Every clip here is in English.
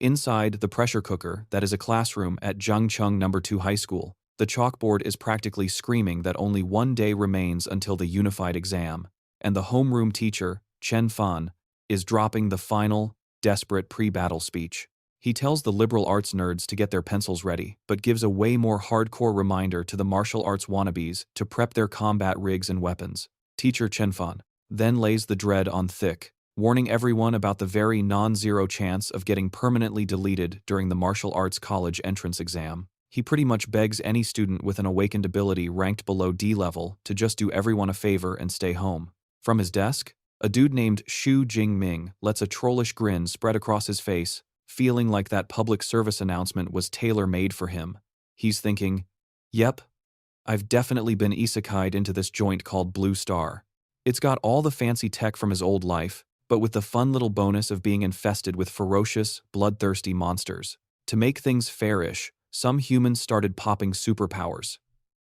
Inside the pressure cooker that is a classroom at Zhangcheng No. 2 High School, the chalkboard is practically screaming that only one day remains until the unified exam, and the homeroom teacher, Chen Fan, is dropping the final, desperate pre-battle speech. He tells the liberal arts nerds to get their pencils ready, but gives a way more hardcore reminder to the martial arts wannabes to prep their combat rigs and weapons. Teacher Chen Fan then lays the dread on thick, warning everyone about the very non-zero chance of getting permanently deleted during the martial arts college entrance exam. He pretty much begs any student with an awakened ability ranked below D level to just do everyone a favor and stay home. From his desk, a dude named Shu Jing Ming lets a trollish grin spread across his face, feeling like that public service announcement was tailor-made for him. He's thinking, yep, I've definitely been isekai'd into this joint called Blue Star. It's got all the fancy tech from his old life, but with the fun little bonus of being infested with ferocious, bloodthirsty monsters. To make things fairish, some humans started popping superpowers.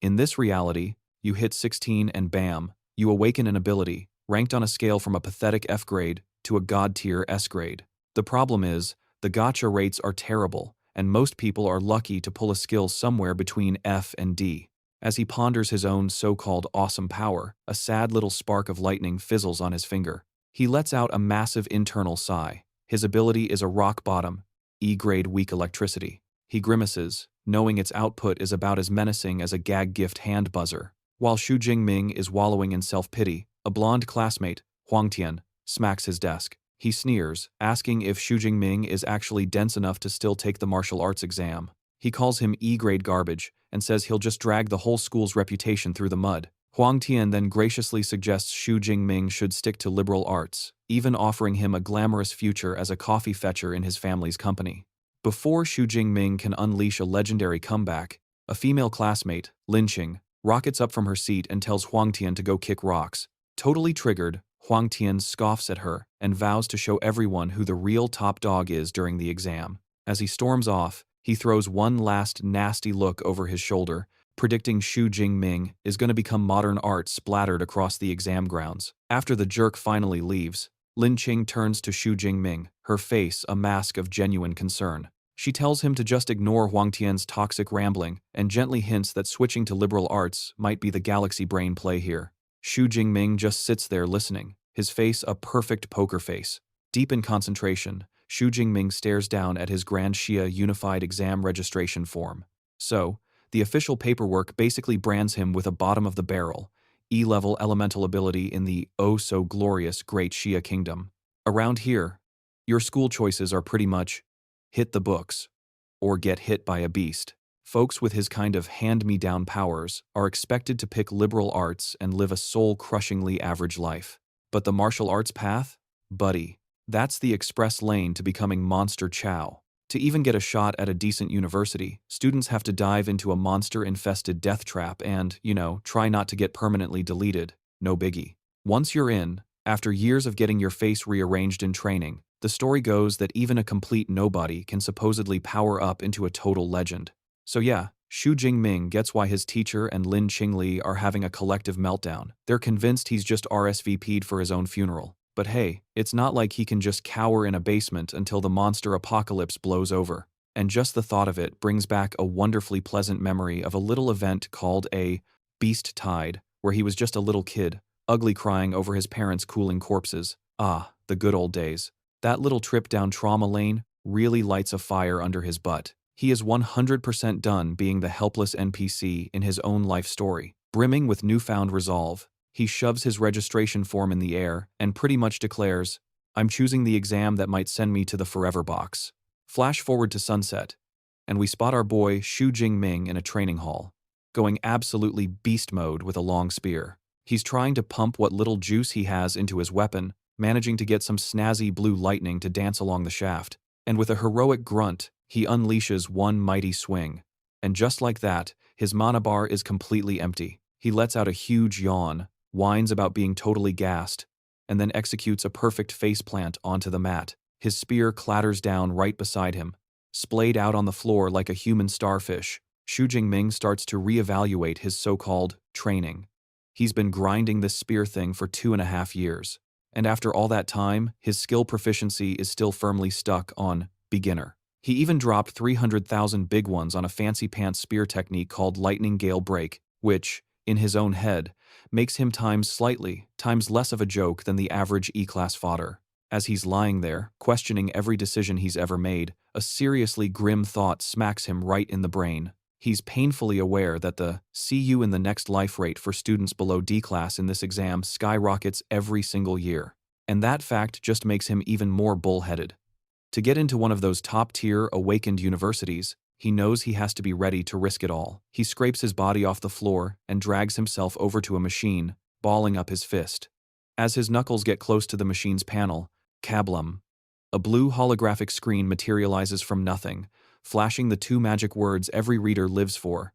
In this reality, you hit 16 and bam, you awaken an ability, ranked on a scale from a pathetic F grade to a god-tier S grade. The problem is, the gacha rates are terrible, and most people are lucky to pull a skill somewhere between F and D. As he ponders his own so-called awesome power, a sad little spark of lightning fizzles on his finger. He lets out a massive internal sigh. His ability is a rock-bottom, E-grade weak electricity. He grimaces, knowing its output is about as menacing as a gag gift hand buzzer. While Shu Jing Ming is wallowing in self-pity, a blonde classmate, Huang Tian, smacks his desk. He sneers, asking if Shu Jing Ming is actually dense enough to still take the martial arts exam. He calls him E-grade garbage and says he'll just drag the whole school's reputation through the mud. Huang Tian then graciously suggests Shu Jing Ming should stick to liberal arts, even offering him a glamorous future as a coffee fetcher in his family's company. Before Shu Jing Ming can unleash a legendary comeback, a female classmate, Lin Qing, rockets up from her seat and tells Huang Tian to go kick rocks. Totally triggered, Huang Tian scoffs at her and vows to show everyone who the real top dog is during the exam. As he storms off, he throws one last nasty look over his shoulder, predicting Shu Jing Ming is going to become modern art splattered across the exam grounds. After the jerk finally leaves, Lin Qing turns to Shu Jing Ming, her face a mask of genuine concern. She tells him to just ignore Huang Tian's toxic rambling and gently hints that switching to liberal arts might be the galaxy brain play here. Shu Jing Ming just sits there listening, his face a perfect poker face. Deep in concentration, Shu Jing Ming stares down at his Grand Xia Unified Exam registration form. So, the official paperwork basically brands him with a bottom-of-the-barrel, E-level elemental ability in the oh-so-glorious Great Xia Kingdom. Around here, your school choices are pretty much hit the books or get hit by a beast. Folks with his kind of hand-me-down powers are expected to pick liberal arts and live a soul-crushingly average life. But the martial arts path? Buddy, that's the express lane to becoming Monster Chow. To even get a shot at a decent university, students have to dive into a monster-infested death trap and, try not to get permanently deleted. No biggie. Once you're in, after years of getting your face rearranged in training, the story goes that even a complete nobody can supposedly power up into a total legend. So yeah, Shu Jing Ming gets why his teacher and Lin Qingli are having a collective meltdown. They're convinced he's just RSVP'd for his own funeral. But hey, it's not like he can just cower in a basement until the monster apocalypse blows over. And just the thought of it brings back a wonderfully pleasant memory of a little event called a Beast Tide, where he was just a little kid, ugly crying over his parents' cooling corpses. Ah, the good old days. That little trip down trauma lane really lights a fire under his butt. He is 100% done being the helpless NPC in his own life story. Brimming with newfound resolve, he shoves his registration form in the air and pretty much declares, "I'm choosing the exam that might send me to the forever box." Flash forward to sunset, and we spot our boy Shu Jing Ming in a training hall, going absolutely beast mode with a long spear. He's trying to pump what little juice he has into his weapon, managing to get some snazzy blue lightning to dance along the shaft, and with a heroic grunt, he unleashes one mighty swing. And just like that, his mana bar is completely empty. He lets out a huge yawn, whines about being totally gassed, and then executes a perfect faceplant onto the mat. His spear clatters down right beside him. Splayed out on the floor like a human starfish, Shu Jing Ming starts to reevaluate his so-called training. He's been grinding this spear thing for 2.5 years, and after all that time, his skill proficiency is still firmly stuck on beginner. He even dropped 300,000 big ones on a fancy pants spear technique called lightning gale break, which, in his own head, makes him times less of a joke than the average E-class fodder. As he's lying there, questioning every decision he's ever made, a seriously grim thought smacks him right in the brain. He's painfully aware that the "see you in the next life" rate for students below D-class in this exam skyrockets every single year. And that fact just makes him even more bullheaded. To get into one of those top-tier, awakened universities, he knows he has to be ready to risk it all. He scrapes his body off the floor and drags himself over to a machine, balling up his fist. As his knuckles get close to the machine's panel, kablum! A blue holographic screen materializes from nothing, flashing the two magic words every reader lives for.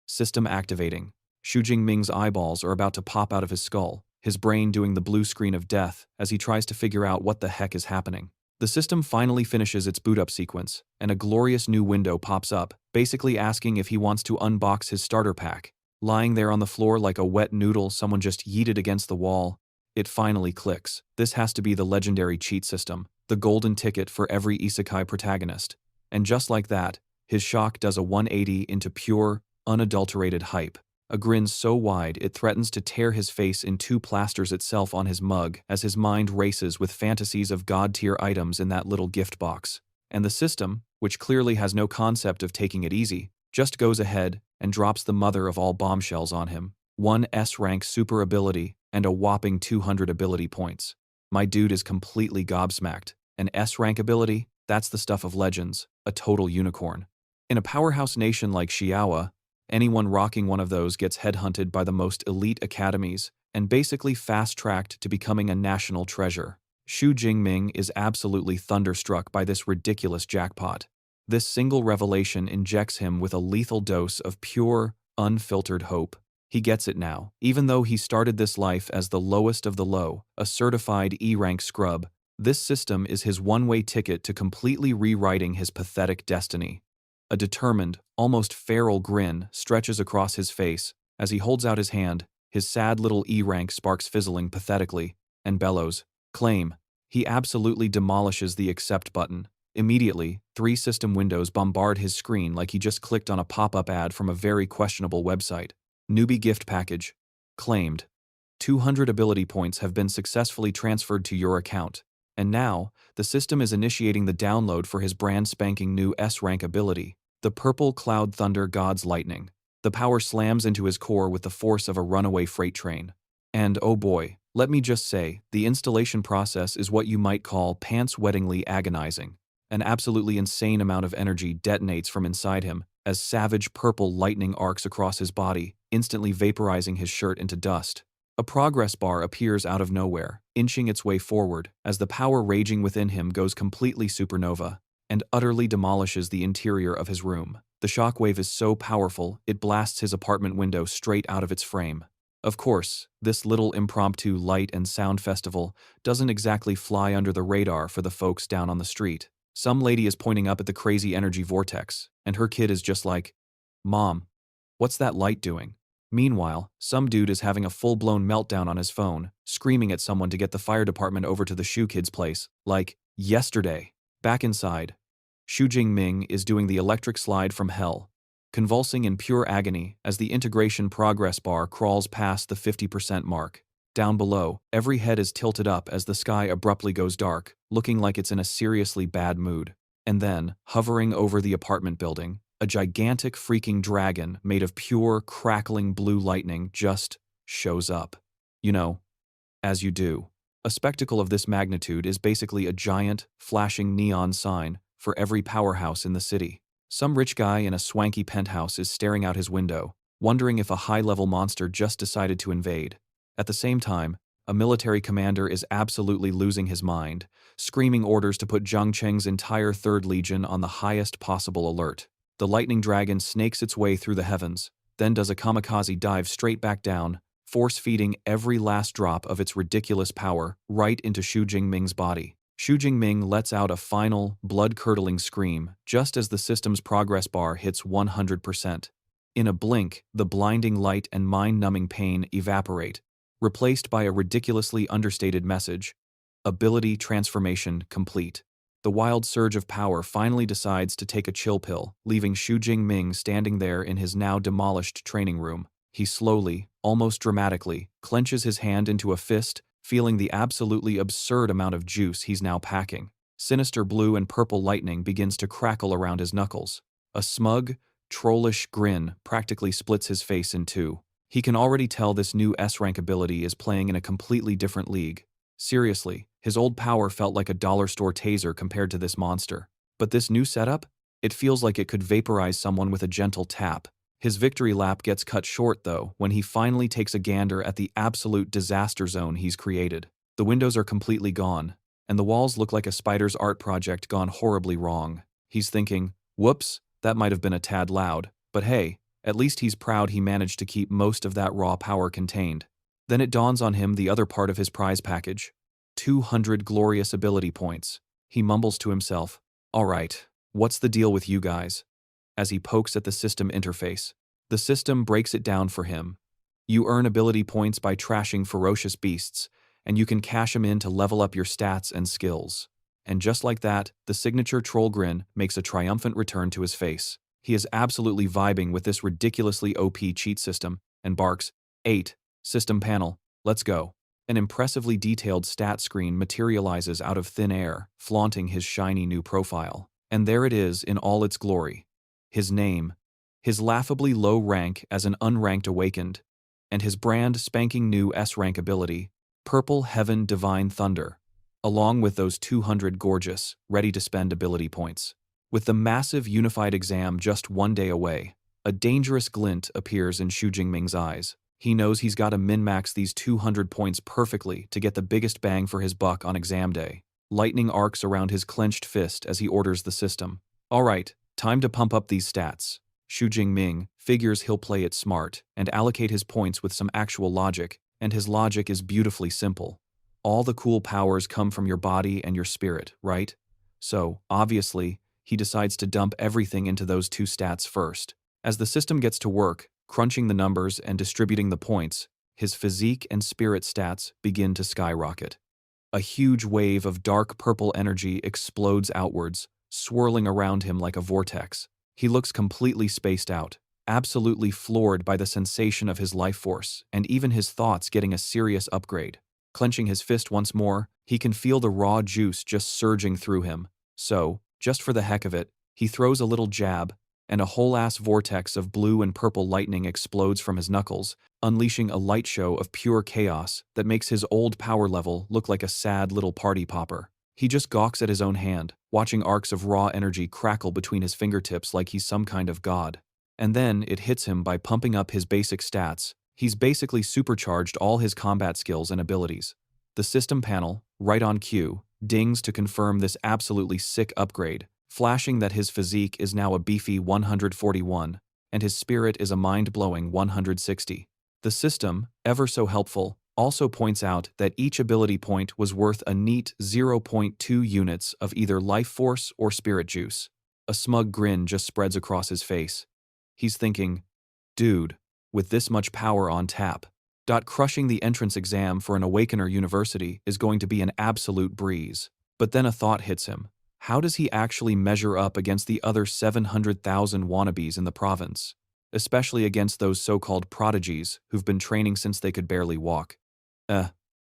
System activating. Shu Jing Ming's eyeballs are about to pop out of his skull, his brain doing the blue screen of death as he tries to figure out what the heck is happening. The system finally finishes its boot-up sequence, and a glorious new window pops up, basically asking if he wants to unbox his starter pack. Lying there on the floor like a wet noodle someone just yeeted against the wall, it finally clicks. This has to be the legendary cheat system, the golden ticket for every isekai protagonist. And just like that, his shock does a 180 into pure, unadulterated hype. A grin so wide it threatens to tear his face in two plasters itself on his mug as his mind races with fantasies of god-tier items in that little gift box. And the system, which clearly has no concept of taking it easy, just goes ahead and drops the mother of all bombshells on him. One S-rank super ability and a whopping 200 ability points. My dude is completely gobsmacked. An S-rank ability? That's the stuff of legends, a total unicorn. In a powerhouse nation like Xiaowa, anyone rocking one of those gets headhunted by the most elite academies and basically fast-tracked to becoming a national treasure. Shu Jing Ming is absolutely thunderstruck by this ridiculous jackpot. This single revelation injects him with a lethal dose of pure, unfiltered hope. He gets it now. Even though he started this life as the lowest of the low, a certified E-rank scrub, this system is his one-way ticket to completely rewriting his pathetic destiny. A determined, almost feral grin stretches across his face as he holds out his hand, his sad little E-rank sparks fizzling pathetically, and bellows, "Claim." He absolutely demolishes the accept button. Immediately, 3 system windows bombard his screen like he just clicked on a pop-up ad from a very questionable website. Newbie gift package. Claimed. 200 ability points have been successfully transferred to your account. And now, the system is initiating the download for his brand spanking new S-rank ability, the Purple Cloud Thunder God's Lightning. The power slams into his core with the force of a runaway freight train. And oh boy, let me just say, the installation process is what you might call pants-wettingly agonizing. An absolutely insane amount of energy detonates from inside him as savage purple lightning arcs across his body, instantly vaporizing his shirt into dust. A progress bar appears out of nowhere, inching its way forward as the power raging within him goes completely supernova and utterly demolishes the interior of his room. The shockwave is so powerful, it blasts his apartment window straight out of its frame. Of course, this little impromptu light and sound festival doesn't exactly fly under the radar for the folks down on the street. Some lady is pointing up at the crazy energy vortex, and her kid is just like, "Mom, what's that light doing?" Meanwhile, some dude is having a full-blown meltdown on his phone, screaming at someone to get the fire department over to the Shu kid's place, like, yesterday. Back inside, Shu Jing Ming is doing the electric slide from hell, convulsing in pure agony as the integration progress bar crawls past the 50% mark. Down below, every head is tilted up as the sky abruptly goes dark, looking like it's in a seriously bad mood. And then, hovering over the apartment building, a gigantic freaking dragon made of pure, crackling blue lightning just shows up. You know, as you do. A spectacle of this magnitude is basically a giant, flashing neon sign for every powerhouse in the city. Some rich guy in a swanky penthouse is staring out his window, wondering if a high-level monster just decided to invade. At the same time, a military commander is absolutely losing his mind, screaming orders to put Zhang Cheng's entire 3rd Legion on the highest possible alert. The lightning dragon snakes its way through the heavens, then does a kamikaze dive straight back down, force-feeding every last drop of its ridiculous power right into Shu Jing Ming's body. Shu Jing Ming lets out a final, blood-curdling scream just as the system's progress bar hits 100%. In a blink, the blinding light and mind-numbing pain evaporate, replaced by a ridiculously understated message, "Ability transformation complete." The wild surge of power finally decides to take a chill pill, leaving Shu Jing Ming standing there in his now demolished training room. He slowly, almost dramatically, clenches his hand into a fist, feeling the absolutely absurd amount of juice he's now packing. Sinister blue and purple lightning begins to crackle around his knuckles. A smug, trollish grin practically splits his face in two. He can already tell this new S-rank ability is playing in a completely different league. Seriously, his old power felt like a dollar store taser compared to this monster. But this new setup? It feels like it could vaporize someone with a gentle tap. His victory lap gets cut short, though, when he finally takes a gander at the absolute disaster zone he's created. The windows are completely gone, and the walls look like a spider's art project gone horribly wrong. He's thinking, whoops, that might have been a tad loud, but hey, at least he's proud he managed to keep most of that raw power contained. Then it dawns on him the other part of his prize package. 200 glorious ability points. He mumbles to himself, alright, what's the deal with you guys? As he pokes at the system interface. The system breaks it down for him. You earn ability points by trashing ferocious beasts, and you can cash them in to level up your stats and skills. And just like that, the signature troll grin makes a triumphant return to his face. He is absolutely vibing with this ridiculously OP cheat system, and barks, 8, system panel, let's go. An impressively detailed stat screen materializes out of thin air, flaunting his shiny new profile. And there it is in all its glory. His name, his laughably low rank as an unranked awakened, and his brand spanking new S-rank ability, Purple Heaven Divine Thunder, along with those 200 gorgeous, ready-to-spend ability points. With the massive unified exam just one day away, a dangerous glint appears in Shu Jing Ming's eyes. He knows he's got to min-max these 200 points perfectly to get the biggest bang for his buck on exam day. Lightning arcs around his clenched fist as he orders the system. Alright, time to pump up these stats. Shu Jing Ming figures he'll play it smart and allocate his points with some actual logic, and his logic is beautifully simple. All the cool powers come from your body and your spirit, right? So, obviously, he decides to dump everything into those two stats first. As the system gets to work, crunching the numbers and distributing the points, his physique and spirit stats begin to skyrocket. A huge wave of dark purple energy explodes outwards, swirling around him like a vortex. He looks completely spaced out, absolutely floored by the sensation of his life force, and even his thoughts getting a serious upgrade. Clenching his fist once more, he can feel the raw juice just surging through him. So, just for the heck of it, he throws a little jab, and a whole-ass vortex of blue and purple lightning explodes from his knuckles, unleashing a light show of pure chaos that makes his old power level look like a sad little party popper. He just gawks at his own hand, watching arcs of raw energy crackle between his fingertips like he's some kind of god. And then it hits him by pumping up his basic stats. He's basically supercharged all his combat skills and abilities. The system panel, right on cue, dings to confirm this absolutely sick upgrade, flashing that his physique is now a beefy 141, and his spirit is a mind-blowing 160. The system, ever so helpful, also points out that each ability point was worth a neat 0.2 units of either life force or spirit juice. A smug grin just spreads across his face. He's thinking, dude, with this much power on tap, crushing the entrance exam for an Awakener University is going to be an absolute breeze. But then a thought hits him. How does he actually measure up against the other 700,000 wannabes in the province? Especially against those so-called prodigies who've been training since they could barely walk.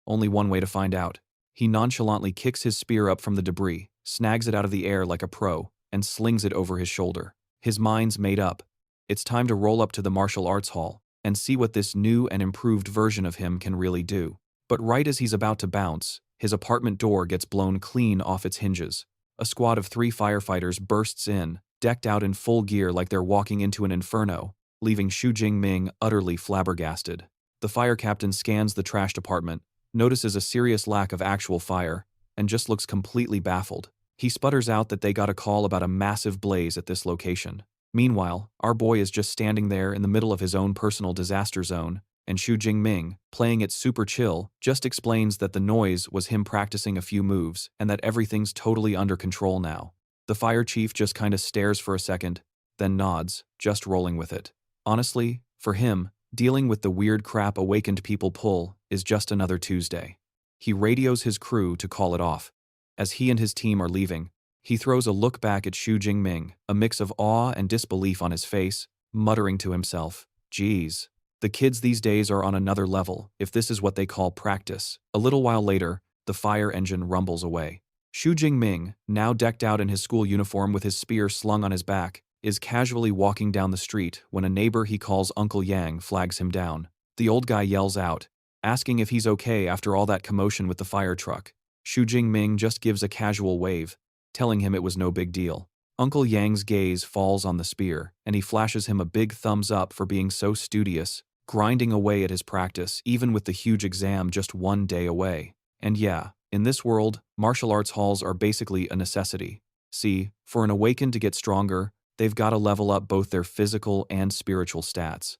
Only one way to find out. He nonchalantly kicks his spear up from the debris, snags it out of the air like a pro, and slings it over his shoulder. His mind's made up. It's time to roll up to the martial arts hall and see what this new and improved version of him can really do. But right as he's about to bounce, his apartment door gets blown clean off its hinges. A squad of 3 firefighters bursts in, decked out in full gear like they're walking into an inferno, leaving Shu Jing Ming utterly flabbergasted. The fire captain scans the trashed apartment, notices a serious lack of actual fire, and just looks completely baffled. He sputters out that they got a call about a massive blaze at this location. Meanwhile, our boy is just standing there in the middle of his own personal disaster zone, and Shu Jing Ming, playing it super chill, just explains that the noise was him practicing a few moves and that everything's totally under control now. The fire chief just kinda stares for a second, then nods, just rolling with it. Honestly, for him, dealing with the weird crap awakened people pull is just another Tuesday. He radios his crew to call it off. As he and his team are leaving, He throws a look back at Shu Jing Ming, a mix of awe and disbelief on his face, muttering to himself, "Geez, the kids these days are on another level, if this is what they call practice." A little while later, the fire engine rumbles away. Shu Jing Ming, now decked out in his school uniform with his spear slung on his back, is casually walking down the street when a neighbor he calls Uncle Yang flags him down. The old guy yells out, asking if he's okay after all that commotion with the fire truck. Shu Jing Ming just gives a casual wave, telling him it was no big deal. Uncle Yang's gaze falls on the spear, and he flashes him a big thumbs up for being so studious, grinding away at his practice even with the huge exam just 1 day away. And yeah, in this world, martial arts halls are basically a necessity. See, for an awaken to get stronger, they've got to level up both their physical and spiritual stats.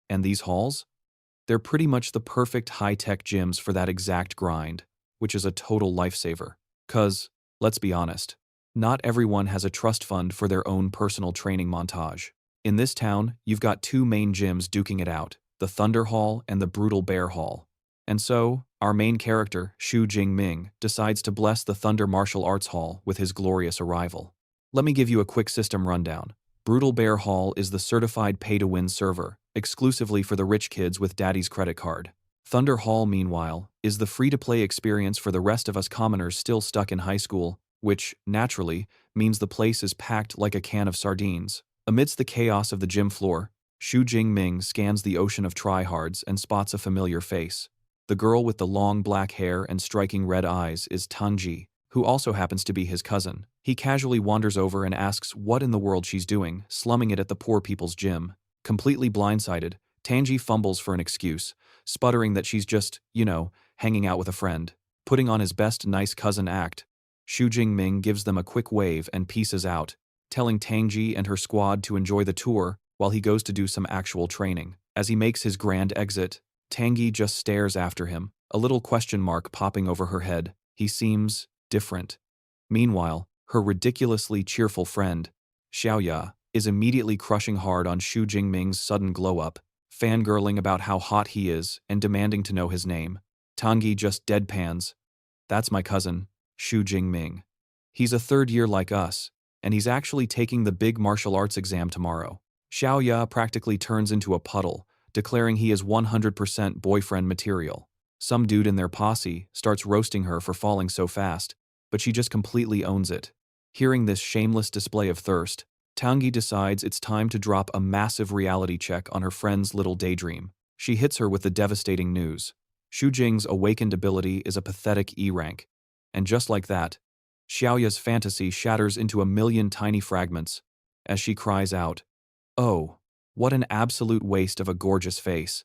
And these halls? They're pretty much the perfect high-tech gyms for that exact grind, which is a total lifesaver. 'Cause, let's be honest, not everyone has a trust fund for their own personal training montage. In this town, you've got two main gyms duking it out, the Thunder Hall and the Brutal Bear Hall. And so, our main character, Shu Jing Ming, decides to bless the Thunder Martial Arts Hall with his glorious arrival. Let me give you a quick system rundown. Brutal Bear Hall is the certified pay-to-win server, exclusively for the rich kids with daddy's credit card. Thunder Hall, meanwhile, is the free-to-play experience for the rest of us commoners still stuck in high school, which, naturally, means the place is packed like a can of sardines. Amidst the chaos of the gym floor, Shu Jing Ming scans the ocean of tryhards and spots a familiar face. The girl with the long black hair and striking red eyes is Tangji, who also happens to be his cousin. He casually wanders over and asks what in the world she's doing, slumming it at the poor people's gym. Completely blindsided, Tangji fumbles for an excuse, sputtering that she's just, hanging out with a friend. Putting on his best nice cousin act, Shu Jing Ming gives them a quick wave and pieces out, telling Tangji and her squad to enjoy the tour while he goes to do some actual training. As he makes his grand exit, Tangji just stares after him, a little question mark popping over her head. He seems different. Meanwhile, her ridiculously cheerful friend, Xiaoya, is immediately crushing hard on Shu Jing Ming's sudden glow-up, fangirling about how hot he is and demanding to know his name. Tangji just deadpans, "That's my cousin, Shu Jing Ming. He's a third year like us, and he's actually taking the big martial arts exam tomorrow." Xiaoya practically turns into a puddle, declaring he is 100% boyfriend material. Some dude in their posse starts roasting her for falling so fast, but she just completely owns it. Hearing this shameless display of thirst, Tangji decides it's time to drop a massive reality check on her friend's little daydream. She hits her with the devastating news. Shu Jing's awakened ability is a pathetic E rank. And just like that, Xiaoya's fantasy shatters into a million tiny fragments as she cries out, "Oh, what an absolute waste of a gorgeous face."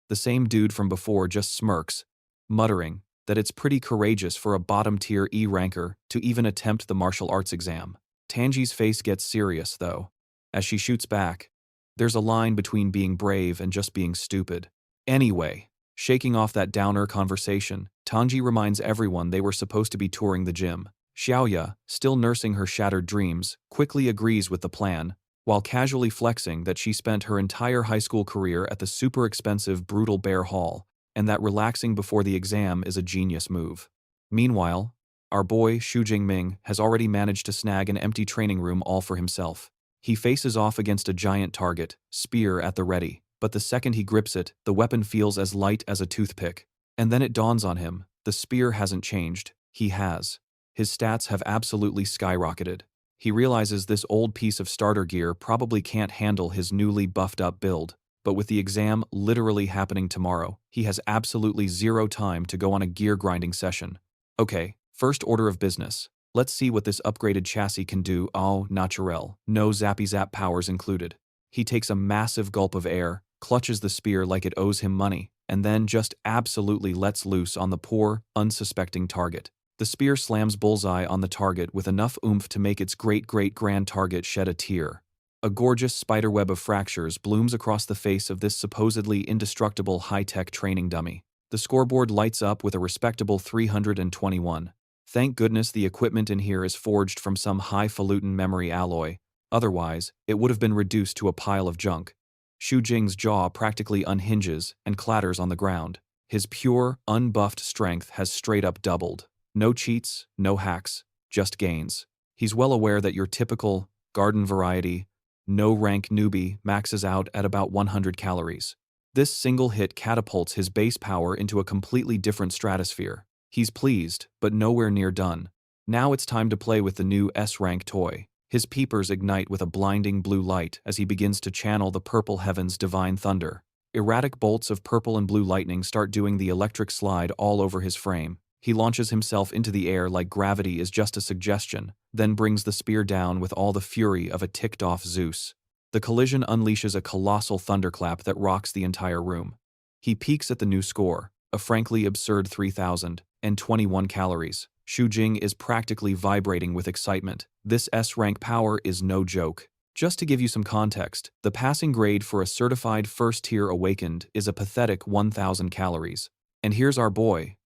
The same dude from before just smirks, muttering that it's pretty courageous for a bottom-tier E ranker to even attempt the martial arts exam. Tangji's face gets serious, though. As she shoots back, there's a line between being brave and just being stupid. Anyway, shaking off that downer conversation, Tangji reminds everyone they were supposed to be touring the gym. Xiaoya, still nursing her shattered dreams, quickly agrees with the plan, while casually flexing that she spent her entire high school career at the super expensive Brutal Bear Hall, and that relaxing before the exam is a genius move. Meanwhile, our boy Shu Jing Ming has already managed to snag an empty training room all for himself. He faces off against a giant target, spear at the ready, but the second he grips it, the weapon feels as light as a toothpick. And then it dawns on him, the spear hasn't changed, he has. His stats have absolutely skyrocketed. He realizes this old piece of starter gear probably can't handle his newly buffed up build, but with the exam literally happening tomorrow, he has absolutely zero time to go on a gear grinding session. Okay, first order of business. Let's see what this upgraded chassis can do au naturel, no zappy zap powers included. He takes a massive gulp of air, clutches the spear like it owes him money, and then just absolutely lets loose on the poor, unsuspecting target. The spear slams bullseye on the target with enough oomph to make its great-great-grand target shed a tear. A gorgeous spiderweb of fractures blooms across the face of this supposedly indestructible high-tech training dummy. The scoreboard lights up with a respectable 321. Thank goodness the equipment in here is forged from some highfalutin memory alloy, otherwise, it would have been reduced to a pile of junk. Shu Jing's jaw practically unhinges and clatters on the ground. His pure, unbuffed strength has straight up doubled. No cheats, no hacks, just gains. He's well aware that your typical, garden variety, no-rank newbie maxes out at about 100 calories. This single hit catapults his base power into a completely different stratosphere. He's pleased, but nowhere near done. Now it's time to play with the new S-rank toy. His peepers ignite with a blinding blue light as he begins to channel the purple heaven's divine thunder. Erratic bolts of purple and blue lightning start doing the electric slide all over his frame. He launches himself into the air like gravity is just a suggestion, then brings the spear down with all the fury of a ticked-off Zeus. The collision unleashes a colossal thunderclap that rocks the entire room. He peaks at the new score, a frankly absurd 3,021 calories. Shu Jing is practically vibrating with excitement. This S-rank power is no joke. Just to give you some context, the passing grade for a certified first-tier awakened is a pathetic 1,000 calories. And here's our boy,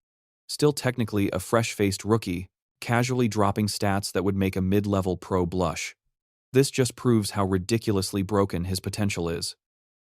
still technically a fresh-faced rookie, casually dropping stats that would make a mid-level pro blush. This just proves how ridiculously broken his potential is.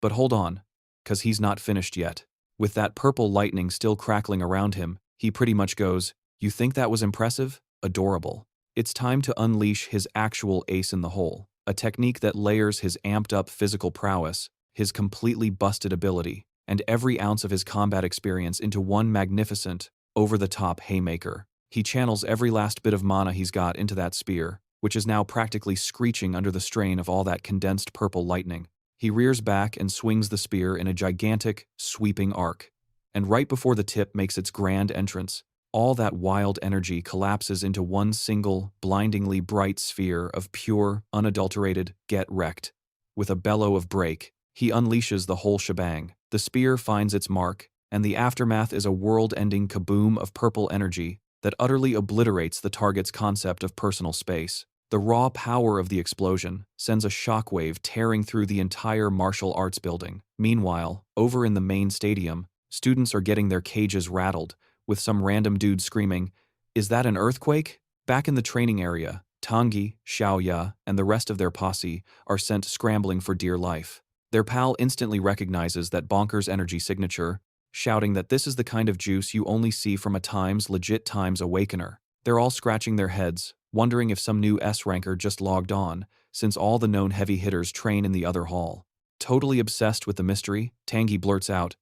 But hold on, 'cause he's not finished yet. With that purple lightning still crackling around him, he pretty much goes, "You think that was impressive? Adorable." It's time to unleash his actual ace in the hole, a technique that layers his amped-up physical prowess, his completely busted ability, and every ounce of his combat experience into one magnificent, over-the-top haymaker. He channels every last bit of mana he's got into that spear, which is now practically screeching under the strain of all that condensed purple lightning. He rears back and swings the spear in a gigantic, sweeping arc. And right before the tip makes its grand entrance, all that wild energy collapses into one single, blindingly bright sphere of pure, unadulterated, get wrecked. With a bellow of break, he unleashes the whole shebang. The spear finds its mark, and the aftermath is a world-ending kaboom of purple energy that utterly obliterates the target's concept of personal space. The raw power of the explosion sends a shockwave tearing through the entire martial arts building. Meanwhile, over in the main stadium, students are getting their cages rattled, with some random dude screaming, "Is that an earthquake?" Back in the training area, Tangyi, Xiaoya, and the rest of their posse are sent scrambling for dear life. Their pal instantly recognizes that bonkers energy signature, shouting that this is the kind of juice you only see from a times legit times awakener. They're all scratching their heads, wondering if some new S-ranker just logged on, since all the known heavy hitters train in the other hall. Totally obsessed with the mystery, Tangyi blurts out,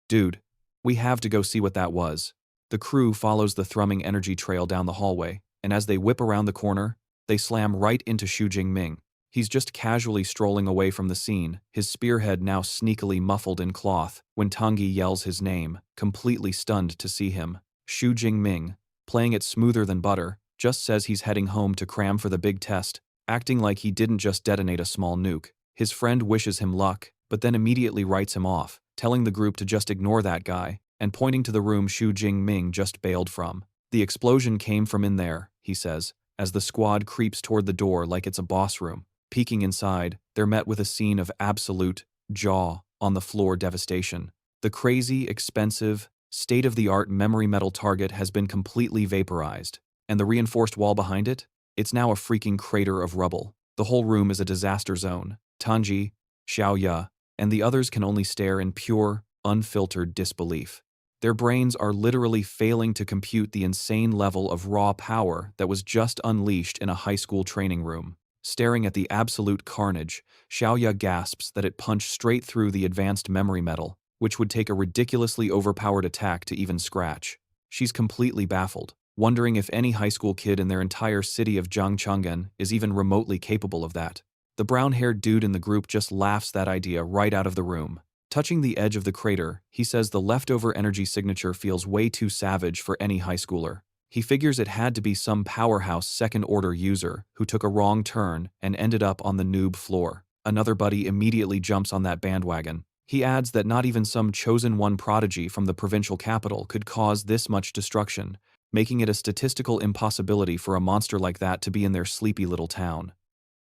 "Dude, we have to go see what that was." The crew follows the thrumming energy trail down the hallway, and as they whip around the corner, they slam right into Shu Jing Ming. He's just casually strolling away from the scene, his spearhead now sneakily muffled in cloth, when Tangyi yells his name, completely stunned to see him. Shu Jing Ming, playing it smoother than butter, just says he's heading home to cram for the big test, acting like he didn't just detonate a small nuke. His friend wishes him luck, but then immediately writes him off, telling the group to just ignore that guy, and pointing to the room Shu Jing Ming just bailed from. "The explosion came from in there," he says, as the squad creeps toward the door like it's a boss room. Peeking inside, they're met with a scene of absolute, jaw-on-the-floor devastation. The crazy, expensive, state-of-the-art memory metal target has been completely vaporized, and the reinforced wall behind it? It's now a freaking crater of rubble. The whole room is a disaster zone. Tangyi, Xiaoya, and the others can only stare in pure, unfiltered disbelief. Their brains are literally failing to compute the insane level of raw power that was just unleashed in a high school training room. Staring at the absolute carnage, Xiaoya gasps that it punched straight through the advanced memory metal, which would take a ridiculously overpowered attack to even scratch. She's completely baffled, wondering if any high school kid in their entire city of Zhangchenggan is even remotely capable of that. The brown-haired dude in the group just laughs that idea right out of the room. Touching the edge of the crater, he says the leftover energy signature feels way too savage for any high schooler. He figures it had to be some powerhouse second-order user who took a wrong turn and ended up on the noob floor. Another buddy immediately jumps on that bandwagon. He adds that not even some chosen one prodigy from the provincial capital could cause this much destruction, making it a statistical impossibility for a monster like that to be in their sleepy little town.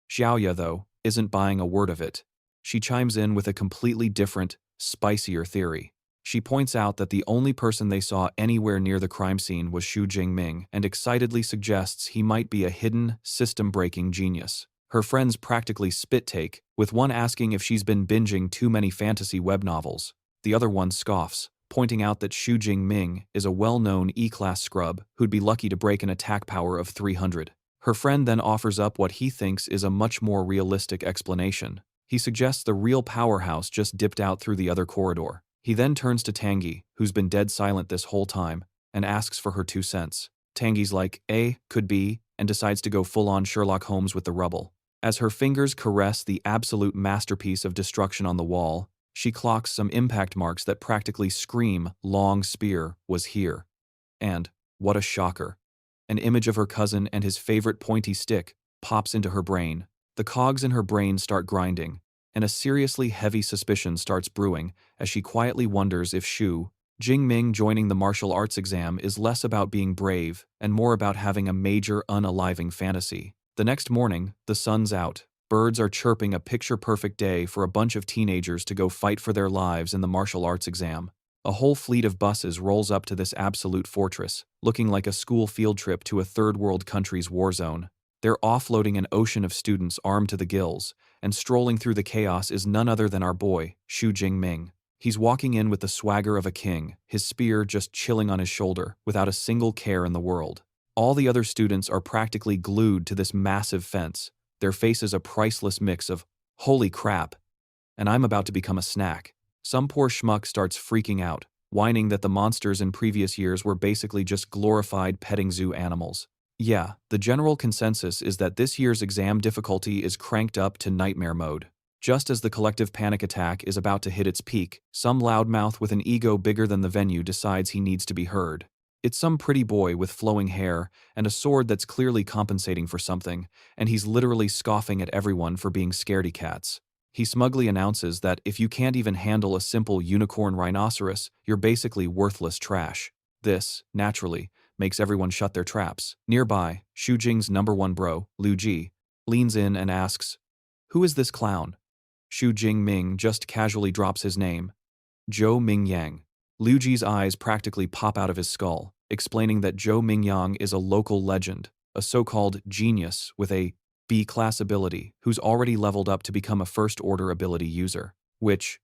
Xiaoya, though, isn't buying a word of it. She chimes in with a completely different, spicier theory. She points out that the only person they saw anywhere near the crime scene was Shu Jing Ming and excitedly suggests he might be a hidden, system-breaking genius. Her friends practically spit-take, with one asking if she's been binging too many fantasy web novels. The other one scoffs, pointing out that Shu Jing Ming is a well-known E-class scrub who'd be lucky to break an attack power of 300. Her friend then offers up what he thinks is a much more realistic explanation. He suggests the real powerhouse just dipped out through the other corridor. He then turns to Tangi, who's been dead silent this whole time, and asks for her 2 cents. Tangi's like, could be, and decides to go full-on Sherlock Holmes with the rubble. As her fingers caress the absolute masterpiece of destruction on the wall, she clocks some impact marks that practically scream, "Long spear was here." And, what a shocker. An image of her cousin and his favorite pointy stick pops into her brain. The cogs in her brain start grinding, and a seriously heavy suspicion starts brewing as she quietly wonders if Shu Jing Ming joining the martial arts exam is less about being brave and more about having a major unaliving fantasy. The next morning, the sun's out. Birds are chirping, a picture-perfect day for a bunch of teenagers to go fight for their lives in the martial arts exam. A whole fleet of buses rolls up to this absolute fortress, looking like a school field trip to a third-world country's war zone. They're offloading an ocean of students armed to the gills, and strolling through the chaos is none other than our boy, Shu Jing Ming. He's walking in with the swagger of a king, his spear just chilling on his shoulder, without a single care in the world. All the other students are practically glued to this massive fence, their faces a priceless mix of, "Holy crap," and "I'm about to become a snack." Some poor schmuck starts freaking out, whining that the monsters in previous years were basically just glorified petting zoo animals. Yeah, the general consensus is that this year's exam difficulty is cranked up to nightmare mode. Just as the collective panic attack is about to hit its peak, some loudmouth with an ego bigger than the venue decides he needs to be heard. It's some pretty boy with flowing hair and a sword that's clearly compensating for something, and he's literally scoffing at everyone for being scaredy cats. He smugly announces that if you can't even handle a simple unicorn rhinoceros, you're basically worthless trash. This, naturally, makes everyone shut their traps. Nearby, Shu Jing's #1 bro, Lu Ji, leans in and asks, "Who is this clown?" Shu Jing Ming just casually drops his name, Zhou Mingyang. Liu Ji's eyes practically pop out of his skull, explaining that Zhou Mingyang is a local legend, a so-called genius with a B-class ability who's already leveled up to become a first-order ability user, which,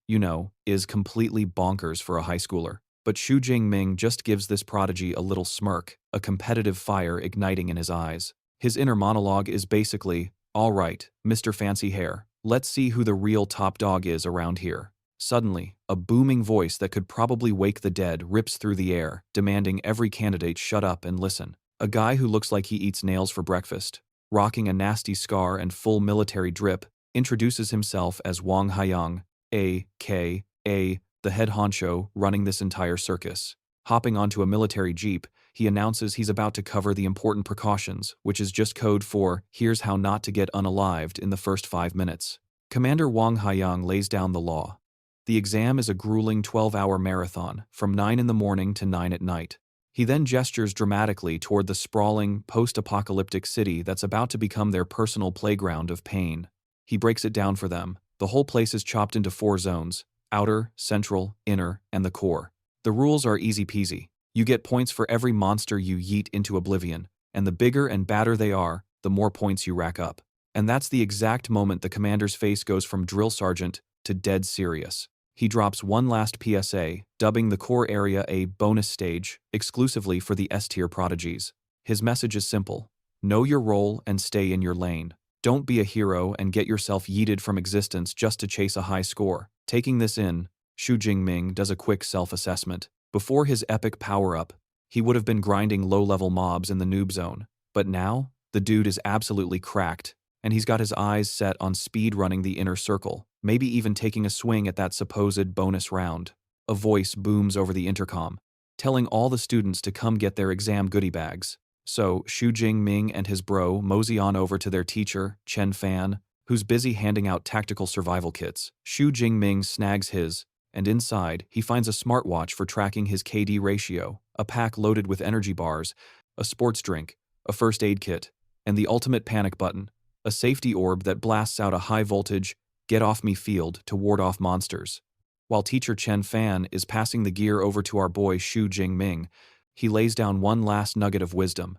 is completely bonkers for a high schooler. But Shu Jing Ming just gives this prodigy a little smirk, a competitive fire igniting in his eyes. His inner monologue is basically, "All right, Mr. Fancy Hair, let's see who the real top dog is around here." Suddenly, a booming voice that could probably wake the dead rips through the air, demanding every candidate shut up and listen. A guy who looks like he eats nails for breakfast, rocking a nasty scar and full military drip, introduces himself as Wang Haiyang, a.k.a. the head honcho running this entire circus. Hopping onto a military jeep, he announces he's about to cover the important precautions, which is just code for, "Here's how not to get unalived in the first 5 minutes." Commander Wang Haiyang lays down the law. The exam is a grueling 12-hour marathon, from 9 in the morning to 9 at night. He then gestures dramatically toward the sprawling, post-apocalyptic city that's about to become their personal playground of pain. He breaks it down for them. The whole place is chopped into 4 zones: outer, central, inner, and the core. The rules are easy peasy. You get points for every monster you yeet into oblivion, and the bigger and badder they are, the more points you rack up. And that's the exact moment the commander's face goes from drill sergeant to dead serious. He drops one last PSA, dubbing the core area a bonus stage, exclusively for the S-tier prodigies. His message is simple: know your role and stay in your lane. Don't be a hero and get yourself yeeted from existence just to chase a high score. Taking this in, Shu Jing Ming does a quick self-assessment. Before his epic power-up, he would have been grinding low-level mobs in the noob zone. But now, the dude is absolutely cracked, and he's got his eyes set on speed-running the inner circle, maybe even taking a swing at that supposed bonus round. A voice booms over the intercom, telling all the students to come get their exam goodie bags. So, Shu Jing Ming and his bro mosey on over to their teacher, Chen Fan, who's busy handing out tactical survival kits. Shu Jing Ming snags his, and inside, he finds a smartwatch for tracking his KD ratio, a pack loaded with energy bars, a sports drink, a first aid kit, and the ultimate panic button, a safety orb that blasts out a high-voltage, get-off-me field to ward off monsters. While teacher Chen Fan is passing the gear over to our boy Shu Jing Ming, he lays down one last nugget of wisdom.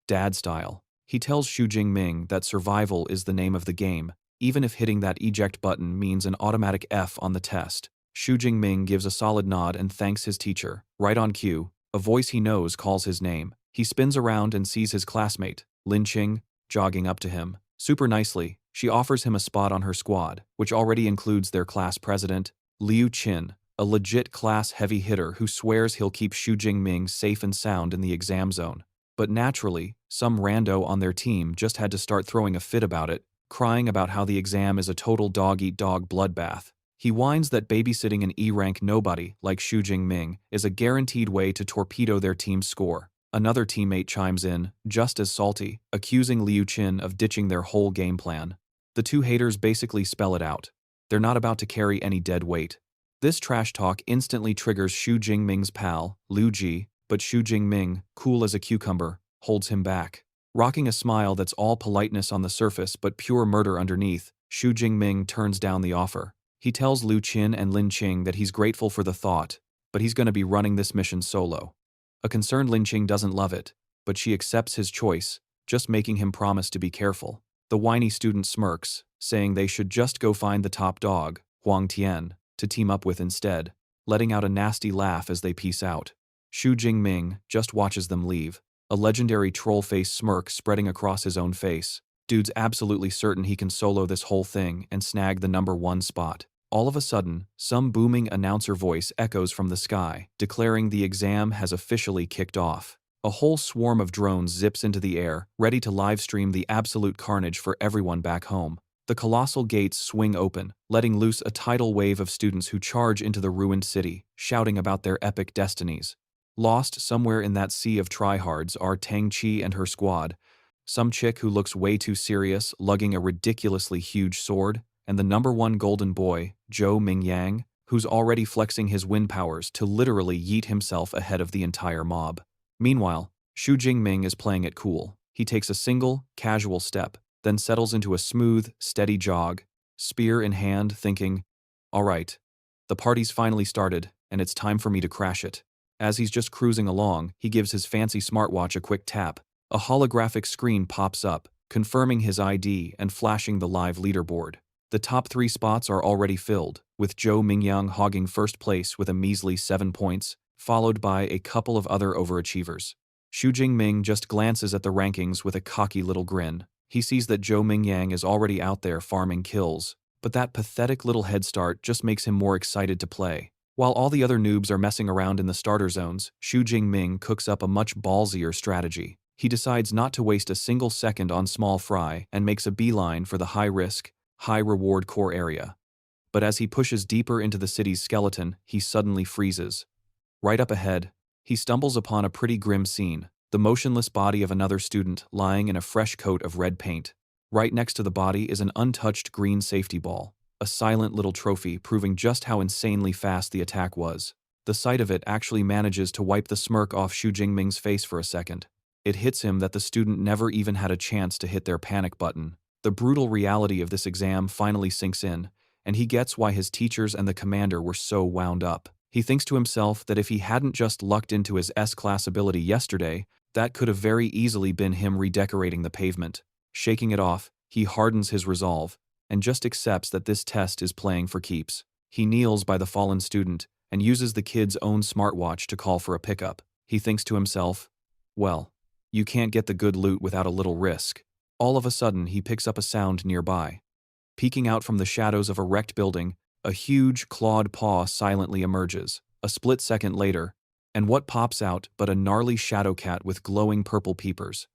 Dad style. He tells Shu Jing Ming that survival is the name of the game, even if hitting that eject button means an automatic F on the test. Shu Jing Ming gives a solid nod and thanks his teacher. Right on cue, a voice he knows calls his name. He spins around and sees his classmate, Lin Qing, jogging up to him. Super nicely, she offers him a spot on her squad, which already includes their class president, Liu Qin, a legit class heavy hitter who swears he'll keep Shu Jing Ming safe and sound in the exam zone. But naturally, some rando on their team just had to start throwing a fit about it, crying about how the exam is a total dog-eat-dog bloodbath. He whines that babysitting an E-rank nobody like Shu Jing Ming is a guaranteed way to torpedo their team's score. Another teammate chimes in, just as salty, accusing Liu Qin of ditching their whole game plan. The two haters basically spell it out. They're not about to carry any dead weight. This trash talk instantly triggers Shu Jing Ming's pal, Liu Ji, but Shu Jing Ming, cool as a cucumber, holds him back. Rocking a smile that's all politeness on the surface but pure murder underneath, Shu Jing Ming turns down the offer. He tells Liu Qin and Lin Qing that he's grateful for the thought, but he's going to be running this mission solo. A concerned Lin Qing doesn't love it, but she accepts his choice, just making him promise to be careful. The whiny student smirks, saying they should just go find the top dog, Huang Tian, to team up with instead, letting out a nasty laugh as they peace out. Shu Jing Ming just watches them leave, a legendary troll-face smirk spreading across his own face. Dude's absolutely certain he can solo this whole thing and snag the #1 spot. All of a sudden, some booming announcer voice echoes from the sky, declaring the exam has officially kicked off. A whole swarm of drones zips into the air, ready to livestream the absolute carnage for everyone back home. The colossal gates swing open, letting loose a tidal wave of students who charge into the ruined city, shouting about their epic destinies. Lost somewhere in that sea of tryhards are Tang Chi and her squad, some chick who looks way too serious lugging a ridiculously huge sword, and the #1 golden boy, Zhou Mingyang, who's already flexing his wind powers to literally yeet himself ahead of the entire mob. Meanwhile, Shu Jing Ming is playing it cool. He takes a single, casual step, then settles into a smooth, steady jog, spear in hand, thinking, alright, the party's finally started, and it's time for me to crash it. As he's just cruising along, he gives his fancy smartwatch a quick tap. A holographic screen pops up, confirming his ID and flashing the live leaderboard. The top 3 spots are already filled, with Zhou Mingyang hogging first place with a measly 7 points, followed by a couple of other overachievers. Shu Jing Ming just glances at the rankings with a cocky little grin. He sees that Zhou Mingyang is already out there farming kills, but that pathetic little head start just makes him more excited to play. While all the other noobs are messing around in the starter zones, Shu Jing Ming cooks up a much ballsier strategy. He decides not to waste a single second on small fry and makes a beeline for the high-risk, high-reward core area. But as he pushes deeper into the city's skeleton, he suddenly freezes. Right up ahead, he stumbles upon a pretty grim scene, the motionless body of another student lying in a fresh coat of red paint. Right next to the body is an untouched green safety ball, a silent little trophy proving just how insanely fast the attack was. The sight of it actually manages to wipe the smirk off Shu Jing Ming's face for a second. It hits him that the student never even had a chance to hit their panic button. The brutal reality of this exam finally sinks in, and he gets why his teachers and the commander were so wound up. He thinks to himself that if he hadn't just lucked into his S-class ability yesterday, that could have very easily been him redecorating the pavement. Shaking it off, he hardens his resolve, and just accepts that this test is playing for keeps. He kneels by the fallen student, and uses the kid's own smartwatch to call for a pickup. He thinks to himself, well, you can't get the good loot without a little risk. All of a sudden, he picks up a sound nearby. Peeking out from the shadows of a wrecked building, a huge, clawed paw silently emerges. A split second later, and what pops out but a gnarly shadow cat with glowing purple peepers.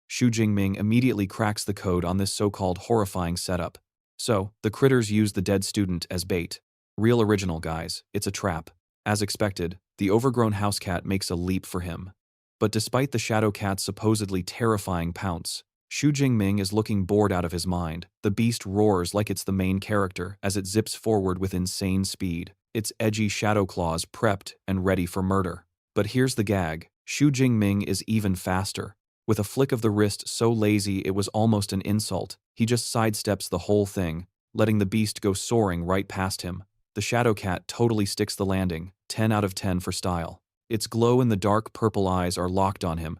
Shu Jing Ming immediately cracks the code on this so-called horrifying setup. So, the critters use the dead student as bait. Real original, guys, it's a trap. As expected, the overgrown house cat makes a leap for him. But despite the shadow cat's supposedly terrifying pounce, Shu Jing Ming is looking bored out of his mind. The beast roars like it's the main character as it zips forward with insane speed, its edgy shadow claws prepped and ready for murder. But here's the gag, Shu Jing Ming is even faster. With a flick of the wrist so lazy it was almost an insult, he just sidesteps the whole thing, letting the beast go soaring right past him. The shadow cat totally sticks the landing, 10 out of 10 for style. Its glow-in-the-dark purple eyes are locked on him.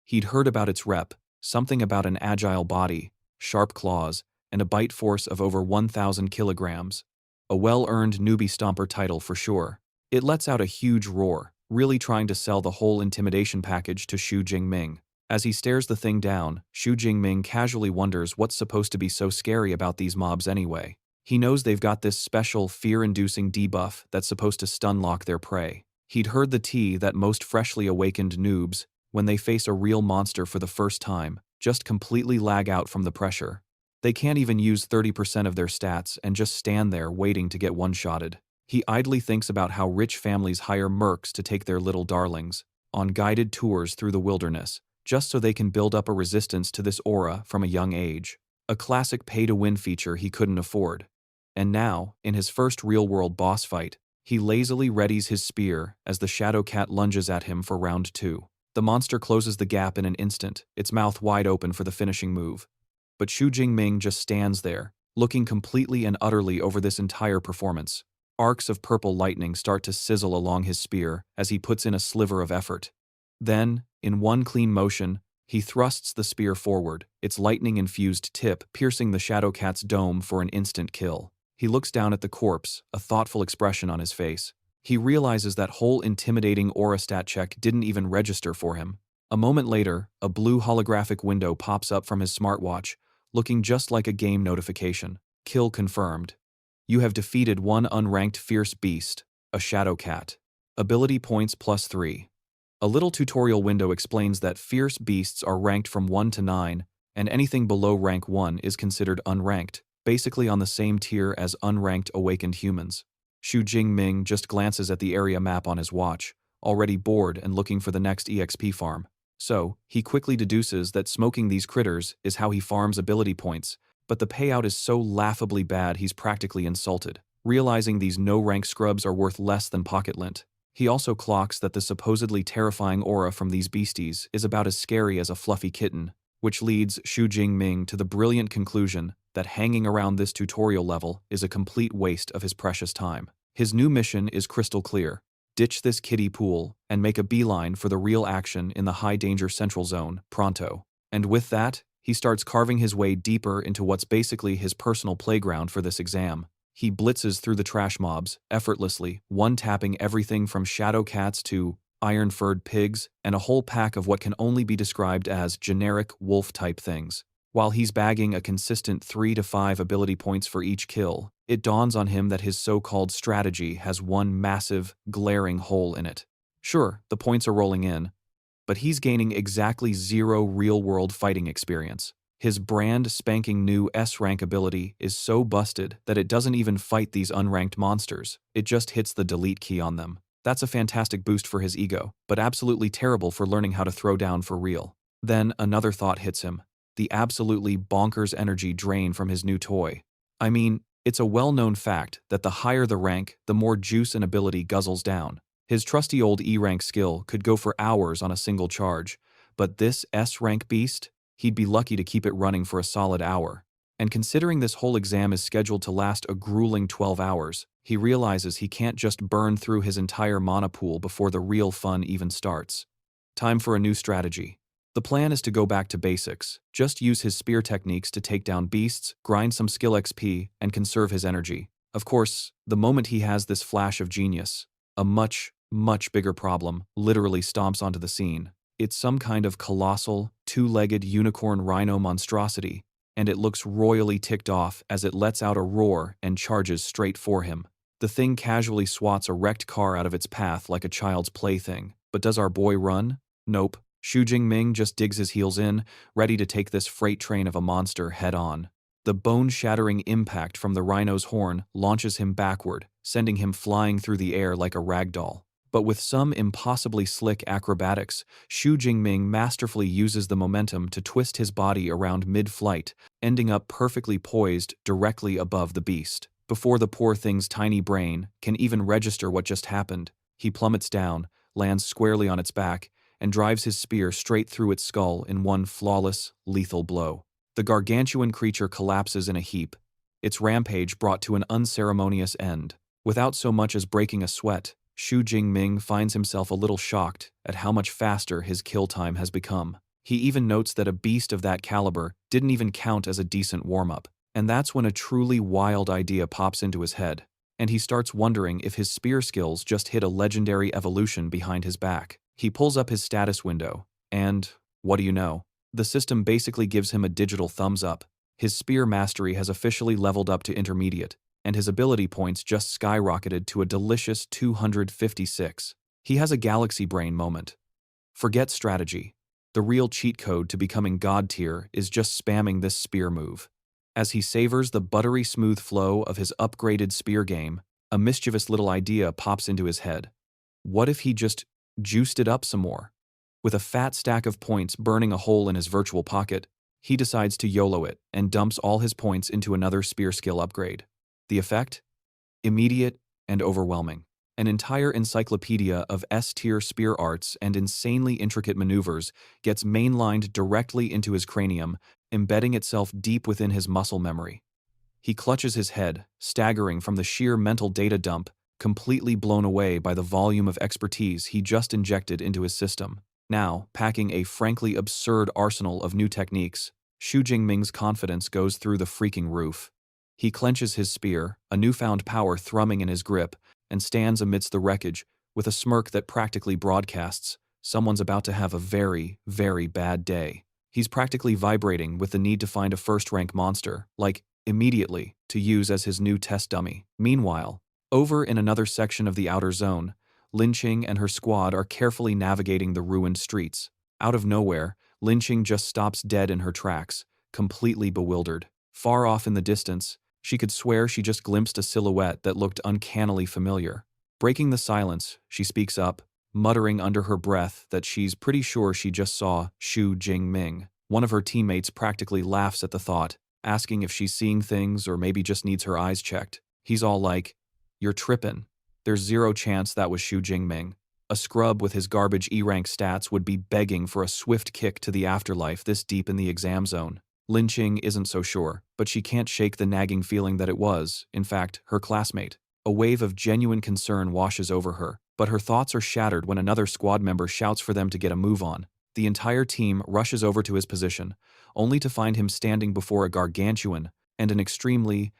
He'd heard about its rep, something about an agile body, sharp claws, and a bite force of over 1,000 kilograms. A well-earned newbie stomper title for sure. It lets out a huge roar, really trying to sell the whole intimidation package to Shu Jing Ming. As he stares the thing down, Shu Jing Ming casually wonders what's supposed to be so scary about these mobs anyway. He knows they've got this special fear-inducing debuff that's supposed to stun-lock their prey. He'd heard the tea that most freshly awakened noobs, when they face a real monster for the first time, just completely lag out from the pressure. They can't even use 30% of their stats and just stand there waiting to get one-shotted. He idly thinks about how rich families hire mercs to take their little darlings on guided tours through the wilderness, just so they can build up a resistance to this aura from a young age. A classic pay-to-win feature he couldn't afford. And now, in his first real-world boss fight, he lazily readies his spear as the Shadow Cat lunges at him for round 2. The monster closes the gap in an instant, its mouth wide open for the finishing move. But Shu Jing Ming just stands there, looking completely and utterly over this entire performance. Arcs of purple lightning start to sizzle along his spear as he puts in a sliver of effort. Then, in one clean motion, he thrusts the spear forward, its lightning-infused tip piercing the Shadow Cat's dome for an instant kill. He looks down at the corpse, a thoughtful expression on his face. He realizes that whole intimidating aura stat check didn't even register for him. A moment later, a blue holographic window pops up from his smartwatch, looking just like a game notification. Kill confirmed. You have defeated one unranked fierce beast, a Shadow Cat. Ability points +3. A little tutorial window explains that fierce beasts are ranked from 1 to 9, and anything below rank 1 is considered unranked, basically on the same tier as unranked awakened humans. Shu Jing Ming just glances at the area map on his watch, already bored and looking for the next EXP farm. So, he quickly deduces that smoking these critters is how he farms ability points, but the payout is so laughably bad he's practically insulted. Realizing these no-rank scrubs are worth less than pocket lint, he also clocks that the supposedly terrifying aura from these beasties is about as scary as a fluffy kitten, which leads Shu Jing Ming to the brilliant conclusion that hanging around this tutorial level is a complete waste of his precious time. His new mission is crystal clear: ditch this kiddie pool and make a beeline for the real action in the high-danger central zone, pronto. And with that, he starts carving his way deeper into what's basically his personal playground for this exam. He blitzes through the trash mobs, effortlessly, one-tapping everything from shadow cats to iron-furred pigs, and a whole pack of what can only be described as generic wolf-type things. While he's bagging a consistent 3 to 5 ability points for each kill, it dawns on him that his so-called strategy has one massive, glaring hole in it. Sure, the points are rolling in, but he's gaining exactly 0 real-world fighting experience. His brand spanking new S-rank ability is so busted that it doesn't even fight these unranked monsters, it just hits the delete key on them. That's a fantastic boost for his ego, but absolutely terrible for learning how to throw down for real. Then another thought hits him: the absolutely bonkers energy drain from his new toy. I mean, it's a well-known fact that the higher the rank, the more juice and ability guzzles down. His trusty old E-rank skill could go for hours on a single charge, but this S-rank beast, he'd be lucky to keep it running for a solid hour. And considering this whole exam is scheduled to last a grueling 12 hours, he realizes he can't just burn through his entire mana pool before the real fun even starts. Time for a new strategy. The plan is to go back to basics, just use his spear techniques to take down beasts, grind some skill XP, and conserve his energy. Of course, the moment he has this flash of genius, a much bigger problem literally stomps onto the scene. It's some kind of colossal, two-legged unicorn rhino monstrosity, and it looks royally ticked off as it lets out a roar and charges straight for him. The thing casually swats a wrecked car out of its path like a child's plaything. But does our boy run? Nope. Shu Jing Ming just digs his heels in, ready to take this freight train of a monster head-on. The bone-shattering impact from the rhino's horn launches him backward, sending him flying through the air like a ragdoll. But with some impossibly slick acrobatics, Shu Jing Ming masterfully uses the momentum to twist his body around mid-flight, ending up perfectly poised directly above the beast. Before the poor thing's tiny brain can even register what just happened, he plummets down, lands squarely on its back, and drives his spear straight through its skull in one flawless, lethal blow. The gargantuan creature collapses in a heap, its rampage brought to an unceremonious end. Without so much as breaking a sweat, Shu Jing Ming finds himself a little shocked at how much faster his kill time has become. He even notes that a beast of that caliber didn't even count as a decent warm-up. And that's when a truly wild idea pops into his head, and he starts wondering if his spear skills just hit a legendary evolution behind his back. He pulls up his status window, and, What do you know? The system basically gives him a digital thumbs up. His spear mastery has officially leveled up to intermediate, and his ability points just skyrocketed to a delicious 256. He has a galaxy brain moment. Forget strategy. The real cheat code to becoming god tier is just spamming this spear move. As he savors the buttery smooth flow of his upgraded spear game, a mischievous little idea pops into his head. What if he just juiced it up some more? With a fat stack of points burning a hole in his virtual pocket, he decides to YOLO it and dumps all his points into another spear skill upgrade. The effect? Immediate and overwhelming. An entire encyclopedia of S-tier spear arts and insanely intricate maneuvers gets mainlined directly into his cranium, embedding itself deep within his muscle memory. He clutches his head, staggering from the sheer mental data dump, completely blown away by the volume of expertise he just injected into his system. Now, packing a frankly absurd arsenal of new techniques, Shu Jing Ming's confidence goes through the freaking roof. He clenches his spear, a newfound power thrumming in his grip, and stands amidst the wreckage with a smirk that practically broadcasts, someone's about to have a very, very bad day. He's practically vibrating with the need to find a first-rank monster, like, immediately, to use as his new test dummy. Meanwhile, over in another section of the outer zone, Lin Qing and her squad are carefully navigating the ruined streets. Out of nowhere, Lin Qing just stops dead in her tracks, completely bewildered. Far off in the distance, she could swear she just glimpsed a silhouette that looked uncannily familiar. Breaking the silence, she speaks up, muttering under her breath that she's pretty sure she just saw Shu Jing Ming. One of her teammates practically laughs at the thought, asking if she's seeing things or maybe just needs her eyes checked. He's all like, "You're trippin'. There's zero chance that was Shu Jing Ming. A scrub with his garbage E-rank stats would be begging for a swift kick to the afterlife this deep in the exam zone." Lin Qing isn't so sure, but she can't shake the nagging feeling that it was, in fact, her classmate. A wave of genuine concern washes over her, but her thoughts are shattered when another squad member shouts for them to get a move on. The entire team rushes over to his position, only to find him standing before a gargantuan and an extremely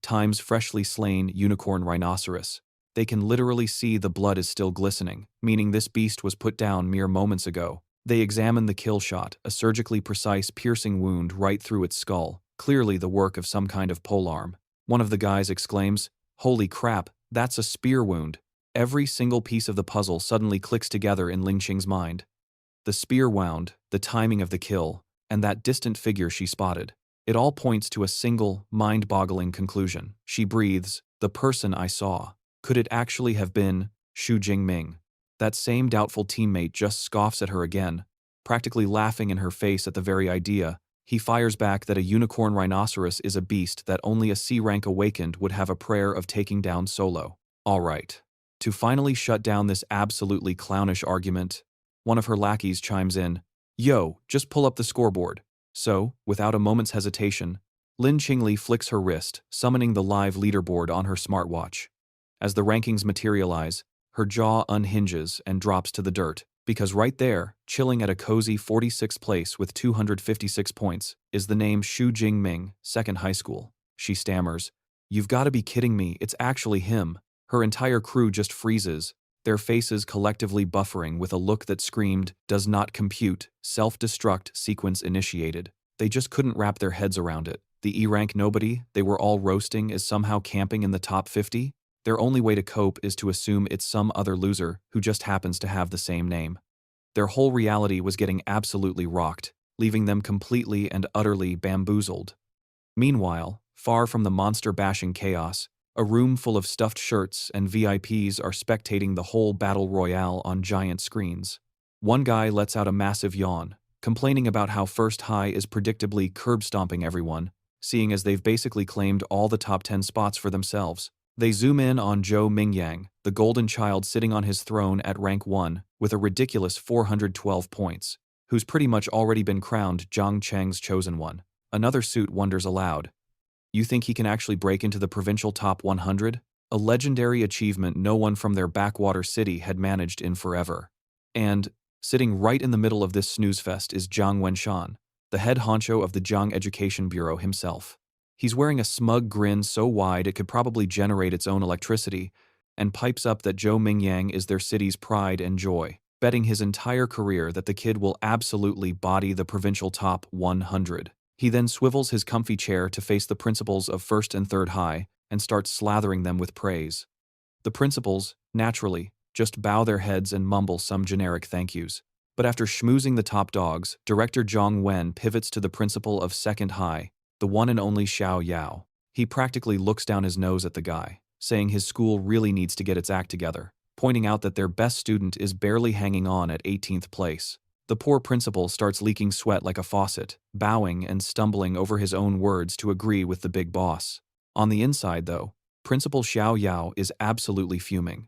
times freshly slain unicorn rhinoceros. They can literally see the blood is still glistening, meaning this beast was put down mere moments ago. They examine the kill shot, a surgically precise piercing wound right through its skull, clearly the work of some kind of polearm. One of the guys exclaims, "Holy crap, that's a spear wound." Every single piece of the puzzle suddenly clicks together in Ling Qing's mind. The spear wound, the timing of the kill, and that distant figure she spotted. It all points to a single, mind-boggling conclusion. She breathes, "The person I saw. Could it actually have been Shu Jing Ming?" That same doubtful teammate just scoffs at her again, practically laughing in her face at the very idea. He fires back that a unicorn rhinoceros is a beast that only a C-rank awakened would have a prayer of taking down solo. All right. To finally shut down this absolutely clownish argument, one of her lackeys chimes in, "Yo, just pull up the scoreboard." So, without a moment's hesitation, Lin Qingli flicks her wrist, summoning the live leaderboard on her smartwatch. As the rankings materialize, her jaw unhinges and drops to the dirt, because right there, chilling at a cozy 46th place with 256 points, is the name Shu Jing Ming, second high school. She stammers, "You've got to be kidding me, it's actually him." Her entire crew just freezes, their faces collectively buffering with a look that screamed, "Does not compute, self-destruct sequence initiated." They just couldn't wrap their heads around it. The E-rank nobody they were all roasting is somehow camping in the top 50? Their only way to cope is to assume it's some other loser who just happens to have the same name. Their whole reality was getting absolutely rocked, leaving them completely and utterly bamboozled. Meanwhile, far from the monster-bashing chaos, a room full of stuffed shirts and VIPs are spectating the whole battle royale on giant screens. One guy lets out a massive yawn, complaining about how First High is predictably curb-stomping everyone, seeing as they've basically claimed all the top 10 spots for themselves. They zoom in on Zhou Mingyang, the golden child sitting on his throne at rank 1 with a ridiculous 412 points, who's pretty much already been crowned Zhang Cheng's chosen one. Another suit wonders aloud, "You think he can actually break into the provincial top 100? A legendary achievement no one from their backwater city had managed in forever." And, sitting right in the middle of this snooze fest is Jiang Wenshan, the head honcho of the Jiang Education Bureau himself. He's wearing a smug grin so wide it could probably generate its own electricity, and pipes up that Zhou Mingyang is their city's pride and joy. betting his entire career that the kid will absolutely body the provincial top 100. He then swivels his comfy chair to face the principals of first and third high and starts slathering them with praise. The principals, naturally, just bow their heads and mumble some generic thank yous. But after schmoozing the top dogs, Director Zhang Wen pivots to the principal of second high, the one and only Xiao Yao. He practically looks down his nose at the guy, saying his school really needs to get its act together, pointing out that their best student is barely hanging on at 18th place. The poor principal starts leaking sweat like a faucet, bowing and stumbling over his own words to agree with the big boss. On the inside, though, Principal Xiao Yao is absolutely fuming.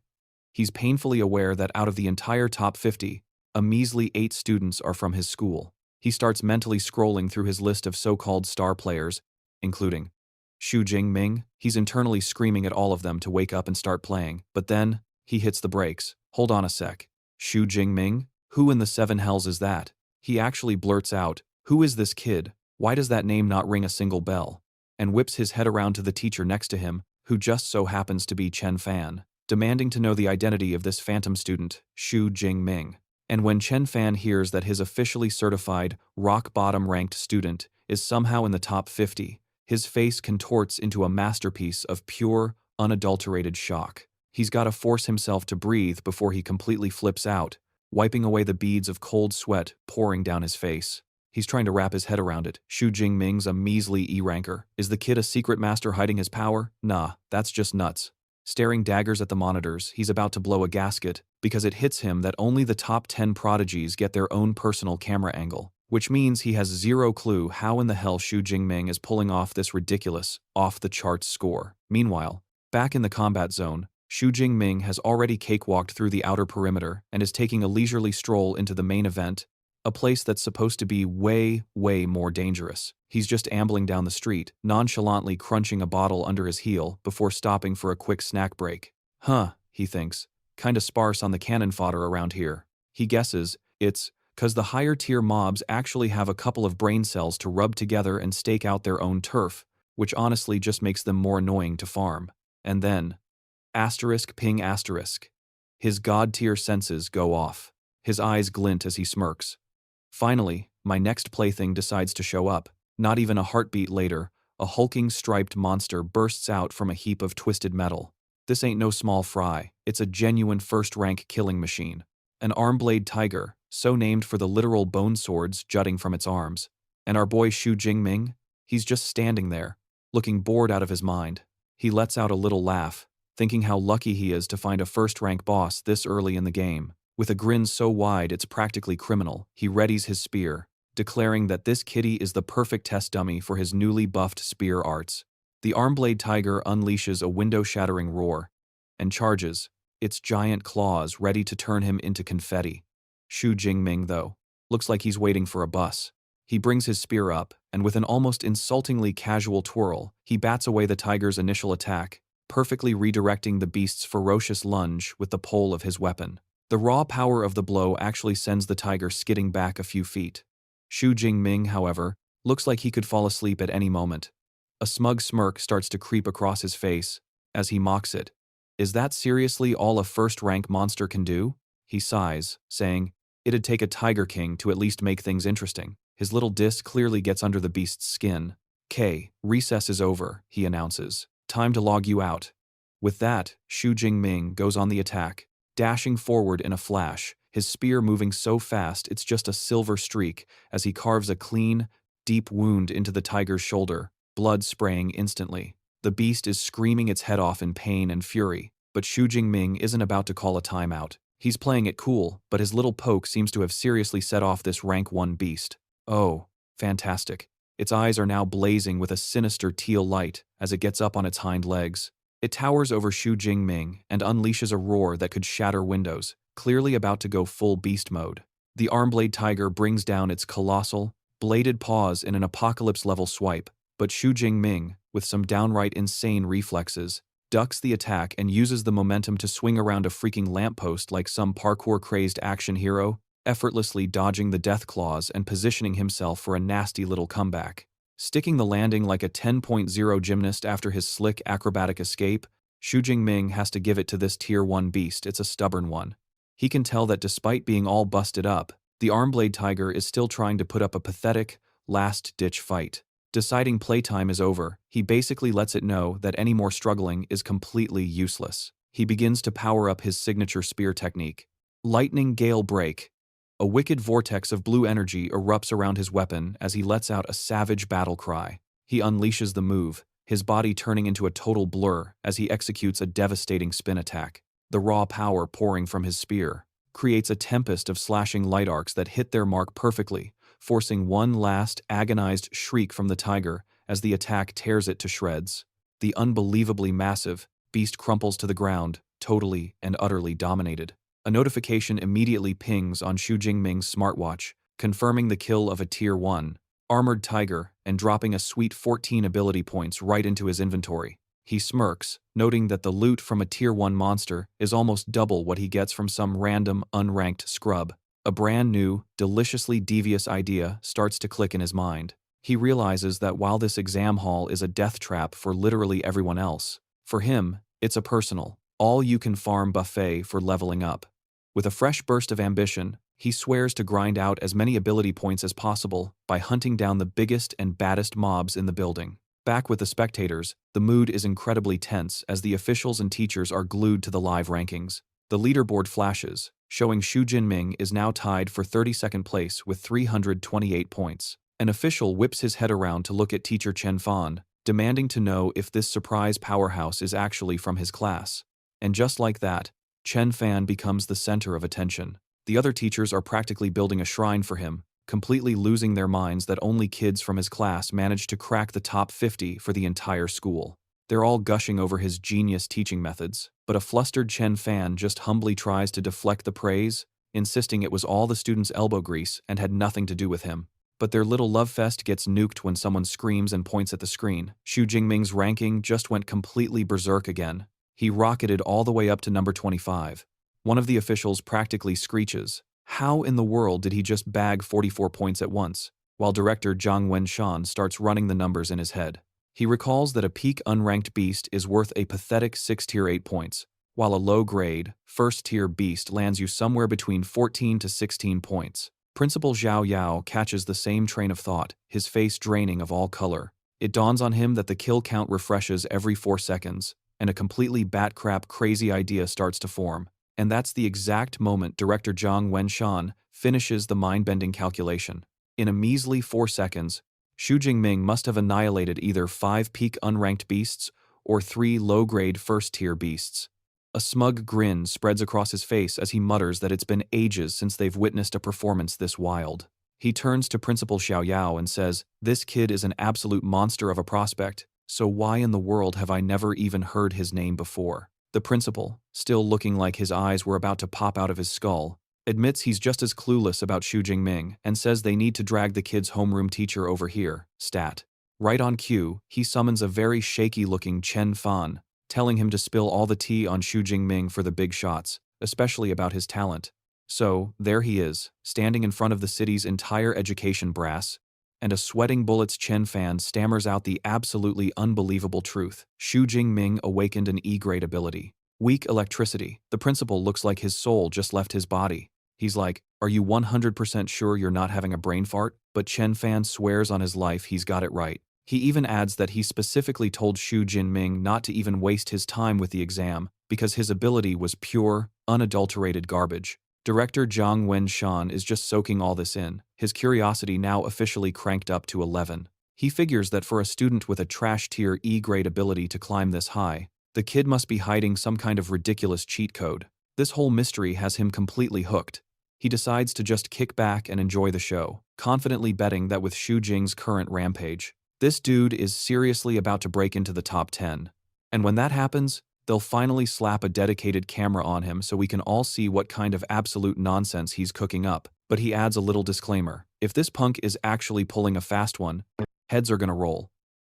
He's painfully aware that out of the entire top 50, a measly 8 students are from his school. He starts mentally scrolling through his list of so-called star players, including Shu Jing Ming. He's internally screaming at all of them to wake up and start playing, but then he hits the brakes. Hold on a sec. Shu Jing Ming? Who in the 7 hells is that? He actually blurts out, "Who is this kid? Why does that name not ring a single bell?" And whips his head around to the teacher next to him, who just so happens to be Chen Fan, demanding to know the identity of this phantom student, Shu Jing Ming. And when Chen Fan hears that his officially certified, rock-bottom ranked student is somehow in the top 50, his face contorts into a masterpiece of pure, unadulterated shock. He's got to force himself to breathe before he completely flips out, wiping away the beads of cold sweat pouring down his face. He's trying to wrap his head around it. Shu Jing Ming's a measly E-ranker. Is the kid a secret master hiding his power? Nah, that's just nuts. Staring daggers at the monitors, he's about to blow a gasket because it hits him that only the top 10 prodigies get their own personal camera angle, which means he has zero clue how in the hell Shu Jing Ming is pulling off this ridiculous, off-the-charts score. Meanwhile, back in the combat zone, Shu Jing Ming has already cakewalked through the outer perimeter and is taking a leisurely stroll into the main event, a place that's supposed to be way, way more dangerous. He's just ambling down the street, nonchalantly crunching a bottle under his heel before stopping for a quick snack break. Huh, he thinks, kinda sparse on the cannon fodder around here. He guesses it's 'cause the higher-tier mobs actually have a couple of brain cells to rub together and stake out their own turf, which honestly just makes them more annoying to farm. And then, asterisk ping asterisk. His god-tier senses go off. His eyes glint as he smirks. Finally, my next plaything decides to show up. Not even a heartbeat later, a hulking striped monster bursts out from a heap of twisted metal. This ain't no small fry, it's a genuine first-rank killing machine. An arm-blade tiger, so named for the literal bone swords jutting from its arms. And our boy Shu Jing Ming? He's just standing there, looking bored out of his mind. He lets out a little laugh, thinking how lucky he is to find a first-rank boss this early in the game. With a grin so wide it's practically criminal, he readies his spear, declaring that this kitty is the perfect test dummy for his newly buffed spear arts. The arm-blade tiger unleashes a window-shattering roar and charges, its giant claws ready to turn him into confetti. Shu Jing Ming, though, looks like he's waiting for a bus. He brings his spear up, and with an almost insultingly casual twirl, he bats away the tiger's initial attack, perfectly redirecting the beast's ferocious lunge with the pole of his weapon. The raw power of the blow actually sends the tiger skidding back a few feet. Shu Jing Ming, however, looks like he could fall asleep at any moment. A smug smirk starts to creep across his face as he mocks it. Is that seriously all a first-rank monster can do? He sighs, saying, it'd take a Tiger King to at least make things interesting. His little disc clearly gets under the beast's skin. Recess is over, he announces. Time to log you out. With that, Shu Jing Ming goes on the attack, dashing forward in a flash, his spear moving so fast it's just a silver streak as he carves a clean, deep wound into the tiger's shoulder, blood spraying instantly. The beast is screaming its head off in pain and fury, but Shu Jing Ming isn't about to call a timeout. He's playing it cool, but his little poke seems to have seriously set off this rank 1 beast. Oh, fantastic. Its eyes are now blazing with a sinister teal light as it gets up on its hind legs. It towers over Shu Jing Ming and unleashes a roar that could shatter windows, clearly about to go full beast mode. The armblade tiger brings down its colossal, bladed paws in an apocalypse-level swipe, but Shu Jing Ming, with some downright insane reflexes, ducks the attack and uses the momentum to swing around a freaking lamppost like some parkour-crazed action hero, effortlessly dodging the death claws and positioning himself for a nasty little comeback. Sticking the landing like a 10.0 gymnast after his slick acrobatic escape, Shu Jing Ming has to give it to this Tier 1 beast. It's a stubborn one. He can tell that despite being all busted up, the Armblade Tiger is still trying to put up a pathetic, last-ditch fight. Deciding playtime is over, he basically lets it know that any more struggling is completely useless. He begins to power up his signature spear technique. Lightning Gale Break. A wicked vortex of blue energy erupts around his weapon as he lets out a savage battle cry. He unleashes the move, his body turning into a total blur as he executes a devastating spin attack. The raw power pouring from his spear creates a tempest of slashing light arcs that hit their mark perfectly, forcing one last agonized shriek from the tiger as the attack tears it to shreds. The unbelievably massive beast crumples to the ground, totally and utterly dominated. A notification immediately pings on Shu Jing Ming's smartwatch, confirming the kill of a Tier 1 armored tiger and dropping a sweet 14 ability points right into his inventory. He smirks, noting that the loot from a Tier 1 monster is almost double what he gets from some random, unranked scrub. A brand new, deliciously devious idea starts to click in his mind. He realizes that while this exam hall is a death trap for literally everyone else, for him, it's a personal, all-you-can-farm buffet for leveling up. With a fresh burst of ambition, he swears to grind out as many ability points as possible by hunting down the biggest and baddest mobs in the building. Back with the spectators, the mood is incredibly tense as the officials and teachers are glued to the live rankings. The leaderboard flashes, showing Shu Jing Ming is now tied for 32nd place with 328 points. An official whips his head around to look at teacher Chen Fan, demanding to know if this surprise powerhouse is actually from his class. And just like that, Chen Fan becomes the center of attention. The other teachers are practically building a shrine for him, completely losing their minds that only kids from his class managed to crack the top 50 for the entire school. They're all gushing over his genius teaching methods, but a flustered Chen Fan just humbly tries to deflect the praise, insisting it was all the students' elbow grease and had nothing to do with him. But their little love fest gets nuked when someone screams and points at the screen. Shu Jing Ming's ranking just went completely berserk again. He rocketed all the way up to number 25. One of the officials practically screeches, "How in the world did he just bag 44 points at once?" While director Zhang Wenshan starts running the numbers in his head. He recalls that a peak unranked beast is worth a pathetic 6 tier 8 points, while a low-grade, first-tier beast lands you somewhere between 14 to 16 points. Principal Zhao Yao catches the same train of thought, his face draining of all color. It dawns on him that the kill count refreshes every 4 seconds, and a completely bat-crap crazy idea starts to form. And that's the exact moment director Zhang Wenshan finishes the mind-bending calculation. In a measly 4 seconds, Shu Jing Ming must have annihilated either 5 peak unranked beasts or 3 low-grade first-tier beasts. A smug grin spreads across his face as he mutters that it's been ages since they've witnessed a performance this wild. He turns to Principal Xiao Yao and says, "This kid is an absolute monster of a prospect, so why in the world have I never even heard his name before?" The principal, still looking like his eyes were about to pop out of his skull, admits he's just as clueless about Shu Jing Ming and says they need to drag the kid's homeroom teacher over here, stat. Right on cue, he summons a very shaky-looking Chen Fan, telling him to spill all the tea on Shu Jing Ming for the big shots, especially about his talent. So, there he is, standing in front of the city's entire education brass, and a sweating bullets Chen Fan stammers out the absolutely unbelievable truth. Shu Jing Ming awakened an E-grade ability. Weak electricity. The principal looks like his soul just left his body. He's like, "Are you 100% sure you're not having a brain fart?" But Chen Fan swears on his life he's got it right. He even adds that he specifically told Shu Jing Ming not to even waste his time with the exam because his ability was pure, unadulterated garbage. Director Zhang Wenshan is just soaking all this in, his curiosity now officially cranked up to 11. He figures that for a student with a trash-tier E-grade ability to climb this high, the kid must be hiding some kind of ridiculous cheat code. This whole mystery has him completely hooked. He decides to just kick back and enjoy the show, confidently betting that with Shu Jing's current rampage, this dude is seriously about to break into the top 10. And when that happens, they'll finally slap a dedicated camera on him so we can all see what kind of absolute nonsense he's cooking up. But he adds a little disclaimer. If this punk is actually pulling a fast one, heads are gonna roll.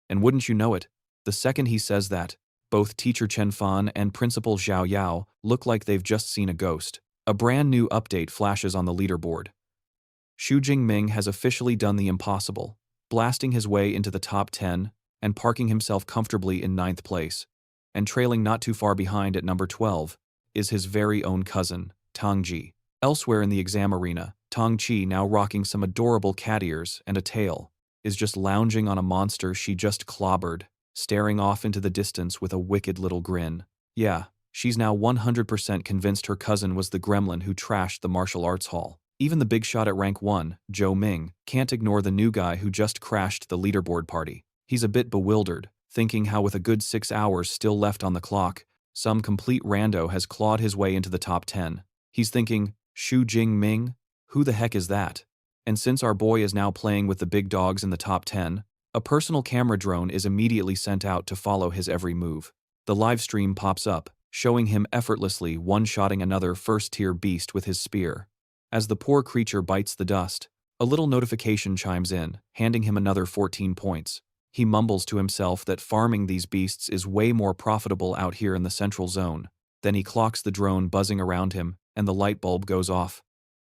And wouldn't you know it, the second he says that, both teacher Chen Fan and principal Zhao Yao look like they've just seen a ghost. A brand new update flashes on the leaderboard. Shu Jing Ming has officially done the impossible, blasting his way into the top 10 and parking himself comfortably in 9th place. And trailing not too far behind at number 12 is his very own cousin, Tongji. Elsewhere in the exam arena, Tongji, now rocking some adorable cat ears and a tail, is just lounging on a monster she just clobbered, staring off into the distance with a wicked little grin. Yeah, she's now 100% convinced her cousin was the gremlin who trashed the martial arts hall. Even the big shot at rank 1, Zhou Ming, can't ignore the new guy who just crashed the leaderboard party. He's a bit bewildered, thinking how with a good 6 hours still left on the clock, some complete rando has clawed his way into the top 10. He's thinking, Shu Jing Ming? Who the heck is that? And since our boy is now playing with the big dogs in the top 10, a personal camera drone is immediately sent out to follow his every move. The live stream pops up, showing him effortlessly one-shotting another first-tier beast with his spear. As the poor creature bites the dust, a little notification chimes in, handing him another 14 points. He mumbles to himself that farming these beasts is way more profitable out here in the central zone. Then he clocks the drone buzzing around him, and the light bulb goes off.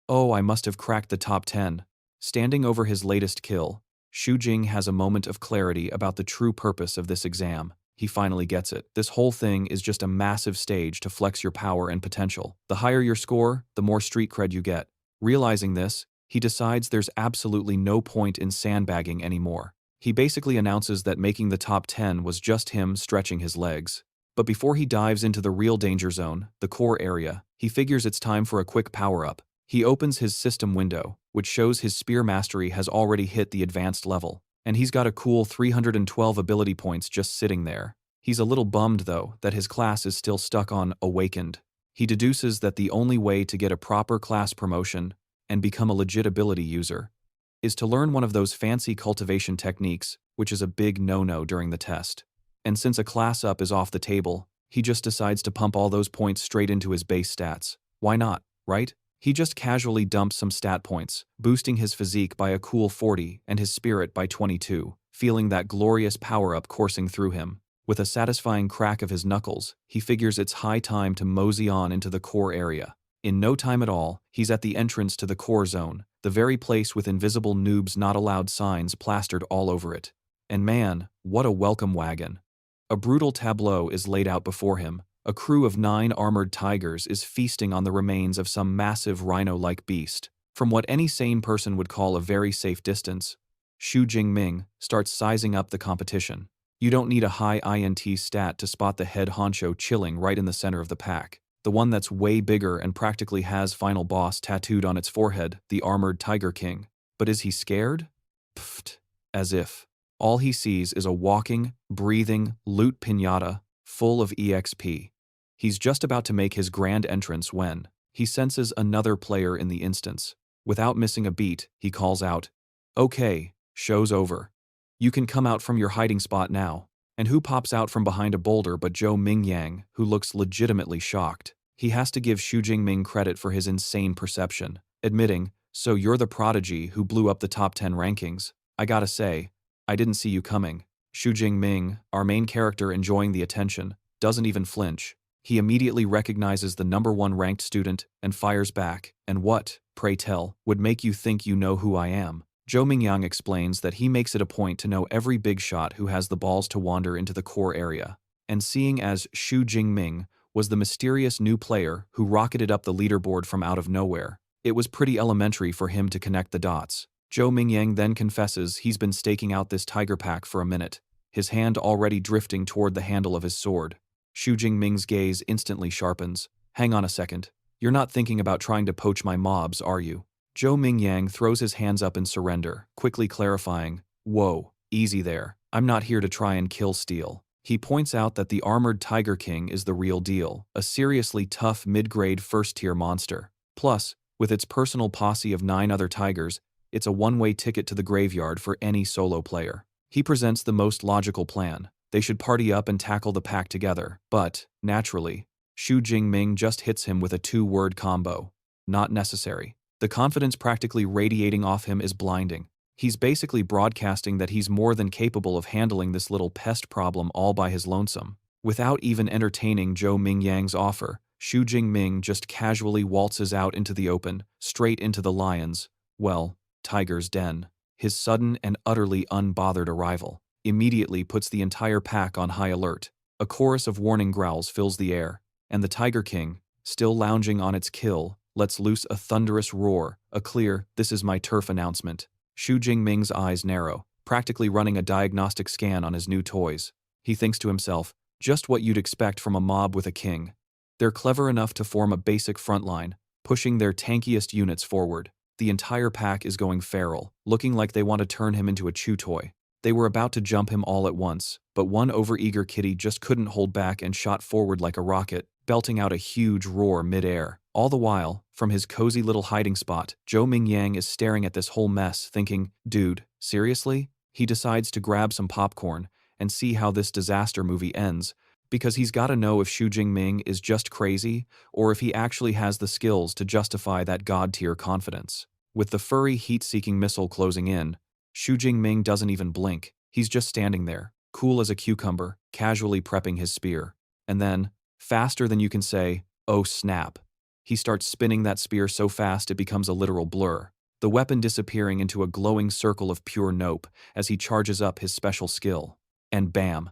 Oh, I must have cracked the top 10. Standing over his latest kill, Shu Jing has a moment of clarity about the true purpose of this exam. He finally gets it. This whole thing is just a massive stage to flex your power and potential. The higher your score, the more street cred you get. Realizing this, he decides there's absolutely no point in sandbagging anymore. He basically announces that making the top 10 was just him stretching his legs. But before he dives into the real danger zone, the core area, he figures it's time for a quick power-up. He opens his system window, which shows his spear mastery has already hit the advanced level, and he's got a cool 312 ability points just sitting there. He's a little bummed, though, that his class is still stuck on awakened. He deduces that the only way to get a proper class promotion and become a legit ability user is to learn one of those fancy cultivation techniques, which is a big no-no during the test. And since a class up is off the table, he just decides to pump all those points straight into his base stats. Why not, right? He just casually dumps some stat points, boosting his physique by a cool 40 and his spirit by 22, feeling that glorious power-up coursing through him. With a satisfying crack of his knuckles, he figures it's high time to mosey on into the core area. In no time at all, he's at the entrance to the core zone, the very place with invisible noobs not allowed signs plastered all over it. And man, what a welcome wagon. A brutal tableau is laid out before him. A crew of 9 armored tigers is feasting on the remains of some massive rhino-like beast. From what any sane person would call a very safe distance, Shu Jing Ming starts sizing up the competition. You don't need a high INT stat to spot the head honcho chilling right in the center of the pack. The one that's way bigger and practically has Final Boss tattooed on its forehead, the Armored Tiger King. But is he scared? Pfft. As if. All he sees is a walking, breathing, loot piñata, full of EXP. He's just about to make his grand entrance when he senses another player in the instance. Without missing a beat, he calls out, "Okay, show's over. You can come out from your hiding spot now." And who pops out from behind a boulder but Zhou Mingyang, who looks legitimately shocked. He has to give Shu Jing Ming credit for his insane perception, admitting, "So you're the prodigy who blew up the top 10 rankings. I gotta say, I didn't see you coming." Shu Jing Ming, our main character enjoying the attention, doesn't even flinch. He immediately recognizes the #1 ranked student and fires back. "And what, pray tell, would make you think you know who I am?" Zhou Mingyang explains that he makes it a point to know every big shot who has the balls to wander into the core area. And seeing as Shu Jing Ming was the mysterious new player who rocketed up the leaderboard from out of nowhere, it was pretty elementary for him to connect the dots. Zhou Mingyang then confesses he's been staking out this tiger pack for a minute, his hand already drifting toward the handle of his sword. Shu Jing Ming's gaze instantly sharpens. "Hang on a second. You're not thinking about trying to poach my mobs, are you?" Zhou Mingyang throws his hands up in surrender, quickly clarifying, "Whoa, easy there. I'm not here to try and kill steal." He points out that the Armored Tiger King is the real deal, a seriously tough mid-grade first-tier monster. Plus, with its personal posse of 9 other tigers, it's a one-way ticket to the graveyard for any solo player. He presents the most logical plan. They should party up and tackle the pack together, but, naturally, Shu Jing Ming just hits him with a 2-word combo. Not necessary. The confidence practically radiating off him is blinding. He's basically broadcasting that he's more than capable of handling this little pest problem all by his lonesome. Without even entertaining Zhou Mingyang's offer, Shu Jing Ming just casually waltzes out into the open, straight into the lion's, well, tiger's den. His sudden and utterly unbothered arrival immediately puts the entire pack on high alert. A chorus of warning growls fills the air, and the Tiger King, still lounging on its kill, lets loose a thunderous roar, a clear, "this is my turf" announcement. Shu Jing Ming's eyes narrow, practically running a diagnostic scan on his new toys. He thinks to himself, just what you'd expect from a mob with a king. They're clever enough to form a basic front line, pushing their tankiest units forward. The entire pack is going feral, looking like they want to turn him into a chew toy. They were about to jump him all at once, but one overeager kitty just couldn't hold back and shot forward like a rocket, belting out a huge roar mid-air. All the while, from his cozy little hiding spot, Zhou Mingyang is staring at this whole mess, thinking, dude, seriously? He decides to grab some popcorn and see how this disaster movie ends, because he's got to know if Shu Jing Ming is just crazy or if he actually has the skills to justify that god-tier confidence. With the furry heat-seeking missile closing in, Shu Jing Ming doesn't even blink. He's just standing there, cool as a cucumber, casually prepping his spear. And then, faster than you can say, oh snap, he starts spinning that spear so fast it becomes a literal blur, the weapon disappearing into a glowing circle of pure nope as he charges up his special skill. And bam!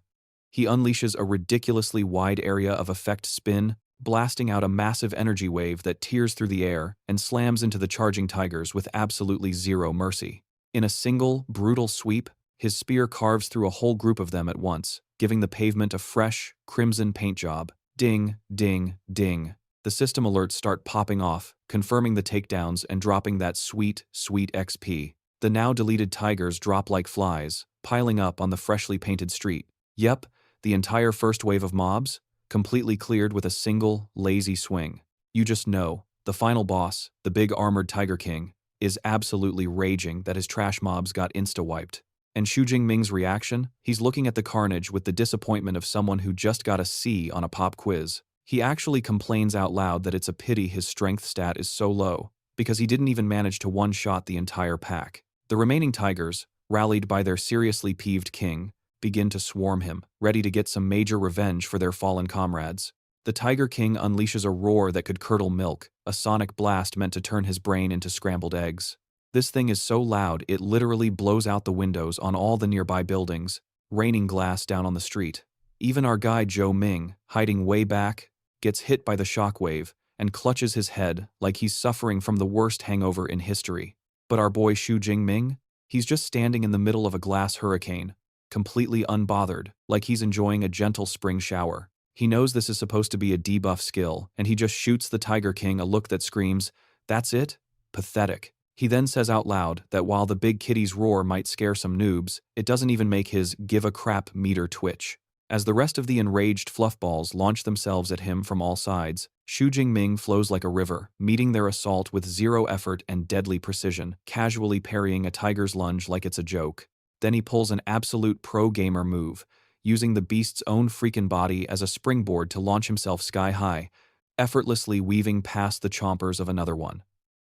He unleashes a ridiculously wide area of effect spin, blasting out a massive energy wave that tears through the air and slams into the charging tigers with absolutely zero mercy. In a single, brutal sweep, his spear carves through a whole group of them at once, giving the pavement a fresh, crimson paint job. Ding, ding, ding. The system alerts start popping off, confirming the takedowns and dropping that sweet, sweet XP. The now deleted tigers drop like flies, piling up on the freshly painted street. Yep, the entire first wave of mobs, completely cleared with a single, lazy swing. You just know, the final boss, the big armored Tiger King, is absolutely raging that his trash mobs got insta-wiped. And Shu Jing Ming's reaction? He's looking at the carnage with the disappointment of someone who just got a C on a pop quiz. He actually complains out loud that it's a pity his strength stat is so low, because he didn't even manage to one-shot the entire pack. The remaining tigers, rallied by their seriously peeved king, begin to swarm him, ready to get some major revenge for their fallen comrades. The Tiger King unleashes a roar that could curdle milk, a sonic blast meant to turn his brain into scrambled eggs. This thing is so loud it literally blows out the windows on all the nearby buildings, raining glass down on the street. Even our guy Zhou Ming, hiding way back, gets hit by the shockwave and clutches his head like he's suffering from the worst hangover in history. But our boy Shu Jing Ming? He's just standing in the middle of a glass hurricane, completely unbothered, like he's enjoying a gentle spring shower. He knows this is supposed to be a debuff skill, and he just shoots the Tiger King a look that screams, "That's it? Pathetic." He then says out loud that while the big kitty's roar might scare some noobs, it doesn't even make his give a crap meter twitch. As the rest of the enraged fluffballs launch themselves at him from all sides, Shu Jing Ming flows like a river, meeting their assault with zero effort and deadly precision, casually parrying a tiger's lunge like it's a joke. Then he pulls an absolute pro-gamer move, using the beast's own freaking body as a springboard to launch himself sky-high, effortlessly weaving past the chompers of another one.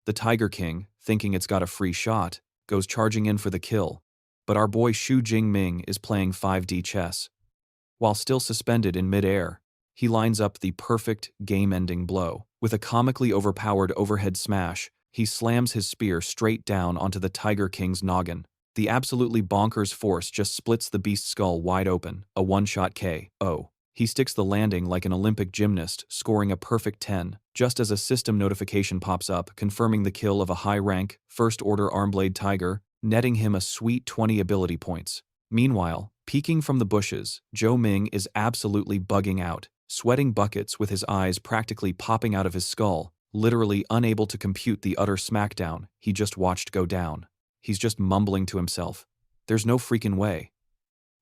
The Tiger King, thinking it's got a free shot, goes charging in for the kill, but our boy Shu Jing Ming is playing 5D chess. While still suspended in mid-air, he lines up the perfect game-ending blow. With a comically overpowered overhead smash, he slams his spear straight down onto the Tiger King's noggin. The absolutely bonkers force just splits the beast's skull wide open, a one-shot KO. He sticks the landing like an Olympic gymnast, scoring a perfect 10, just as a system notification pops up confirming the kill of a high-rank, first-order Armblade Tiger, netting him a sweet 20 ability points. Meanwhile, peeking from the bushes, Zhou Ming is absolutely bugging out, sweating buckets with his eyes practically popping out of his skull, literally unable to compute the utter smackdown he just watched go down. He's just mumbling to himself, "There's no freaking way.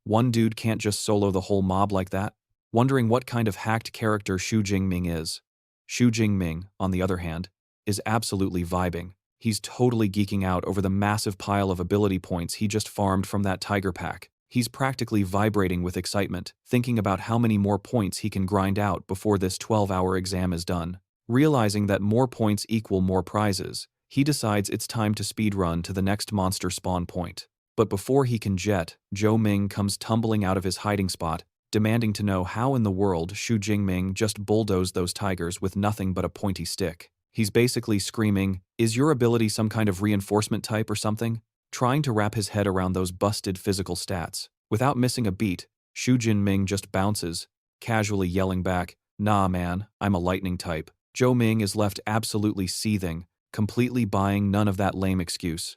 One dude can't just solo the whole mob like that," wondering what kind of hacked character Shu Jing Ming is. Shu Jing Ming, on the other hand, is absolutely vibing. He's totally geeking out over the massive pile of ability points he just farmed from that tiger pack. He's practically vibrating with excitement, thinking about how many more points he can grind out before this 12-hour exam is done. Realizing that more points equal more prizes, he decides it's time to speedrun to the next monster spawn point. But before he can jet, Zhou Ming comes tumbling out of his hiding spot, demanding to know how in the world Shu Jing Ming just bulldozed those tigers with nothing but a pointy stick. He's basically screaming, "Is your ability some kind of reinforcement type or something?" Trying to wrap his head around those busted physical stats. Without missing a beat, Shu Jing Ming just bounces, casually yelling back, "Nah man, I'm a lightning type." Zhou Ming is left absolutely seething, completely buying none of that lame excuse.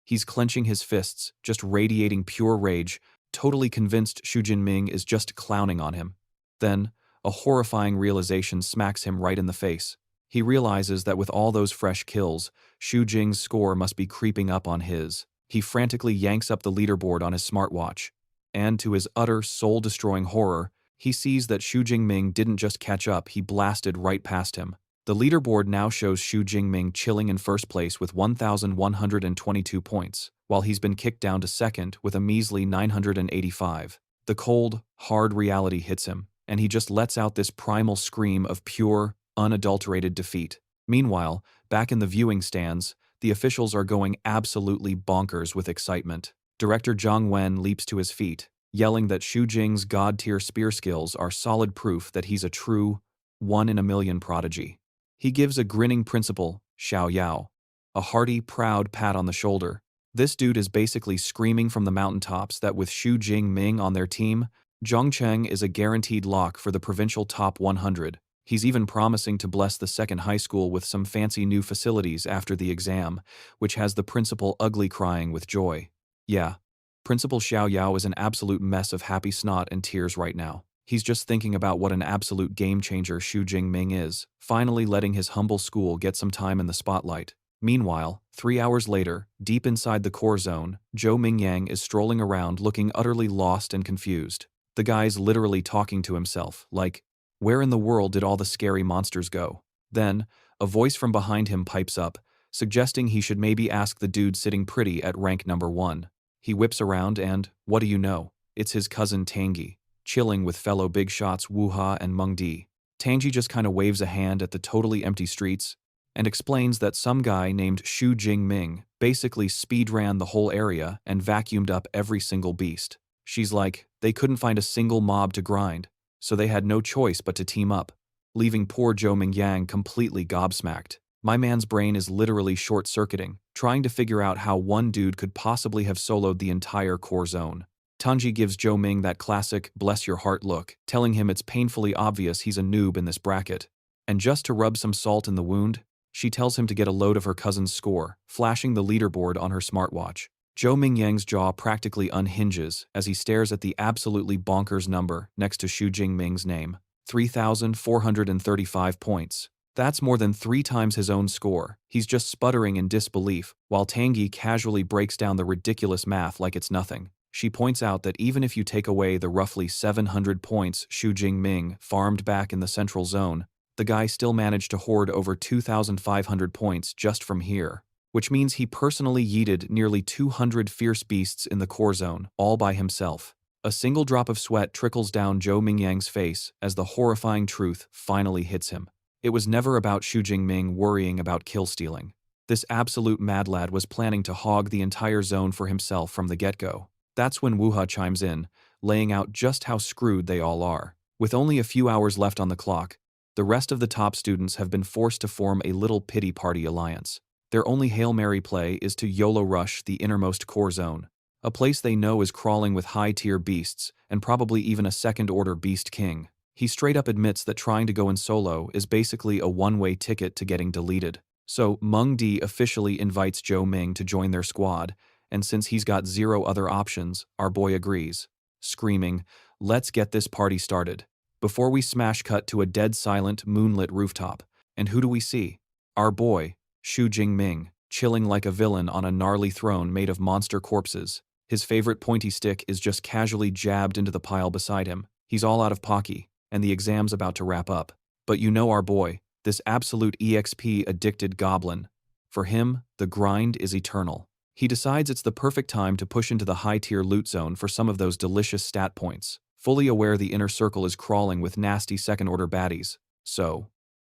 He's clenching his fists, just radiating pure rage, totally convinced Shu Jing Ming is just clowning on him. Then, a horrifying realization smacks him right in the face. He realizes that with all those fresh kills, Shu Jing's score must be creeping up on his. He frantically yanks up the leaderboard on his smartwatch. And to his utter, soul-destroying horror, he sees that Shu Jing Ming didn't just catch up, he blasted right past him. The leaderboard now shows Shu Jing Ming chilling in first place with 1,122 points, while he's been kicked down to second with a measly 985. The cold, hard reality hits him, and he just lets out this primal scream of pure, unadulterated defeat. Meanwhile, back in the viewing stands, the officials are going absolutely bonkers with excitement. Director Zhang Wen leaps to his feet, yelling that Shu Jing's god-tier spear skills are solid proof that he's a true, one-in-a-million prodigy. He gives a grinning principal, Xiao Yao, a hearty, proud pat on the shoulder. This dude is basically screaming from the mountaintops that with Shu Jing Ming on their team, Zhongcheng is a guaranteed lock for the provincial top 100. He's even promising to bless the second high school with some fancy new facilities after the exam, which has the principal ugly crying with joy. Yeah, Principal Xiao Yao is an absolute mess of happy snot and tears right now. He's just thinking about what an absolute game-changer Shu Jing Ming is, finally letting his humble school get some time in the spotlight. Meanwhile, 3 hours later, deep inside the core zone, Zhou Mingyang is strolling around looking utterly lost and confused. The guy's literally talking to himself, like, where in the world did all the scary monsters go? Then, a voice from behind him pipes up, suggesting he should maybe ask the dude sitting pretty at rank number 1. He whips around and, what do you know, it's his cousin Tangi, chilling with fellow big shots Wu Ha and Meng Di. Tangi just kinda waves a hand at the totally empty streets and explains that some guy named Shu Jing Ming basically speedran the whole area and vacuumed up every single beast. She's like, they couldn't find a single mob to grind, so they had no choice but to team up, leaving poor Zhou Mingyang completely gobsmacked. My man's brain is literally short-circuiting, trying to figure out how one dude could possibly have soloed the entire core zone. Tanji gives Zhou Ming that classic bless your heart look, telling him it's painfully obvious he's a noob in this bracket. And just to rub some salt in the wound, she tells him to get a load of her cousin's score, flashing the leaderboard on her smartwatch. Zhou Mingyang's jaw practically unhinges as he stares at the absolutely bonkers number next to Shu Jing Ming's name. 3,435 points. That's more than 3 times his own score. He's just sputtering in disbelief, while Tangi casually breaks down the ridiculous math like it's nothing. She points out that even if you take away the roughly 700 points Shu Jing Ming farmed back in the central zone, the guy still managed to hoard over 2,500 points just from here, which means he personally yeeted nearly 200 fierce beasts in the core zone, all by himself. A single drop of sweat trickles down Zhou Mingyang's face as the horrifying truth finally hits him. It was never about Shu Jing Ming worrying about kill-stealing. This absolute mad lad was planning to hog the entire zone for himself from the get-go. That's when Wuha chimes in, laying out just how screwed they all are. With only a few hours left on the clock, the rest of the top students have been forced to form a little pity party alliance. Their only Hail Mary play is to YOLO rush the innermost core zone, a place they know is crawling with high-tier beasts and probably even a second-order beast king. He straight up admits that trying to go in solo is basically a one-way ticket to getting deleted. So Meng Di officially invites Zhou Ming to join their squad, and since he's got 0 other options, our boy agrees, screaming, let's get this party started. Before we smash cut to a dead silent, moonlit rooftop. And who do we see? Our boy, Shu Jing Ming, chilling like a villain on a gnarly throne made of monster corpses. His favorite pointy stick is just casually jabbed into the pile beside him. He's all out of pocky, and the exam's about to wrap up. But you know our boy, this absolute EXP-addicted goblin. For him, the grind is eternal. He decides it's the perfect time to push into the high-tier loot zone for some of those delicious stat points, fully aware the inner circle is crawling with nasty second-order baddies. So,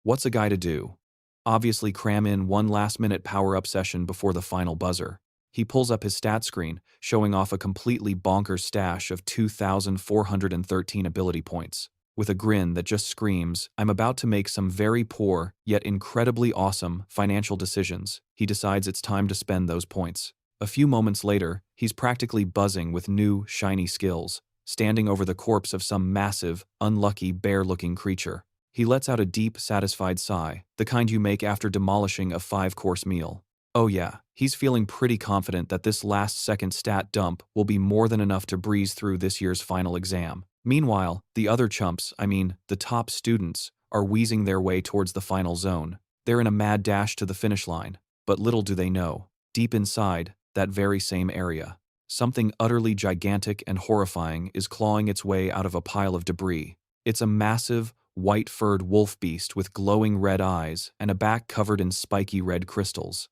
what's a guy to do? Obviously cram in one last-minute power-up session before the final buzzer. He pulls up his stat screen, showing off a completely bonkers stash of 2,413 ability points. With a grin that just screams, I'm about to make some very poor, yet incredibly awesome, financial decisions, he decides it's time to spend those points. A few moments later, he's practically buzzing with new, shiny skills, standing over the corpse of some massive, unlucky bear-looking creature. He lets out a deep, satisfied sigh, the kind you make after demolishing a 5-course meal. Oh yeah, he's feeling pretty confident that this last-second stat dump will be more than enough to breeze through this year's final exam. Meanwhile, the other chumps, the top students, are wheezing their way towards the final zone. They're in a mad dash to the finish line, but little do they know, deep inside that very same area, something utterly gigantic and horrifying is clawing its way out of a pile of debris. It's a massive, white-furred wolf beast with glowing red eyes and a back covered in spiky red crystals.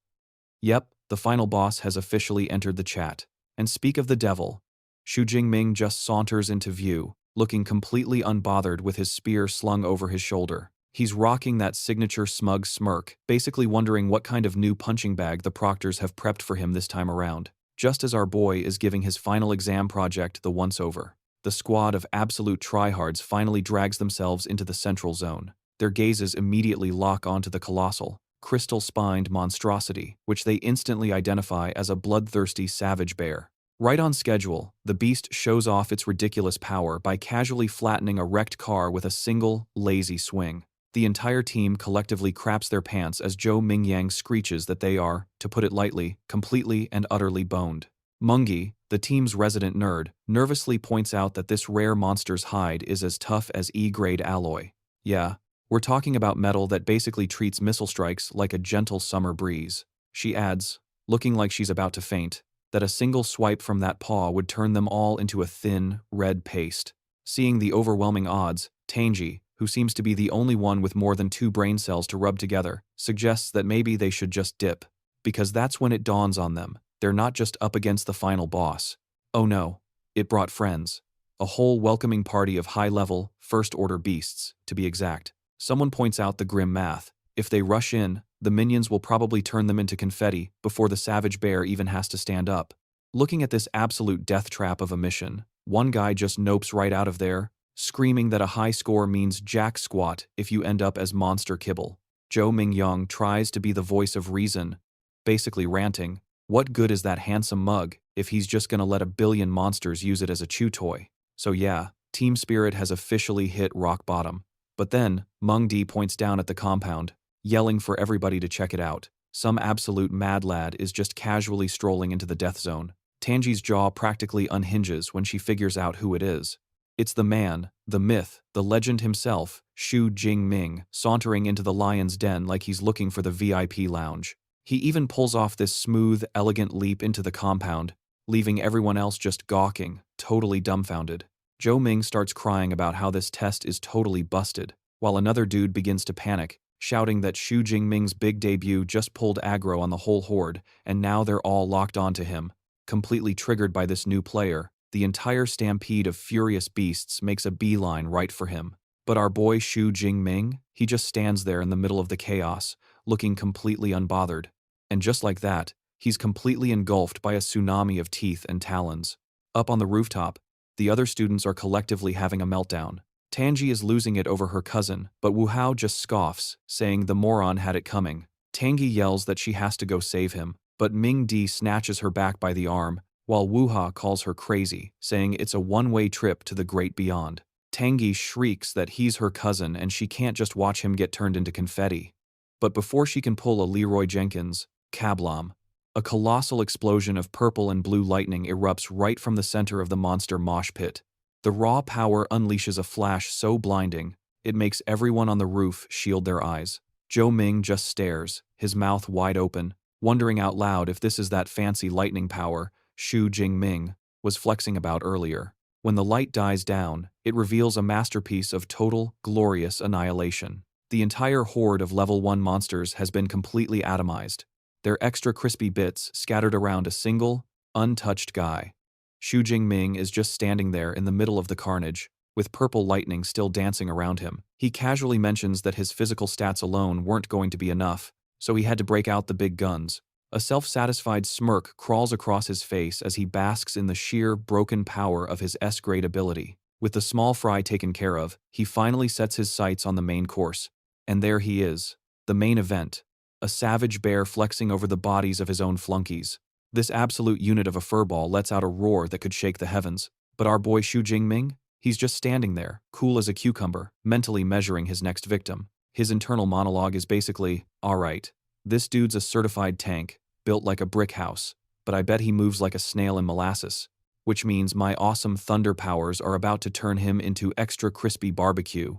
Yep, the final boss has officially entered the chat. And speak of the devil, Shu Jing Ming just saunters into view, looking completely unbothered with his spear slung over his shoulder. He's rocking that signature smug smirk, basically wondering what kind of new punching bag the proctors have prepped for him this time around. Just as our boy is giving his final exam project the once-over, the squad of absolute tryhards finally drags themselves into the central zone. Their gazes immediately lock onto the colossal, crystal-spined monstrosity, which they instantly identify as a bloodthirsty savage bear. Right on schedule, the beast shows off its ridiculous power by casually flattening a wrecked car with a single, lazy swing. The entire team collectively craps their pants as Zhou Mingyang screeches that they are, to put it lightly, completely and utterly boned. Mungi, the team's resident nerd, nervously points out that this rare monster's hide is as tough as E-grade alloy. Yeah, we're talking about metal that basically treats missile strikes like a gentle summer breeze. She adds, looking like she's about to faint, that a single swipe from that paw would turn them all into a thin, red paste. Seeing the overwhelming odds, Tangi, who seems to be the only one with more than 2 brain cells to rub together, suggests that maybe they should just dip. Because that's when it dawns on them, they're not just up against the final boss. Oh no, it brought friends. A whole welcoming party of high-level, first-order beasts, to be exact. Someone points out the grim math. If they rush in, the minions will probably turn them into confetti before the savage bear even has to stand up. Looking at this absolute death trap of a mission, one guy just nopes right out of there, screaming that a high score means jack squat if you end up as monster kibble. Zhou Mingyang tries to be the voice of reason, basically ranting, what good is that handsome mug if he's just gonna let a billion monsters use it as a chew toy? So yeah, team spirit has officially hit rock bottom. But then, Meng Di points down at the compound, yelling for everybody to check it out. Some absolute mad lad is just casually strolling into the death zone. Tangi's jaw practically unhinges when she figures out who it is. It's the man, the myth, the legend himself, Shu Jing Ming, sauntering into the lion's den like he's looking for the VIP lounge. He even pulls off this smooth, elegant leap into the compound, leaving everyone else just gawking, totally dumbfounded. Zhou Ming starts crying about how this test is totally busted, while another dude begins to panic, shouting that Shu Jing Ming's big debut just pulled aggro on the whole horde, and now they're all locked onto him. Completely triggered by this new player, the entire stampede of furious beasts makes a beeline right for him. But our boy Shu Jing Ming, he just stands there in the middle of the chaos, looking completely unbothered. And just like that, he's completely engulfed by a tsunami of teeth and talons. Up on the rooftop, the other students are collectively having a meltdown. Tangi is losing it over her cousin, but Wu Hao just scoffs, saying the moron had it coming. Tangi yells that she has to go save him, but Ming Di snatches her back by the arm, while Wu Hao calls her crazy, saying it's a one-way trip to the great beyond. Tangi shrieks that he's her cousin and she can't just watch him get turned into confetti. But before she can pull a Leroy Jenkins, kablam, a colossal explosion of purple and blue lightning erupts right from the center of the monster mosh pit. The raw power unleashes a flash so blinding, it makes everyone on the roof shield their eyes. Zhou Ming just stares, his mouth wide open, wondering out loud if this is that fancy lightning power Shu Jing Ming was flexing about earlier. When the light dies down, it reveals a masterpiece of total, glorious annihilation. The entire horde of level 1 monsters has been completely atomized, their extra crispy bits scattered around a single, untouched guy. Shu Jing Ming is just standing there in the middle of the carnage, with purple lightning still dancing around him. He casually mentions that his physical stats alone weren't going to be enough, so he had to break out the big guns. A self-satisfied smirk crawls across his face as he basks in the sheer, broken power of his S-grade ability. With the small fry taken care of, he finally sets his sights on the main course. And there he is, the main event. A savage bear flexing over the bodies of his own flunkies. This absolute unit of a furball lets out a roar that could shake the heavens. But our boy Shu Jing Ming? He's just standing there, cool as a cucumber, mentally measuring his next victim. His internal monologue is basically, alright, this dude's a certified tank, built like a brick house, but I bet he moves like a snail in molasses, which means my awesome thunder powers are about to turn him into extra crispy barbecue.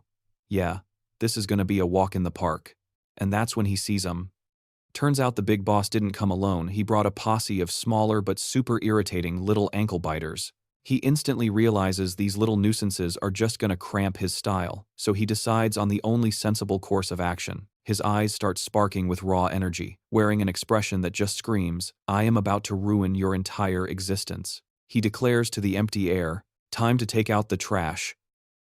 Yeah, this is gonna be a walk in the park. And that's when he sees him. Turns out the big boss didn't come alone, he brought a posse of smaller but super irritating little ankle biters. He instantly realizes these little nuisances are just gonna cramp his style, so he decides on the only sensible course of action. His eyes start sparking with raw energy, wearing an expression that just screams, I am about to ruin your entire existence. He declares to the empty air, time to take out the trash,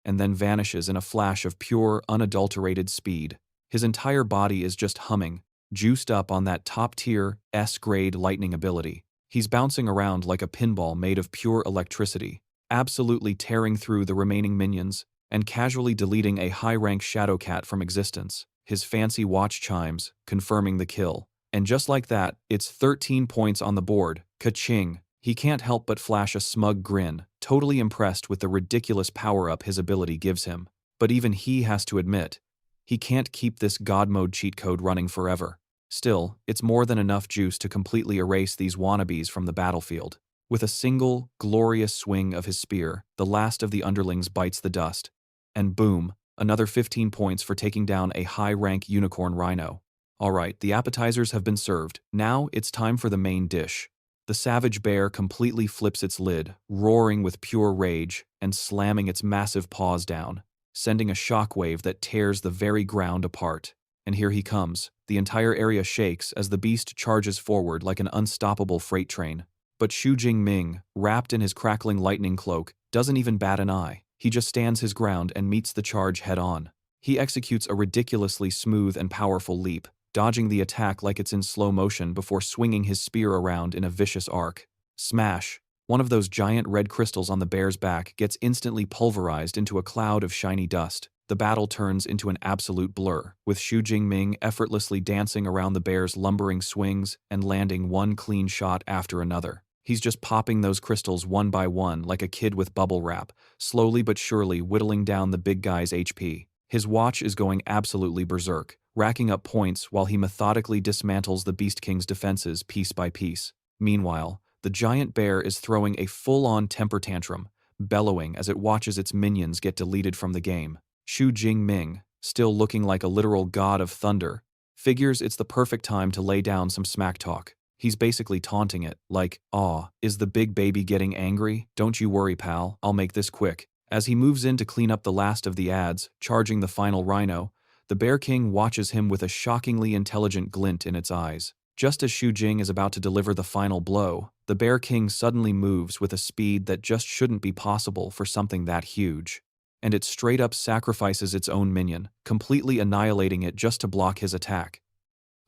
and then vanishes in a flash of pure, unadulterated speed. His entire body is just humming, juiced up on that top-tier, S-grade lightning ability. He's bouncing around like a pinball made of pure electricity, absolutely tearing through the remaining minions, and casually deleting a high-rank shadow cat from existence. His fancy watch chimes, confirming the kill. And just like that, it's 13 points on the board. Ka-ching! He can't help but flash a smug grin, totally impressed with the ridiculous power-up his ability gives him. But even he has to admit, he can't keep this God mode cheat code running forever. Still, it's more than enough juice to completely erase these wannabes from the battlefield. With a single, glorious swing of his spear, the last of the underlings bites the dust. And boom, another 15 points for taking down a high-rank unicorn rhino. Alright, the appetizers have been served. Now it's time for the main dish. The savage bear completely flips its lid, roaring with pure rage, and slamming its massive paws down, sending a shockwave that tears the very ground apart. And here he comes. The entire area shakes as the beast charges forward like an unstoppable freight train. But Shu Jing Ming, wrapped in his crackling lightning cloak, doesn't even bat an eye. He just stands his ground and meets the charge head-on. He executes a ridiculously smooth and powerful leap, dodging the attack like it's in slow motion before swinging his spear around in a vicious arc. Smash! One of those giant red crystals on the bear's back gets instantly pulverized into a cloud of shiny dust. The battle turns into an absolute blur, with Shu Jing Ming effortlessly dancing around the bear's lumbering swings and landing one clean shot after another. He's just popping those crystals one by one like a kid with bubble wrap, slowly but surely whittling down the big guy's HP. His watch is going absolutely berserk, racking up points while he methodically dismantles the Beast King's defenses piece by piece. Meanwhile, the giant bear is throwing a full-on temper tantrum, bellowing as it watches its minions get deleted from the game. Shu Jing Ming, still looking like a literal god of thunder, figures it's the perfect time to lay down some smack talk. He's basically taunting it, like, "Aw, is the big baby getting angry? Don't you worry, pal, I'll make this quick." As he moves in to clean up the last of the ads, charging the final rhino, the Bear King watches him with a shockingly intelligent glint in its eyes. Just as Shu Jing is about to deliver the final blow, the Bear King suddenly moves with a speed that just shouldn't be possible for something that huge. And it straight up sacrifices its own minion, completely annihilating it just to block his attack.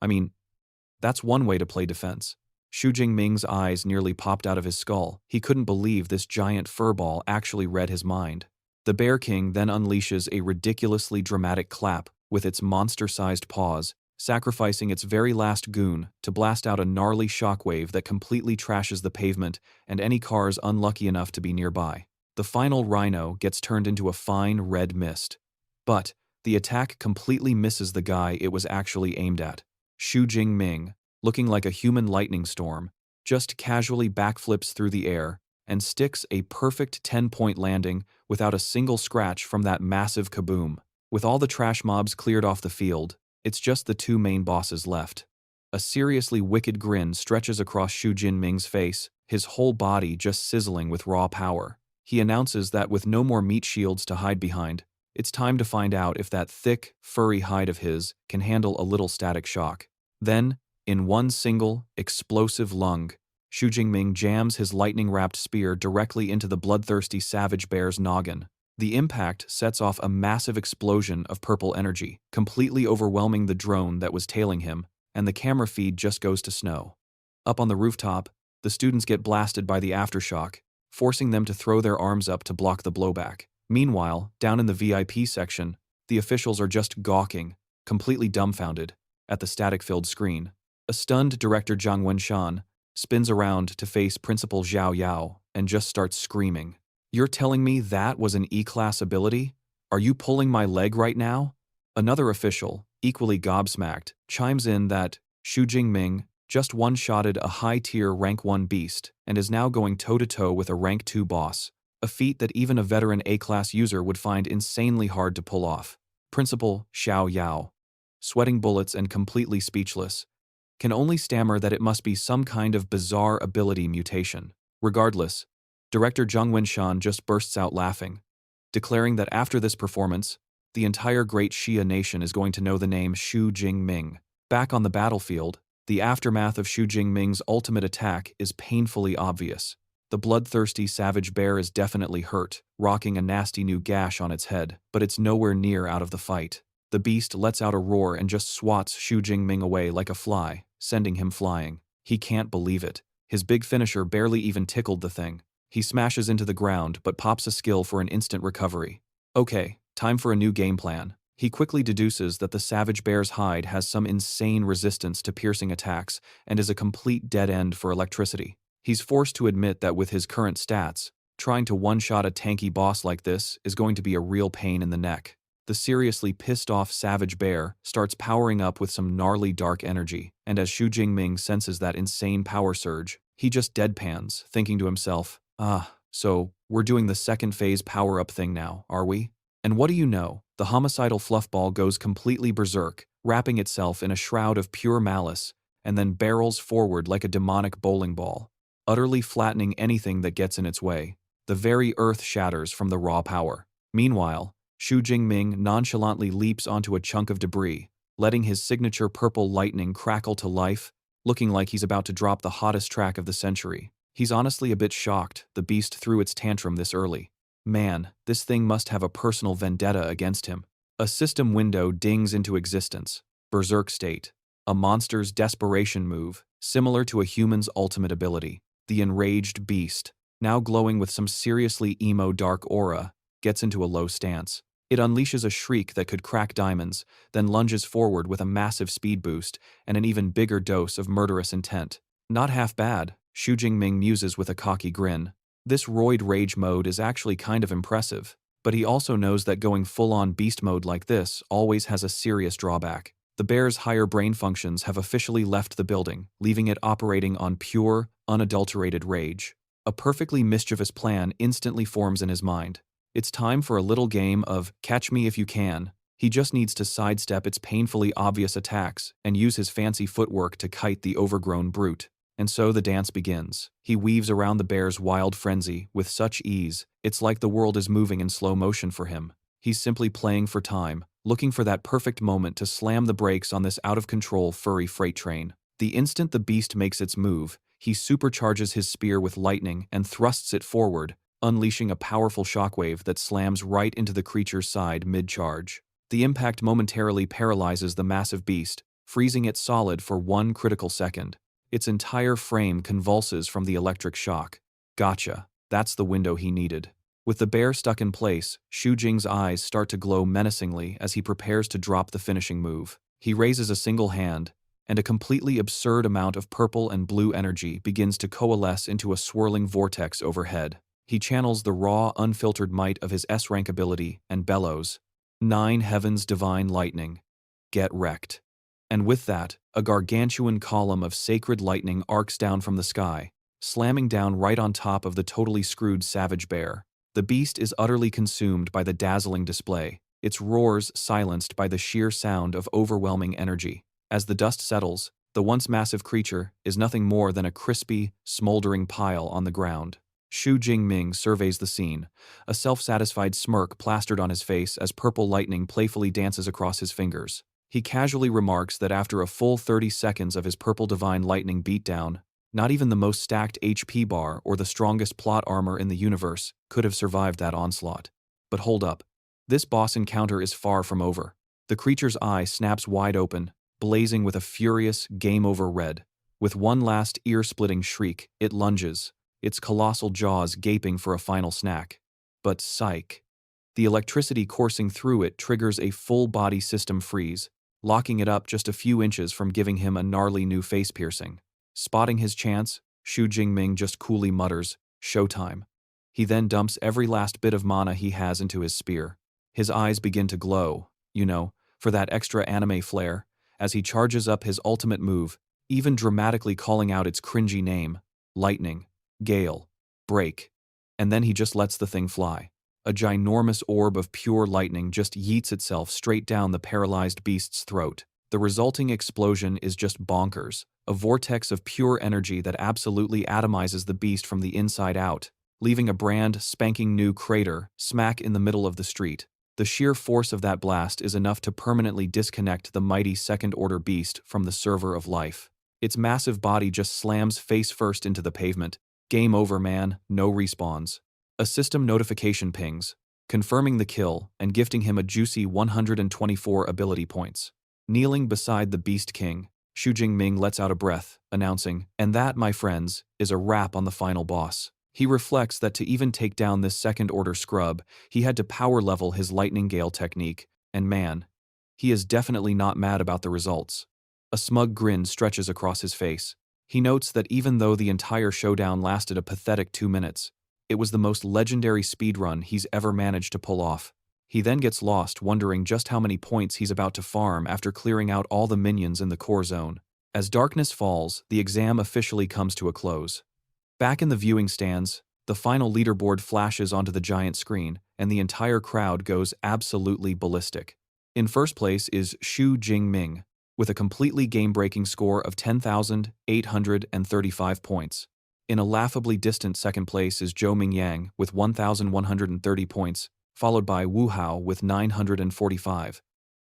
I mean, that's one way to play defense. Shu Jing Ming's eyes nearly popped out of his skull. He couldn't believe this giant furball actually read his mind. The Bear King then unleashes a ridiculously dramatic clap with its monster-sized paws, sacrificing its very last goon to blast out a gnarly shockwave that completely trashes the pavement and any cars unlucky enough to be nearby. The final rhino gets turned into a fine red mist. But the attack completely misses the guy it was actually aimed at. Shu Jing Ming, looking like a human lightning storm, just casually backflips through the air and sticks a perfect 10-point landing without a single scratch from that massive kaboom. With all the trash mobs cleared off the field, it's just the two main bosses left. A seriously wicked grin stretches across Shu Jing Ming's face, his whole body just sizzling with raw power. He announces that with no more meat shields to hide behind, it's time to find out if that thick, furry hide of his can handle a little static shock. Then, in one single, explosive lung, Shu Jing Ming jams his lightning-wrapped spear directly into the bloodthirsty savage bear's noggin. The impact sets off a massive explosion of purple energy, completely overwhelming the drone that was tailing him, and the camera feed just goes to snow. Up on the rooftop, the students get blasted by the aftershock, forcing them to throw their arms up to block the blowback. Meanwhile, down in the VIP section, the officials are just gawking, completely dumbfounded, at the static-filled screen. A stunned director Zhang Wenshan spins around to face Principal Zhao Yao and just starts screaming. You're telling me that was an E-class ability? Are you pulling my leg right now? Another official, equally gobsmacked, chimes in that Shu Jing Ming just one-shotted a high-tier rank 1 beast and is now going toe-to-toe with a rank 2 boss, a feat that even a veteran A-class user would find insanely hard to pull off. Principal Xiao Yao, sweating bullets and completely speechless, can only stammer that it must be some kind of bizarre ability mutation. Regardless, Director Zhang Wenshan just bursts out laughing, declaring that after this performance, the entire Great Xia nation is going to know the name Shu Jing Ming. Back on the battlefield, the aftermath of Shu Jing Ming's ultimate attack is painfully obvious. The bloodthirsty savage bear is definitely hurt, rocking a nasty new gash on its head, but it's nowhere near out of the fight. The beast lets out a roar and just swats Shu Jing Ming away like a fly, sending him flying. He can't believe it. His big finisher barely even tickled the thing. He smashes into the ground but pops a skill for an instant recovery. Okay, time for a new game plan. He quickly deduces that the savage bear's hide has some insane resistance to piercing attacks and is a complete dead end for electricity. He's forced to admit that with his current stats, trying to one-shot a tanky boss like this is going to be a real pain in the neck. The seriously pissed-off savage bear starts powering up with some gnarly dark energy, and as Shu Jingming senses that insane power surge, he just deadpans, thinking to himself, so we're doing the second phase power-up thing now, are we? And what do you know, the homicidal fluffball goes completely berserk, wrapping itself in a shroud of pure malice, and then barrels forward like a demonic bowling ball, utterly flattening anything that gets in its way. The very earth shatters from the raw power. Meanwhile, Shu Jingming nonchalantly leaps onto a chunk of debris, letting his signature purple lightning crackle to life, looking like he's about to drop the hottest track of the century. He's honestly a bit shocked the beast threw its tantrum this early. Man, this thing must have a personal vendetta against him. A system window dings into existence. Berserk state. A monster's desperation move, similar to a human's ultimate ability. The enraged beast, now glowing with some seriously emo dark aura, gets into a low stance. It unleashes a shriek that could crack diamonds, then lunges forward with a massive speed boost and an even bigger dose of murderous intent. Not half bad, Shu Jingming muses with a cocky grin. This roid rage mode is actually kind of impressive, but he also knows that going full-on beast mode like this always has a serious drawback. The bear's higher brain functions have officially left the building, leaving it operating on pure, unadulterated rage. A perfectly mischievous plan instantly forms in his mind. It's time for a little game of catch me if you can. He just needs to sidestep its painfully obvious attacks and use his fancy footwork to kite the overgrown brute. And so the dance begins. He weaves around the bear's wild frenzy with such ease, it's like the world is moving in slow motion for him. He's simply playing for time, looking for that perfect moment to slam the brakes on this out-of-control furry freight train. The instant the beast makes its move, he supercharges his spear with lightning and thrusts it forward, unleashing a powerful shockwave that slams right into the creature's side mid-charge. The impact momentarily paralyzes the massive beast, freezing it solid for 1 critical second. Its entire frame convulses from the electric shock. Gotcha. That's the window he needed. With the bear stuck in place, Shu Jing's eyes start to glow menacingly as he prepares to drop the finishing move. He raises a single hand, and a completely absurd amount of purple and blue energy begins to coalesce into a swirling vortex overhead. He channels the raw, unfiltered might of his S-rank ability and bellows, "9 heavens divine lightning. Get wrecked." And with that, a gargantuan column of sacred lightning arcs down from the sky, slamming down right on top of the totally screwed savage bear. The beast is utterly consumed by the dazzling display, its roars silenced by the sheer sound of overwhelming energy. As the dust settles, the once massive creature is nothing more than a crispy, smoldering pile on the ground. Shu Jingming surveys the scene, a self-satisfied smirk plastered on his face as purple lightning playfully dances across his fingers. He casually remarks that after a full 30 seconds of his purple divine lightning beatdown, not even the most stacked HP bar or the strongest plot armor in the universe could have survived that onslaught. But hold up. This boss encounter is far from over. The creature's eye snaps wide open, blazing with a furious, game-over red. With one last ear-splitting shriek, it lunges, its colossal jaws gaping for a final snack. But psych. The electricity coursing through it triggers a full-body system freeze, locking it up just a few inches from giving him a gnarly new face piercing. Spotting his chance, Shu Jingming just coolly mutters, "Showtime." He then dumps every last bit of mana he has into his spear. His eyes begin to glow, for that extra anime flair, as he charges up his ultimate move, even dramatically calling out its cringy name: lightning, gale, break. And then he just lets the thing fly. A ginormous orb of pure lightning just yeets itself straight down the paralyzed beast's throat. The resulting explosion is just bonkers, a vortex of pure energy that absolutely atomizes the beast from the inside out, leaving a brand spanking new crater smack in the middle of the street. The sheer force of that blast is enough to permanently disconnect the mighty second-order beast from the server of life. Its massive body just slams face first into the pavement. Game over, man, no respawns. A system notification pings, confirming the kill and gifting him a juicy 124 ability points. Kneeling beside the Beast King, Shu Jing Ming lets out a breath, announcing, "And that, my friends, is a wrap on the final boss." He reflects that to even take down this second-order scrub, he had to power level his lightning gale technique, and man, he is definitely not mad about the results. A smug grin stretches across his face. He notes that even though the entire showdown lasted a pathetic 2 minutes, it was the most legendary speedrun he's ever managed to pull off. He then gets lost wondering just how many points he's about to farm after clearing out all the minions in the core zone. As darkness falls, the exam officially comes to a close. Back in the viewing stands, the final leaderboard flashes onto the giant screen, and the entire crowd goes absolutely ballistic. In first place is Shu Jing Ming, with a completely game-breaking score of 10,835 points. In a laughably distant second place is Zhou Mingyang with 1,130 points, followed by Wu Hao with 945.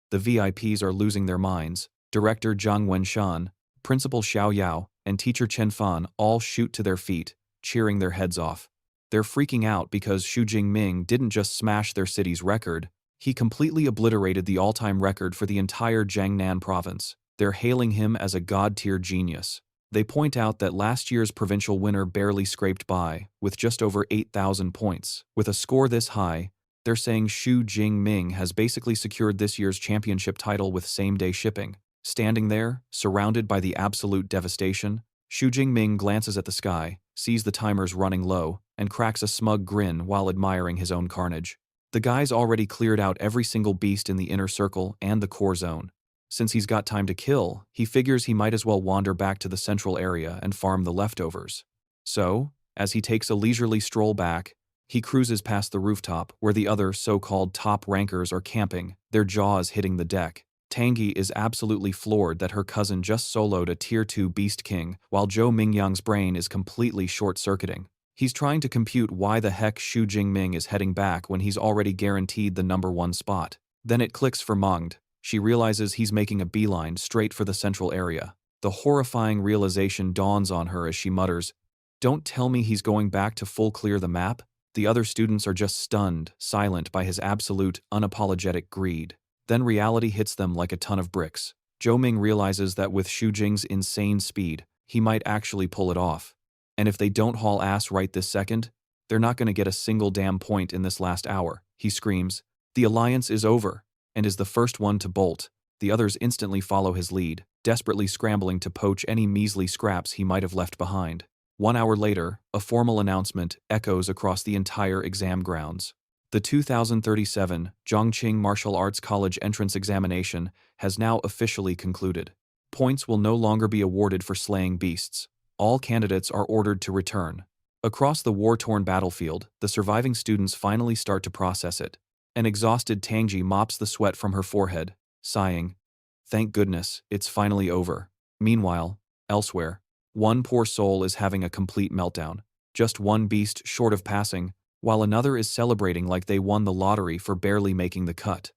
The VIPs are losing their minds. Director Zhang Wenshan, Principal Xiao Yao, and Teacher Chen Fan all shoot to their feet, cheering their heads off. They're freaking out because Shu Jing Ming didn't just smash their city's record, he completely obliterated the all-time record for the entire Jiangnan province. They're hailing him as a god-tier genius. They point out that last year's provincial winner barely scraped by, with just over 8,000 points. With a score this high, they're saying Shu Jing Ming has basically secured this year's championship title with same-day shipping. Standing there, surrounded by the absolute devastation, Shu Jing Ming glances at the sky, sees the timers running low, and cracks a smug grin while admiring his own carnage. The guy's already cleared out every single beast in the inner circle and the core zone. Since he's got time to kill, he figures he might as well wander back to the central area and farm the leftovers. So, as he takes a leisurely stroll back, he cruises past the rooftop where the other so-called top rankers are camping, their jaws hitting the deck. Tangi is absolutely floored that her cousin just soloed a Tier 2 Beast King, while Zhou Mingyang's brain is completely short-circuiting. He's trying to compute why the heck Shu Jing Ming is heading back when he's already guaranteed the #1 spot. Then it clicks for Mengd. She realizes he's making a beeline straight for the central area. The horrifying realization dawns on her as she mutters, "Don't tell me he's going back to full clear the map?" The other students are just stunned, silent by his absolute, unapologetic greed. Then reality hits them like a ton of bricks. Zhou Ming realizes that with Shu Jing's insane speed, he might actually pull it off. And if they don't haul ass right this second, they're not going to get a single damn point in this last hour. He screams, "The alliance is over," and is the first one to bolt. The others instantly follow his lead, desperately scrambling to poach any measly scraps he might have left behind. 1 hour later, a formal announcement echoes across the entire exam grounds. The 2037 Zhongqing Martial Arts College entrance examination has now officially concluded. Points will no longer be awarded for slaying beasts. All candidates are ordered to return. Across the war-torn battlefield, the surviving students finally start to process it. An exhausted Tangji mops the sweat from her forehead, sighing, "Thank goodness, it's finally over." Meanwhile, elsewhere, one poor soul is having a complete meltdown, just one beast short of passing, while another is celebrating like they won the lottery for barely making the cut.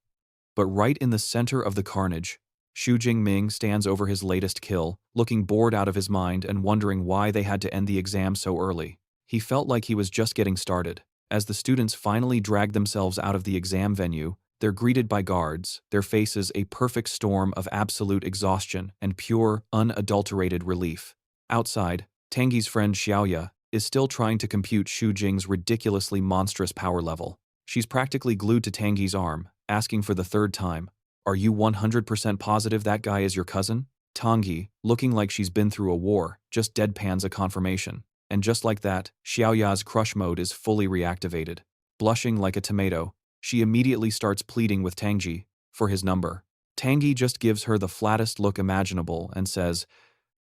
But right in the center of the carnage, Shu Jing Ming stands over his latest kill, looking bored out of his mind and wondering why they had to end the exam so early. He felt like he was just getting started. As the students finally drag themselves out of the exam venue, they're greeted by guards, their faces a perfect storm of absolute exhaustion and pure, unadulterated relief. Outside, Tangi's friend Xiaoya is still trying to compute Shu Jing's ridiculously monstrous power level. She's practically glued to Tangi's arm, asking for the third time, "Are you 100% positive that guy is your cousin?" Tangi, looking like she's been through a war, just deadpans a confirmation. And just like that, Xiaoya's crush mode is fully reactivated. Blushing like a tomato, she immediately starts pleading with Tangji for his number. Tangji just gives her the flattest look imaginable and says,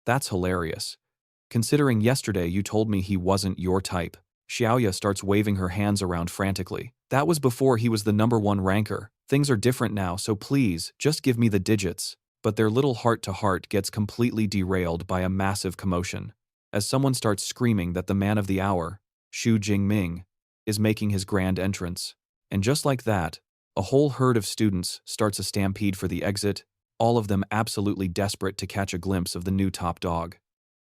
"That's hilarious. Considering yesterday you told me he wasn't your type." Xiaoya starts waving her hands around frantically. "That was before he was the #1 ranker. Things are different now, so please, just give me the digits." But their little heart-to-heart gets completely derailed by a massive commotion, as someone starts screaming that the man of the hour, Shu Jing Ming, is making his grand entrance. And just like that, a whole herd of students starts a stampede for the exit, all of them absolutely desperate to catch a glimpse of the new top dog.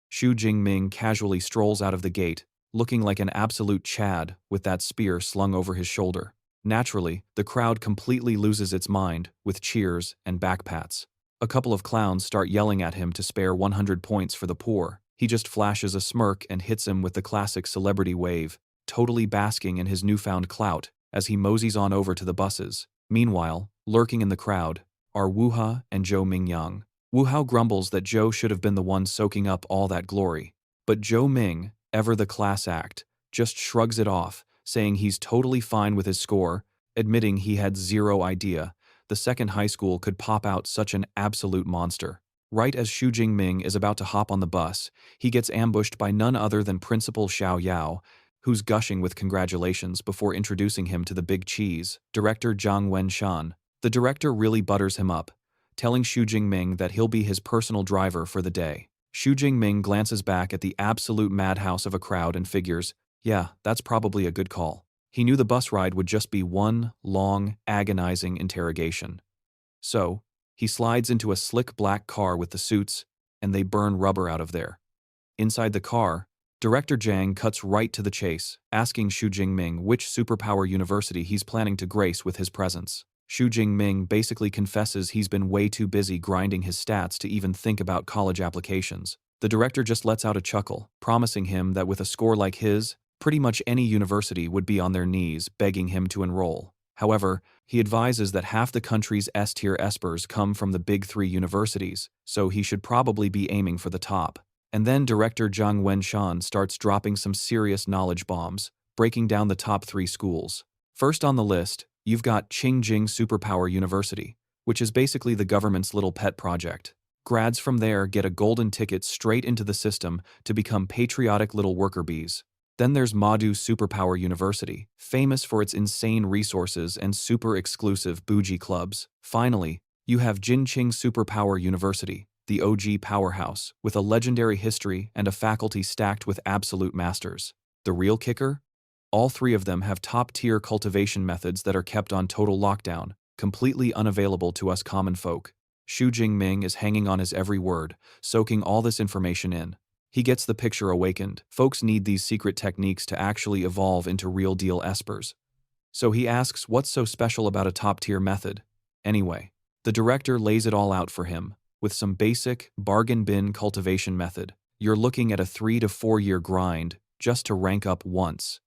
Shu Jing Ming casually strolls out of the gate, looking like an absolute Chad with that spear slung over his shoulder. Naturally, the crowd completely loses its mind with cheers and backpats. A couple of clowns start yelling at him to spare 100 points for the poor. He just flashes a smirk and hits him with the classic celebrity wave, totally basking in his newfound clout as he moseys on over to the buses. Meanwhile, lurking in the crowd are Wuha and Zhou Mingyang. Wuhao grumbles that Zhou should have been the one soaking up all that glory. But Zhou Ming, ever the class act, just shrugs it off, saying he's totally fine with his score, admitting he had zero idea the second high school could pop out such an absolute monster. Right as Shu Jing Ming is about to hop on the bus, he gets ambushed by none other than Principal Xiao Yao, who's gushing with congratulations before introducing him to the big cheese, Director Zhang Wenshan. The director really butters him up, telling Shu Jing Ming that he'll be his personal driver for the day. Shu Jing Ming glances back at the absolute madhouse of a crowd and figures, yeah, that's probably a good call. He knew the bus ride would just be one long, agonizing interrogation. So, he slides into a slick black car with the suits, and they burn rubber out of there. Inside the car, Director Zhang cuts right to the chase, asking Shu Jing Ming which superpower university he's planning to grace with his presence. Shu Jing Ming basically confesses he's been way too busy grinding his stats to even think about college applications. The director just lets out a chuckle, promising him that with a score like his, pretty much any university would be on their knees begging him to enroll. However, he advises that half the country's S-tier espers come from the big 3 universities, so he should probably be aiming for the top. And then Director Zhang Wenshan starts dropping some serious knowledge bombs, breaking down the top 3 schools. First on the list, you've got Qingjing Superpower University, which is basically the government's little pet project. Grads from there get a golden ticket straight into the system to become patriotic little worker bees. Then there's Madu Superpower University, famous for its insane resources and super exclusive bougie clubs. Finally, you have Jinqing Superpower University, the OG powerhouse, with a legendary history and a faculty stacked with absolute masters. The real kicker? All 3 of them have top-tier cultivation methods that are kept on total lockdown, completely unavailable to us common folk. Shu Jing Ming is hanging on his every word, soaking all this information in. He gets the picture awakened. Folks need these secret techniques to actually evolve into real-deal espers. So he asks what's so special about a top-tier method. Anyway, the director lays it all out for him, with some basic, bargain bin cultivation method. You're looking at a 3 to 4 year grind just to rank up once.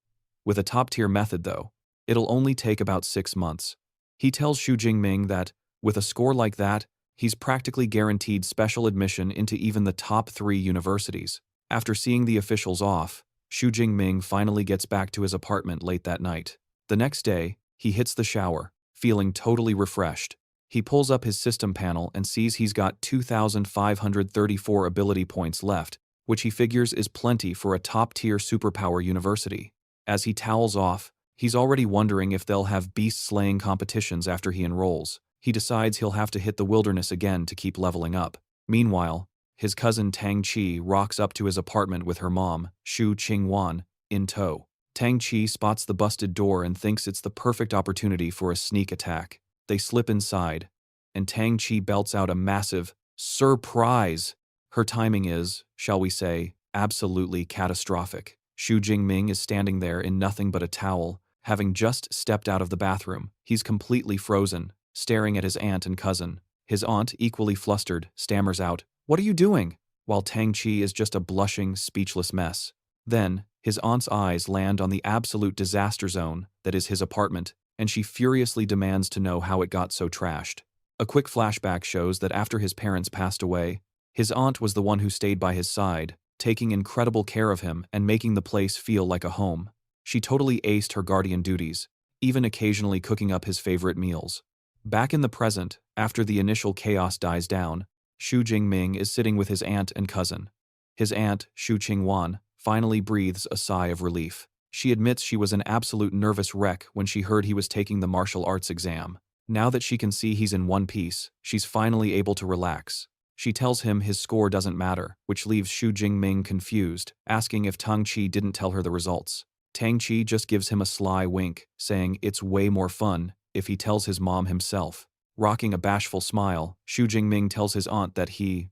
With a top-tier method, though, it'll only take about 6 months. He tells Shu Jing Ming that, with a score like that, he's practically guaranteed special admission into even the top 3 universities. After seeing the officials off, Shu Jing Ming finally gets back to his apartment late that night. The next day, he hits the shower, feeling totally refreshed. He pulls up his system panel and sees he's got 2,534 ability points left, which he figures is plenty for a top-tier superpower university. As he towels off, he's already wondering if they'll have beast-slaying competitions after he enrolls. He decides he'll have to hit the wilderness again to keep leveling up. Meanwhile, his cousin Tang Qi rocks up to his apartment with her mom, Shu Qingwan, in tow. Tang Qi spots the busted door and thinks it's the perfect opportunity for a sneak attack. They slip inside, and Tang Qi belts out a massive surprise. Her timing is, shall we say, absolutely catastrophic. Shu Jing Ming is standing there in nothing but a towel, having just stepped out of the bathroom. He's completely frozen, staring at his aunt and cousin. His aunt, equally flustered, stammers out, "What are you doing?" While Tang Qi is just a blushing, speechless mess. Then, his aunt's eyes land on the absolute disaster zone that is his apartment, and she furiously demands to know how it got so trashed. A quick flashback shows that after his parents passed away, his aunt was the one who stayed by his side, taking incredible care of him and making the place feel like a home. She totally aced her guardian duties, even occasionally cooking up his favorite meals. Back in the present, after the initial chaos dies down, Shu Jing Ming is sitting with his aunt and cousin. His aunt, Shu Qingwan, finally breathes a sigh of relief. She admits she was an absolute nervous wreck when she heard he was taking the martial arts exam. Now that she can see he's in one piece, she's finally able to relax. She tells him his score doesn't matter, which leaves Shu Jing Ming confused, asking if Tang Qi didn't tell her the results. Tang Qi just gives him a sly wink, saying it's way more fun if he tells his mom himself. Rocking a bashful smile, Shu Jing Ming tells his aunt that he,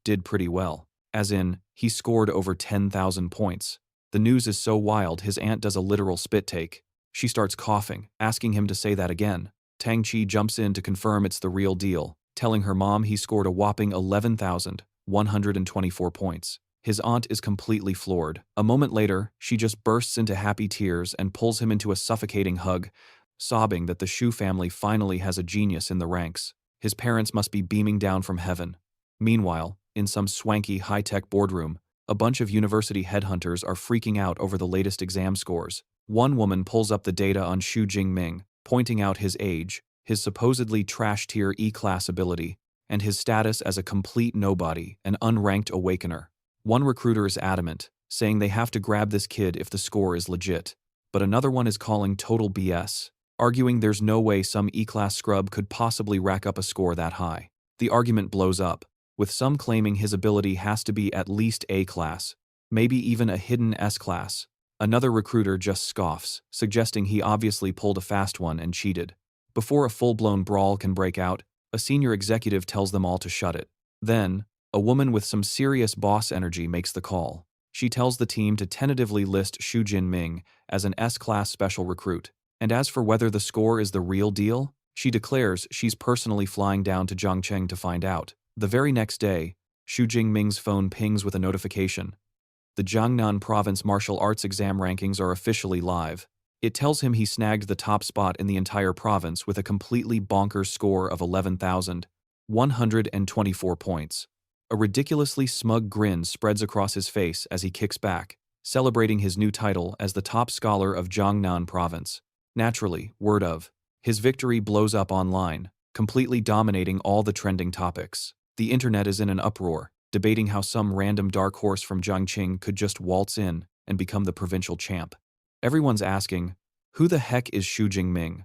did pretty well. As in, he scored over 10,000 points. The news is so wild his aunt does a literal spit take. She starts coughing, asking him to say that again. Tang Qi jumps in to confirm it's the real deal, telling her mom he scored a whopping 11,124 points. His aunt is completely floored. A moment later, she just bursts into happy tears and pulls him into a suffocating hug, sobbing that the Shu family finally has a genius in the ranks. His parents must be beaming down from heaven. Meanwhile, in some swanky high-tech boardroom, a bunch of university headhunters are freaking out over the latest exam scores. One woman pulls up the data on Shu Jing Ming, pointing out his age, his supposedly trash-tier E-class ability, and his status as a complete nobody, an unranked awakener. One recruiter is adamant, saying they have to grab this kid if the score is legit, but another one is calling total BS, arguing there's no way some E-class scrub could possibly rack up a score that high. The argument blows up, with some claiming his ability has to be at least A-class, maybe even a hidden S-class. Another recruiter just scoffs, suggesting he obviously pulled a fast one and cheated. Before a full-blown brawl can break out, a senior executive tells them all to shut it. Then, a woman with some serious boss energy makes the call. She tells the team to tentatively list Shu Jing Ming as an S-class special recruit. And as for whether the score is the real deal, she declares she's personally flying down to Zhangcheng to find out. The very next day, Shu Jing Ming's phone pings with a notification. The Jiangnan Province Martial Arts exam rankings are officially live. It tells him he snagged the top spot in the entire province with a completely bonkers score of 11,124 points. A ridiculously smug grin spreads across his face as he kicks back, celebrating his new title as the top scholar of Jiangnan Province. Naturally, word of his victory blows up online, completely dominating all the trending topics. The internet is in an uproar, debating how some random dark horse from Jiangqing could just waltz in and become the provincial champ. Everyone's asking, who the heck is Shu Jing Ming?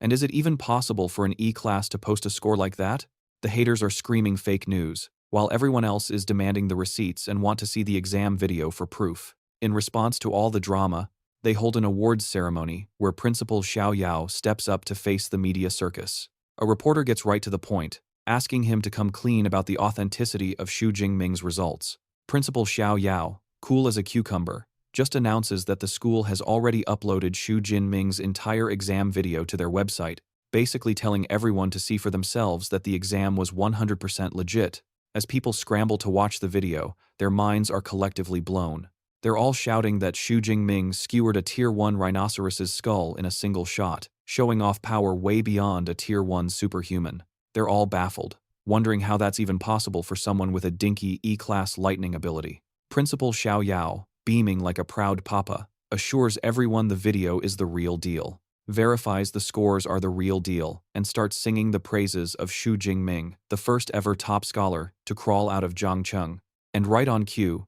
And is it even possible for an E-class to post a score like that? The haters are screaming fake news, while everyone else is demanding the receipts and want to see the exam video for proof. In response to all the drama, they hold an awards ceremony where Principal Xiao Yao steps up to face the media circus. A reporter gets right to the point, asking him to come clean about the authenticity of Shu Jing Ming's results. Principal Xiao Yao, cool as a cucumber, just announces that the school has already uploaded Shu Jing Ming's entire exam video to their website, basically telling everyone to see for themselves that the exam was 100% legit. As people scramble to watch the video, their minds are collectively blown. They're all shouting that Shu Jing Ming skewered a Tier 1 rhinoceros's skull in a single shot, showing off power way beyond a Tier 1 superhuman. They're all baffled, wondering how that's even possible for someone with a dinky E-class lightning ability. Principal Xiao Yao, beaming like a proud papa, assures everyone the video is the real deal, verifies the scores are the real deal, and starts singing the praises of Shu Jing Ming, the first ever top scholar to crawl out of Zhangcheng. And right on cue,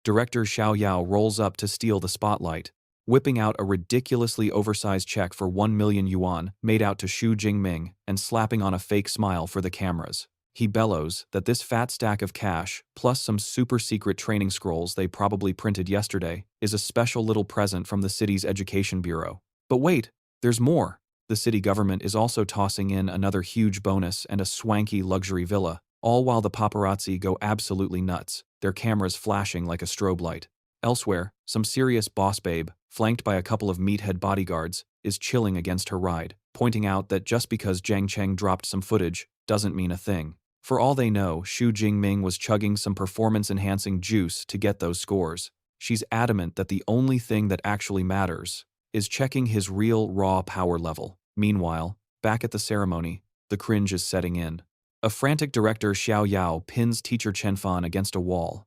Director Xiao Yao rolls up to steal the spotlight, whipping out a ridiculously oversized check for 1 million yuan made out to Shu Jing Ming and slapping on a fake smile for the cameras. He bellows that this fat stack of cash, plus some super-secret training scrolls they probably printed yesterday, is a special little present from the city's education bureau. But wait, there's more. The city government is also tossing in another huge bonus and a swanky luxury villa, all while the paparazzi go absolutely nuts, their cameras flashing like a strobe light. Elsewhere, some serious boss babe, flanked by a couple of meathead bodyguards, is chilling against her ride, pointing out that just because Zhang Cheng dropped some footage doesn't mean a thing. For all they know, Shu Jing Ming was chugging some performance-enhancing juice to get those scores. She's adamant that the only thing that actually matters is checking his real raw power level. Meanwhile, back at the ceremony, the cringe is setting in. A frantic director Xiao Yao pins teacher Chen Fan against a wall,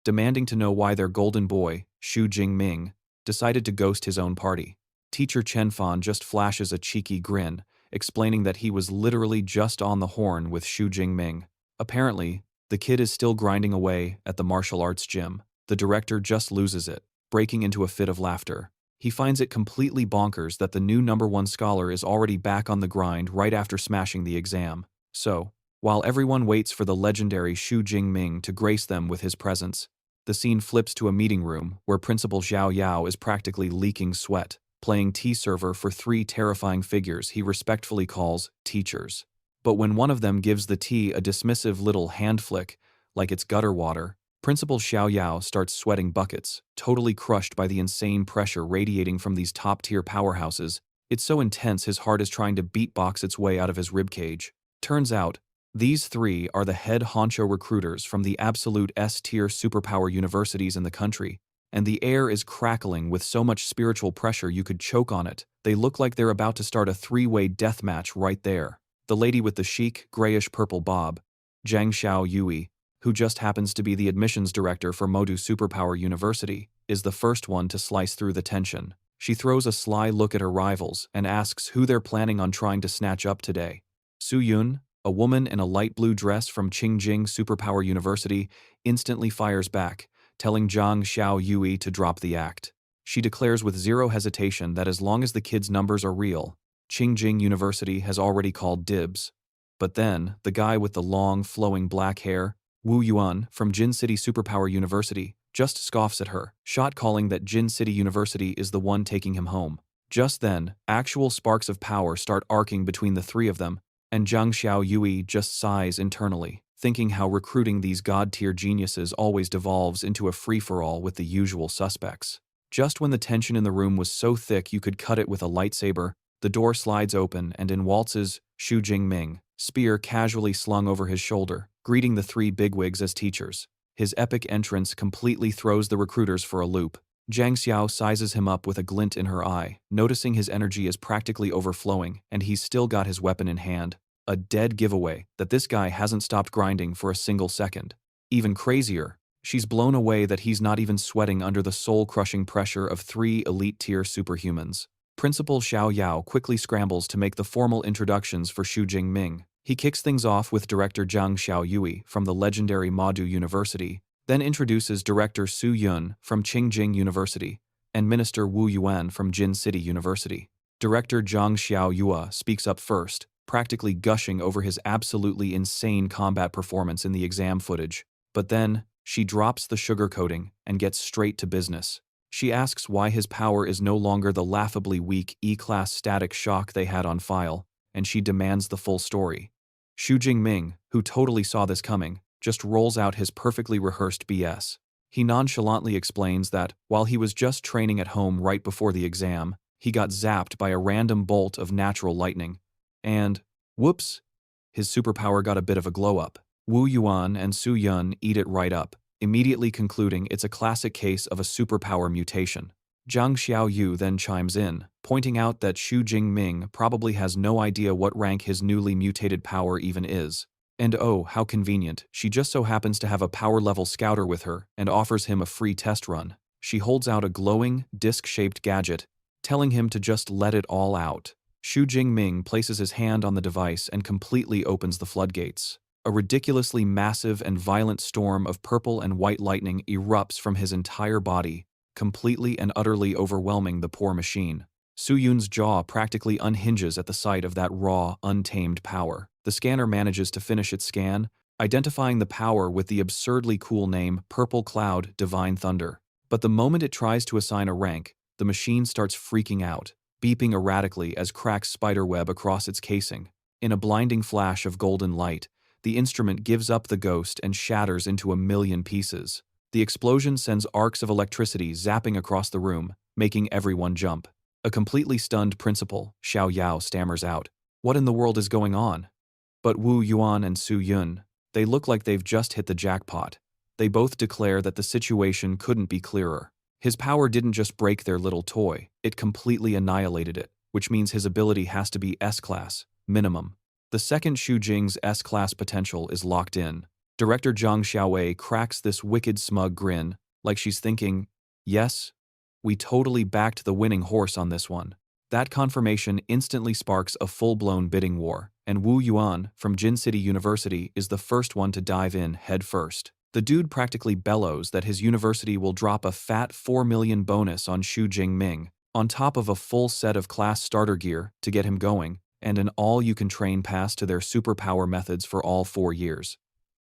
demanding to know why their golden boy, Shu Jing Ming, decided to ghost his own party. Teacher Chen Fan just flashes a cheeky grin, explaining that he was literally just on the horn with Shu Jing Ming. Apparently, the kid is still grinding away at the martial arts gym. The director just loses it, breaking into a fit of laughter. He finds it completely bonkers that the new #1 scholar is already back on the grind right after smashing the exam. So, while everyone waits for the legendary Shu Jing Ming to grace them with his presence, the scene flips to a meeting room where Principal Xiao Yao is practically leaking sweat, playing tea server for 3 terrifying figures he respectfully calls teachers. But when one of them gives the tea a dismissive little hand flick, like it's gutter water, Principal Xiao Yao starts sweating buckets, totally crushed by the insane pressure radiating from these top-tier powerhouses. It's so intense his heart is trying to beatbox its way out of his ribcage. Turns out, these 3 are the head honcho recruiters from the absolute S-tier superpower universities in the country, and the air is crackling with so much spiritual pressure you could choke on it. They look like they're about to start a 3-way death match right there. The lady with the chic, grayish-purple bob, Zhang Xiao Yui, who just happens to be the admissions director for Modu Superpower University, is the first one to slice through the tension. She throws a sly look at her rivals and asks who they're planning on trying to snatch up today. Su Yun, a woman in a light blue dress from Qingjing Superpower University, instantly fires back, telling Zhang Xiao Yui to drop the act. She declares with zero hesitation that as long as the kids' numbers are real, Qingjing University has already called dibs. But then, the guy with the long, flowing black hair, Wu Yuan from Jin City Superpower University, just scoffs at her, shot-calling that Jin City University is the one taking him home. Just then, actual sparks of power start arcing between the 3 of them, and Zhang Xiao Yui just sighs internally, thinking how recruiting these god-tier geniuses always devolves into a free-for-all with the usual suspects. Just when the tension in the room was so thick you could cut it with a lightsaber, the door slides open and in waltzes Shu Jing Ming, spear casually slung over his shoulder, greeting the 3 bigwigs as teachers. His epic entrance completely throws the recruiters for a loop. Zhang Xiao sizes him up with a glint in her eye, noticing his energy is practically overflowing and he's still got his weapon in hand. A dead giveaway that this guy hasn't stopped grinding for a single second. Even crazier, she's blown away that he's not even sweating under the soul-crushing pressure of 3 elite-tier superhumans. Principal Xiao Yao quickly scrambles to make the formal introductions for Shu Jing Ming. He kicks things off with director Zhang Xiao Yui from the legendary Modu University, then introduces director Su Yun from Qingjing University, and minister Wu Yuan from Jin City University. Director Zhang Xiao Yua speaks up first, practically gushing over his absolutely insane combat performance in the exam footage. But then, she drops the sugarcoating and gets straight to business. She asks why his power is no longer the laughably weak E-class static shock they had on file, and she demands the full story. Shu Jing Ming, who totally saw this coming, just rolls out his perfectly rehearsed BS. He nonchalantly explains that, while he was just training at home right before the exam, he got zapped by a random bolt of natural lightning. And, whoops, his superpower got a bit of a glow-up. Wu Yuan and Su Yun eat it right up, immediately concluding it's a classic case of a superpower mutation. Zhang Xiaoyu then chimes in, pointing out that Shu Jing Ming probably has no idea what rank his newly mutated power even is. And oh, how convenient, she just so happens to have a power-level scouter with her and offers him a free test run. She holds out a glowing, disc-shaped gadget, telling him to just let it all out. Shu Jing Ming places his hand on the device and completely opens the floodgates. A ridiculously massive and violent storm of purple and white lightning erupts from his entire body, completely and utterly overwhelming the poor machine. Su Yun's jaw practically unhinges at the sight of that raw, untamed power. The scanner manages to finish its scan, identifying the power with the absurdly cool name Purple Cloud Divine Thunder. But the moment it tries to assign a rank, the machine starts freaking out, beeping erratically as cracks spiderweb across its casing. In a blinding flash of golden light, the instrument gives up the ghost and shatters into a million pieces. The explosion sends arcs of electricity zapping across the room, making everyone jump. A completely stunned principal, Xiao Yao, stammers out, "What in the world is going on?" But Wu Yuan and Su Yun, they look like they've just hit the jackpot. They both declare that the situation couldn't be clearer. His power didn't just break their little toy, it completely annihilated it, which means his ability has to be S-class, minimum. The second Shu Jing's S-class potential is locked in. Director Zhang Xiaowei cracks this wicked smug grin, like she's thinking, yes, we totally backed the winning horse on this one. That confirmation instantly sparks a full-blown bidding war, and Wu Yuan from Jin City University is the first one to dive in head first. The dude practically bellows that his university will drop a fat 4 million bonus on Shu Jing Ming, on top of a full set of class starter gear to get him going, and an all-you-can-train pass to their superpower methods for all 4 years.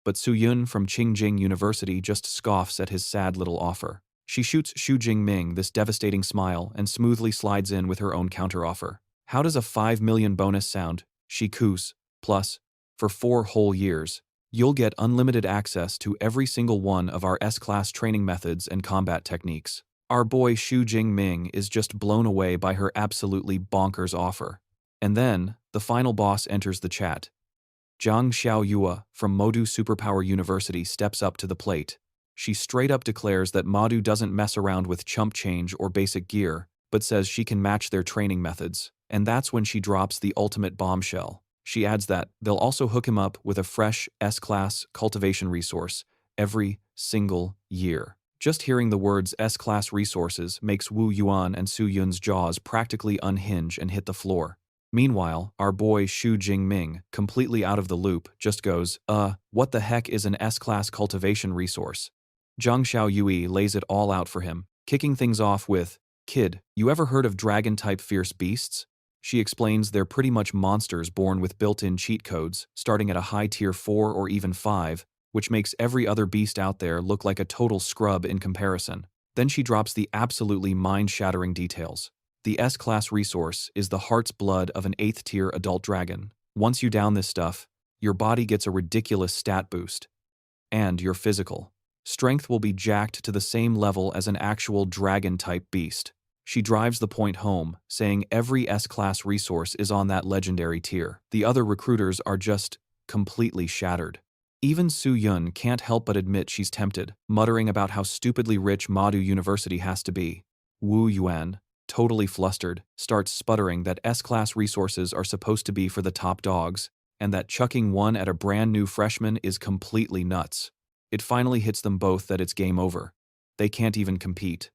But Su Yun from Qingjing University just scoffs at his sad little offer. She shoots Shu Jing Ming this devastating smile and smoothly slides in with her own counteroffer. How does a 5 million bonus sound? She coos. Plus, for 4 whole years, you'll get unlimited access to every single one of our S-class training methods and combat techniques. Our boy Shu Jing Ming is just blown away by her absolutely bonkers offer. And then, the final boss enters the chat. Zhang Xiaoyue from Modu Superpower University steps up to the plate. She straight up declares that Modu doesn't mess around with chump change or basic gear, but says she can match their training methods. And that's when she drops the ultimate bombshell. She adds that they'll also hook him up with a fresh S-class cultivation resource every single year. Just hearing the words S-class resources makes Wu Yuan and Su Yun's jaws practically unhinge and hit the floor. Meanwhile, our boy Shu Jing Ming, completely out of the loop, just goes, what the heck is an S-class cultivation resource? Zhang Xiaoyue lays it all out for him, kicking things off with, kid, you ever heard of dragon-type fierce beasts? She explains they're pretty much monsters born with built-in cheat codes, starting at a high tier 4 or even 5, which makes every other beast out there look like a total scrub in comparison. Then she drops the absolutely mind-shattering details. The S-class resource is the heart's blood of an 8th tier adult dragon. Once you down this stuff, your body gets a ridiculous stat boost. And your physical strength will be jacked to the same level as an actual dragon-type beast. She drives the point home, saying every S-class resource is on that legendary tier. The other recruiters are just completely shattered. Even Su Yun can't help but admit she's tempted, muttering about how stupidly rich Modu University has to be. Wu Yuan, totally flustered, starts sputtering that S-class resources are supposed to be for the top dogs, and that chucking one at a brand new freshman is completely nuts. It finally hits them both that it's game over. They can't even compete.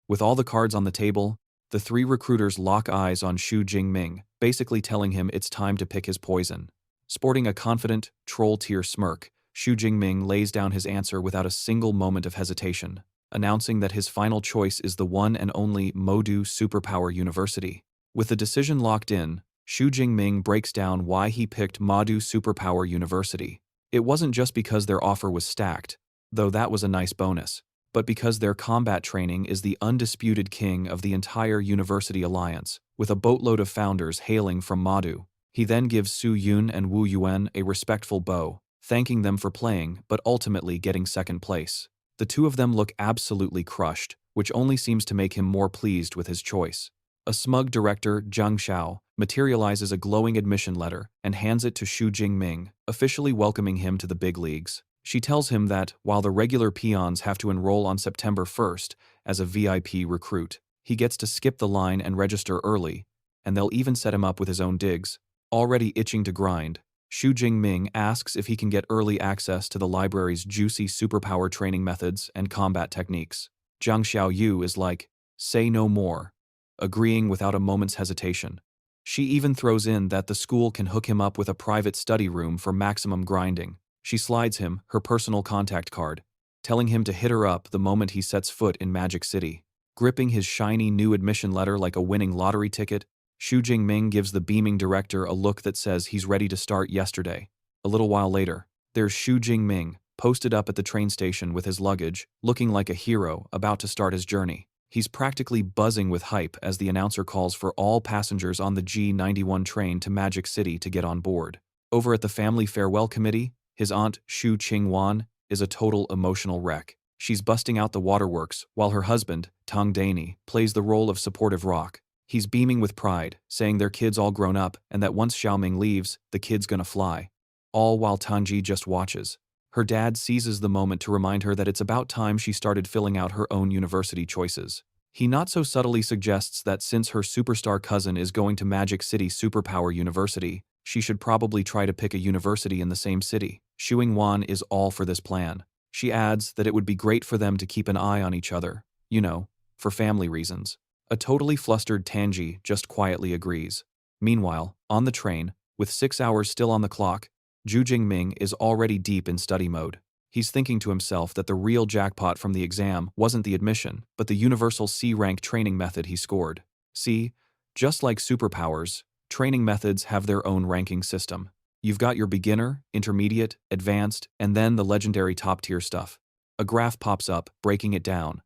With all the cards on the table, the 3 recruiters lock eyes on Shu Jing Ming, basically telling him it's time to pick his poison. Sporting a confident, troll-tier smirk, Shu Jing Ming lays down his answer without a single moment of hesitation, announcing that his final choice is the one and only Modu Superpower University. With the decision locked in, Shu Jing Ming breaks down why he picked Modu Superpower University. It wasn't just because their offer was stacked, though that was a nice bonus, but because their combat training is the undisputed king of the entire university alliance, with a boatload of founders hailing from Modu. He then gives Su Yun and Wu Yuan a respectful bow, thanking them for playing but ultimately getting second place. The two of them look absolutely crushed, which only seems to make him more pleased with his choice. A smug director, Zhang Xiao, materializes a glowing admission letter and hands it to Shu Jing Ming, officially welcoming him to the big leagues. She tells him that, while the regular peons have to enroll on September 1st as a VIP recruit, he gets to skip the line and register early, and they'll even set him up with his own digs. Already itching to grind, Shu Jing Ming asks if he can get early access to the library's juicy superpower training methods and combat techniques. Zhang Xiaoyu is like, say no more, agreeing without a moment's hesitation. She even throws in that the school can hook him up with a private study room for maximum grinding. She slides him her personal contact card, telling him to hit her up the moment he sets foot in Magic City. Gripping his shiny new admission letter like a winning lottery ticket, Shu Jing Ming gives the beaming director a look that says he's ready to start yesterday. A little while later, there's Shu Jing Ming, posted up at the train station with his luggage, looking like a hero about to start his journey. He's practically buzzing with hype as the announcer calls for all passengers on the G91 train to Magic City to get on board. Over at the family farewell committee, his aunt, Shu Qingwan, is a total emotional wreck. She's busting out the waterworks, while her husband, Tang Daini, plays the role of supportive rock. He's beaming with pride, saying their kid's all grown up and that once Xiaoming leaves, the kid's gonna fly. All while Tangji just watches. Her dad seizes the moment to remind her that it's about time she started filling out her own university choices. He not so subtly suggests that since her superstar cousin is going to Magic City Superpower University, She should probably try to pick a university in the same city. Shu Wan is all for this plan. She adds that it would be great for them to keep an eye on each other, for family reasons. A totally flustered Tanji just quietly agrees. Meanwhile, on the train, with 6 hours still on the clock, Shu Jing Ming is already deep in study mode. He's thinking to himself that the real jackpot from the exam wasn't the admission, but the universal C-rank training method he scored. See, just like superpowers, training methods have their own ranking system. You've got your beginner, intermediate, advanced, and then the legendary top-tier stuff. A graph pops up, breaking it down.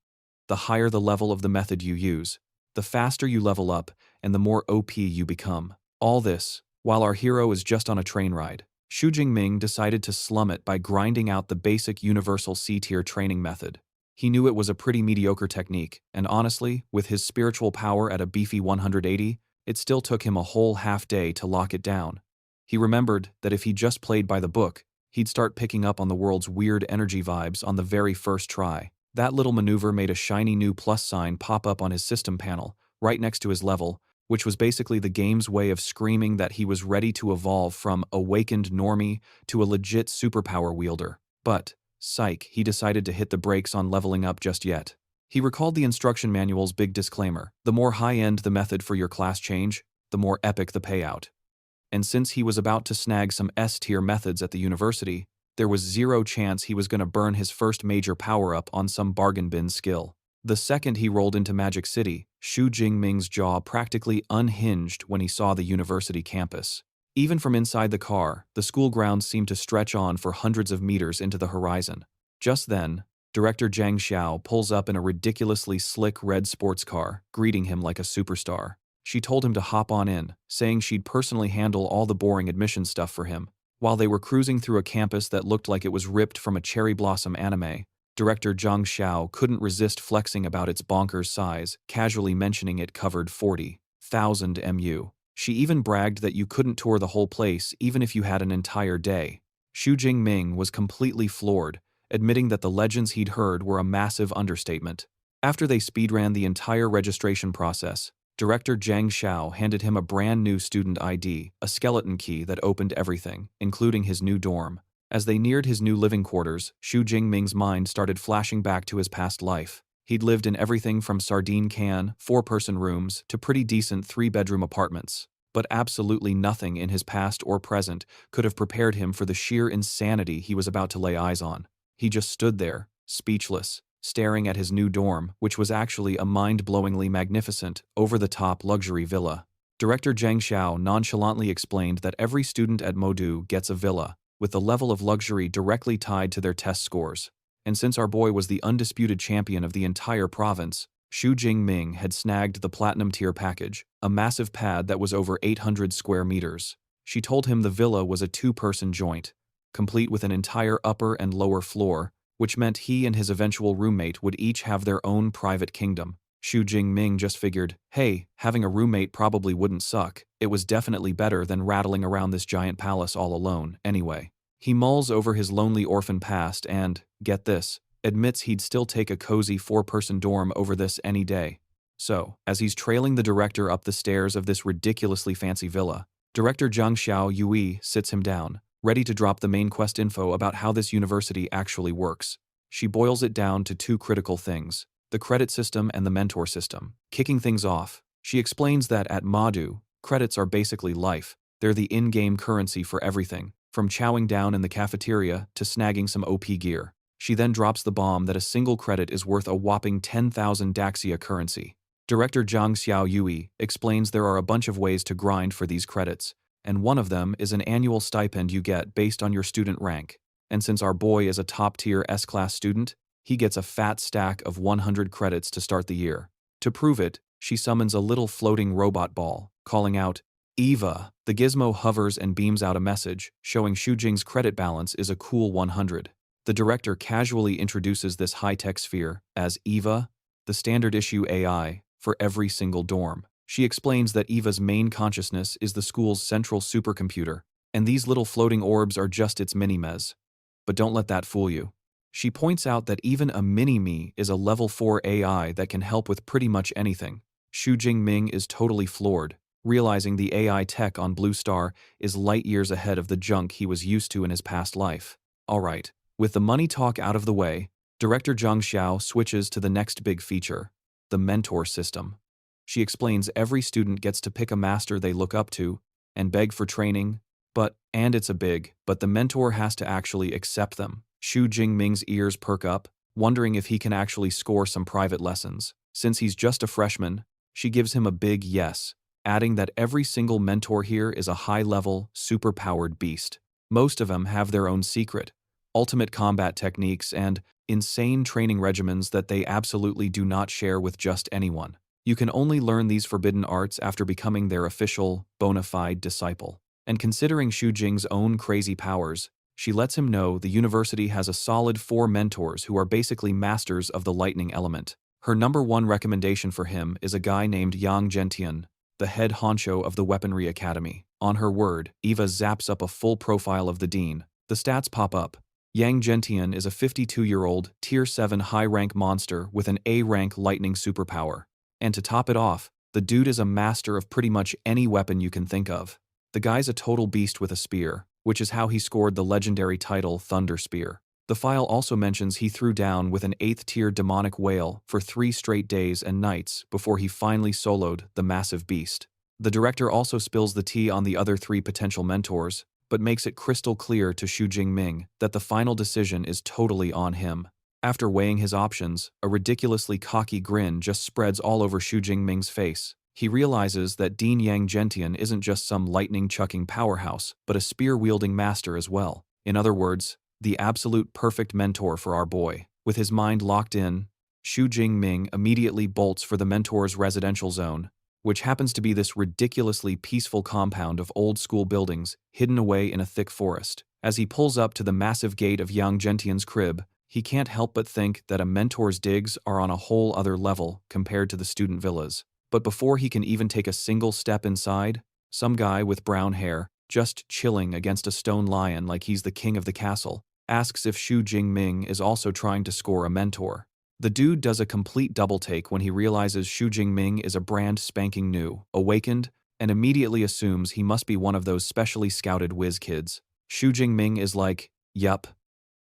The higher the level of the method you use, the faster you level up and the more OP you become. All this, while our hero is just on a train ride. Shu Jing Ming decided to slum it by grinding out the basic universal C-tier training method. He knew it was a pretty mediocre technique, and honestly, with his spiritual power at a beefy 180, it still took him a whole half day to lock it down. He remembered that if he just played by the book, he'd start picking up on the world's weird energy vibes on the very first try. That little maneuver made a shiny new plus sign pop up on his system panel, right next to his level, which was basically the game's way of screaming that he was ready to evolve from awakened normie to a legit superpower wielder. But, psych, he decided to hit the brakes on leveling up just yet. He recalled the instruction manual's big disclaimer: the more high-end the method for your class change, the more epic the payout. And since he was about to snag some S-tier methods at the university, there was zero chance he was going to burn his first major power-up on some bargain bin skill. The second he rolled into Magic City, Shu Jing Ming's jaw practically unhinged when he saw the university campus. Even from inside the car, the school grounds seemed to stretch on for hundreds of meters into the horizon. Just then, Director Zhang Xiao pulls up in a ridiculously slick red sports car, greeting him like a superstar. She told him to hop on in, saying she'd personally handle all the boring admission stuff for him. While they were cruising through a campus that looked like it was ripped from a cherry blossom anime, Director Zhang Xiao couldn't resist flexing about its bonkers size, casually mentioning it covered 40,000 mu. She even bragged that you couldn't tour the whole place even if you had an entire day. Shu Jing Ming was completely floored, admitting that the legends he'd heard were a massive understatement. After they speedran the entire registration process, Director Zhang Xiao handed him a brand new student ID, a skeleton key that opened everything, including his new dorm. As they neared his new living quarters, Shu Jing Ming's mind started flashing back to his past life. He'd lived in everything from sardine can, 4-person rooms, to pretty decent 3-bedroom apartments. But absolutely nothing in his past or present could have prepared him for the sheer insanity he was about to lay eyes on. He just stood there, speechless, staring at his new dorm, which was actually a mind-blowingly magnificent, over-the-top luxury villa. Director Zhang Xiao nonchalantly explained that every student at Modu gets a villa, with the level of luxury directly tied to their test scores. And since our boy was the undisputed champion of the entire province, Shu Jing Ming had snagged the platinum tier package, a massive pad that was over 800 square meters. She told him the villa was a 2-person joint, complete with an entire upper and lower floor, which meant he and his eventual roommate would each have their own private kingdom. Shu Jing Ming just figured, hey, having a roommate probably wouldn't suck. It was definitely better than rattling around this giant palace all alone, anyway. He mulls over his lonely orphan past and, get this, admits he'd still take a cozy 4-person dorm over this any day. So, as he's trailing the director up the stairs of this ridiculously fancy villa, Director Zhang Xiao Yui sits him down, ready to drop the main quest info about how this university actually works. She boils it down to 2 critical things: the credit system and the mentor system. Kicking things off, she explains that at Modu, credits are basically life. They're the in-game currency for everything, from chowing down in the cafeteria to snagging some OP gear. She then drops the bomb that a single credit is worth a whopping 10,000 Daxia currency. Director Zhang Xiao Yui explains there are a bunch of ways to grind for these credits, and one of them is an annual stipend you get based on your student rank. And since our boy is a top-tier S-class student, he gets a fat stack of 100 credits to start the year. To prove it, she summons a little floating robot ball, calling out, "Eva." The gizmo hovers and beams out a message, showing Shu Jing's credit balance is a cool 100. The director casually introduces this high-tech sphere as Eva, the standard-issue AI, for every single dorm. She explains that Eva's main consciousness is the school's central supercomputer, and these little floating orbs are just its mini-mes. But don't let that fool you. She points out that even a mini-me is a level 4 AI that can help with pretty much anything. Shu Jing Ming is totally floored. realizing the AI tech on Blue Star is light years ahead of the junk he was used to in his past life. Alright, with the money talk out of the way, director Zhang Xiao switches to the next big feature, the mentor system. She explains every student gets to pick a master they look up to and beg for training, and it's a big, but the mentor has to actually accept them. Shu Jing Ming's ears perk up, wondering if he can actually score some private lessons. Since he's just a freshman, she gives him a big yes, adding that every single mentor here is a high-level, super-powered beast. Most of them have their own secret, ultimate combat techniques and insane training regimens that they absolutely do not share with just anyone. You can only learn these forbidden arts after becoming their official, bona fide disciple. And considering Shu Jing's own crazy powers, she lets him know the university has a solid 4 mentors who are basically masters of the lightning element. Her number one recommendation for him is a guy named Yang Zhentian, the head honcho of the Weaponry Academy. On her word, Eva zaps up a full profile of the dean. The stats pop up. Yang Zhentian is a 52-year-old, Tier 7 high-rank monster with an A-rank lightning superpower. And to top it off, the dude is a master of pretty much any weapon you can think of. The guy's a total beast with a spear, which is how he scored the legendary title Thunder Spear. The file also mentions he threw down with an 8th-tier demonic whale for 3 straight days and nights before he finally soloed the massive beast. The director also spills the tea on the other 3 potential mentors, but makes it crystal clear to Shu Jing Ming that the final decision is totally on him. After weighing his options, a ridiculously cocky grin just spreads all over Shu Jing Ming's face. He realizes that Dean Yang Zhentian isn't just some lightning-chucking powerhouse, but a spear-wielding master as well. In other words, the absolute perfect mentor for our boy. With his mind locked in, Shu Jing Ming immediately bolts for the mentor's residential zone, which happens to be this ridiculously peaceful compound of old-school buildings hidden away in a thick forest. As he pulls up to the massive gate of Yang Zhentian's crib, he can't help but think that a mentor's digs are on a whole other level compared to the student villas. But before he can even take a single step inside, some guy with brown hair, just chilling against a stone lion like he's the king of the castle, asks if Shu Jing Ming is also trying to score a mentor. The dude does a complete double-take when he realizes Shu Jing Ming is a brand spanking new, awakened, and immediately assumes he must be one of those specially scouted whiz kids. Shu Jing Ming is like, yup.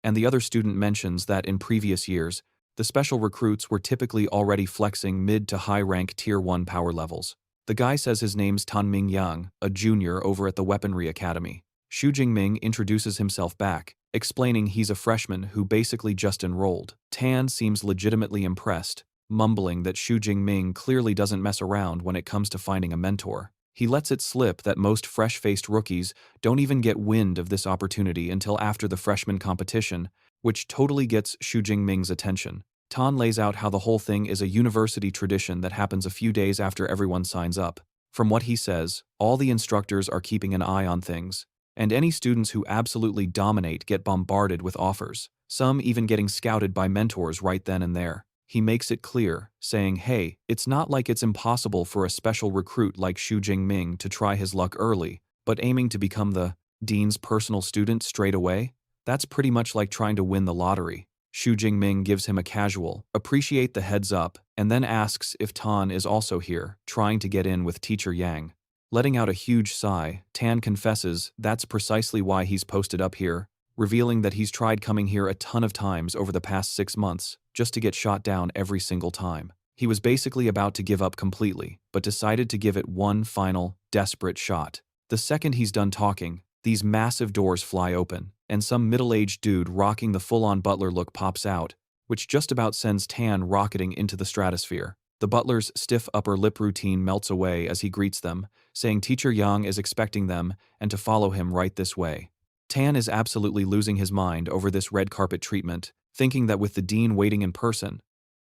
And the other student mentions that in previous years, the special recruits were typically already flexing mid to high-rank Tier 1 power levels. The guy says his name's Tan Ming Yang, a junior over at the Weaponry Academy. Shu Jing Ming introduces himself back, explaining he's a freshman who basically just enrolled. Tan seems legitimately impressed, mumbling that Shu Jing Ming clearly doesn't mess around when it comes to finding a mentor. He lets it slip that most fresh-faced rookies don't even get wind of this opportunity until after the freshman competition, which totally gets Shu Jing Ming's attention. Tan lays out how the whole thing is a university tradition that happens a few days after everyone signs up. From what he says, all the instructors are keeping an eye on things, and any students who absolutely dominate get bombarded with offers, some even getting scouted by mentors right then and there. He makes it clear, saying, hey, it's not like it's impossible for a special recruit like Shu Jing Ming to try his luck early, but aiming to become the dean's personal student straight away? That's pretty much like trying to win the lottery. Shu Jing Ming gives him a casual, appreciate the heads up, and then asks if Tan is also here, trying to get in with Teacher Yang. Letting out a huge sigh, Tan confesses that's precisely why he's posted up here, revealing that he's tried coming here a ton of times over the past 6 months, just to get shot down every single time. He was basically about to give up completely, but decided to give it one final, desperate shot. The second he's done talking, these massive doors fly open, and some middle-aged dude rocking the full-on butler look pops out, which just about sends Tan rocketing into the stratosphere. The butler's stiff upper lip routine melts away as he greets them, saying Teacher Yang is expecting them and to follow him right this way. Tan is absolutely losing his mind over this red carpet treatment, thinking that with the dean waiting in person,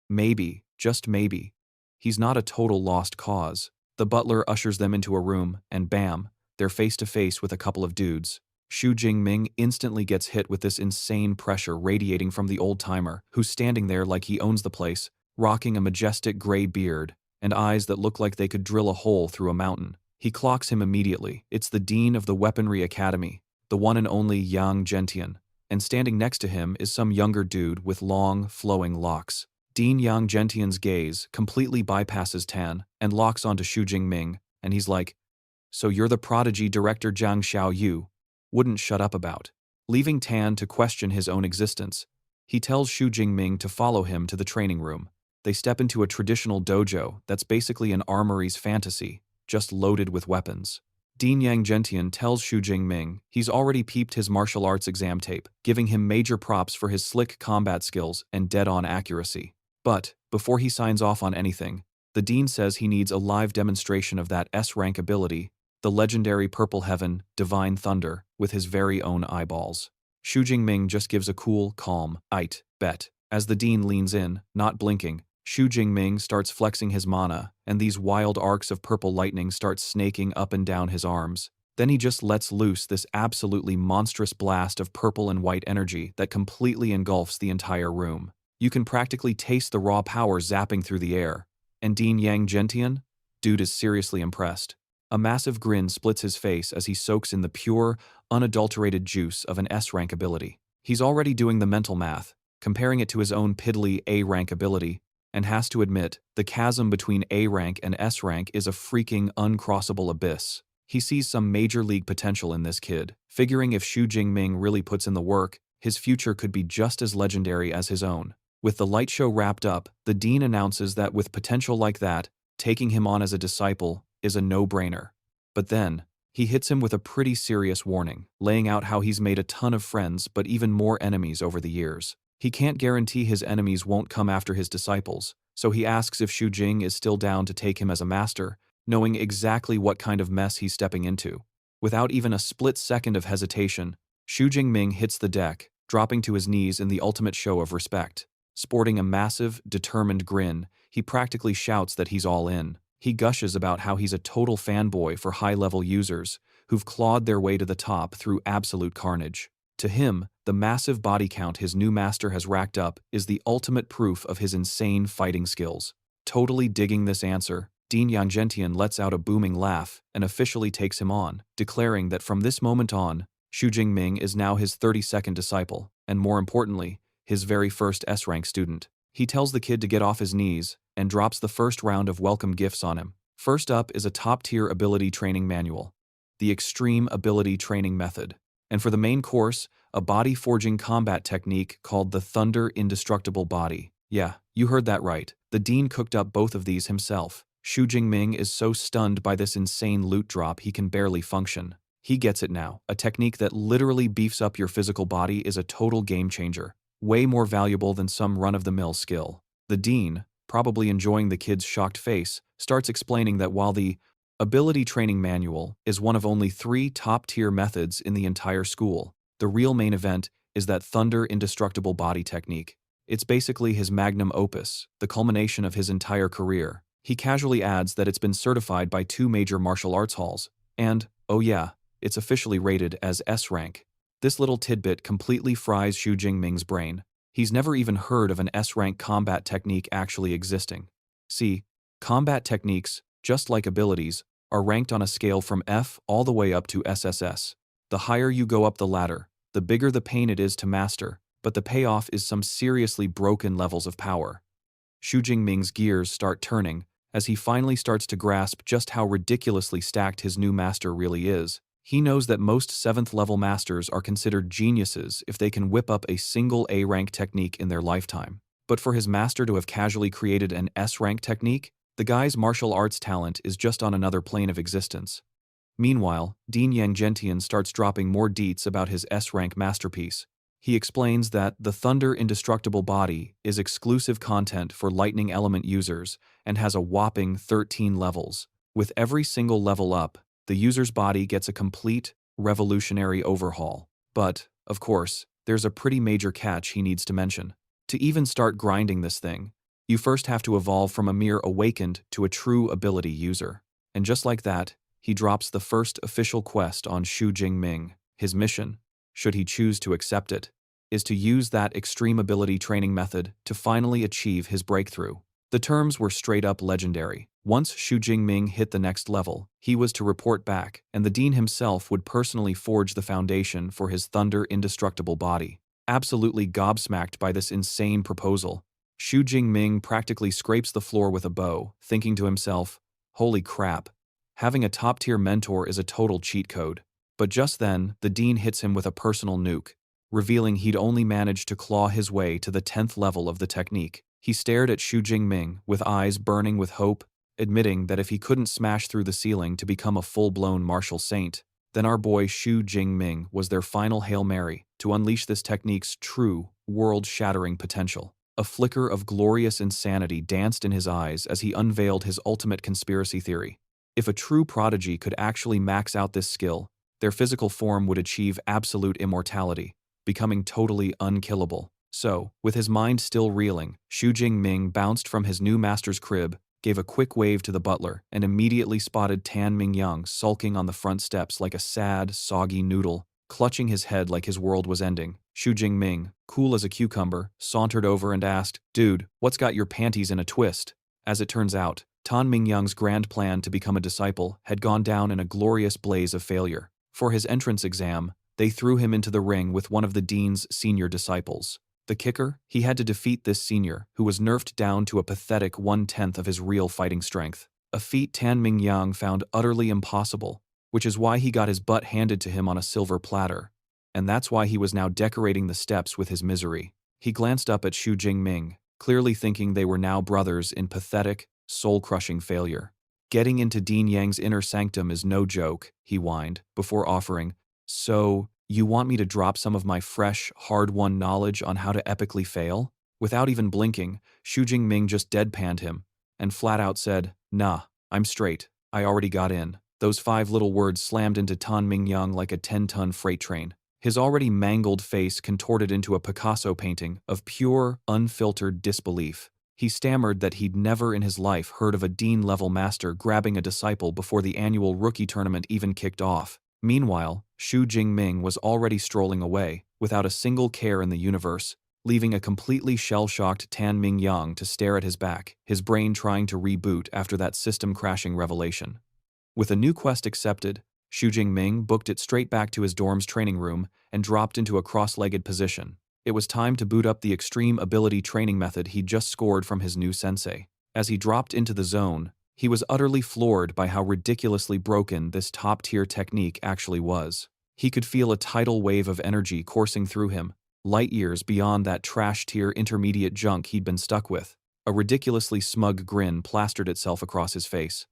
maybe, just maybe, he's not a total lost cause. The butler ushers them into a room, and bam, they're face-to-face with a couple of dudes. Shu Jing Ming instantly gets hit with this insane pressure radiating from the old-timer, who's standing there like he owns the place, rocking a majestic gray beard and eyes that look like they could drill a hole through a mountain. He clocks him immediately. It's the dean of the Weaponry Academy, the one and only Yang Zhentian, and standing next to him is some younger dude with long, flowing locks. Dean Yang Zhentian's gaze completely bypasses Tan and locks onto Shu Jing Ming, and he's like, so you're the prodigy director Zhang Xiaoyu wouldn't shut up about. Leaving Tan to question his own existence, he tells Shu Jing Ming to follow him to the training room. They step into a traditional dojo that's basically an armory's fantasy, just loaded with weapons. Dean Yang Gentian tells Shu Jing Ming he's already peeped his martial arts exam tape, giving him major props for his slick combat skills and dead-on accuracy. But, before he signs off on anything, the dean says he needs a live demonstration of that S-rank ability, the legendary Purple Heaven, Divine Thunder, with his very own eyeballs. Shu Jing Ming just gives a cool, calm, bet. As the dean leans in, not blinking, Shu Jing Ming starts flexing his mana, and these wild arcs of purple lightning start snaking up and down his arms. Then he just lets loose this absolutely monstrous blast of purple and white energy that completely engulfs the entire room. You can practically taste the raw power zapping through the air. And Dean Yang Gentian? Dude is seriously impressed. A massive grin splits his face as he soaks in the pure, unadulterated juice of an S-rank ability. He's already doing the mental math, comparing it to his own piddly A-rank ability, and has to admit, the chasm between A-rank and S-rank is a freaking uncrossable abyss. He sees some major league potential in this kid, figuring if Shu Jing Ming really puts in the work, his future could be just as legendary as his own. With the light show wrapped up, the dean announces that with potential like that, taking him on as a disciple is a no-brainer. But then, he hits him with a pretty serious warning, laying out how he's made a ton of friends but even more enemies over the years. He can't guarantee his enemies won't come after his disciples, so he asks if Shu Jing is still down to take him as a master, knowing exactly what kind of mess he's stepping into. Without even a split second of hesitation, Shu Jing Ming hits the deck, dropping to his knees in the ultimate show of respect. Sporting a massive, determined grin, he practically shouts that he's all in. He gushes about how he's a total fanboy for high-level users who've clawed their way to the top through absolute carnage. To him, the massive body count his new master has racked up is the ultimate proof of his insane fighting skills. Totally digging this answer, Dean Yang Gentian lets out a booming laugh and officially takes him on, declaring that from this moment on, Shu Jing Ming is now his 32nd disciple, and more importantly, his very first S-rank student. He tells the kid to get off his knees and drops the first round of welcome gifts on him. First up is a top-tier ability training manual, the Extreme Ability Training Method. And for the main course, a body-forging combat technique called the Thunder Indestructible Body. Yeah, you heard that right. The dean cooked up both of these himself. Shu Jing Ming is so stunned by this insane loot drop he can barely function. He gets it now. A technique that literally beefs up your physical body is a total game changer. Way more valuable than some run-of-the-mill skill. The dean, probably enjoying the kid's shocked face, starts explaining that while the Ability Training Manual is one of only 3 top-tier methods in the entire school, the real main event is that Thunder Indestructible Body technique. It's basically his magnum opus, the culmination of his entire career. He casually adds that it's been certified by 2 major martial arts halls, and, oh yeah, it's officially rated as S-rank. This little tidbit completely fries Shu Jing Ming's brain. He's never even heard of an S-rank combat technique actually existing. See, combat techniques, just like abilities, are ranked on a scale from F all the way up to SSS. The higher you go up the ladder, the bigger the pain it is to master, but the payoff is some seriously broken levels of power. Shu Jing Ming's gears start turning as he finally starts to grasp just how ridiculously stacked his new master really is. He knows that most 7th-level masters are considered geniuses if they can whip up a single A-rank technique in their lifetime. But for his master to have casually created an S-rank technique, the guy's martial arts talent is just on another plane of existence. Meanwhile, Dean Yang Gentian starts dropping more deets about his S-rank masterpiece. He explains that the Thunder Indestructible Body is exclusive content for Lightning Element users and has a whopping 13 levels. With every single level up, the user's body gets a complete, revolutionary overhaul. But, of course, there's a pretty major catch he needs to mention. To even start grinding this thing, you first have to evolve from a mere awakened to a true ability user. And just like that, he drops the first official quest on Shu Jing Ming. His mission, should he choose to accept it, is to use that extreme ability training method to finally achieve his breakthrough. The terms were straight-up legendary. Once Shu Jing Ming hit the next level, he was to report back, and the dean himself would personally forge the foundation for his Thunder Indestructible Body. Absolutely gobsmacked by this insane proposal, Shu Jing Ming practically scrapes the floor with a bow, thinking to himself, holy crap, Having a top-tier mentor is a total cheat code. But just then, the dean hits him with a personal nuke, revealing he'd only managed to claw his way to the 10th level of the technique. He stared at Shu Jing Ming with eyes burning with hope, admitting that if he couldn't smash through the ceiling to become a full-blown martial saint, then our boy Shu Jing Ming was their final Hail Mary to unleash this technique's true, world-shattering potential. A flicker of glorious insanity danced in his eyes as he unveiled his ultimate conspiracy theory. If a true prodigy could actually max out this skill, their physical form would achieve absolute immortality, becoming totally unkillable. So, with his mind still reeling, Shu Jing Ming bounced from his new master's crib, gave a quick wave to the butler, and immediately spotted Tan Mingyang sulking on the front steps like a sad, soggy noodle, clutching his head like his world was ending. Shu Jing Ming, cool as a cucumber, sauntered over and asked, "Dude, what's got your panties in a twist?" As it turns out, Tan Mingyang's grand plan to become a disciple had gone down in a glorious blaze of failure. For his entrance exam, they threw him into the ring with one of the dean's senior disciples. The kicker? He had to defeat this senior, who was nerfed down to a pathetic 1/10 of his real fighting strength. A feat Tan Mingyang found utterly impossible, which is why he got his butt handed to him on a silver platter. And that's why he was now decorating the steps with his misery. He glanced up at Shu Jing Ming, clearly thinking they were now brothers in pathetic, soul-crushing failure. "Getting into Dean Yang's inner sanctum is no joke," he whined, before offering, "So, you want me to drop some of my fresh, hard-won knowledge on how to epically fail?" Without even blinking, Shu Jing Ming just deadpanned him, and flat out said, "Nah, I'm straight. I already got in." Those 5 little words slammed into Tan Mingyang like a 10-ton freight train. His already mangled face contorted into a Picasso painting of pure, unfiltered disbelief. He stammered that he'd never in his life heard of a dean-level master grabbing a disciple before the annual rookie tournament even kicked off. Meanwhile, Shu Jing Ming was already strolling away, without a single care in the universe, leaving a completely shell-shocked Tan Mingyang to stare at his back, his brain trying to reboot after that system-crashing revelation. With a new quest accepted, Shu Jing Ming booked it straight back to his dorm's training room and dropped into a cross-legged position. It was time to boot up the extreme ability training method he'd just scored from his new sensei. As he dropped into the zone, he was utterly floored by how ridiculously broken this top-tier technique actually was. He could feel a tidal wave of energy coursing through him, light years beyond that trash-tier intermediate junk he'd been stuck with. A ridiculously smug grin plastered itself across his face.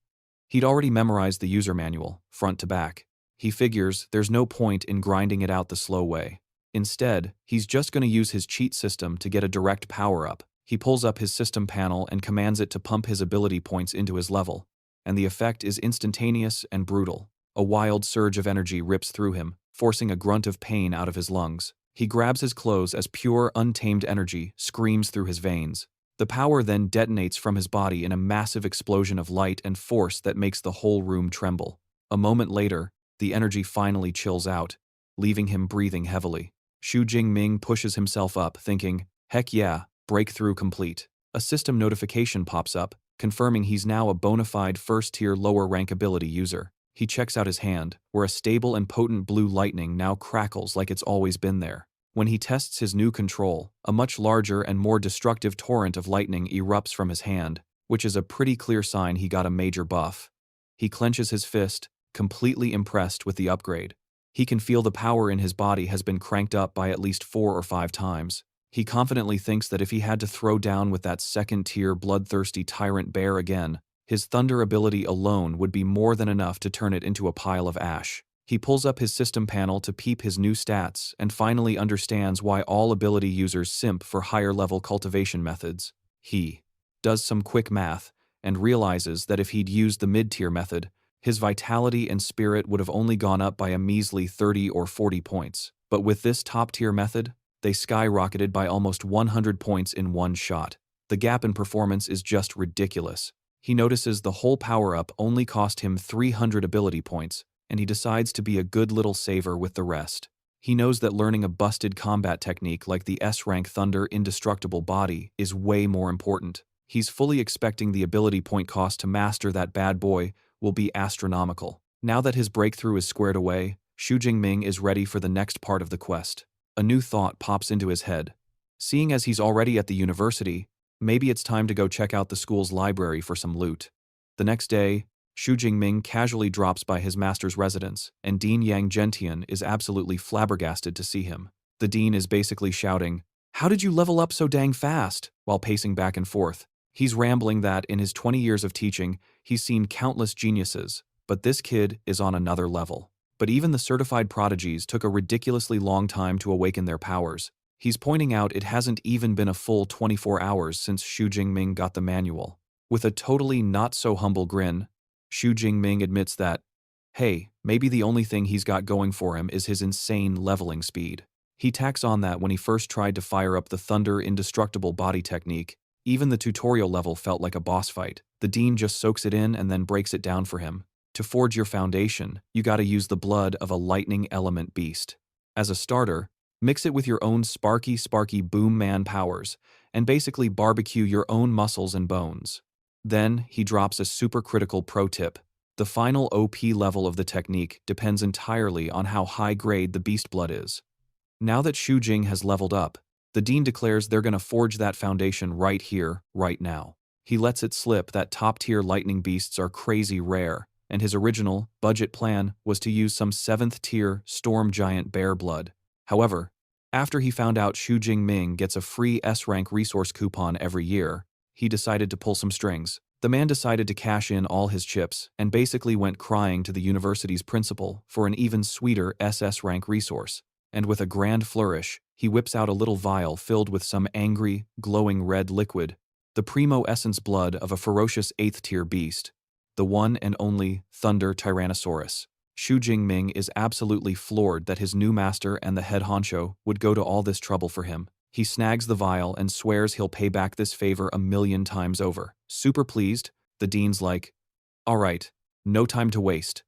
He'd already memorized the user manual, front to back. He figures there's no point in grinding it out the slow way. Instead, he's just going to use his cheat system to get a direct power-up. He pulls up his system panel and commands it to pump his ability points into his level, and the effect is instantaneous and brutal. A wild surge of energy rips through him, forcing a grunt of pain out of his lungs. He grabs his clothes as pure, untamed energy screams through his veins. The power then detonates from his body in a massive explosion of light and force that makes the whole room tremble. A moment later, the energy finally chills out, leaving him breathing heavily. Shu Jing Ming pushes himself up, thinking, "Heck yeah, breakthrough complete." A system notification pops up, confirming he's now a bona fide first-tier lower-rank ability user. He checks out his hand, where a stable and potent blue lightning now crackles like it's always been there. When he tests his new control, a much larger and more destructive torrent of lightning erupts from his hand, which is a pretty clear sign he got a major buff. He clenches his fist, completely impressed with the upgrade. He can feel the power in his body has been cranked up by at least 4 or 5 times. He confidently thinks that if he had to throw down with that second-tier bloodthirsty tyrant bear again, his thunder ability alone would be more than enough to turn it into a pile of ash. He pulls up his system panel to peep his new stats and finally understands why all ability users simp for higher-level cultivation methods. He does some quick math and realizes that if he'd used the mid-tier method, his vitality and spirit would have only gone up by a measly 30 or 40 points. But with this top-tier method, they skyrocketed by almost 100 points in one shot. The gap in performance is just ridiculous. He notices the whole power-up only cost him 300 ability points, and he decides to be a good little saver with the rest. He knows that learning a busted combat technique like the S-rank Thunder Indestructible Body is way more important. He's fully expecting the ability point cost to master that bad boy will be astronomical. Now that his breakthrough is squared away, Shu Jing Ming is ready for the next part of the quest. A new thought pops into his head. Seeing as he's already at the university, maybe it's time to go check out the school's library for some loot. The next day, Shu Jing Ming casually drops by his master's residence, and Dean Yang Gentian is absolutely flabbergasted to see him. The dean is basically shouting, "How did you level up so dang fast?" while pacing back and forth. He's rambling that in his 20 years of teaching, he's seen countless geniuses, but this kid is on another level. But even the certified prodigies took a ridiculously long time to awaken their powers. He's pointing out it hasn't even been a full 24 hours since Shu Jing Ming got the manual. With a totally not-so-humble grin, Shu Jing Ming admits that, hey, maybe the only thing he's got going for him is his insane leveling speed. He tacks on that when he first tried to fire up the Thunder Indestructible body technique. Even the tutorial level felt like a boss fight. The dean just soaks it in and then breaks it down for him. To forge your foundation, you gotta use the blood of a lightning element beast. As a starter, mix it with your own sparky boom man powers, and basically barbecue your own muscles and bones. Then, he drops a super critical pro tip. The final OP level of the technique depends entirely on how high grade the beast blood is. Now that Shu Jing has leveled up, the dean declares they're gonna forge that foundation right here, right now. He lets it slip that top-tier lightning beasts are crazy rare, and his original, budget plan was to use some 7th-tier storm giant bear blood. However, after he found out Shu Jing Ming gets a free S-rank resource coupon every year, he decided to pull some strings. The man decided to cash in all his chips and basically went crying to the university's principal for an even sweeter SS rank resource. And with a grand flourish, he whips out a little vial filled with some angry, glowing red liquid, the primo essence blood of a ferocious 8th-tier beast, the one and only Thunder Tyrannosaurus. Shu Jing Ming is absolutely floored that his new master and the head honcho would go to all this trouble for him. He snags the vial and swears he'll pay back this favor 1,000,000 times over. Super pleased, the dean's like, "All right, no time to waste."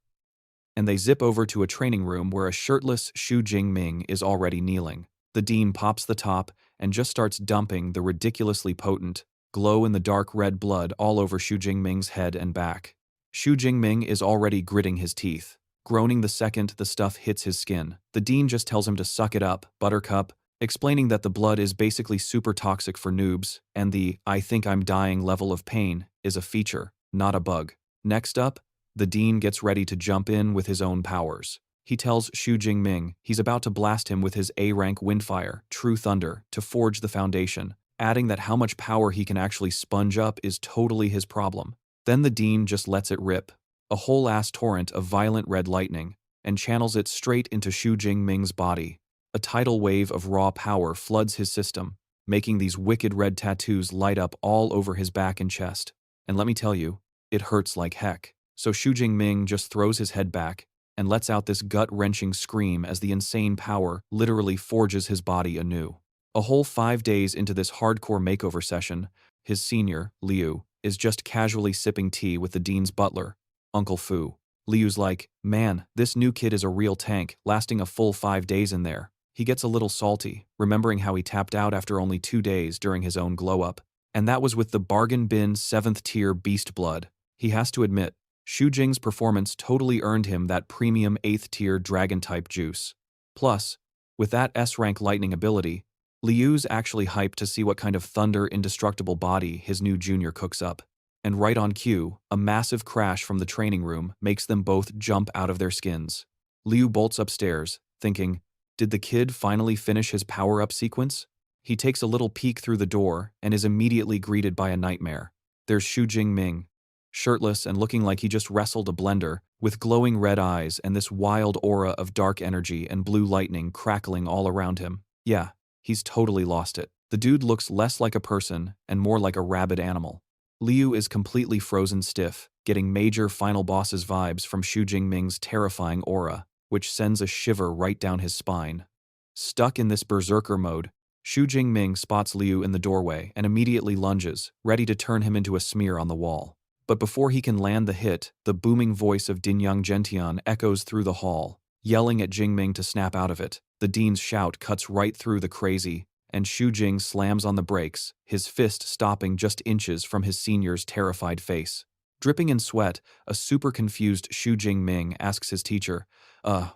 And they zip over to a training room where a shirtless Shu Jing Ming is already kneeling. The dean pops the top and just starts dumping the ridiculously potent, glow-in-the-dark red blood all over Shu Jing Ming's head and back. Shu Jing Ming is already gritting his teeth, groaning the second the stuff hits his skin. The dean just tells him to suck it up, buttercup, explaining that the blood is basically super toxic for noobs, and the "I think I'm dying" level of pain is a feature, not a bug. Next up, the dean gets ready to jump in with his own powers. He tells Shu Jing Ming he's about to blast him with his A-rank Windfire, True Thunder, to forge the foundation, adding that how much power he can actually sponge up is totally his problem. Then the dean just lets it rip, a whole-ass torrent of violent red lightning, and channels it straight into Shu Jing Ming's body. A tidal wave of raw power floods his system, making these wicked red tattoos light up all over his back and chest. And let me tell you, it hurts like heck. So Shu Jing Ming just throws his head back and lets out this gut-wrenching scream as the insane power literally forges his body anew. A whole 5 days into this hardcore makeover session, his senior, Liu, is just casually sipping tea with the dean's butler, Uncle Fu. Liu's like, "Man, this new kid is a real tank, lasting a full 5 days in there." He gets a little salty, remembering how he tapped out after only 2 days during his own glow-up. And that was with the bargain bin 7th-tier beast blood. He has to admit, Shu Jing's performance totally earned him that premium 8th-tier dragon-type juice. Plus, with that S-rank lightning ability, Liu's actually hyped to see what kind of Thunder Indestructible body his new junior cooks up. And right on cue, a massive crash from the training room makes them both jump out of their skins. Liu bolts upstairs, thinking, did the kid finally finish his power-up sequence? He takes a little peek through the door and is immediately greeted by a nightmare. There's Shu Jing Ming, shirtless and looking like he just wrestled a blender, with glowing red eyes and this wild aura of dark energy and blue lightning crackling all around him. Yeah, he's totally lost it. The dude looks less like a person and more like a rabid animal. Liu is completely frozen stiff, getting major final bosses vibes from Shu Jing Ming's terrifying aura, which sends a shiver right down his spine. Stuck in this berserker mode, Shu Jing Ming spots Liu in the doorway and immediately lunges, ready to turn him into a smear on the wall. But before he can land the hit, the booming voice of Din Yang Gentian echoes through the hall, yelling at Jing Ming to snap out of it. The dean's shout cuts right through the crazy, and Shu Jing slams on the brakes, his fist stopping just inches from his senior's terrified face. Dripping in sweat, a super confused Shu Jing Ming asks his teacher,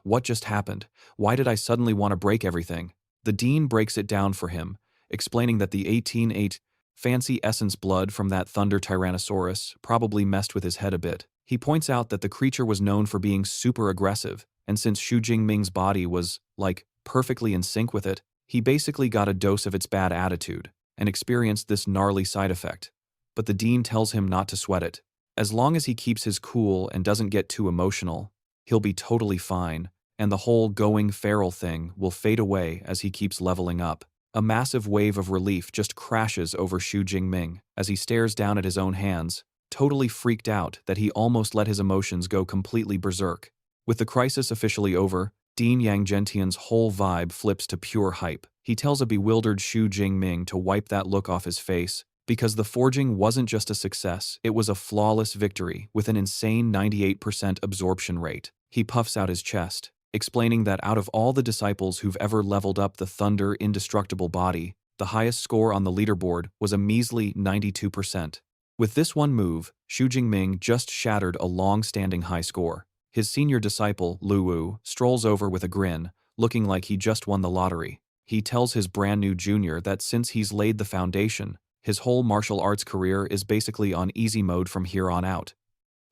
what just happened? Why did I suddenly want to break everything?" The dean breaks it down for him, explaining that the 18-8 fancy essence blood from that Thunder Tyrannosaurus probably messed with his head a bit. He points out that the creature was known for being super aggressive, and since Shu Jing Ming's body was, like, perfectly in sync with it, he basically got a dose of its bad attitude and experienced this gnarly side effect. But the dean tells him not to sweat it. As long as he keeps his cool and doesn't get too emotional, he'll be totally fine, and the whole going feral thing will fade away as he keeps leveling up. A massive wave of relief just crashes over Shu Jing Ming as he stares down at his own hands, totally freaked out that he almost let his emotions go completely berserk. With the crisis officially over, Dean Yang Gentian's whole vibe flips to pure hype. He tells a bewildered Shu Jing Ming to wipe that look off his face, because the forging wasn't just a success, it was a flawless victory with an insane 98% absorption rate. He puffs out his chest, explaining that out of all the disciples who've ever leveled up the Thunder indestructible body, the highest score on the leaderboard was a measly 92%. With this one move, Shu Jing Ming just shattered a long-standing high score. His senior disciple, Lu Wu, strolls over with a grin, looking like he just won the lottery. He tells his brand new junior that since he's laid the foundation, his whole martial arts career is basically on easy mode from here on out.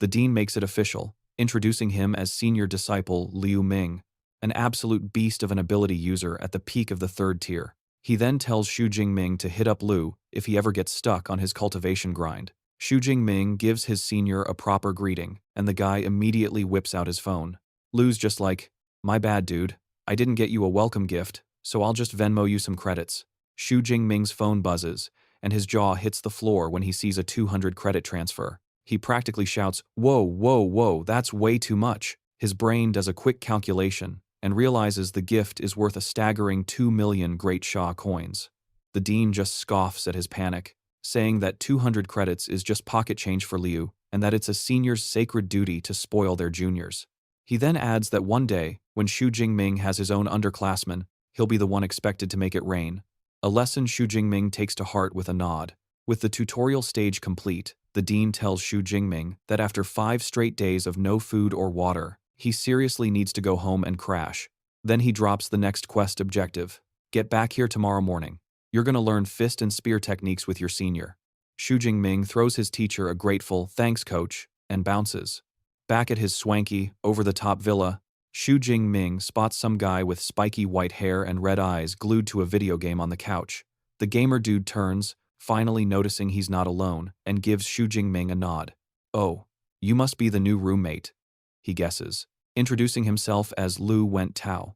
The dean makes it official, introducing him as senior disciple Liu Ming, an absolute beast of an ability user at the peak of the 3rd tier. He then tells Shu Jing Ming to hit up Lu if he ever gets stuck on his cultivation grind. Shu Jing Ming gives his senior a proper greeting, and the guy immediately whips out his phone. Lu's just like, "My bad, dude. I didn't get you a welcome gift, so I'll just Venmo you some credits." Shu Jing Ming's phone buzzes, and his jaw hits the floor when he sees a 200 credit transfer. He practically shouts, "Whoa, whoa, whoa, that's way too much." His brain does a quick calculation and realizes the gift is worth a staggering 2 million Great Xia coins. The dean just scoffs at his panic, saying that 200 credits is just pocket change for Liu and that it's a senior's sacred duty to spoil their juniors. He then adds that one day, when Shu Jing Ming has his own underclassmen, he'll be the one expected to make it rain. A lesson Shu Jing Ming takes to heart with a nod. With the tutorial stage complete, the dean tells Shu Jing Ming that after 5 straight days of no food or water, he seriously needs to go home and crash. Then he drops the next quest objective. Get back here tomorrow morning. You're gonna learn fist and spear techniques with your senior. Shu Jing Ming throws his teacher a grateful "thanks, coach," and bounces. Back at his swanky, over-the-top villa, Shu Jing Ming spots some guy with spiky white hair and red eyes glued to a video game on the couch. The gamer dude turns, finally noticing he's not alone, and gives Shu Jing Ming a nod. "Oh, you must be the new roommate," he guesses, introducing himself as Lu Wentao.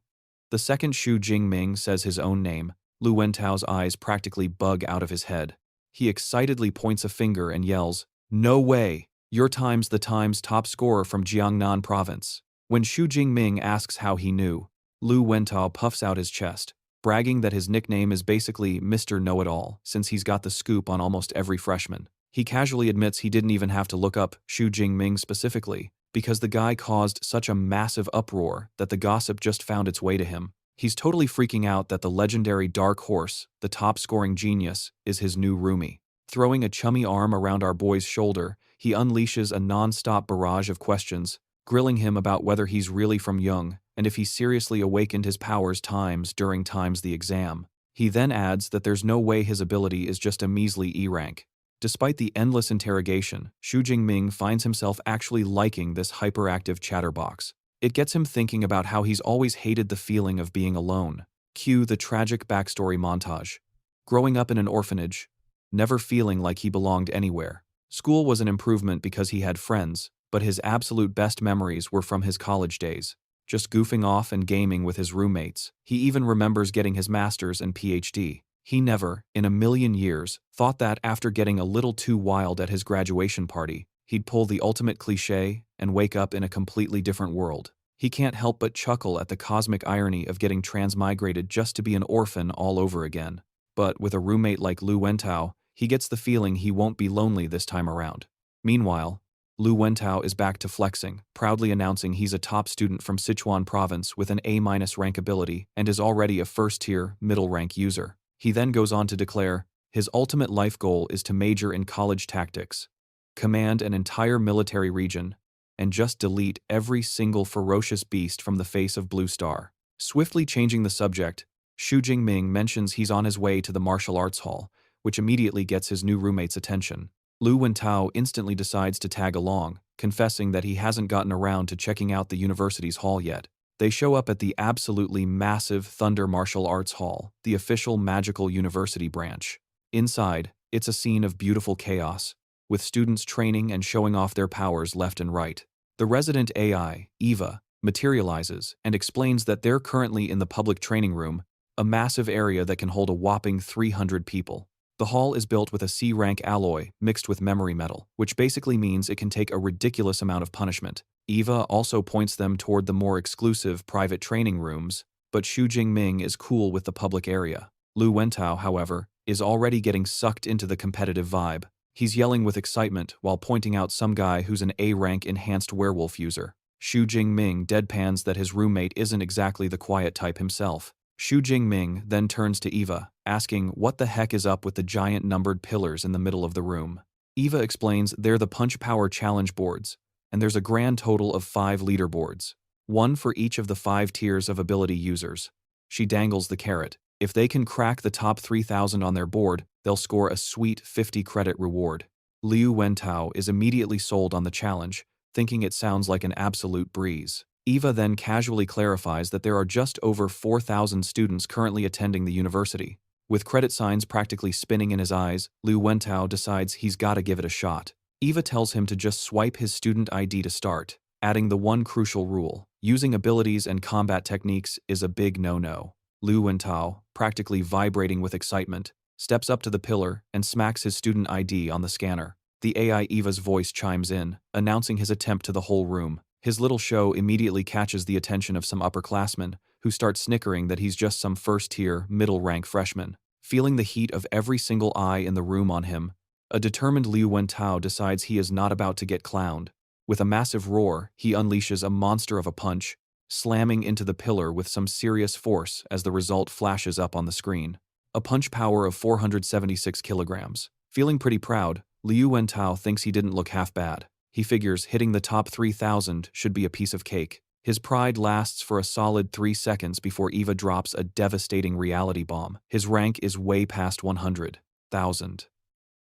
The second Shu Jing Ming says his own name, Lu Wentao's eyes practically bug out of his head. He excitedly points a finger and yells, "No way! You're the Times top scorer from Jiangnan province." When Shu Jing Ming asks how he knew, Lu Wentao puffs out his chest, bragging that his nickname is basically Mr. Know-It-All since he's got the scoop on almost every freshman. He casually admits he didn't even have to look up Shu Jing Ming specifically, because the guy caused such a massive uproar that the gossip just found its way to him. He's totally freaking out that the legendary Dark Horse, the top-scoring genius, is his new roomie. Throwing a chummy arm around our boy's shoulder, he unleashes a non-stop barrage of questions, grilling him about whether he's really from Young and if he seriously awakened his powers during the exam. He then adds that there's no way his ability is just a measly E rank. Despite the endless interrogation, Shu Jing Ming finds himself actually liking this hyperactive chatterbox. It gets him thinking about how he's always hated the feeling of being alone. Cue the tragic backstory montage. Growing up in an orphanage, never feeling like he belonged anywhere. School was an improvement because he had friends, but his absolute best memories were from his college days, just goofing off and gaming with his roommates. He even remembers getting his master's and PhD. He never, in a million years, thought that after getting a little too wild at his graduation party, he'd pull the ultimate cliché and wake up in a completely different world. He can't help but chuckle at the cosmic irony of getting transmigrated just to be an orphan all over again. But with a roommate like Lu Wentao, he gets the feeling he won't be lonely this time around. Meanwhile, Lu Wentao is back to flexing, proudly announcing he's a top student from Sichuan province with an A- rank ability and is already a first-tier, middle-rank user. He then goes on to declare, his ultimate life goal is to major in college tactics, command an entire military region, and just delete every single ferocious beast from the face of Blue Star. Swiftly changing the subject, Shu Jing Ming mentions he's on his way to the martial arts hall, which immediately gets his new roommate's attention. Lu Wentao instantly decides to tag along, confessing that he hasn't gotten around to checking out the university's hall yet. They show up at the absolutely massive Thunder Martial Arts Hall, the official magical university branch. Inside, it's a scene of beautiful chaos, with students training and showing off their powers left and right. The resident AI, Eva, materializes and explains that they're currently in the public training room, a massive area that can hold a whopping 300 people. The hall is built with a C-rank alloy mixed with memory metal, which basically means it can take a ridiculous amount of punishment. Eva also points them toward the more exclusive private training rooms, but Shu Jing Ming is cool with the public area. Lu Wentao, however, is already getting sucked into the competitive vibe. He's yelling with excitement while pointing out some guy who's an A-rank enhanced werewolf user. Shu Jing Ming deadpans that his roommate isn't exactly the quiet type himself. Shu Jing Ming then turns to Eva, asking what the heck is up with the giant numbered pillars in the middle of the room. Eva explains they're the Punch Power Challenge boards, and there's a grand total of 5 leaderboards, one for each of the 5 tiers of ability users. She dangles the carrot. If they can crack the top 3,000 on their board, they'll score a sweet 50 credit reward. Liu Wentao is immediately sold on the challenge, thinking it sounds like an absolute breeze. Eva then casually clarifies that there are just over 4,000 students currently attending the university. With credit signs practically spinning in his eyes, Liu Wentao decides he's gotta give it a shot. Eva tells him to just swipe his student ID to start, adding the one crucial rule: using abilities and combat techniques is a big no-no. Liu Wentao, practically vibrating with excitement, steps up to the pillar and smacks his student ID on the scanner. The AI Eva's voice chimes in, announcing his attempt to the whole room. His little show immediately catches the attention of some upperclassmen, who start snickering that he's just some first-tier, middle-rank freshman. Feeling the heat of every single eye in the room on him, a determined Liu Wentao decides he is not about to get clowned. With a massive roar, he unleashes a monster of a punch, slamming into the pillar with some serious force as the result flashes up on the screen. A punch power of 476 kilograms. Feeling pretty proud, Liu Wentao thinks he didn't look half bad. He figures hitting the top 3,000 should be a piece of cake. His pride lasts for a solid 3 seconds before Eva drops a devastating reality bomb. His rank is way past 100,000.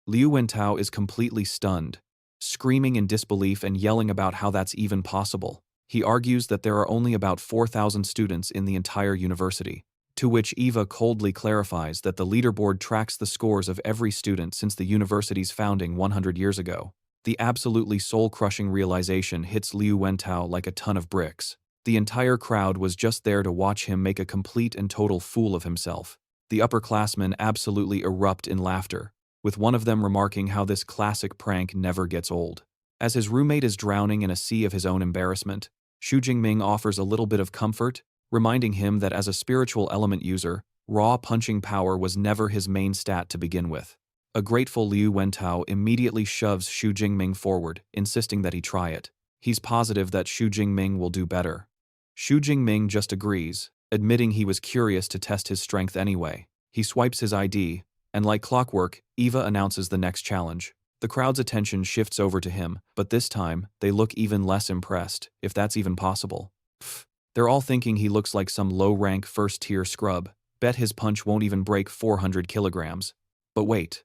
Liu Wentao is completely stunned, screaming in disbelief and yelling about how that's even possible. He argues that there are only about 4,000 students in the entire university, to which Eva coldly clarifies that the leaderboard tracks the scores of every student since the university's founding 100 years ago. The absolutely soul-crushing realization hits Liu Wentao like a ton of bricks. The entire crowd was just there to watch him make a complete and total fool of himself. The upperclassmen absolutely erupt in laughter, with one of them remarking how this classic prank never gets old. As his roommate is drowning in a sea of his own embarrassment, Shu Jing Ming offers a little bit of comfort, reminding him that as a spiritual element user, raw punching power was never his main stat to begin with. A grateful Liu Wentao immediately shoves Shu Jing Ming forward, insisting that he try it. He's positive that Shu Jing Ming will do better. Shu Jing Ming just agrees, admitting he was curious to test his strength anyway. He swipes his ID, and like clockwork, Eva announces the next challenge. The crowd's attention shifts over to him, but this time, they look even less impressed, if that's even possible. Pfft, they're all thinking he looks like some low-rank first-tier scrub. Bet his punch won't even break 400 kilograms. But wait.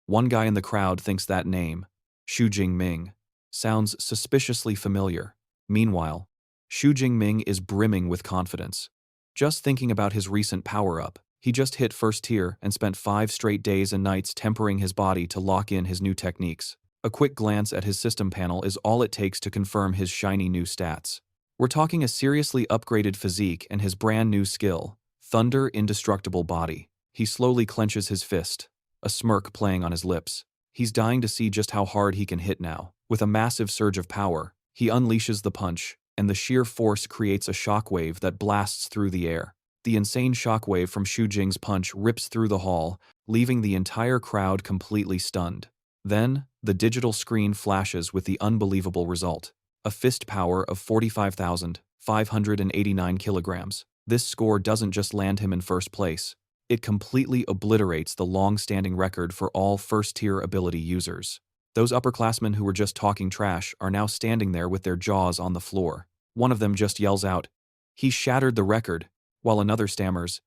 One guy in the crowd thinks that name, Shu Jing Ming, sounds suspiciously familiar. Meanwhile, Shu Jing Ming is brimming with confidence. Just thinking about his recent power-up, he just hit first tier and spent 5 straight days and nights tempering his body to lock in his new techniques. A quick glance at his system panel is all it takes to confirm his shiny new stats. We're talking a seriously upgraded physique and his brand new skill, Thunder Indestructible Body. He slowly clenches his fist, a smirk playing on his lips. He's dying to see just how hard he can hit now. With a massive surge of power, he unleashes the punch, and the sheer force creates a shockwave that blasts through the air. The insane shockwave from Shu Jing's punch rips through the hall, leaving the entire crowd completely stunned. Then, the digital screen flashes with the unbelievable result. A fist power of 45,589 kilograms. This score doesn't just land him in first place. It completely obliterates the long-standing record for all first-tier ability users. Those upperclassmen who were just talking trash are now standing there with their jaws on the floor. One of them just yells out, "He shattered the record," while another stammers,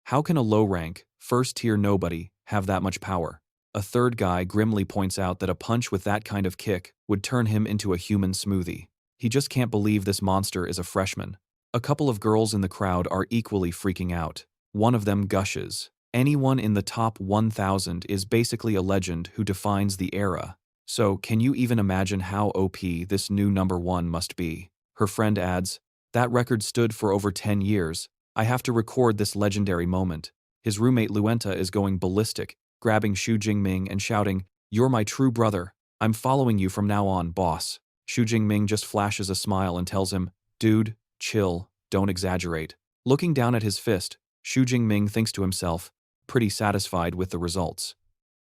"How can a low-rank, first-tier nobody have that much power?" A third guy grimly points out that a punch with that kind of kick would turn him into a human smoothie. He just can't believe this monster is a freshman. A couple of girls in the crowd are equally freaking out. One of them gushes. Anyone in the top 1,000 is basically a legend who defines the era. So, can you even imagine how OP this new number one must be? Her friend adds, that record stood for over 10 years. I have to record this legendary moment. His roommate Luenta is going ballistic, grabbing Shu Jing Ming and shouting, "You're my true brother. I'm following you from now on, boss." Shu Jing Ming just flashes a smile and tells him, "Dude, chill, don't exaggerate." Looking down at his fist, Shu Jing Ming thinks to himself, pretty satisfied with the results.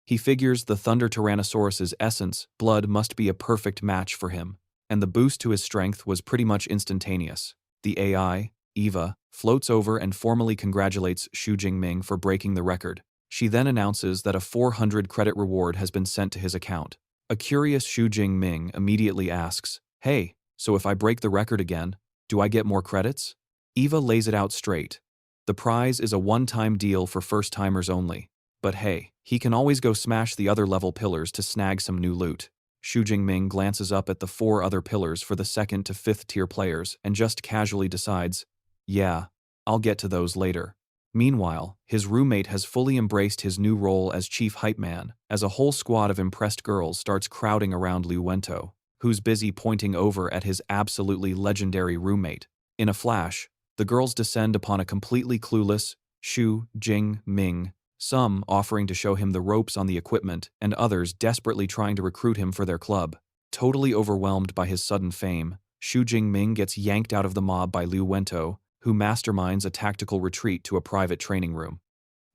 He figures the Thunder Tyrannosaurus's essence, blood must be a perfect match for him, and the boost to his strength was pretty much instantaneous. The AI, Eva, floats over and formally congratulates Shu Jing Ming for breaking the record. She then announces that a 400 credit reward has been sent to his account. A curious Shu Jing Ming immediately asks, "Hey, so if I break the record again, do I get more credits?" Eva lays it out straight. The prize is a one-time deal for first-timers only. But hey, he can always go smash the other level pillars to snag some new loot. Shu Jing Ming glances up at the 4 other pillars for the 2nd to 5th tier players and just casually decides, yeah, I'll get to those later. Meanwhile, his roommate has fully embraced his new role as chief hype man, as a whole squad of impressed girls starts crowding around Liu Wento, who's busy pointing over at his absolutely legendary roommate. In a flash, the girls descend upon a completely clueless Shu Jing Ming, some offering to show him the ropes on the equipment and others desperately trying to recruit him for their club. Totally overwhelmed by his sudden fame, Shu Jing Ming gets yanked out of the mob by Liu Wento, who masterminds a tactical retreat to a private training room.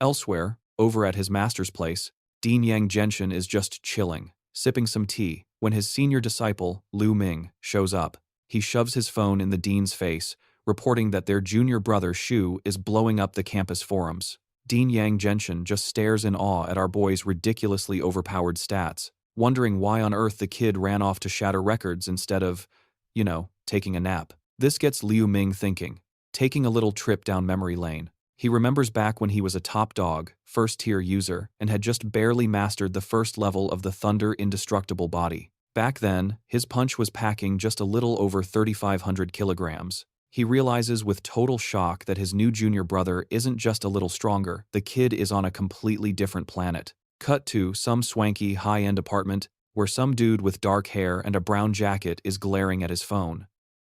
Elsewhere, over at his master's place, Dean Yang Genshin is just chilling, sipping some tea, when his senior disciple, Liu Ming, shows up. He shoves his phone in the dean's face, reporting that their junior brother Shu is blowing up the campus forums. Dean Yang Genshin just stares in awe at our boy's ridiculously overpowered stats, wondering why on earth the kid ran off to shatter records instead of, taking a nap. This gets Liu Ming thinking, taking a little trip down memory lane. He remembers back when he was a top dog, first-tier user, and had just barely mastered the first level of the Thunder Indestructible body. Back then, his punch was packing just a little over 3,500 kilograms. He realizes with total shock that his new junior brother isn't just a little stronger, the kid is on a completely different planet. Cut to some swanky, high-end apartment where some dude with dark hair and a brown jacket is glaring at his phone.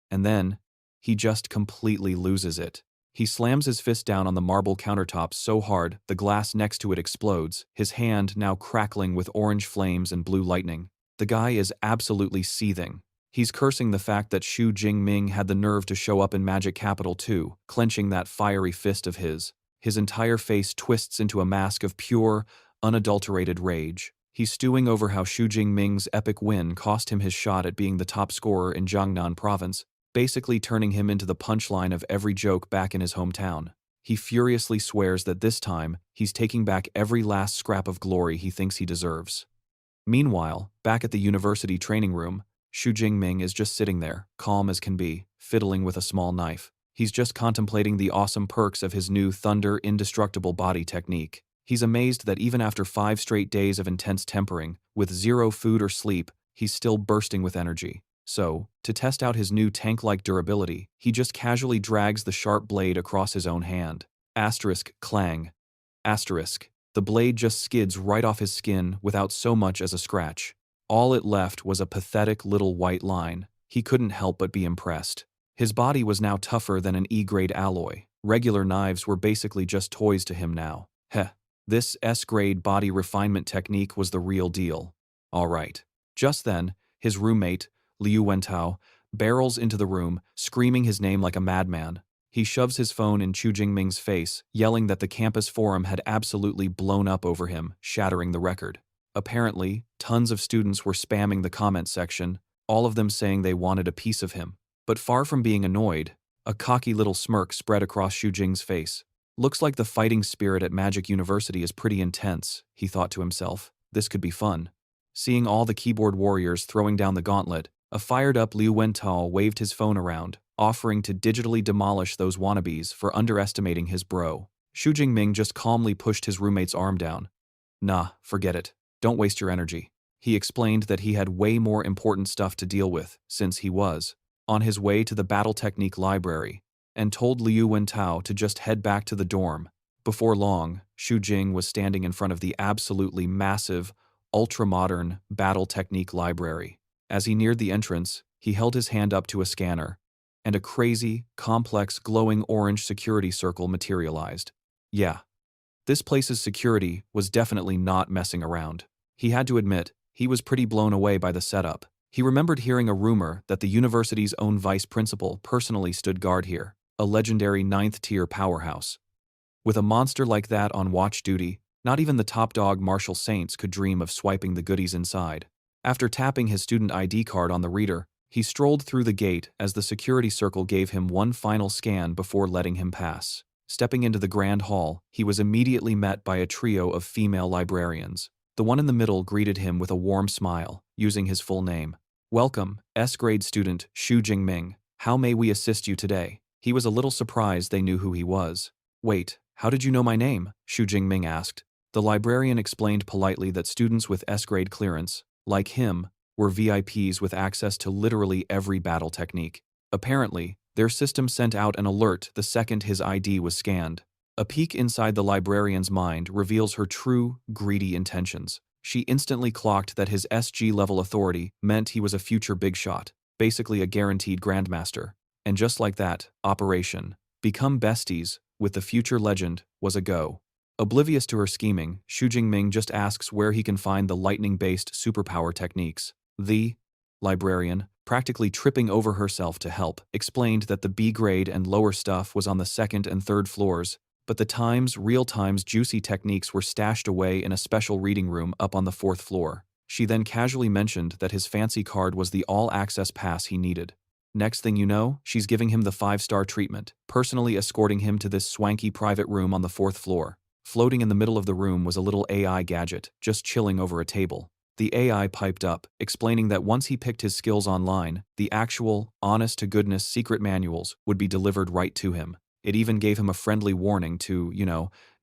And then, he just completely loses it. He slams his fist down on the marble countertop so hard the glass next to it explodes, his hand now crackling with orange flames and blue lightning. The guy is absolutely seething. He's cursing the fact that Shu Jing Ming had the nerve to show up in Magic Capital too, clenching that fiery fist of his. His entire face twists into a mask of pure, unadulterated rage. He's stewing over how Shu Jing Ming's epic win cost him his shot at being the top scorer in Jiangnan province, basically turning him into the punchline of every joke back in his hometown. He furiously swears that this time, he's taking back every last scrap of glory he thinks he deserves. Meanwhile, back at the university training room, Shu Jing Ming is just sitting there, calm as can be, fiddling with a small knife. He's just contemplating the awesome perks of his new Thunder Indestructible body technique. He's amazed that even after 5 straight days of intense tempering, with 0 food or sleep, he's still bursting with energy. So, to test out his new tank-like durability, he just casually drags the sharp blade across his own hand. Asterisk, clang. Asterisk. The blade just skids right off his skin without so much as a scratch. All it left was a pathetic little white line. He couldn't help but be impressed. His body was now tougher than an E-grade alloy. Regular knives were basically just toys to him now. Heh. This S-grade body refinement technique was the real deal. Alright. Just then, his roommate, Liu Wentao, barrels into the room, screaming his name like a madman. He shoves his phone in Shu Jing Ming's face, yelling that the campus forum had absolutely blown up over him, shattering the record. Apparently, tons of students were spamming the comment section, all of them saying they wanted a piece of him. But far from being annoyed, a cocky little smirk spread across Shu Jing's face. Looks like the fighting spirit at Magic University is pretty intense, he thought to himself. This could be fun. Seeing all the keyboard warriors throwing down the gauntlet, a fired-up Liu Wentao waved his phone around, offering to digitally demolish those wannabes for underestimating his bro. Shu Jing Ming just calmly pushed his roommate's arm down. Nah, forget it. Don't waste your energy. He explained that he had way more important stuff to deal with, since he was on his way to the battle technique library, and told Liu Wentao to just head back to the dorm. Before long, Shu Jing was standing in front of the absolutely massive, ultra-modern battle technique library. As he neared the entrance, he held his hand up to a scanner, and a crazy, complex, glowing orange security circle materialized. Yeah, this place's security was definitely not messing around. He had to admit, he was pretty blown away by the setup. He remembered hearing a rumor that the university's own vice principal personally stood guard here, a legendary 9th-tier powerhouse. With a monster like that on watch duty, not even the top dog Marshall Saints could dream of swiping the goodies inside. After tapping his student ID card on the reader, he strolled through the gate as the security circle gave him one final scan before letting him pass. Stepping into the grand hall, he was immediately met by a trio of female librarians. The one in the middle greeted him with a warm smile, using his full name. "Welcome, S-grade student Shu Jing Ming. How may we assist you today?" He was a little surprised they knew who he was. "Wait, how did you know my name?" Shu Jing Ming asked. The librarian explained politely that students with S-grade clearance, like him, were VIPs with access to literally every battle technique. Apparently, their system sent out an alert the second his ID was scanned. A peek inside the librarian's mind reveals her true, greedy intentions. She instantly clocked that his SG-level authority meant he was a future big shot, basically a guaranteed grandmaster. And just like that, Operation Become Besties with the future legend was a go. Oblivious to her scheming, Shu Jing Ming just asks where he can find the lightning-based superpower techniques. The librarian, practically tripping over herself to help, explained that the B-grade and lower stuff was on the second and third floors, but the real-time's juicy techniques were stashed away in a special reading room up on the 4th floor. She then casually mentioned that his fancy card was the all-access pass he needed. Next thing you know, she's giving him the 5-star treatment, personally escorting him to this swanky private room on the 4th floor. Floating in the middle of the room was a little AI gadget, just chilling over a table. The AI piped up, explaining that once he picked his skills online, the actual, honest-to-goodness secret manuals would be delivered right to him. It even gave him a friendly warning to,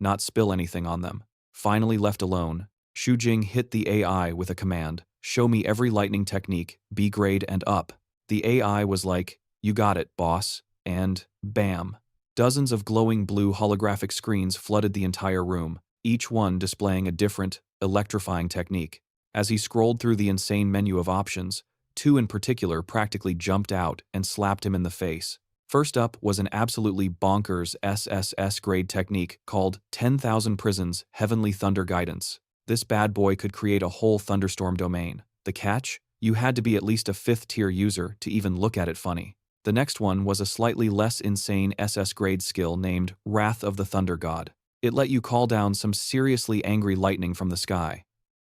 not spill anything on them. Finally left alone, Shu Jing hit the AI with a command, "Show me every lightning technique, B-grade and up." The AI was like, "You got it, boss," and bam. Dozens of glowing blue holographic screens flooded the entire room, each one displaying a different, electrifying technique. As he scrolled through the insane menu of options, 2 in particular practically jumped out and slapped him in the face. First up was an absolutely bonkers SSS-grade technique called 10,000 Prisons Heavenly Thunder Guidance. This bad boy could create a whole thunderstorm domain. The catch? You had to be at least a 5th-tier user to even look at it funny. The next one was a slightly less insane SS-grade skill named Wrath of the Thunder God. It let you call down some seriously angry lightning from the sky.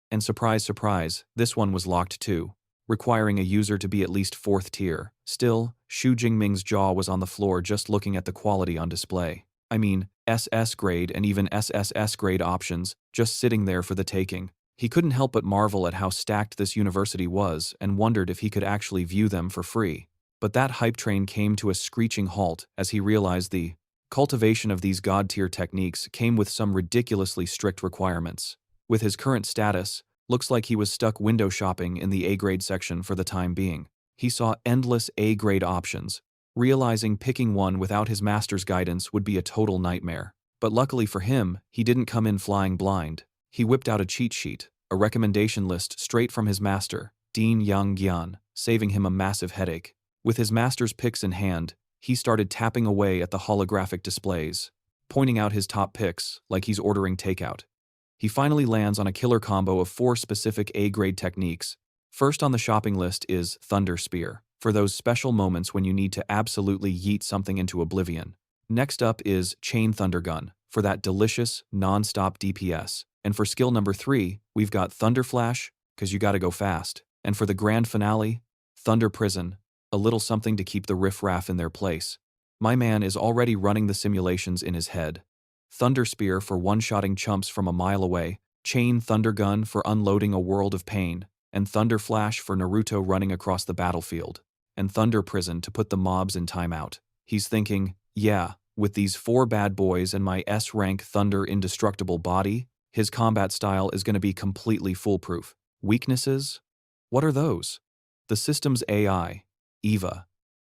And surprise, surprise, this one was locked too, requiring a user to be at least 4th tier. Still, Shu Jingming's jaw was on the floor just looking at the quality on display. I mean, SS grade and even SSS grade options just sitting there for the taking. He couldn't help but marvel at how stacked this university was and wondered if he could actually view them for free. But that hype train came to a screeching halt as he realized the cultivation of these god-tier techniques came with some ridiculously strict requirements. With his current status, looks like he was stuck window shopping in the A-grade section for the time being. He saw endless A-grade options, realizing picking one without his master's guidance would be a total nightmare. But luckily for him, he didn't come in flying blind. He whipped out a cheat sheet, a recommendation list straight from his master, Dean Yang Gian, saving him a massive headache. With his master's picks in hand, he started tapping away at the holographic displays, pointing out his top picks like he's ordering takeout. He finally lands on a killer combo of 4 specific A-grade techniques. First on the shopping list is Thunder Spear, for those special moments when you need to absolutely yeet something into oblivion. Next up is Chain Thunder Gun, for that delicious, non-stop DPS. And for skill number 3, we've got Thunder Flash, cause you gotta go fast. And for the grand finale, Thunder Prison, a little something to keep the riff-raff in their place. My man is already running the simulations in his head. Thunder Spear for one-shotting chumps from a mile away, Chain Thunder Gun for unloading a world of pain, and Thunder Flash for Naruto running across the battlefield, and Thunder Prison to put the mobs in timeout. He's thinking, yeah, with these 4 bad boys and my S-rank Thunder indestructible body, His combat style is going to be completely foolproof. Weaknesses? What are those? The system's AI, Eva,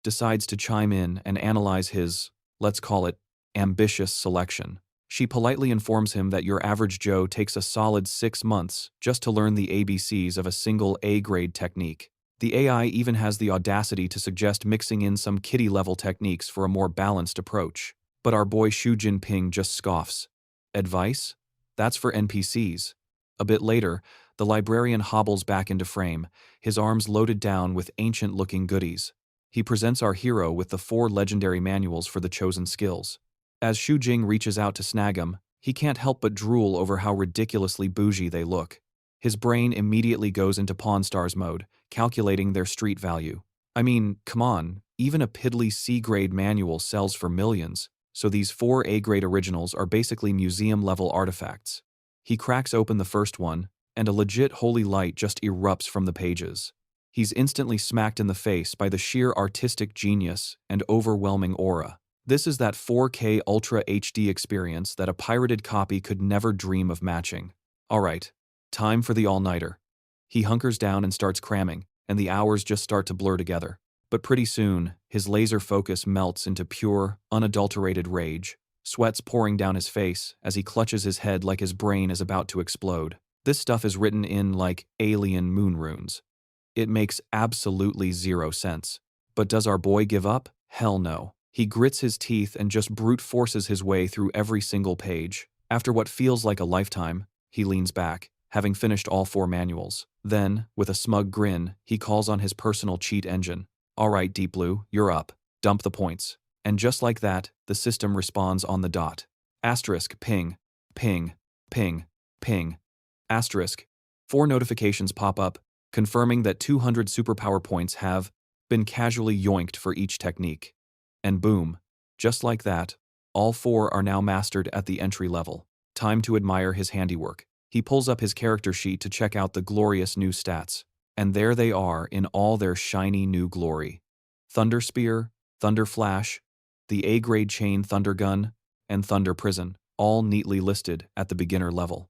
decides to chime in and analyze his, let's call it, ambitious selection. She politely informs him that your average Joe takes a solid 6 months just to learn the ABCs of a single A-grade technique. The AI even has the audacity to suggest mixing in some kiddie-level techniques for a more balanced approach. But our boy Shu Jing Ming just scoffs. Advice? That's for NPCs. A bit later, the librarian hobbles back into frame, his arms loaded down with ancient-looking goodies. He presents our hero with the 4 legendary manuals for the chosen skills. As Shu Jing reaches out to snag them, he can't help but drool over how ridiculously bougie they look. His brain immediately goes into Pawn Stars mode, calculating their street value. I mean, come on, even a piddly C-grade manual sells for millions, so these 4 A-grade originals are basically museum-level artifacts. He cracks open the first one, and a legit holy light just erupts from the pages. He's instantly smacked in the face by the sheer artistic genius and overwhelming aura. This is that 4K Ultra HD experience that a pirated copy could never dream of matching. Alright, time for the all-nighter. He hunkers down and starts cramming, and the hours just start to blur together. But pretty soon, his laser focus melts into pure, unadulterated rage, sweats pouring down his face as he clutches his head like his brain is about to explode. This stuff is written in, like, alien moon runes. It makes absolutely zero sense. But does our boy give up? Hell no. He grits his teeth and just brute forces his way through every single page. After what feels like a lifetime, he leans back, having finished all 4 manuals. Then, with a smug grin, he calls on his personal cheat engine. Alright, Deep Blue, you're up. Dump the points. And just like that, the system responds on the dot. Asterisk, ping, ping, ping, ping. Asterisk. 4 notifications pop up, confirming that 200 superpower points have been casually yoinked for each technique. And boom, just like that, all 4 are now mastered at the entry level. Time to admire his handiwork. He pulls up his character sheet to check out the glorious new stats. And there they are in all their shiny new glory. Thunder Spear, Thunder Flash, the A-grade Chain Thunder Gun, and Thunder Prison, all neatly listed at the beginner level.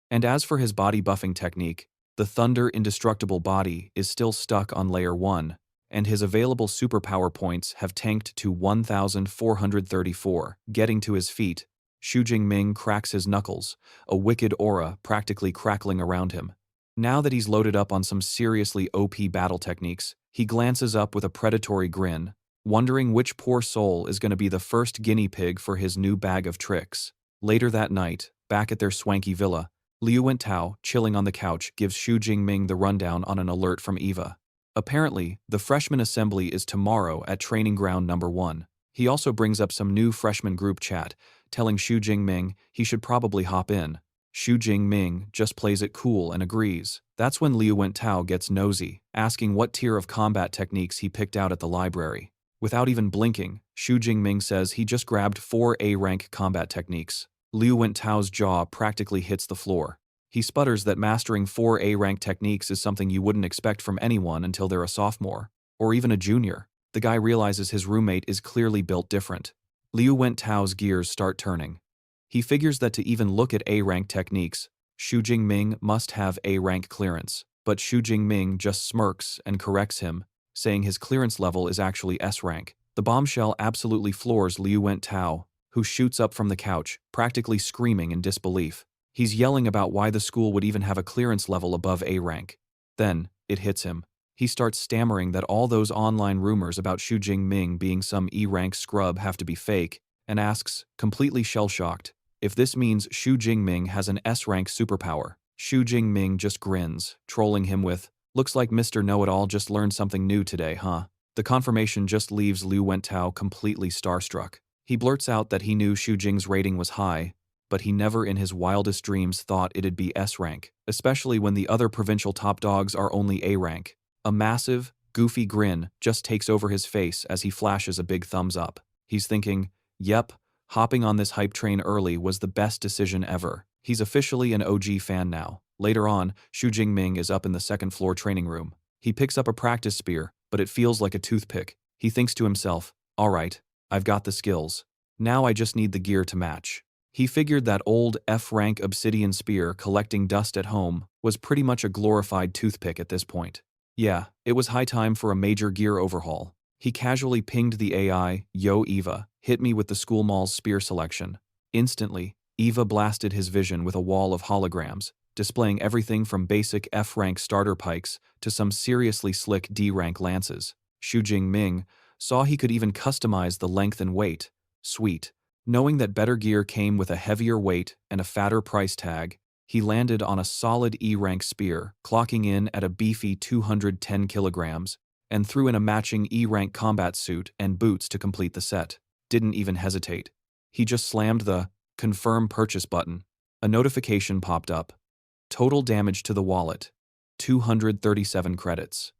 And as for his body buffing technique, the Thunder Indestructible Body is still stuck on Layer 1, and his available superpower points have tanked to 1,434. Getting to his feet, Shu Jing Ming cracks his knuckles, a wicked aura practically crackling around him. Now that he's loaded up on some seriously OP battle techniques, he glances up with a predatory grin, wondering which poor soul is going to be the first guinea pig for his new bag of tricks. Later that night, back at their swanky villa, Liu Wentao, chilling on the couch, gives Shu Jing Ming the rundown on an alert from Eva. Apparently, the freshman assembly is tomorrow at training ground number 1. He also brings up some new freshman group chat, telling Shu Jing Ming he should probably hop in. Shu Jing Ming just plays it cool and agrees. That's when Liu Wentao gets nosy, asking what tier of combat techniques he picked out at the library. Without even blinking, Shu Jing Ming says he just grabbed 4 A-rank combat techniques. Liu Wentao's jaw practically hits the floor. He sputters that mastering 4 A-rank techniques is something you wouldn't expect from anyone until they're a sophomore, or even a junior. The guy realizes his roommate is clearly built different. Liu Wentao's gears start turning. He figures that to even look at A-rank techniques, Shu Jing Ming must have A-rank clearance, but Shu Jing Ming just smirks and corrects him, saying his clearance level is actually S-rank. The bombshell absolutely floors Liu Wentao, who shoots up from the couch, practically screaming in disbelief. He's yelling about why the school would even have a clearance level above A-rank. Then, it hits him. He starts stammering that all those online rumors about Shu Jing Ming being some E-rank scrub have to be fake, and asks, completely shell-shocked, if this means Shu Jing Ming has an S-rank superpower. Shu Jing Ming just grins, trolling him with, looks like Mr. Know-It-All just learned something new today, huh? The confirmation just leaves Liu Wentao completely starstruck. He blurts out that he knew Shu Jing's rating was high, but he never in his wildest dreams thought it'd be S-rank, especially when the other provincial top dogs are only A-rank. A massive, goofy grin just takes over his face as he flashes a big thumbs up. He's thinking, yep, hopping on this hype train early was the best decision ever. He's officially an OG fan now. Later on, Shu Jing Ming is up in the second-floor training room. He picks up a practice spear, but it feels like a toothpick. He thinks to himself, alright, I've got the skills. Now I just need the gear to match. He figured that old F-rank obsidian spear collecting dust at home was pretty much a glorified toothpick at this point. Yeah, it was high time for a major gear overhaul. He casually pinged the AI, "Yo Eva, hit me with the school mall's spear selection." Instantly, Eva blasted his vision with a wall of holograms, displaying everything from basic F-rank starter pikes to some seriously slick D-rank lances. Shu Jing Ming saw he could even customize the length and weight. Sweet. Knowing that better gear came with a heavier weight and a fatter price tag, he landed on a solid E-rank spear, clocking in at a beefy 210 kilograms, and threw in a matching E-rank combat suit and boots to complete the set. Didn't even hesitate. He just slammed the "Confirm Purchase" button. A notification popped up. Total damage to the wallet: 237 credits.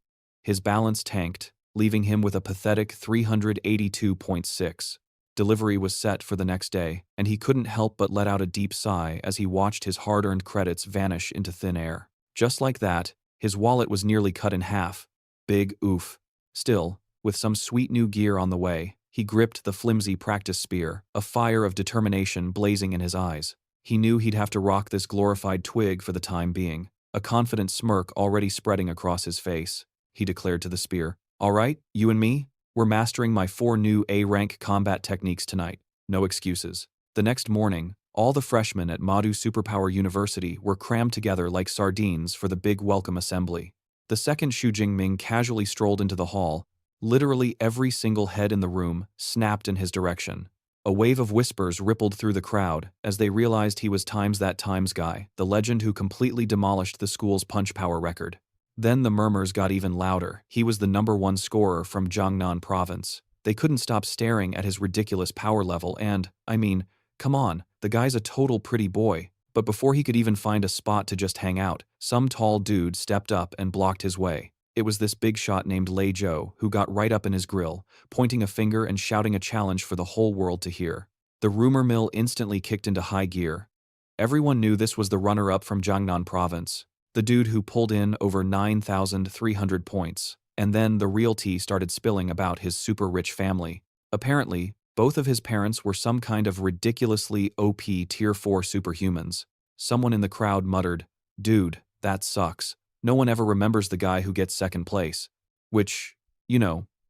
His balance tanked, leaving him with a pathetic 382.6. Delivery was set for the next day, and he couldn't help but let out a deep sigh as he watched his hard-earned credits vanish into thin air. Just like that, his wallet was nearly cut in half. Big oof. Still, with some sweet new gear on the way, he gripped the flimsy practice spear, a fire of determination blazing in his eyes. He knew he'd have to rock this glorified twig for the time being, a confident smirk already spreading across his face. He declared to the spear, "All right, you and me? We're mastering my 4 new A-rank combat techniques tonight. No excuses." The next morning, all the freshmen at Madu Superpower University were crammed together like sardines for the big welcome assembly. The second Shu Jing Ming casually strolled into the hall, literally every single head in the room snapped in his direction. A wave of whispers rippled through the crowd as they realized he was Times That Times guy, the legend who completely demolished the school's punch power record. Then the murmurs got even louder. He was the #1 scorer from Jiangnan province. They couldn't stop staring at his ridiculous power level and, I mean, come on, the guy's a total pretty boy. But before he could even find a spot to just hang out, some tall dude stepped up and blocked his way. It was this big shot named Lei Zhou who got right up in his grill, pointing a finger and shouting a challenge for the whole world to hear. The rumor mill instantly kicked into high gear. Everyone knew this was the runner-up from Jiangnan province, the dude who pulled in over 9,300 points. And then the real tea started spilling about his super-rich family. Apparently, both of his parents were some kind of ridiculously OP Tier 4 superhumans. Someone in the crowd muttered, "Dude, that sucks. No one ever remembers the guy who gets second place." Which,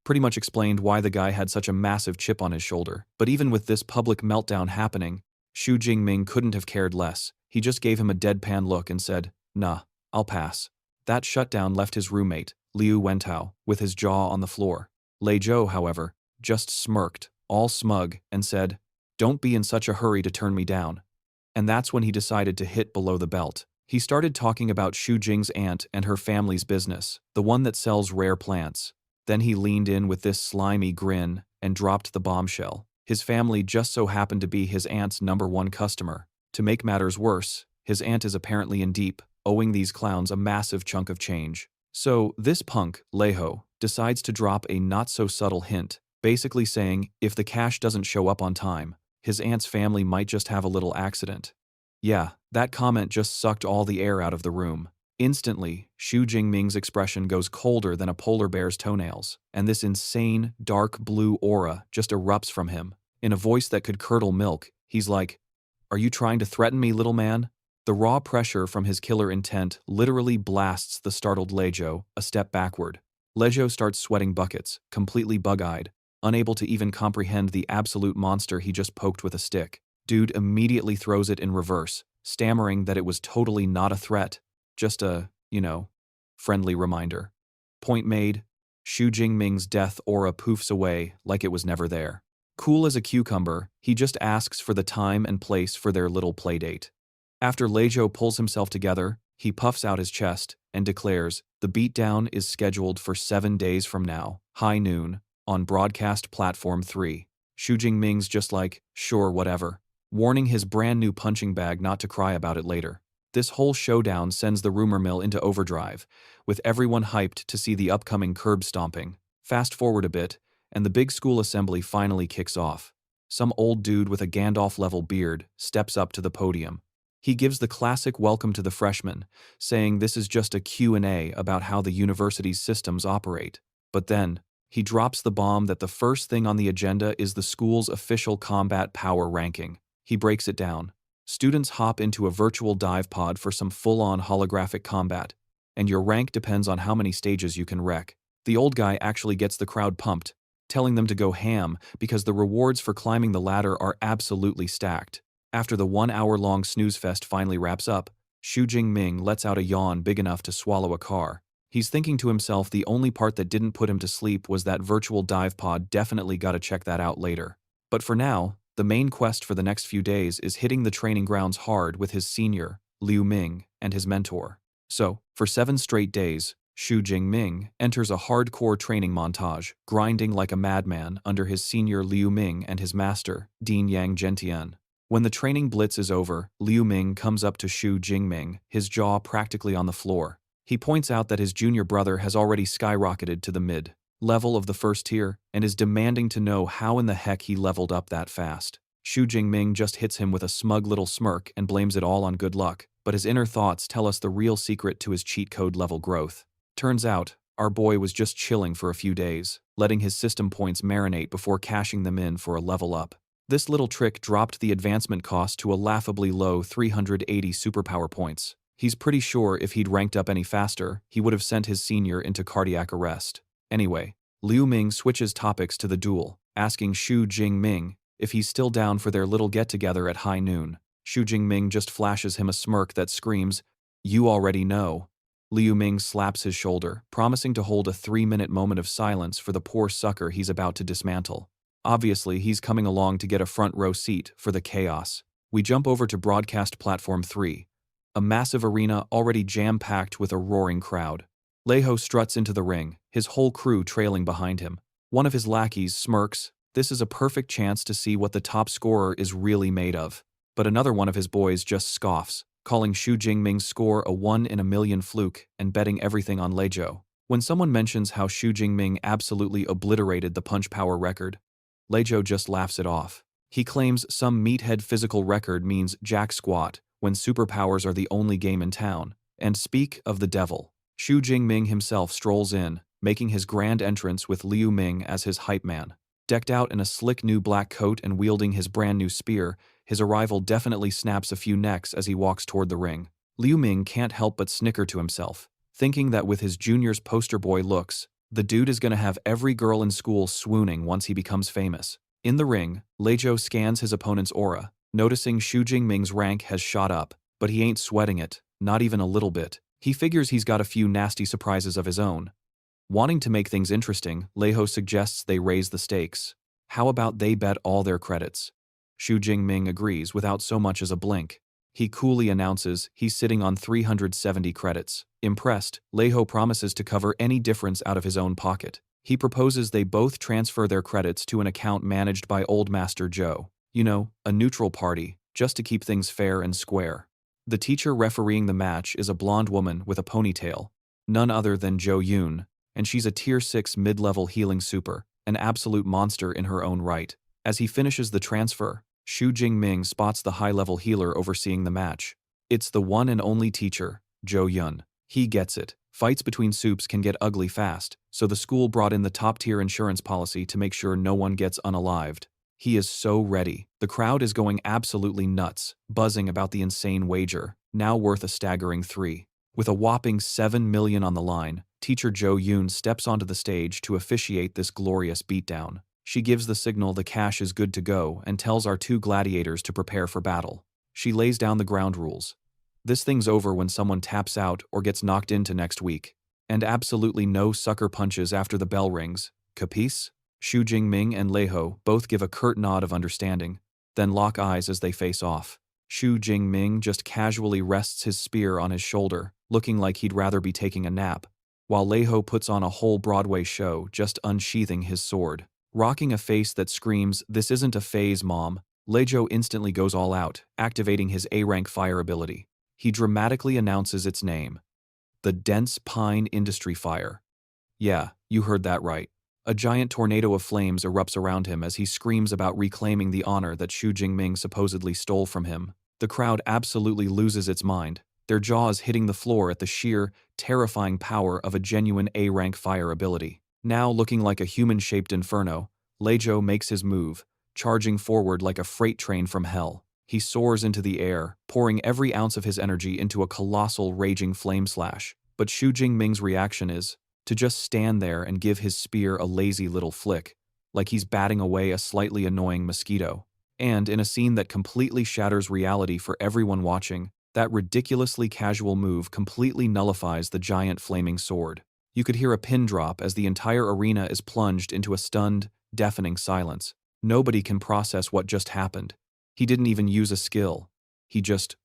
pretty much explained why the guy had such a massive chip on his shoulder. But even with this public meltdown happening, Shu Jing Ming couldn't have cared less. He just gave him a deadpan look and said, "Nah, I'll pass." That shutdown left his roommate, Liu Wentao, with his jaw on the floor. Lei Zhou, however, just smirked, all smug, and said, "Don't be in such a hurry to turn me down." And that's when he decided to hit below the belt. He started talking about Shu Jing's aunt and her family's business, the one that sells rare plants. Then he leaned in with this slimy grin and dropped the bombshell. His family just so happened to be his aunt's #1 customer. To make matters worse, his aunt is apparently in deep, owing these clowns a massive chunk of change. So this punk, Leiho, decides to drop a not-so-subtle hint, basically saying if the cash doesn't show up on time, his aunt's family might just have a little accident. Yeah, that comment just sucked all the air out of the room. Instantly, Shu Jing Ming's expression goes colder than a polar bear's toenails, and this insane, dark blue aura just erupts from him. In a voice that could curdle milk, he's like, "Are you trying to threaten me, little man?" The raw pressure from his killer intent literally blasts the startled Lei Zhou a step backward. Lei Zhou starts sweating buckets, completely bug-eyed, unable to even comprehend the absolute monster he just poked with a stick. Dude immediately throws it in reverse, stammering that it was totally not a threat, just a, friendly reminder. Point made. Shu Jing Ming's death aura poofs away like it was never there. Cool as a cucumber, he just asks for the time and place for their little playdate. After Lei Zhou pulls himself together, he puffs out his chest and declares the beatdown is scheduled for 7 days from now, high noon, on Broadcast Platform 3. Shu Jing Ming's just like, sure, whatever, warning his brand new punching bag not to cry about it later. This whole showdown sends the rumor mill into overdrive, with everyone hyped to see the upcoming curb stomping. Fast forward a bit, and the big school assembly finally kicks off. Some old dude with a Gandalf-level beard steps up to the podium. He gives the classic welcome to the freshmen, saying this is just a Q&A about how the university's systems operate. But then, he drops the bomb that the first thing on the agenda is the school's official combat power ranking. He breaks it down. Students hop into a virtual dive pod for some full-on holographic combat, and your rank depends on how many stages you can wreck. The old guy actually gets the crowd pumped, telling them to go ham because the rewards for climbing the ladder are absolutely stacked. After the 1-hour-long snooze fest finally wraps up, Shu Jing Ming lets out a yawn big enough to swallow a car. He's thinking to himself the only part that didn't put him to sleep was that virtual dive pod. Definitely gotta check that out later. But for now, the main quest for the next few days is hitting the training grounds hard with his senior, Liu Ming, and his mentor. So, for 7 straight days, Shu Jing Ming enters a hardcore training montage, grinding like a madman under his senior Liu Ming and his master, Din Yang Gentian. When the training blitz is over, Liu Ming comes up to Shu Jing Ming, his jaw practically on the floor. He points out that his junior brother has already skyrocketed to the mid-level of the first tier and is demanding to know how in the heck he leveled up that fast. Shu Jing Ming just hits him with a smug little smirk and blames it all on good luck, but his inner thoughts tell us the real secret to his cheat code level growth. Turns out, our boy was just chilling for a few days, letting his system points marinate before cashing them in for a level up. This little trick dropped the advancement cost to a laughably low 380 superpower points. He's pretty sure if he'd ranked up any faster, he would have sent his senior into cardiac arrest. Anyway, Liu Ming switches topics to the duel, asking Shu Jing Ming if he's still down for their little get-together at high noon. Shu Jing Ming just flashes him a smirk that screams, "You already know." Liu Ming slaps his shoulder, promising to hold a 3-minute moment of silence for the poor sucker he's about to dismantle. Obviously, he's coming along to get a front row seat for the chaos. We jump over to broadcast platform 3, a massive arena already jam-packed with a roaring crowd. Leiho struts into the ring, his whole crew trailing behind him. One of his lackeys smirks. This is a perfect chance to see what the top scorer is really made of. But another one of his boys just scoffs, calling Shu Jing Ming's score a 1 in a million fluke and betting everything on Leijo. When someone mentions how Shu Jing Ming absolutely obliterated the punch power record, Leijo just laughs it off. He claims some meathead physical record means jack squat when superpowers are the only game in town. And speak of the devil, Shu Jing Ming himself strolls in, making his grand entrance with Liu Ming as his hype man. Decked out in a slick new black coat and wielding his brand new spear, his arrival definitely snaps a few necks as he walks toward the ring. Liu Ming can't help but snicker to himself, thinking that with his junior's poster boy looks, the dude is gonna have every girl in school swooning once he becomes famous. In the ring, Leijo scans his opponent's aura, noticing Shu Jing Ming's rank has shot up, but he ain't sweating it, not even a little bit. He figures he's got a few nasty surprises of his own. Wanting to make things interesting, Leiho suggests they raise the stakes. How about they bet all their credits? Shu Jing Ming agrees without so much as a blink. He coolly announces he's sitting on 370 credits. Impressed, Leiho promises to cover any difference out of his own pocket. He proposes they both transfer their credits to an account managed by Old Master Joe. You know, a neutral party, just to keep things fair and square. The teacher refereeing the match is a blonde woman with a ponytail, none other than Jo Yoon, and she's a tier 6 mid-level healing super, an absolute monster in her own right. As he finishes the transfer, Shu Jing Ming spots the high-level healer overseeing the match. It's the one and only teacher, Jo Yun. He gets it. Fights between supes can get ugly fast, so the school brought in the top-tier insurance policy to make sure no one gets unalived. He is so ready. The crowd is going absolutely nuts, buzzing about the insane wager, now worth a staggering 3. With a whopping 7 million on the line, teacher Jo Yoon steps onto the stage to officiate this glorious beatdown. She gives the signal the cash is good to go and tells our 2 gladiators to prepare for battle. She lays down the ground rules. This thing's over when someone taps out or gets knocked into next week. And absolutely no sucker punches after the bell rings. Capice? Shu Jing Ming and Leiho both give a curt nod of understanding, then lock eyes as they face off. Shu Jing Ming just casually rests his spear on his shoulder, looking like he'd rather be taking a nap, while Leiho puts on a whole Broadway show just unsheathing his sword. Rocking a face that screams, "This isn't a phase, Mom," Leijo instantly goes all out, activating his A-rank fire ability. He dramatically announces its name. The Dense Pine Industry Fire. Yeah, you heard that right. A giant tornado of flames erupts around him as he screams about reclaiming the honor that Shu Jing Ming supposedly stole from him. The crowd absolutely loses its mind, their jaws hitting the floor at the sheer, terrifying power of a genuine A-rank fire ability. Now looking like a human-shaped inferno, Leijo makes his move, charging forward like a freight train from hell. He soars into the air, pouring every ounce of his energy into a colossal raging flame slash. But Shu Jing Ming's reaction is to just stand there and give his spear a lazy little flick, like he's batting away a slightly annoying mosquito. And in a scene that completely shatters reality for everyone watching, that ridiculously casual move completely nullifies the giant flaming sword. You could hear a pin drop as the entire arena is plunged into a stunned, deafening silence. Nobody can process what just happened. He didn't even use a skill. He just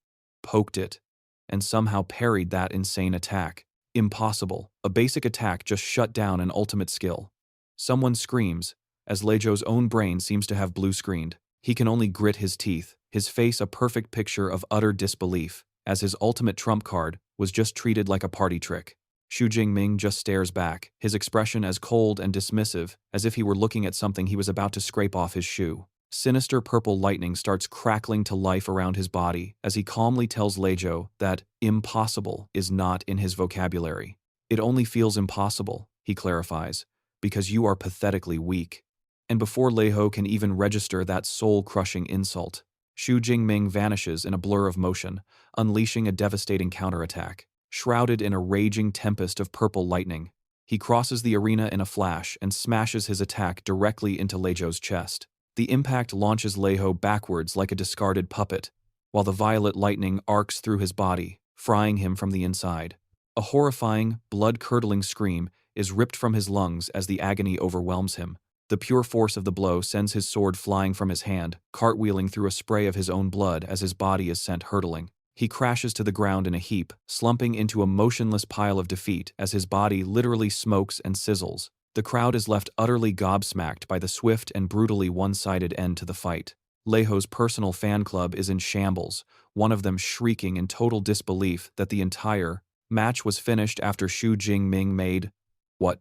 poked it and somehow parried that insane attack. Impossible. A basic attack just shut down an ultimate skill. Someone screams, as Lejo's own brain seems to have blue-screened. He can only grit his teeth, his face a perfect picture of utter disbelief, as his ultimate trump card was just treated like a party trick. Shu Jing Ming just stares back, his expression as cold and dismissive as if he were looking at something he was about to scrape off his shoe. Sinister purple lightning starts crackling to life around his body as he calmly tells Lejo that impossible is not in his vocabulary. It only feels impossible, he clarifies, because you are pathetically weak. And before Lejo can even register that soul-crushing insult, Shu Jing Ming vanishes in a blur of motion, unleashing a devastating counterattack. Shrouded in a raging tempest of purple lightning, he crosses the arena in a flash and smashes his attack directly into Lejo's chest. The impact launches Lejo backwards like a discarded puppet, while the violet lightning arcs through his body, frying him from the inside. A horrifying, blood-curdling scream is ripped from his lungs as the agony overwhelms him. The pure force of the blow sends his sword flying from his hand, cartwheeling through a spray of his own blood as his body is sent hurtling. He crashes to the ground in a heap, slumping into a motionless pile of defeat as his body literally smokes and sizzles. The crowd is left utterly gobsmacked by the swift and brutally one-sided end to the fight. Lejo's personal fan club is in shambles, one of them shrieking in total disbelief that the entire match was finished after Shu Jing Ming made,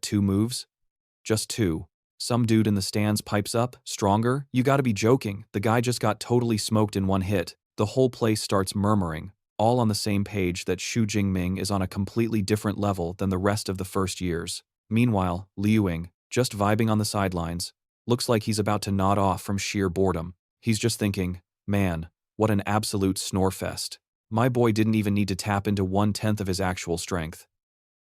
2 moves? Just 2. Some dude in the stands pipes up, "Stronger? You gotta be joking, the guy just got totally smoked in one hit." The whole place starts murmuring, all on the same page that Shu Jing Ming is on a completely different level than the rest of the first years. Meanwhile, Liu Ying, just vibing on the sidelines, looks like he's about to nod off from sheer boredom. He's just thinking, man, what an absolute snorefest. My boy didn't even need to tap into 1/10 of his actual strength.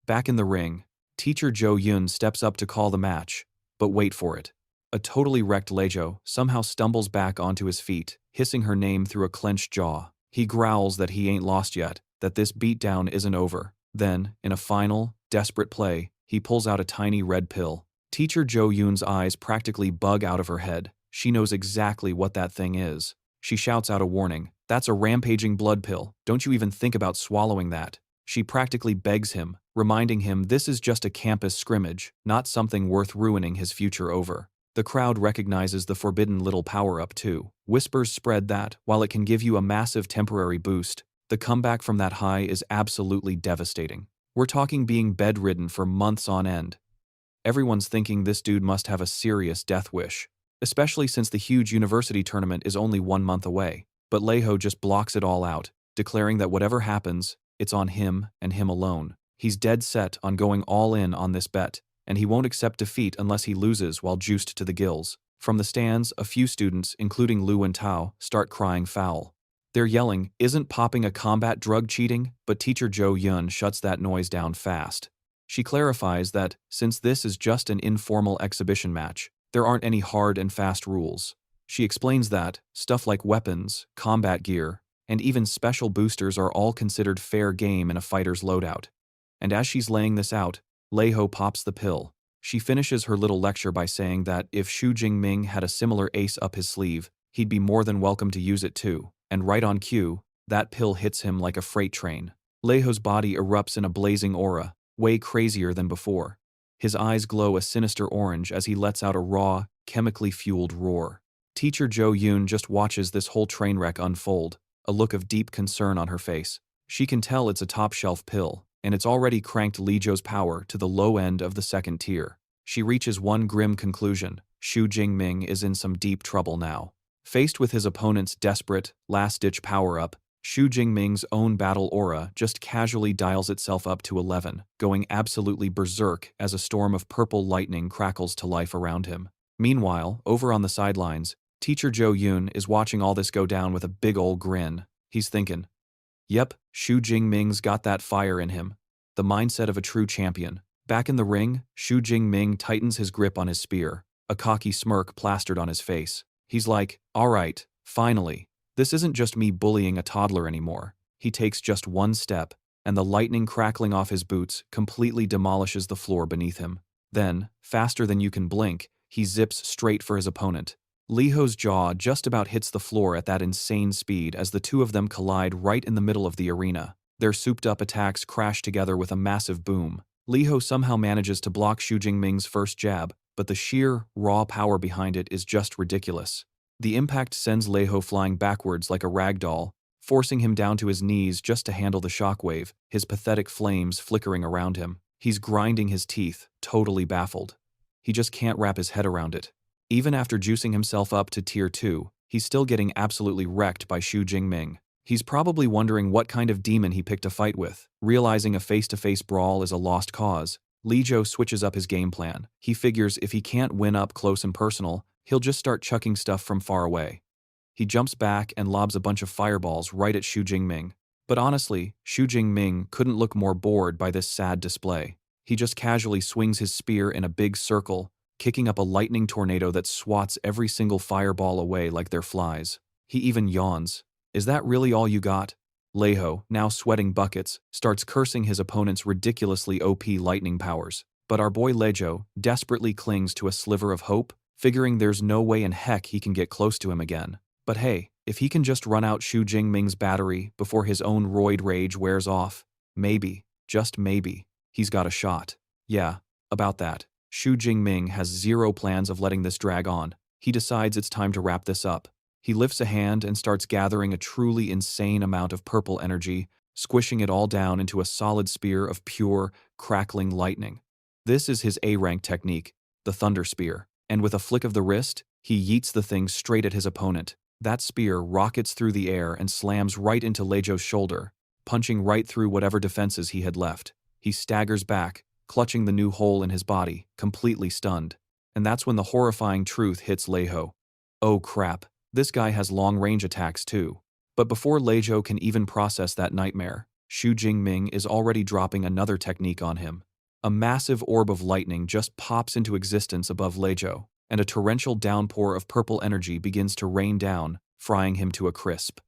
Back in the ring, teacher Zhou Yun steps up to call the match, but wait for it. A totally wrecked Lejo somehow stumbles back onto his feet, hissing her name through a clenched jaw. He growls that he ain't lost yet, that this beatdown isn't over. Then, in a final, desperate play, he pulls out a tiny red pill. Teacher Zhou Yun's eyes practically bug out of her head. She knows exactly what that thing is. She shouts out a warning. "That's a rampaging blood pill. Don't you even think about swallowing that." She practically begs him, reminding him this is just a campus scrimmage, not something worth ruining his future over. The crowd recognizes the forbidden little power-up too. Whispers spread that, while it can give you a massive temporary boost, the comeback from that high is absolutely devastating. We're talking being bedridden for months on end. Everyone's thinking this dude must have a serious death wish, especially since the huge university tournament is only 1 month away. But Lejo just blocks it all out, declaring that whatever happens, it's on him and him alone. He's dead set on going all in on this bet, and he won't accept defeat unless he loses while juiced to the gills. From the stands, a few students, including Lu and Tao, start crying foul. They're yelling, "Isn't popping a combat drug cheating?" But teacher Zhou Yun shuts that noise down fast. She clarifies that, since this is just an informal exhibition match, there aren't any hard and fast rules. She explains that stuff like weapons, combat gear, and even special boosters are all considered fair game in a fighter's loadout. And as she's laying this out, Lejo pops the pill. She finishes her little lecture by saying that if Shu Jing Ming had a similar ace up his sleeve, he'd be more than welcome to use it too. And right on cue, that pill hits him like a freight train. Lejo's body erupts in a blazing aura, way crazier than before. His eyes glow a sinister orange as he lets out a raw, chemically fueled roar. Teacher Zhou Yun just watches this whole train wreck unfold, a look of deep concern on her face. She can tell it's a top-shelf pill, and it's already cranked Lejo's power to the low end of the second tier. She reaches one grim conclusion: Shu Jing Ming is in some deep trouble now. Faced with his opponent's desperate, last-ditch power-up, Shu Jing Ming's own battle aura just casually dials itself up to 11, going absolutely berserk as a storm of purple lightning crackles to life around him. Meanwhile, over on the sidelines, Teacher Zhou Yun is watching all this go down with a big ol' grin. He's thinking, yep, Shu Jing Ming's got that fire in him. The mindset of a true champion. Back in the ring, Shu Jing Ming tightens his grip on his spear, a cocky smirk plastered on his face. He's like, alright, finally. This isn't just me bullying a toddler anymore. He takes just one step, and the lightning crackling off his boots completely demolishes the floor beneath him. Then, faster than you can blink, he zips straight for his opponent. Li Ho's jaw just about hits the floor at that insane speed as the two of them collide right in the middle of the arena. Their souped-up attacks crash together with a massive boom. Li Ho somehow manages to block Shu Jing Ming's first jab, but the sheer, raw power behind it is just ridiculous. The impact sends Li Ho flying backwards like a rag doll, forcing him down to his knees just to handle the shockwave, his pathetic flames flickering around him. He's grinding his teeth, totally baffled. He just can't wrap his head around it. Even after juicing himself up to Tier 2, he's still getting absolutely wrecked by Shu Jing Ming. He's probably wondering what kind of demon he picked a fight with. Realizing a face-to-face brawl is a lost cause, Li Zhou switches up his game plan. He figures if he can't win up close and personal, he'll just start chucking stuff from far away. He jumps back and lobs a bunch of fireballs right at Shu Jing Ming. But honestly, Shu Jing Ming couldn't look more bored by this sad display. He just casually swings his spear in a big circle, kicking up a lightning tornado that swats every single fireball away like they're flies. He even yawns. Is that really all you got? Li Ho, now sweating buckets, starts cursing his opponent's ridiculously OP lightning powers. But our boy Li Zhou desperately clings to a sliver of hope, figuring there's no way in heck he can get close to him again. But hey, if he can just run out Shu Jing Ming's battery before his own roid rage wears off, maybe, just maybe, he's got a shot. Yeah, about that. Shu Jing Ming has zero plans of letting this drag on. He decides it's time to wrap this up. He lifts a hand and starts gathering a truly insane amount of purple energy, squishing it all down into a solid spear of pure, crackling lightning. This is his A-rank technique, the Thunder Spear, and with a flick of the wrist, he yeets the thing straight at his opponent. That spear rockets through the air and slams right into Li Zhou's shoulder, punching right through whatever defenses he had left. He staggers back, clutching the new hole in his body, completely stunned. And that's when the horrifying truth hits Li Ho. Oh crap, this guy has long-range attacks too. But before Li Zhou can even process that nightmare, Shu Jing Ming is already dropping another technique on him. A massive orb of lightning just pops into existence above Li Zhou, and a torrential downpour of purple energy begins to rain down, frying him to a crisp.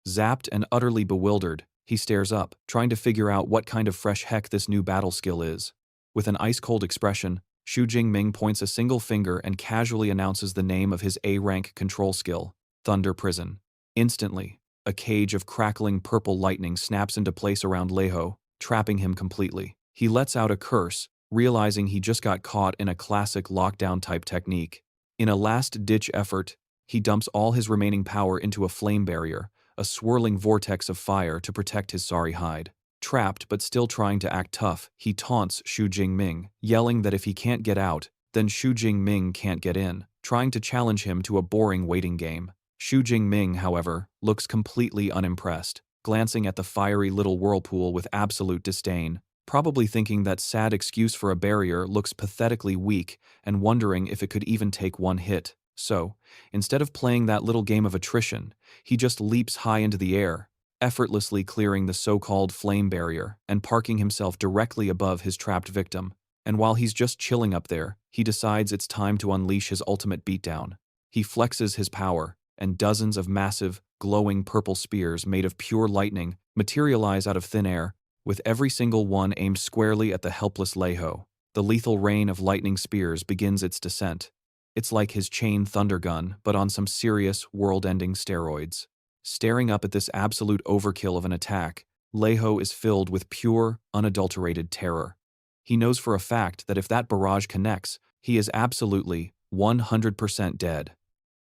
Zapped and utterly bewildered, he stares up, trying to figure out what kind of fresh heck this new battle skill is. With an ice-cold expression, Shu Jing Ming points a single finger and casually announces the name of his A-rank control skill, Thunder Prison. Instantly, a cage of crackling purple lightning snaps into place around Li Ho, trapping him completely. He lets out a curse, realizing he just got caught in a classic lockdown-type technique. In a last-ditch effort, he dumps all his remaining power into a flame barrier, a swirling vortex of fire to protect his sorry hide. Trapped but still trying to act tough, he taunts Shu Jing Ming, yelling that if he can't get out, then Shu Jing Ming can't get in, trying to challenge him to a boring waiting game. Shu Jing Ming, however, looks completely unimpressed, glancing at the fiery little whirlpool with absolute disdain, probably thinking that sad excuse for a barrier looks pathetically weak and wondering if it could even take one hit. So, instead of playing that little game of attrition, he just leaps high into the air, effortlessly clearing the so-called flame barrier and parking himself directly above his trapped victim. And while he's just chilling up there, he decides it's time to unleash his ultimate beatdown. He flexes his power, and dozens of massive, glowing purple spears made of pure lightning materialize out of thin air, with every single one aimed squarely at the helpless Li Ho. The lethal rain of lightning spears begins its descent. It's like his chain thunder gun, but on some serious, world-ending steroids. Staring up at this absolute overkill of an attack, Li Ho is filled with pure, unadulterated terror. He knows for a fact that if that barrage connects, he is absolutely 100% dead.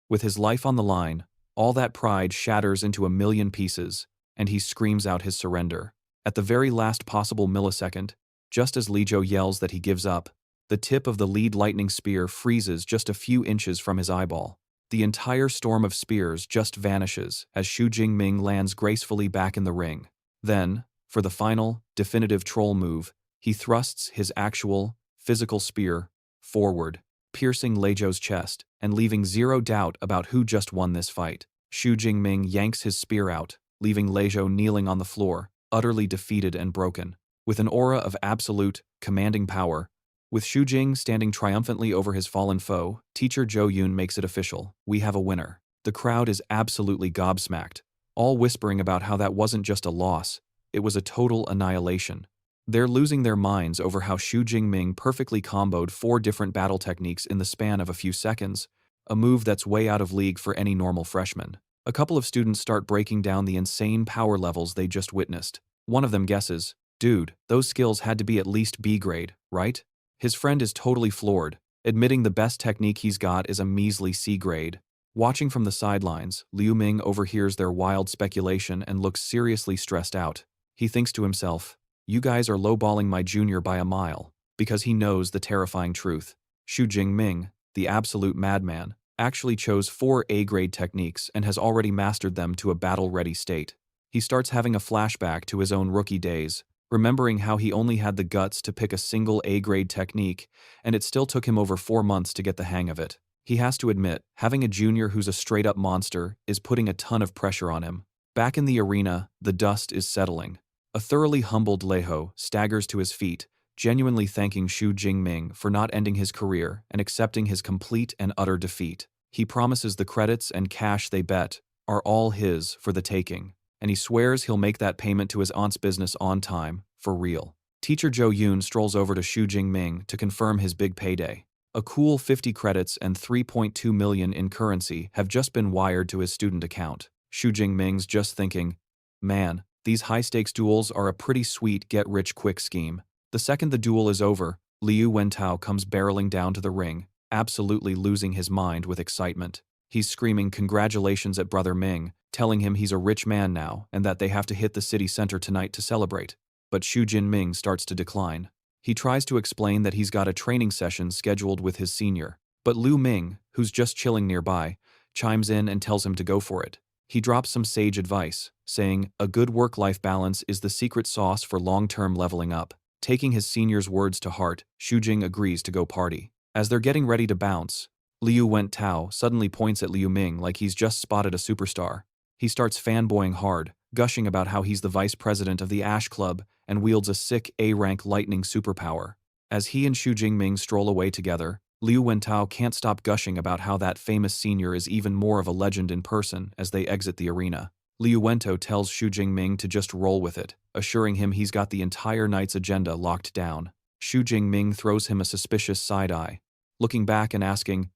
With his life on the line, all that pride shatters into a million pieces, and he screams out his surrender. At the very last possible millisecond, just as Li Zhou yells that he gives up, the tip of the lead lightning spear freezes just a few inches from his eyeball. The entire storm of spears just vanishes as Shu Jing Ming lands gracefully back in the ring. Then, for the final, definitive troll move, he thrusts his actual, physical spear forward, piercing Leizhou's chest and leaving zero doubt about who just won this fight. Shu Jing Ming yanks his spear out, leaving Leizhou kneeling on the floor, utterly defeated and broken. With an aura of absolute, commanding power, with Shu Jing standing triumphantly over his fallen foe, teacher Zhou Yun makes it official: we have a winner. The crowd is absolutely gobsmacked, all whispering about how that wasn't just a loss, it was a total annihilation. They're losing their minds over how Shu Jing Ming perfectly comboed 4 different battle techniques in the span of a few seconds, a move that's way out of league for any normal freshman. A couple of students start breaking down the insane power levels they just witnessed. One of them guesses, "Dude, those skills had to be at least B grade, right?" His friend is totally floored, admitting the best technique he's got is a measly C grade. Watching from the sidelines, Liu Ming overhears their wild speculation and looks seriously stressed out. He thinks to himself, "You guys are lowballing my junior by a mile," because he knows the terrifying truth. Shu Jing Ming, the absolute madman, actually chose 4 A-grade techniques and has already mastered them to a battle-ready state. He starts having a flashback to his own rookie days, remembering how he only had the guts to pick a single A-grade technique, and it still took him over 4 months to get the hang of it. He has to admit, having a junior who's a straight-up monster is putting a ton of pressure on him. Back in the arena, the dust is settling. A thoroughly humbled Leizhou staggers to his feet, genuinely thanking Shu Jing Ming for not ending his career and accepting his complete and utter defeat. He promises the credits and cash they bet are all his for the taking, and he swears he'll make that payment to his aunt's business on time, for real. Teacher Zhou Yun strolls over to Shu Jing Ming to confirm his big payday. A cool 50 credits and 3.2 million in currency have just been wired to his student account. Shu Jing Ming's just thinking, man, these high-stakes duels are a pretty sweet get-rich-quick scheme. The second the duel is over, Liu Wentao comes barreling down to the ring, absolutely losing his mind with excitement. He's screaming congratulations at Brother Ming, telling him he's a rich man now and that they have to hit the city center tonight to celebrate. But Shu Jin Ming starts to decline. He tries to explain that he's got a training session scheduled with his senior, but Liu Ming, who's just chilling nearby, chimes in and tells him to go for it. He drops some sage advice, saying, a good work-life balance is the secret sauce for long-term leveling up. Taking his senior's words to heart, Shu Jing agrees to go party. As they're getting ready to bounce, Liu Wentao suddenly points at Liu Ming like he's just spotted a superstar. He starts fanboying hard, gushing about how he's the vice president of the Ash Club and wields a sick A-rank lightning superpower. As he and Shu Jing Ming stroll away together, Liu Wentao can't stop gushing about how that famous senior is even more of a legend in person as they exit the arena. Liu Wentao tells Shu Jing Ming to just roll with it, assuring him he's got the entire night's agenda locked down. Shu Jing Ming throws him a suspicious side-eye, looking back and asking,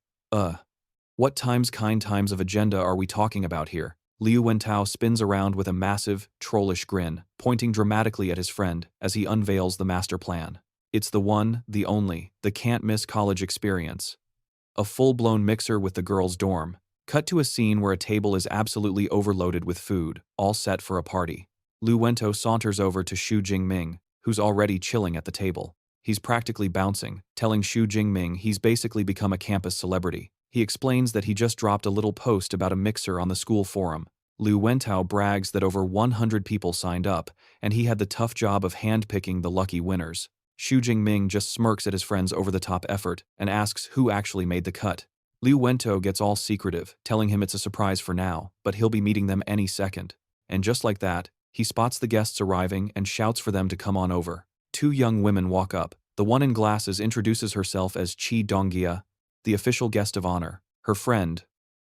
what times of agenda are we talking about here? Liu Wentao spins around with a massive, trollish grin, pointing dramatically at his friend as he unveils the master plan. It's the one, the only, the can't-miss college experience. A full-blown mixer with the girls' dorm. Cut to a scene where a table is absolutely overloaded with food, all set for a party. Liu Wentao saunters over to Shu Jing Ming, who's already chilling at the table. He's practically bouncing, telling Shu Jing Ming he's basically become a campus celebrity. He explains that he just dropped a little post about a mixer on the school forum. Liu Wentao brags that over 100 people signed up, and he had the tough job of handpicking the lucky winners. Shu Jing Ming just smirks at his friend's over-the-top effort and asks who actually made the cut. Liu Wentao gets all secretive, telling him it's a surprise for now, but he'll be meeting them any second. And just like that, he spots the guests arriving and shouts for them to come on over. 2 young women walk up. The one in glasses introduces herself as Qi Dongjia, the official guest of honor. Her friend,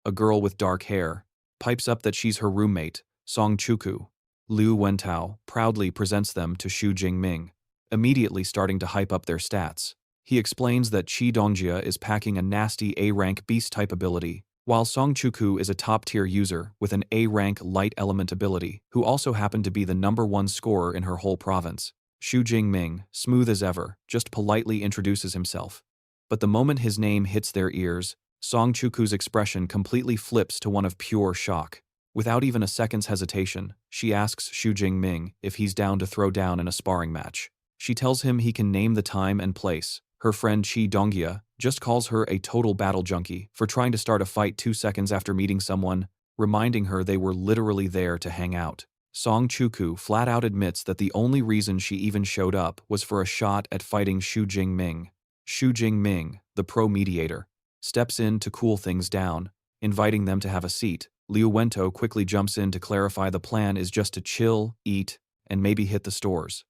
a girl with dark hair, pipes up that she's her roommate, Song Chuku. Liu Wentao proudly presents them to Shu Jing Ming, immediately starting to hype up their stats. He explains that Qi Dongjia is packing a nasty A-rank beast-type ability, while Song Chuku is a top-tier user with an A-rank light element ability, who also happened to be the #1 scorer in her whole province. Shu Jing Ming, smooth as ever, just politely introduces himself. But the moment his name hits their ears, Song Chuku's expression completely flips to one of pure shock. Without even a second's hesitation, she asks Shu Jing Ming if he's down to throw down in a sparring match. She tells him he can name the time and place. Her friend Qi Dongjia just calls her a total battle junkie for trying to start a fight 2 seconds after meeting someone, reminding her they were literally there to hang out. Song Chuku flat out admits that the only reason she even showed up was for a shot at fighting Shu Jing Ming. Shu Jing Ming, the pro mediator, steps in to cool things down, inviting them to have a seat. Liu Wento quickly jumps in to clarify the plan is just to chill, eat, and maybe hit the stores.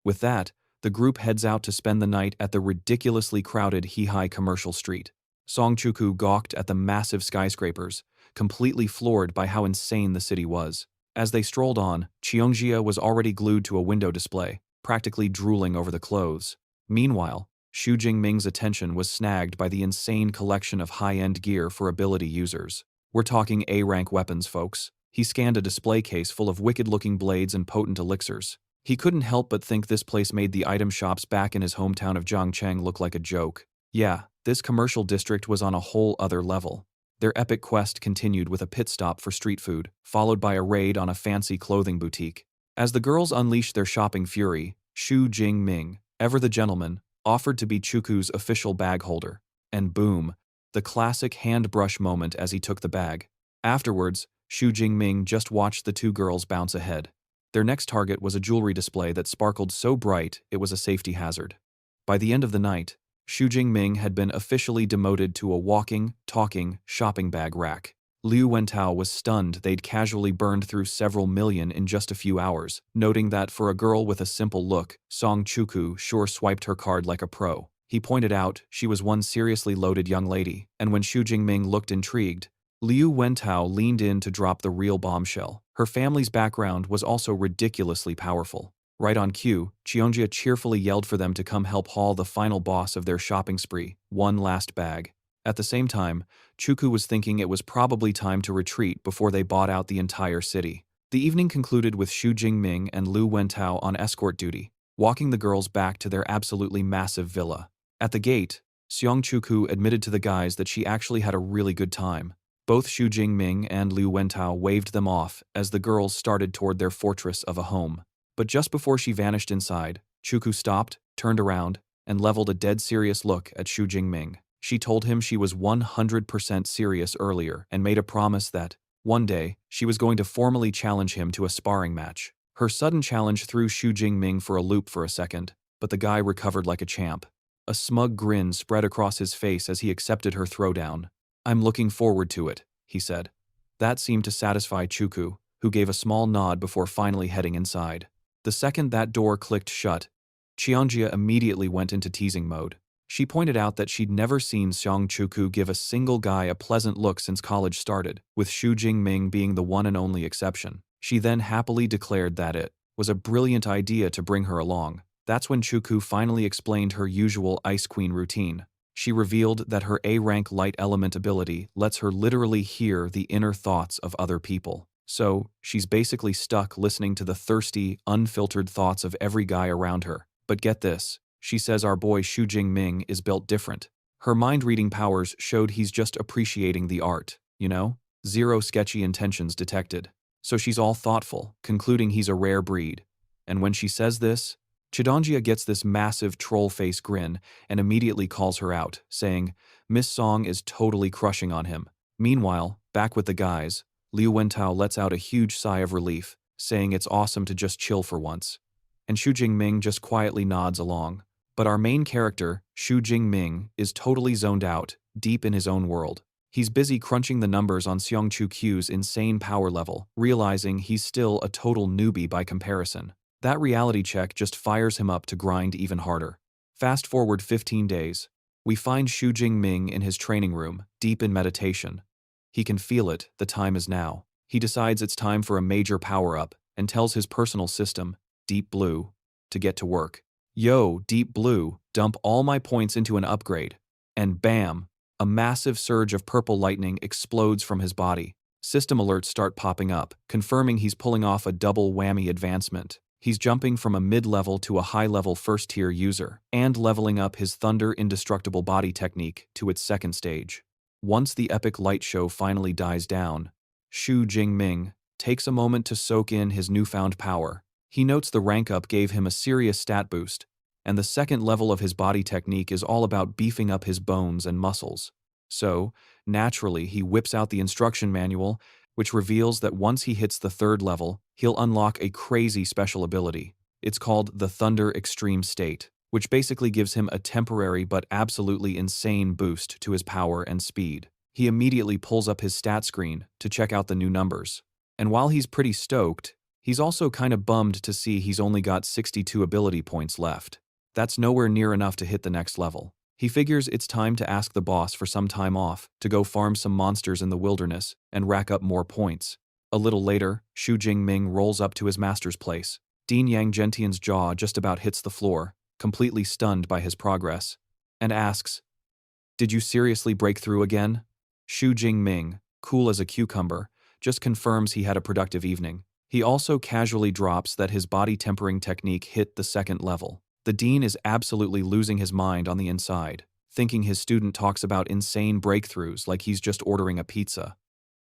With that, the group heads out to spend the night at the ridiculously crowded Hihai commercial street. Song Chuku gawked at the massive skyscrapers, completely floored by how insane the city was. As they strolled on, Cheongjia was already glued to a window display, practically drooling over the clothes. Meanwhile, Shu Jing Ming's attention was snagged by the insane collection of high-end gear for ability users. We're talking A-rank weapons, folks. He scanned a display case full of wicked-looking blades and potent elixirs. He couldn't help but think this place made the item shops back in his hometown of Zhangcheng look like a joke. Yeah, this commercial district was on a whole other level. Their epic quest continued with a pit stop for street food, followed by a raid on a fancy clothing boutique. As the girls unleashed their shopping fury, Shu Jing Ming, ever the gentleman, offered to be Chuku's official bag holder. And boom, the classic hand brush moment as he took the bag. Afterwards, Shu Jing Ming just watched the two girls bounce ahead. Their next target was a jewelry display that sparkled so bright it was a safety hazard. By the end of the night, Shu Jing Ming had been officially demoted to a walking, talking, shopping bag rack. Liu Wentao was stunned they'd casually burned through several million in just a few hours, noting that for a girl with a simple look, Song Chuku sure swiped her card like a pro. He pointed out she was one seriously loaded young lady, and when Shu Jing Ming looked intrigued, Liu Wentao leaned in to drop the real bombshell. Her family's background was also ridiculously powerful. Right on cue, Cheongjia cheerfully yelled for them to come help haul the final boss of their shopping spree, one last bag. At the same time, Chuku was thinking it was probably time to retreat before they bought out the entire city. The evening concluded with Shu Jing Ming and Liu Wentao on escort duty, walking the girls back to their absolutely massive villa. At the gate, Seong Chuku admitted to the guys that she actually had a really good time. Both Shu Jing Ming and Liu Wentao waved them off as the girls started toward their fortress of a home. But just before she vanished inside, Chuku stopped, turned around, and leveled a dead serious look at Shu Jing Ming. She told him she was 100% serious earlier and made a promise that, one day, she was going to formally challenge him to a sparring match. Her sudden challenge threw Shu Jing Ming for a loop for a second, but the guy recovered like a champ. A smug grin spread across his face as he accepted her throwdown. "I'm looking forward to it," he said. That seemed to satisfy Chuku, who gave a small nod before finally heading inside. The second that door clicked shut, Cheongjia immediately went into teasing mode. She pointed out that she'd never seen Seong Chuku give a single guy a pleasant look since college started, with Shu Jing Ming being the one and only exception. She then happily declared that it was a brilliant idea to bring her along. That's when Chuku finally explained her usual Ice Queen routine. She revealed that her A-rank light element ability lets her literally hear the inner thoughts of other people. So, she's basically stuck listening to the thirsty, unfiltered thoughts of every guy around her. But get this, she says our boy Shu Jing Ming is built different. Her mind-reading powers showed he's just appreciating the art, you know? Zero sketchy intentions detected. So she's all thoughtful, concluding he's a rare breed. And when she says this, Cheongjia gets this massive troll face grin and immediately calls her out, saying, Miss Song is totally crushing on him. Meanwhile, back with the guys, Liu Wentao lets out a huge sigh of relief, saying it's awesome to just chill for once. And Shu Jing Ming just quietly nods along. But our main character, Shu Jing Ming, is totally zoned out, deep in his own world. He's busy crunching the numbers on Seong Chu-kyu's insane power level, realizing he's still a total newbie by comparison. That reality check just fires him up to grind even harder. Fast forward 15 days. We find Shu Jing Ming in his training room, deep in meditation. He can feel it, the time is now. He decides it's time for a major power-up and tells his personal system, Deep Blue, to get to work. Yo, Deep Blue, dump all my points into an upgrade. And bam! A massive surge of purple lightning explodes from his body. System alerts start popping up, confirming he's pulling off a double whammy advancement. He's jumping from a mid-level to a high-level first-tier user, and leveling up his Thunder Indestructible Body technique to its second stage. Once the epic light show finally dies down, Shu Jing Ming takes a moment to soak in his newfound power. He notes the rank-up gave him a serious stat boost, and the second level of his body technique is all about beefing up his bones and muscles. So, naturally, he whips out the instruction manual, which reveals that once he hits the third level, he'll unlock a crazy special ability. It's called the Thunder Extreme State. which basically gives him a temporary but absolutely insane boost to his power and speed. He immediately pulls up his stat screen to check out the new numbers. And while he's pretty stoked, he's also kind of bummed to see he's only got 62 ability points left. That's nowhere near enough to hit the next level. He figures it's time to ask the boss for some time off to go farm some monsters in the wilderness and rack up more points. A little later, Shu Jing Ming rolls up to his master's place. Dean Yang Gentian's jaw just about hits the floor, completely stunned by his progress, and asks, "Did you seriously break through again?" Shu Jing Ming, cool as a cucumber, just confirms he had a productive evening. He also casually drops that his body tempering technique hit the second level. The dean is absolutely losing his mind on the inside, thinking his student talks about insane breakthroughs like he's just ordering a pizza.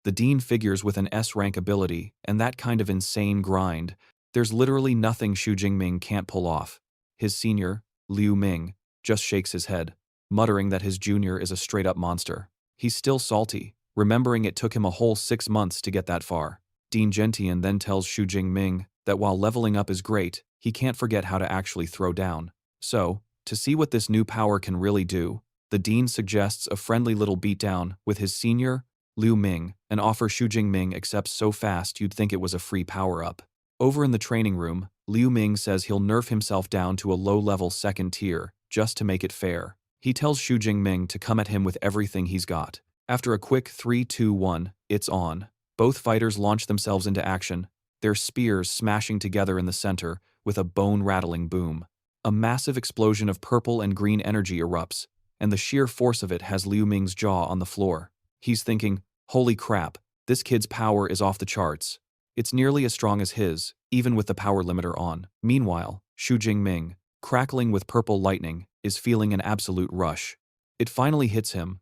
The dean figures with an S-rank ability, and that kind of insane grind, there's literally nothing Shu Jing Ming can't pull off. His senior, Liu Ming, just shakes his head, muttering that his junior is a straight-up monster. He's still salty, remembering it took him a whole 6 months to get that far. Dean Gentian then tells Shu Jing Ming that while leveling up is great, he can't forget how to actually throw down. So, to see what this new power can really do, the dean suggests a friendly little beatdown with his senior, Liu Ming, an offer Shu Jing Ming accepts so fast you'd think it was a free power-up. Over in the training room, Liu Ming says he'll nerf himself down to a low-level second tier, just to make it fair. He tells Shu Jing Ming to come at him with everything he's got. After a quick 3-2-1, it's on. Both fighters launch themselves into action, their spears smashing together in the center with a bone-rattling boom. A massive explosion of purple and green energy erupts, and the sheer force of it has Liu Ming's jaw on the floor. He's thinking, holy crap, this kid's power is off the charts. It's nearly as strong as his, even with the power limiter on. Meanwhile, Shu Jing Ming, crackling with purple lightning, is feeling an absolute rush. It finally hits him.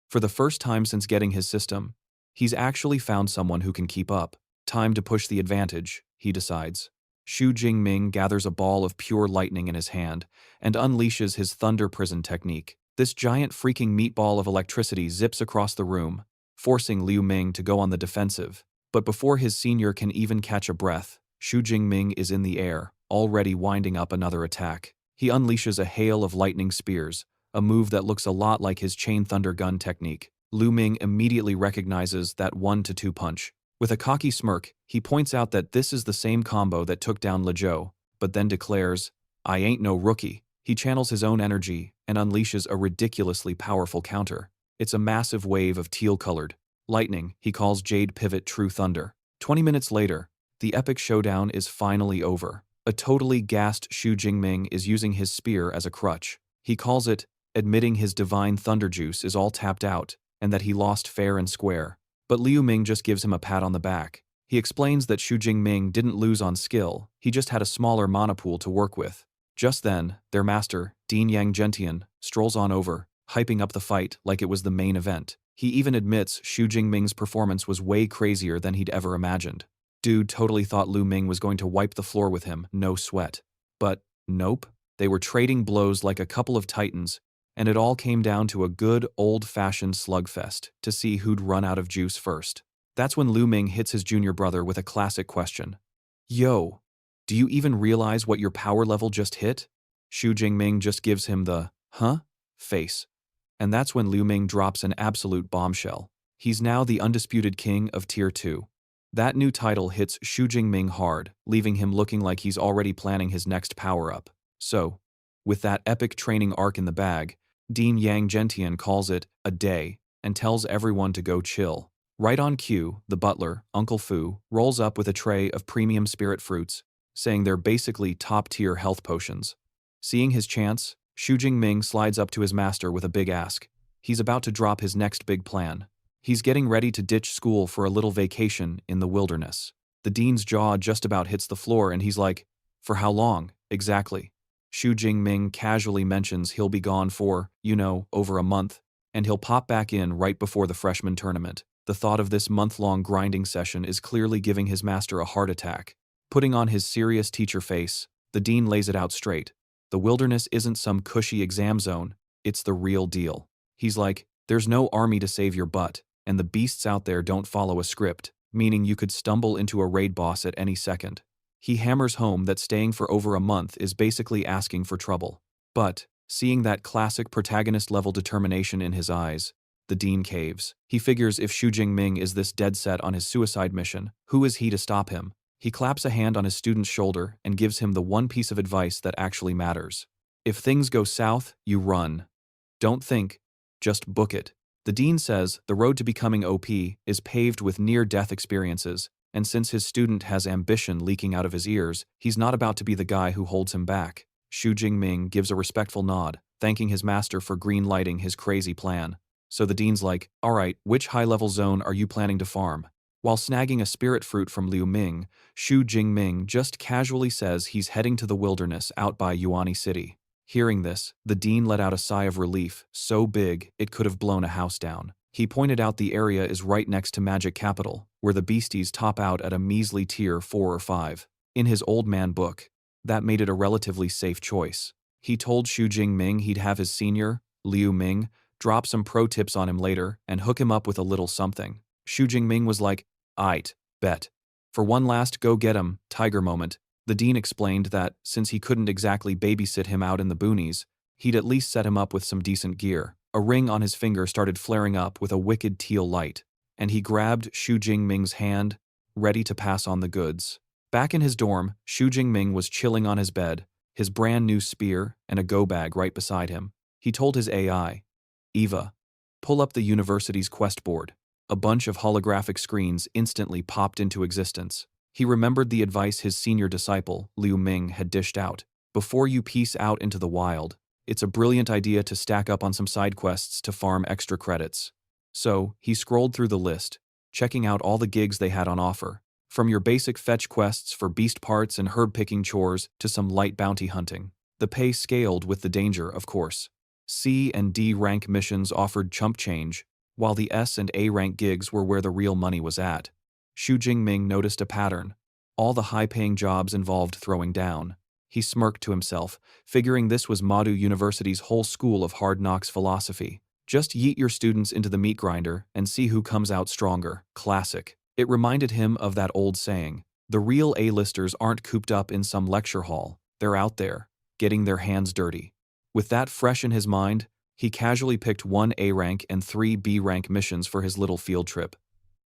For the first time since getting his system, he's actually found someone who can keep up. Time to push the advantage, he decides. Shu Jing Ming gathers a ball of pure lightning in his hand and unleashes his thunder prison technique. This giant freaking meatball of electricity zips across the room, forcing Liu Ming to go on the defensive. But before his senior can even catch a breath, Shu Jing Ming is in the air, already winding up another attack. He unleashes a hail of lightning spears, a move that looks a lot like his chain thunder gun technique. Liu Ming immediately recognizes that 1-2 punch. With a cocky smirk, he points out that this is the same combo that took down Le Zhou, but then declares, "I ain't no rookie." He channels his own energy and unleashes a ridiculously powerful counter. It's a massive wave of teal-colored lightning he calls Jade Pivot True Thunder. 20 minutes later, the epic showdown is finally over. A totally gassed Shu Jing Ming is using his spear as a crutch. He calls it, admitting his divine thunder juice is all tapped out and that he lost fair and square. But Liu Ming just gives him a pat on the back. He explains that Shu Jing Ming didn't lose on skill, he just had a smaller mana pool to work with. Just then, their master, Dean Yang Gentian, strolls on over, hyping up the fight like it was the main event. He even admits Shu Jing Ming's performance was way crazier than he'd ever imagined. Dude totally thought Liu Ming was going to wipe the floor with him, no sweat. But, nope, they were trading blows like a couple of titans, and it all came down to a good old-fashioned slugfest to see who'd run out of juice first. That's when Liu Ming hits his junior brother with a classic question. "Yo, do you even realize what your power level just hit?" Shu Jing Ming just gives him the, "Huh?" face. And that's when Liu Ming drops an absolute bombshell. He's now the undisputed king of Tier 2. That new title hits Shu Jing Ming hard, leaving him looking like he's already planning his next power-up. So, with that epic training arc in the bag, Dean Yang Gentian calls it a day and tells everyone to go chill. Right on cue, the butler, Uncle Fu, rolls up with a tray of premium spirit fruits, saying they're basically top-tier health potions. Seeing his chance, Shu Jing Ming slides up to his master with a big ask. He's about to drop his next big plan. He's getting ready to ditch school for a little vacation in the wilderness. The dean's jaw just about hits the floor and he's like, "For how long, exactly?" Shu Jing Ming casually mentions he'll be gone for, over a month, and he'll pop back in right before the freshman tournament. The thought of this month-long grinding session is clearly giving his master a heart attack. Putting on his serious teacher face, the dean lays it out straight. The wilderness isn't some cushy exam zone, it's the real deal. He's like, there's no army to save your butt, and the beasts out there don't follow a script, meaning you could stumble into a raid boss at any second. He hammers home that staying for over a month is basically asking for trouble. But, seeing that classic protagonist-level determination in his eyes, the dean caves. He figures if Shu Jing Ming is this dead set on his suicide mission, who is he to stop him? He claps a hand on his student's shoulder and gives him the one piece of advice that actually matters. If things go south, you run. Don't think, just book it. The dean says the road to becoming OP is paved with near-death experiences, and since his student has ambition leaking out of his ears, he's not about to be the guy who holds him back. Shu Jing Ming gives a respectful nod, thanking his master for green-lighting his crazy plan. So the dean's like, alright, which high-level zone are you planning to farm? While snagging a spirit fruit from Liu Ming, Shu Jing Ming just casually says he's heading to the wilderness out by Yuani City. Hearing this, the dean let out a sigh of relief, so big it could have blown a house down. He pointed out the area is right next to Magic Capital, where the beasties top out at a measly tier 4 or 5. In his old man book, that made it a relatively safe choice. He told Shu Jing Ming he'd have his senior, Liu Ming, drop some pro tips on him later and hook him up with a little something. Shu Jing Ming was like, "Aight, bet." For one last go-get-'em, tiger moment, the dean explained that, since he couldn't exactly babysit him out in the boonies, he'd at least set him up with some decent gear. A ring on his finger started flaring up with a wicked teal light, and he grabbed Shu Jing Ming's hand, ready to pass on the goods. Back in his dorm, Shu Jing Ming was chilling on his bed, his brand new spear and a go-bag right beside him. He told his AI, Eva, pull up the university's quest board. A bunch of holographic screens instantly popped into existence. He remembered the advice his senior disciple, Liu Ming, had dished out. Before you peace out into the wild, it's a brilliant idea to stack up on some side quests to farm extra credits. So, he scrolled through the list, checking out all the gigs they had on offer. From your basic fetch quests for beast parts and herb-picking chores to some light bounty hunting. The pay scaled with the danger, of course. C and D rank missions offered chump change, while the S and A rank gigs were where the real money was at. Shu Jing Ming noticed a pattern. All the high-paying jobs involved throwing down. He smirked to himself, figuring this was Madu University's whole school of hard knocks philosophy. Just yeet your students into the meat grinder and see who comes out stronger. Classic. It reminded him of that old saying, the real A-listers aren't cooped up in some lecture hall, they're out there, getting their hands dirty. With that fresh in his mind, he casually picked 1 A-rank and 3 B-rank missions for his little field trip.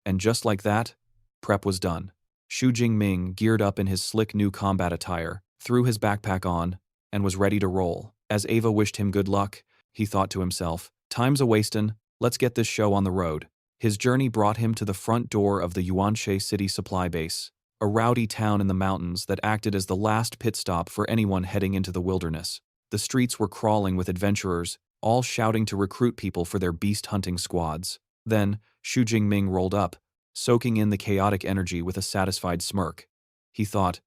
And just like that, prep was done. Shu Jing Ming geared up in his slick new combat attire, threw his backpack on, and was ready to roll. As Ava wished him good luck, he thought to himself, time's a-wastin', let's get this show on the road. His journey brought him to the front door of the Yuanshe City Supply Base, a rowdy town in the mountains that acted as the last pit stop for anyone heading into the wilderness. The streets were crawling with adventurers, all shouting to recruit people for their beast-hunting squads. Then, Shu Jing Ming rolled up, soaking in the chaotic energy with a satisfied smirk. He thought,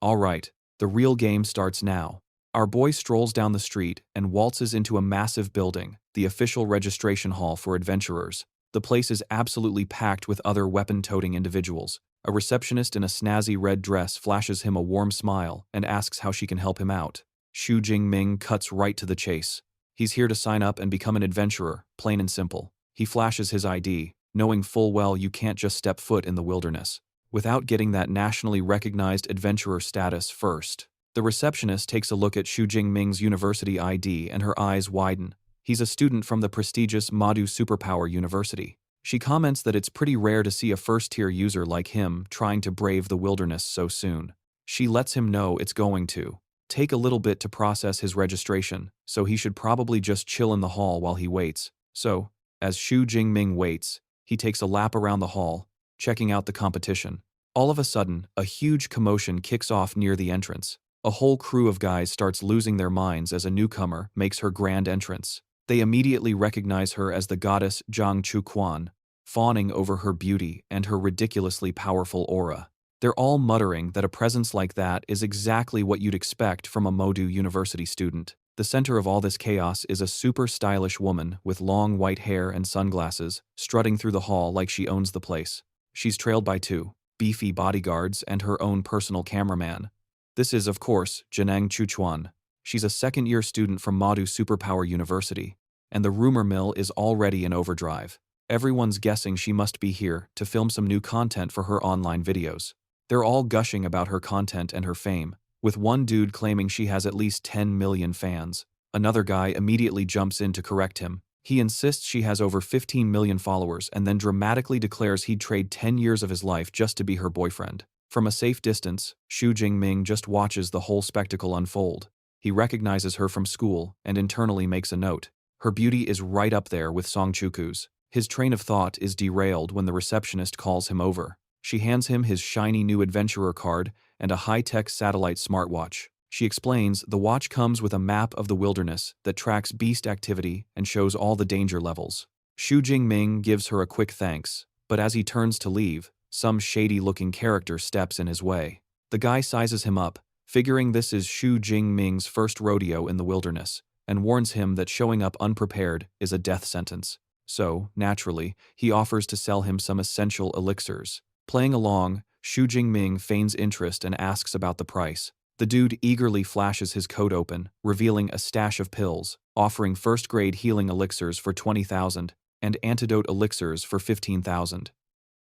all right, the real game starts now. Our boy strolls down the street and waltzes into a massive building, the official registration hall for adventurers. The place is absolutely packed with other weapon-toting individuals. A receptionist in a snazzy red dress flashes him a warm smile and asks how she can help him out. Shu Jing Ming cuts right to the chase. He's here to sign up and become an adventurer, plain and simple. He flashes his ID, knowing full well you can't just step foot in the wilderness without getting that nationally recognized adventurer status first. The receptionist takes a look at Shu Jing Ming's university ID and her eyes widen. He's a student from the prestigious Madu Superpower University. She comments that it's pretty rare to see a first-tier user like him trying to brave the wilderness so soon. She lets him know it's going to take a little bit to process his registration, so he should probably just chill in the hall while he waits. So, as Shu Jing Ming waits, he takes a lap around the hall, checking out the competition. All of a sudden, a huge commotion kicks off near the entrance. A whole crew of guys starts losing their minds as a newcomer makes her grand entrance. They immediately recognize her as the goddess Zhang Chuquan, fawning over her beauty and her ridiculously powerful aura. They're all muttering that a presence like that is exactly what you'd expect from a Modu University student. The center of all this chaos is a super stylish woman with long white hair and sunglasses, strutting through the hall like she owns the place. She's trailed by 2 beefy bodyguards and her own personal cameraman. This is, of course, Zhang Chuquan. She's a second-year student from Madu Superpower University, and the rumor mill is already in overdrive. Everyone's guessing she must be here to film some new content for her online videos. They're all gushing about her content and her fame, with one dude claiming she has at least 10 million fans. Another guy immediately jumps in to correct him. He insists she has over 15 million followers and then dramatically declares he'd trade 10 years of his life just to be her boyfriend. From a safe distance, Shu Jing Ming just watches the whole spectacle unfold. He recognizes her from school and internally makes a note. Her beauty is right up there with Song Chuku's. His train of thought is derailed when the receptionist calls him over. She hands him his shiny new adventurer card and a high-tech satellite smartwatch. She explains the watch comes with a map of the wilderness that tracks beast activity and shows all the danger levels. Shu Jing Ming gives her a quick thanks, but as he turns to leave, some shady-looking character steps in his way. The guy sizes him up, figuring this is Shu Jing Ming's first rodeo in the wilderness, and warns him that showing up unprepared is a death sentence. So, naturally, he offers to sell him some essential elixirs. Playing along, Shu Jing Ming feigns interest and asks about the price. The dude eagerly flashes his coat open, revealing a stash of pills, offering first-grade healing elixirs for 20,000 and antidote elixirs for 15,000.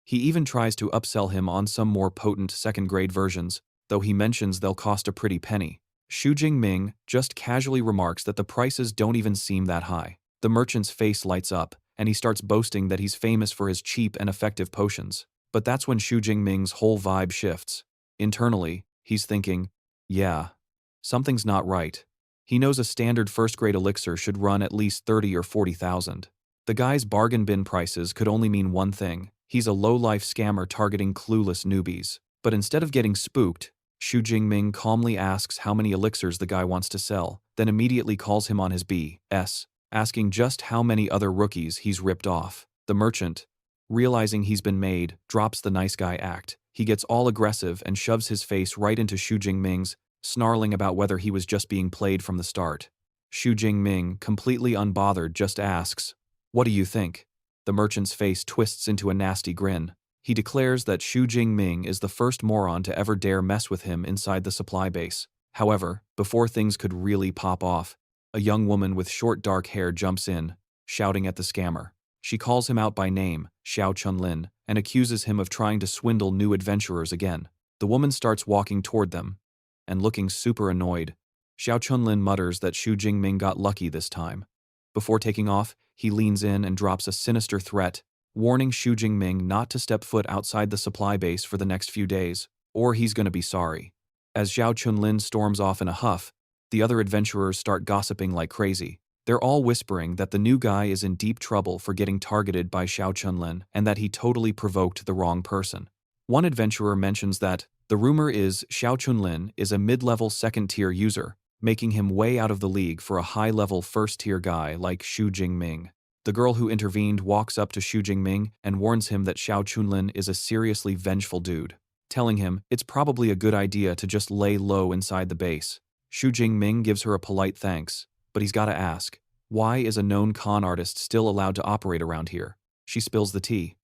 He even tries to upsell him on some more potent second-grade versions, though he mentions they'll cost a pretty penny. Shu Jing Ming just casually remarks that the prices don't even seem that high. The merchant's face lights up, and he starts boasting that he's famous for his cheap and effective potions. But that's when Shu Jing Ming's whole vibe shifts. Internally, he's thinking, yeah, something's not right. He knows a standard first-grade elixir should run at least 30 or 40,000. The guy's bargain bin prices could only mean one thing. He's a low-life scammer targeting clueless newbies. But instead of getting spooked, Shu Jing Ming calmly asks how many elixirs the guy wants to sell, then immediately calls him on his BS, asking just how many other rookies he's ripped off. The merchant, realizing he's been made, drops the nice guy act. He gets all aggressive and shoves his face right into Shu Jing Ming's, snarling about whether he was just being played from the start. Shu Jing Ming, completely unbothered, just asks, "What do you think?" The merchant's face twists into a nasty grin. He declares that Shu Jing Ming is the first moron to ever dare mess with him inside the supply base. However, before things could really pop off, a young woman with short dark hair jumps in, shouting at the scammer. She calls him out by name, Xiao Chunlin, and accuses him of trying to swindle new adventurers again. The woman starts walking toward them, and looking super annoyed. Xiao Chunlin mutters that Shu Jing Ming got lucky this time. Before taking off, he leans in and drops a sinister threat, warning Shu Jing Ming not to step foot outside the supply base for the next few days, or he's gonna be sorry. As Xiao Chunlin storms off in a huff, the other adventurers start gossiping like crazy. They're all whispering that the new guy is in deep trouble for getting targeted by Xiao Chunlin and that he totally provoked the wrong person. One adventurer mentions that the rumor is Xiao Chunlin is a mid-level second-tier user, making him way out of the league for a high-level first-tier guy like Shu Jing Ming. The girl who intervened walks up to Shu Jing Ming and warns him that Xiao Chunlin is a seriously vengeful dude, telling him it's probably a good idea to just lay low inside the base. Shu Jing Ming gives her a polite thanks, but he's gotta ask, why is a known con artist still allowed to operate around here? She spills the tea.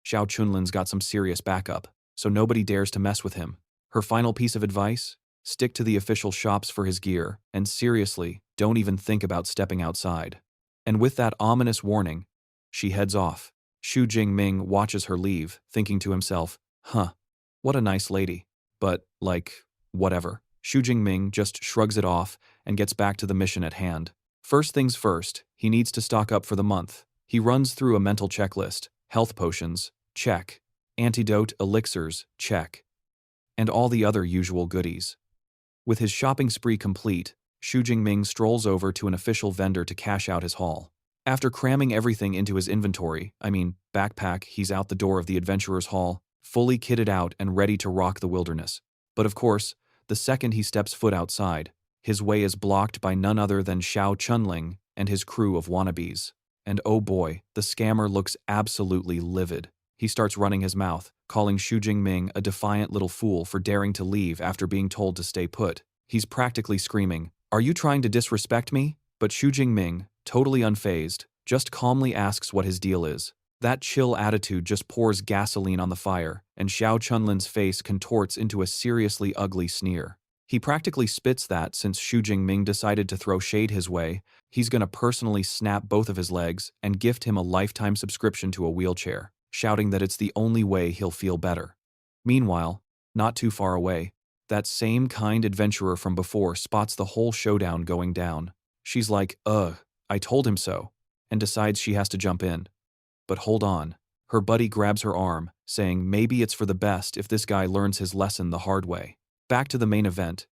Xiao Chunlin's got some serious backup, so nobody dares to mess with him. Her final piece of advice? Stick to the official shops for his gear, and seriously, don't even think about stepping outside. And with that ominous warning, she heads off. Shu Jing Ming watches her leave, thinking to himself, what a nice lady. But, whatever. Shu Jing Ming just shrugs it off and gets back to the mission at hand. First things first, he needs to stock up for the month. He runs through a mental checklist. Health potions, check. Antidote elixirs, check. And all the other usual goodies. With his shopping spree complete, Shu Jing Ming strolls over to an official vendor to cash out his haul. After cramming everything into his inventory, backpack, he's out the door of the adventurer's hall, fully kitted out and ready to rock the wilderness. But of course, the second he steps foot outside, his way is blocked by none other than Xiao Chunling and his crew of wannabes. And oh boy, the scammer looks absolutely livid. He starts running his mouth, calling Shu Jing Ming a defiant little fool for daring to leave after being told to stay put. He's practically screaming, "Are you trying to disrespect me?" But Shu Jing Ming, totally unfazed, just calmly asks what his deal is. That chill attitude just pours gasoline on the fire, and Xiao Chunlin's face contorts into a seriously ugly sneer. He practically spits that since Shu Jing Ming decided to throw shade his way, he's gonna personally snap both of his legs and gift him a lifetime subscription to a wheelchair, shouting that it's the only way he'll feel better. Meanwhile, not too far away, that same kind adventurer from before spots the whole showdown going down. She's like, ugh, I told him so, and decides she has to jump in. But hold on. Her buddy grabs her arm, saying maybe it's for the best if this guy learns his lesson the hard way. Back to the main event.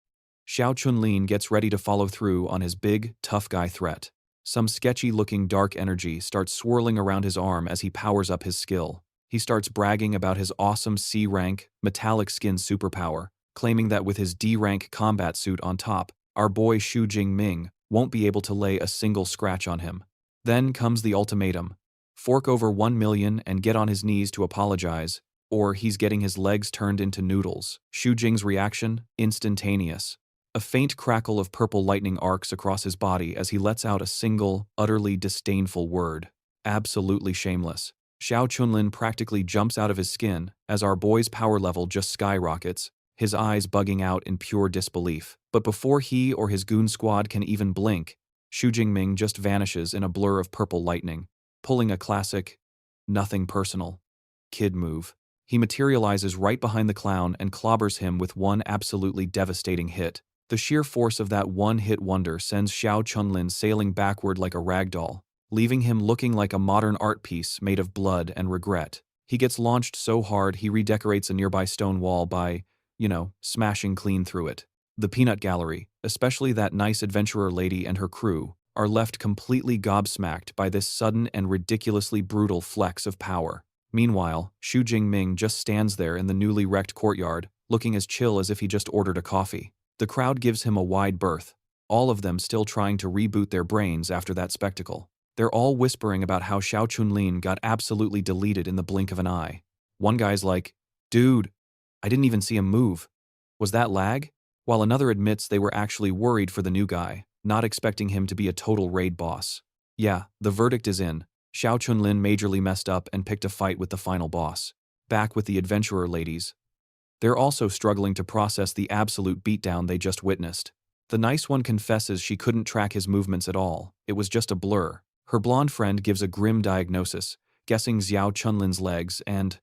Xiao Chunlin gets ready to follow through on his big, tough guy threat. Some sketchy-looking dark energy starts swirling around his arm as he powers up his skill. He starts bragging about his awesome C-rank, metallic skin superpower, claiming that with his D-rank combat suit on top, our boy Shu Jing Ming won't be able to lay a single scratch on him. Then comes the ultimatum. Fork over 1 million and get on his knees to apologize, or he's getting his legs turned into noodles. Shu Jing's reaction? Instantaneous. A faint crackle of purple lightning arcs across his body as he lets out a single, utterly disdainful word. Absolutely shameless. Xiao Chunlin practically jumps out of his skin as our boy's power level just skyrockets, his eyes bugging out in pure disbelief. But before he or his goon squad can even blink, Shu Jing Ming just vanishes in a blur of purple lightning, pulling a classic, nothing personal, kid move. He materializes right behind the clown and clobbers him with one absolutely devastating hit. The sheer force of that one-hit wonder sends Xiao Chunlin sailing backward like a ragdoll, leaving him looking like a modern art piece made of blood and regret. He gets launched so hard he redecorates a nearby stone wall by, smashing clean through it. The peanut gallery, especially that nice adventurer lady and her crew, are left completely gobsmacked by this sudden and ridiculously brutal flex of power. Meanwhile, Shu Jing Ming just stands there in the newly wrecked courtyard, looking as chill as if he just ordered a coffee. The crowd gives him a wide berth, all of them still trying to reboot their brains after that spectacle. They're all whispering about how Xiao Chunlin got absolutely deleted in the blink of an eye. One guy's like, "Dude, I didn't even see him move. Was that lag?" While another admits they were actually worried for the new guy, not expecting him to be a total raid boss. Yeah, the verdict is in. Xiao Chunlin majorly messed up and picked a fight with the final boss. Back with the adventurer ladies. They're also struggling to process the absolute beatdown they just witnessed. The nice one confesses she couldn't track his movements at all, it was just a blur. Her blonde friend gives a grim diagnosis, guessing Xiao Chunlin's legs and,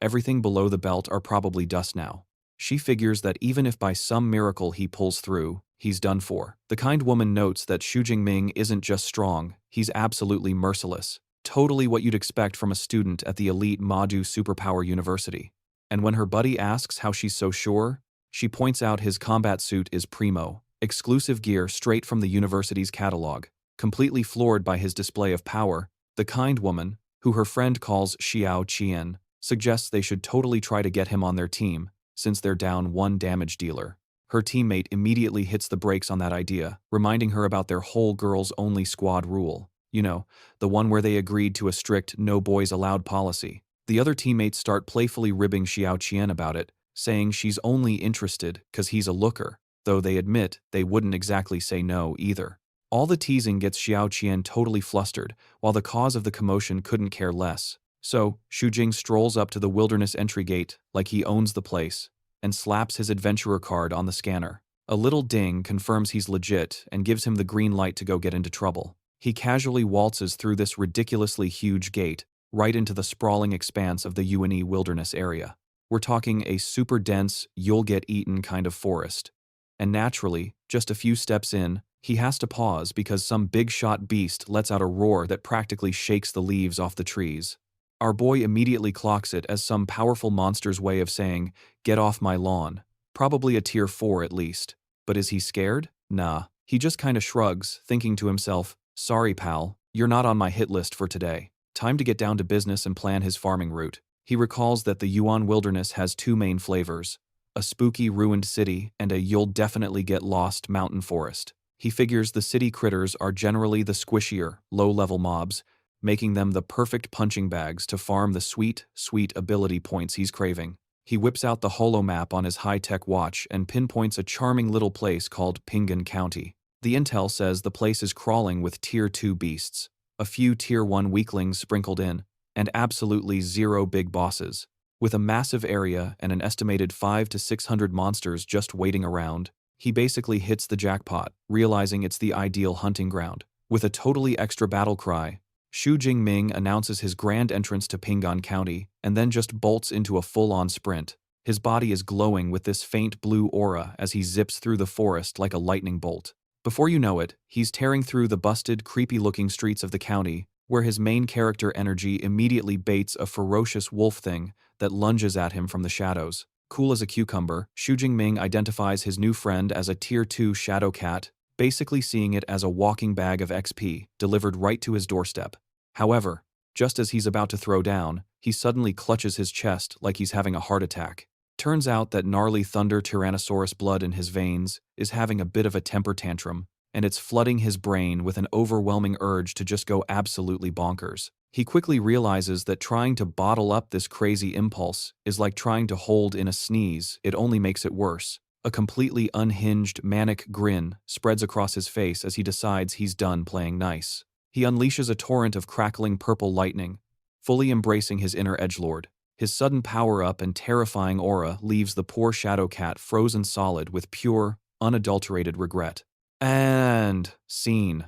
everything below the belt are probably dust now. She figures that even if by some miracle he pulls through, he's done for. The kind woman notes that Shu Jing Ming isn't just strong, he's absolutely merciless. Totally what you'd expect from a student at the elite Madu Superpower University. And when her buddy asks how she's so sure, she points out his combat suit is primo, exclusive gear straight from the university's catalog. Completely floored by his display of power, the kind woman, who her friend calls Xiao Qian, suggests they should totally try to get him on their team, since they're down one damage dealer. Her teammate immediately hits the brakes on that idea, reminding her about their whole girls-only squad rule. The one where they agreed to a strict no-boys-allowed policy. The other teammates start playfully ribbing Xiao Qian about it, saying she's only interested because he's a looker, though they admit they wouldn't exactly say no either. All the teasing gets Xiao Qian totally flustered, while the cause of the commotion couldn't care less. So, Shu Jing strolls up to the wilderness entry gate like he owns the place, and slaps his adventurer card on the scanner. A little ding confirms he's legit and gives him the green light to go get into trouble. He casually waltzes through this ridiculously huge gate, right into the sprawling expanse of the UNE wilderness area. We're talking a super dense, you'll-get-eaten kind of forest. And naturally, just a few steps in, he has to pause because some big-shot beast lets out a roar that practically shakes the leaves off the trees. Our boy immediately clocks it as some powerful monster's way of saying, "Get off my lawn." Probably a tier 4 at least. But is he scared? Nah. He just kinda shrugs, thinking to himself, "Sorry pal, you're not on my hit list for today." Time to get down to business and plan his farming route. He recalls that the Yuan wilderness has two main flavors, a spooky ruined city and a you'll definitely get lost mountain forest. He figures the city critters are generally the squishier, low-level mobs, making them the perfect punching bags to farm the sweet, sweet ability points he's craving. He whips out the holo map on his high-tech watch and pinpoints a charming little place called Pingan County. The intel says the place is crawling with Tier 2 beasts, a few Tier 1 weaklings sprinkled in, and absolutely zero big bosses. With a massive area and an estimated 500 to 600 monsters just waiting around, he basically hits the jackpot, realizing it's the ideal hunting ground. With a totally extra battle cry, Shu Jing Ming announces his grand entrance to Pingan County and then just bolts into a full-on sprint. His body is glowing with this faint blue aura as he zips through the forest like a lightning bolt. Before you know it, he's tearing through the busted, creepy-looking streets of the county, where his main character energy immediately baits a ferocious wolf thing that lunges at him from the shadows. Cool as a cucumber, Shu Jing Ming identifies his new friend as a Tier 2 shadow cat, basically seeing it as a walking bag of XP, delivered right to his doorstep. However, just as he's about to throw down, he suddenly clutches his chest like he's having a heart attack. Turns out that gnarly thunder Tyrannosaurus blood in his veins is having a bit of a temper tantrum, and it's flooding his brain with an overwhelming urge to just go absolutely bonkers. He quickly realizes that trying to bottle up this crazy impulse is like trying to hold in a sneeze. It only makes it worse. A completely unhinged, manic grin spreads across his face as he decides he's done playing nice. He unleashes a torrent of crackling purple lightning, fully embracing his inner edgelord. His sudden power-up and terrifying aura leaves the poor shadow cat frozen solid with pure, unadulterated regret. And scene.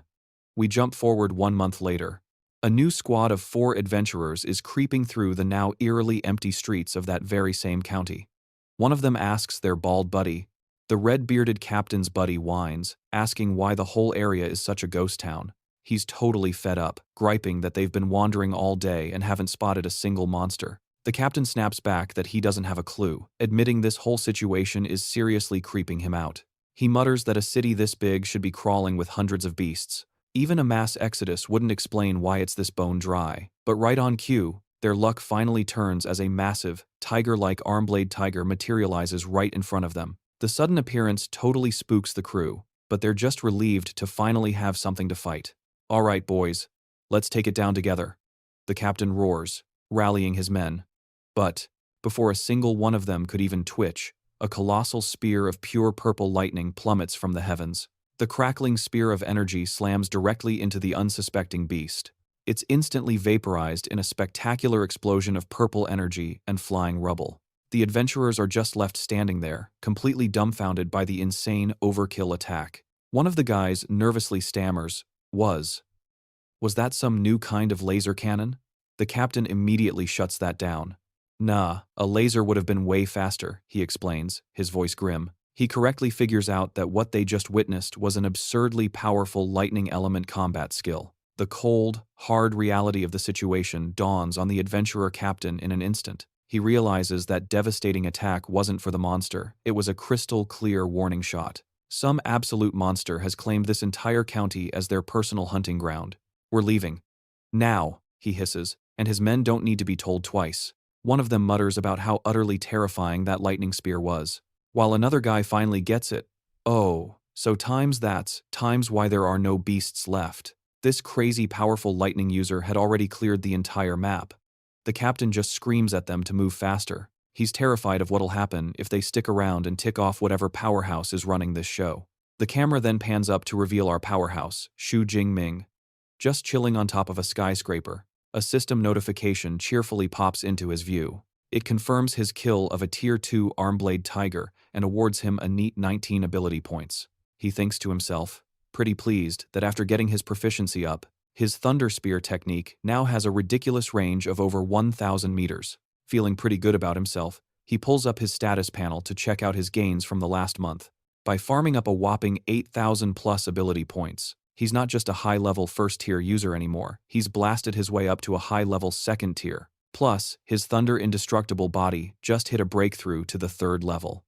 We jump forward 1 month later. A new squad of 4 adventurers is creeping through the now eerily empty streets of that very same county. One of them asks their bald buddy. The red-bearded captain's buddy whines, asking why the whole area is such a ghost town. He's totally fed up, griping that they've been wandering all day and haven't spotted a single monster. The captain snaps back that he doesn't have a clue, admitting this whole situation is seriously creeping him out. He mutters that a city this big should be crawling with hundreds of beasts. Even a mass exodus wouldn't explain why it's this bone dry. But right on cue, their luck finally turns as a massive, tiger-like arm-blade tiger materializes right in front of them. The sudden appearance totally spooks the crew, but they're just relieved to finally have something to fight. "All right, boys, let's take it down together," the captain roars, rallying his men. But, before a single one of them could even twitch, a colossal spear of pure purple lightning plummets from the heavens. The crackling spear of energy slams directly into the unsuspecting beast. It's instantly vaporized in a spectacular explosion of purple energy and flying rubble. The adventurers are just left standing there, completely dumbfounded by the insane overkill attack. One of the guys nervously stammers, Was that some new kind of laser cannon?" The captain immediately shuts that down. "Nah, a laser would have been way faster," he explains, his voice grim. He correctly figures out that what they just witnessed was an absurdly powerful lightning element combat skill. The cold, hard reality of the situation dawns on the adventurer captain in an instant. He realizes that devastating attack wasn't for the monster, it was a crystal-clear warning shot. Some absolute monster has claimed this entire county as their personal hunting ground. "We're leaving. Now," he hisses, and his men don't need to be told twice. One of them mutters about how utterly terrifying that lightning spear was, while another guy finally gets it. "Oh, so that's why there are no beasts left." This crazy powerful lightning user had already cleared the entire map. The captain just screams at them to move faster. He's terrified of what'll happen if they stick around and tick off whatever powerhouse is running this show. The camera then pans up to reveal our powerhouse, Shu Jing Ming, just chilling on top of a skyscraper. A system notification cheerfully pops into his view. It confirms his kill of a Tier 2 arm-blade tiger and awards him a neat 19 ability points. He thinks to himself, pretty pleased that after getting his proficiency up, his Thunder Spear technique now has a ridiculous range of over 1,000 meters. Feeling pretty good about himself, he pulls up his status panel to check out his gains from the last month. By farming up a whopping 8,000 plus ability points, he's not just a high-level first-tier user anymore, he's blasted his way up to a high-level second-tier. Plus, his Thunder Indestructible body just hit a breakthrough to the 3rd level.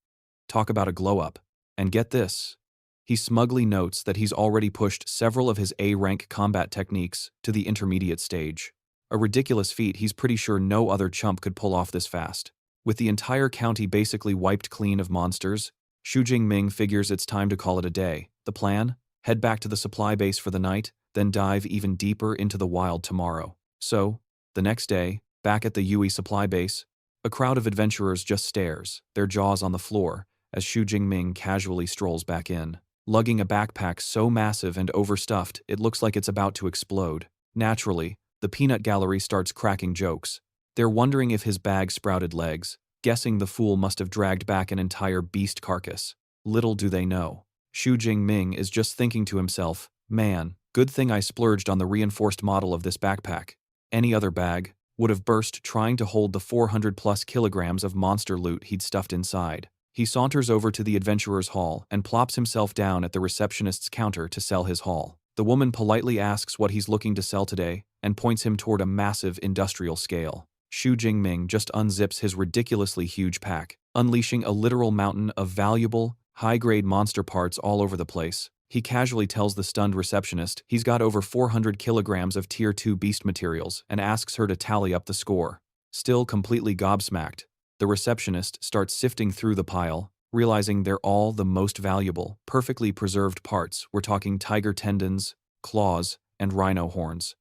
Talk about a glow-up. And get this. He smugly notes that he's already pushed several of his A-rank combat techniques to the intermediate stage. A ridiculous feat he's pretty sure no other chump could pull off this fast. With the entire county basically wiped clean of monsters, Shu Jing Ming figures it's time to call it a day. The plan? Head back to the supply base for the night, then dive even deeper into the wild tomorrow. So, the next day, back at the Yui supply base, a crowd of adventurers just stares, their jaws on the floor, as Shu Jing Ming casually strolls back in, lugging a backpack so massive and overstuffed it looks like it's about to explode. Naturally, the peanut gallery starts cracking jokes. They're wondering if his bag sprouted legs, guessing the fool must have dragged back an entire beast carcass. Little do they know, Shu Jing Ming is just thinking to himself, man, good thing I splurged on the reinforced model of this backpack. Any other bag would have burst trying to hold the 400 plus kilograms of monster loot he'd stuffed inside. He saunters over to the adventurer's hall and plops himself down at the receptionist's counter to sell his haul. The woman politely asks what he's looking to sell today and points him toward a massive industrial scale. Shu Jing Ming just unzips his ridiculously huge pack, unleashing a literal mountain of valuable, high-grade monster parts all over the place. He casually tells the stunned receptionist he's got over 400 kilograms of Tier 2 beast materials and asks her to tally up the score. Still completely gobsmacked, the receptionist starts sifting through the pile, realizing they're all the most valuable, perfectly preserved parts. We're talking tiger tendons, claws, and rhino horns.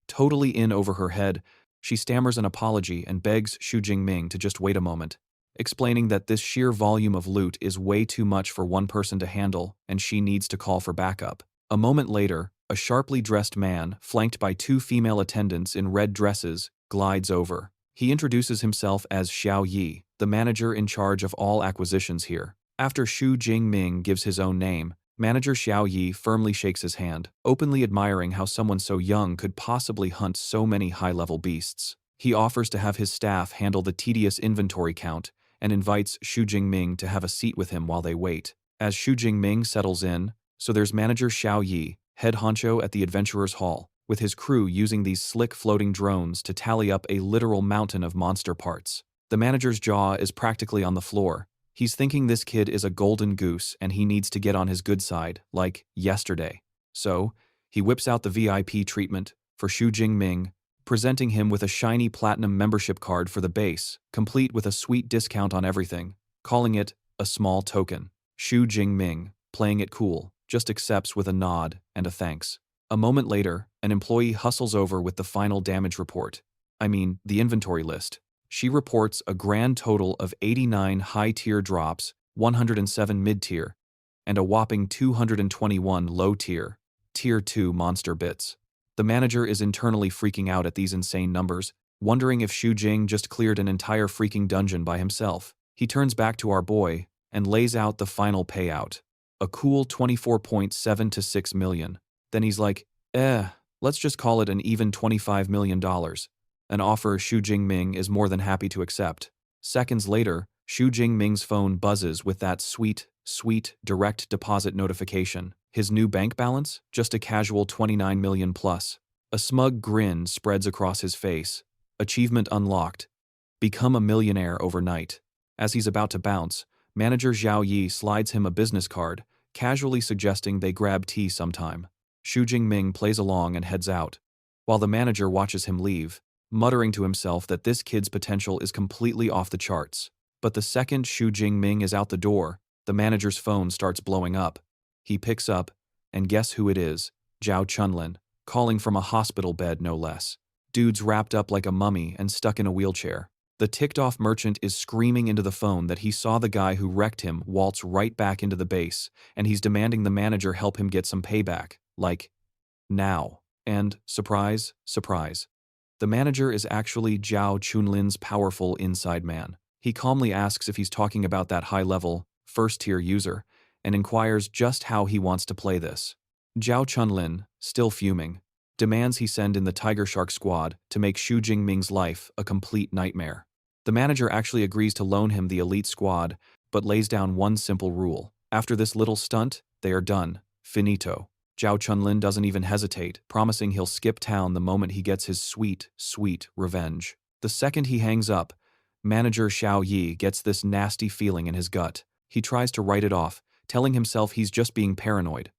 Totally in over her head, she stammers an apology and begs Shu Jing Ming to just wait a moment, explaining that this sheer volume of loot is way too much for one person to handle and she needs to call for backup. A moment later, a sharply dressed man, flanked by two female attendants in red dresses, glides over. He introduces himself as Xiao Yi, the manager in charge of all acquisitions here. After Shu Jing Ming gives his own name, Manager Xiao Yi firmly shakes his hand, openly admiring how someone so young could possibly hunt so many high-level beasts. He offers to have his staff handle the tedious inventory count and invites Shu Jing Ming to have a seat with him while they wait. As Shu Jing Ming settles in, so there's Manager Xiao Yi, head honcho at the Adventurer's Hall, with his crew using these slick floating drones to tally up a literal mountain of monster parts. The manager's jaw is practically on the floor. He's thinking this kid is a golden goose and he needs to get on his good side, like yesterday. So, he whips out the VIP treatment for Shu Jing Ming, presenting him with a shiny platinum membership card for the base, complete with a sweet discount on everything, calling it a small token. Shu Jing Ming, playing it cool, just accepts with a nod and a thanks. A moment later, an employee hustles over with the final damage report. The inventory list. She reports a grand total of 89 high-tier drops, 107 mid-tier, and a whopping 221 low-tier, Tier 2 monster bits. The manager is internally freaking out at these insane numbers, wondering if Shu Jing just cleared an entire freaking dungeon by himself. He turns back to our boy and lays out the final payout. A cool 24.7 to 6 million. Then he's like, let's just call it an even $25 million. An offer Shu Jing Ming is more than happy to accept. Seconds later, Shu Jing Ming's phone buzzes with that sweet direct deposit notification. His new bank balance? Just a casual 29 million plus. A smug grin spreads across his face. Achievement unlocked. Become a millionaire overnight. As he's about to bounce, Manager Xiao Yi slides him a business card, casually suggesting they grab tea sometime. Shu Jing Ming plays along and heads out, while the manager watches him leave, muttering to himself that this kid's potential is completely off the charts. But the second Shu Jing Ming is out the door, the manager's phone starts blowing up. He picks up, and guess who it is? Zhao Chunlin, calling from a hospital bed no less. Dude's wrapped up like a mummy and stuck in a wheelchair. The ticked-off merchant is screaming into the phone that he saw the guy who wrecked him waltz right back into the base, and he's demanding the manager help him get some payback. Like, now. And, surprise, surprise. The manager is actually Zhao Chunlin's powerful inside man. He calmly asks if he's talking about that high-level, first-tier user, and inquires just how he wants to play this. Zhao Chunlin, still fuming, demands he send in the Tiger Shark squad to make Shu Jing Ming's life a complete nightmare. The manager actually agrees to loan him the elite squad, but lays down one simple rule. After this little stunt, they are done. Finito. Zhao Chunlin doesn't even hesitate, promising he'll skip town the moment he gets his sweet revenge. The second he hangs up, Manager Xiao Yi gets this nasty feeling in his gut. He tries to write it off, telling himself he's just being paranoid.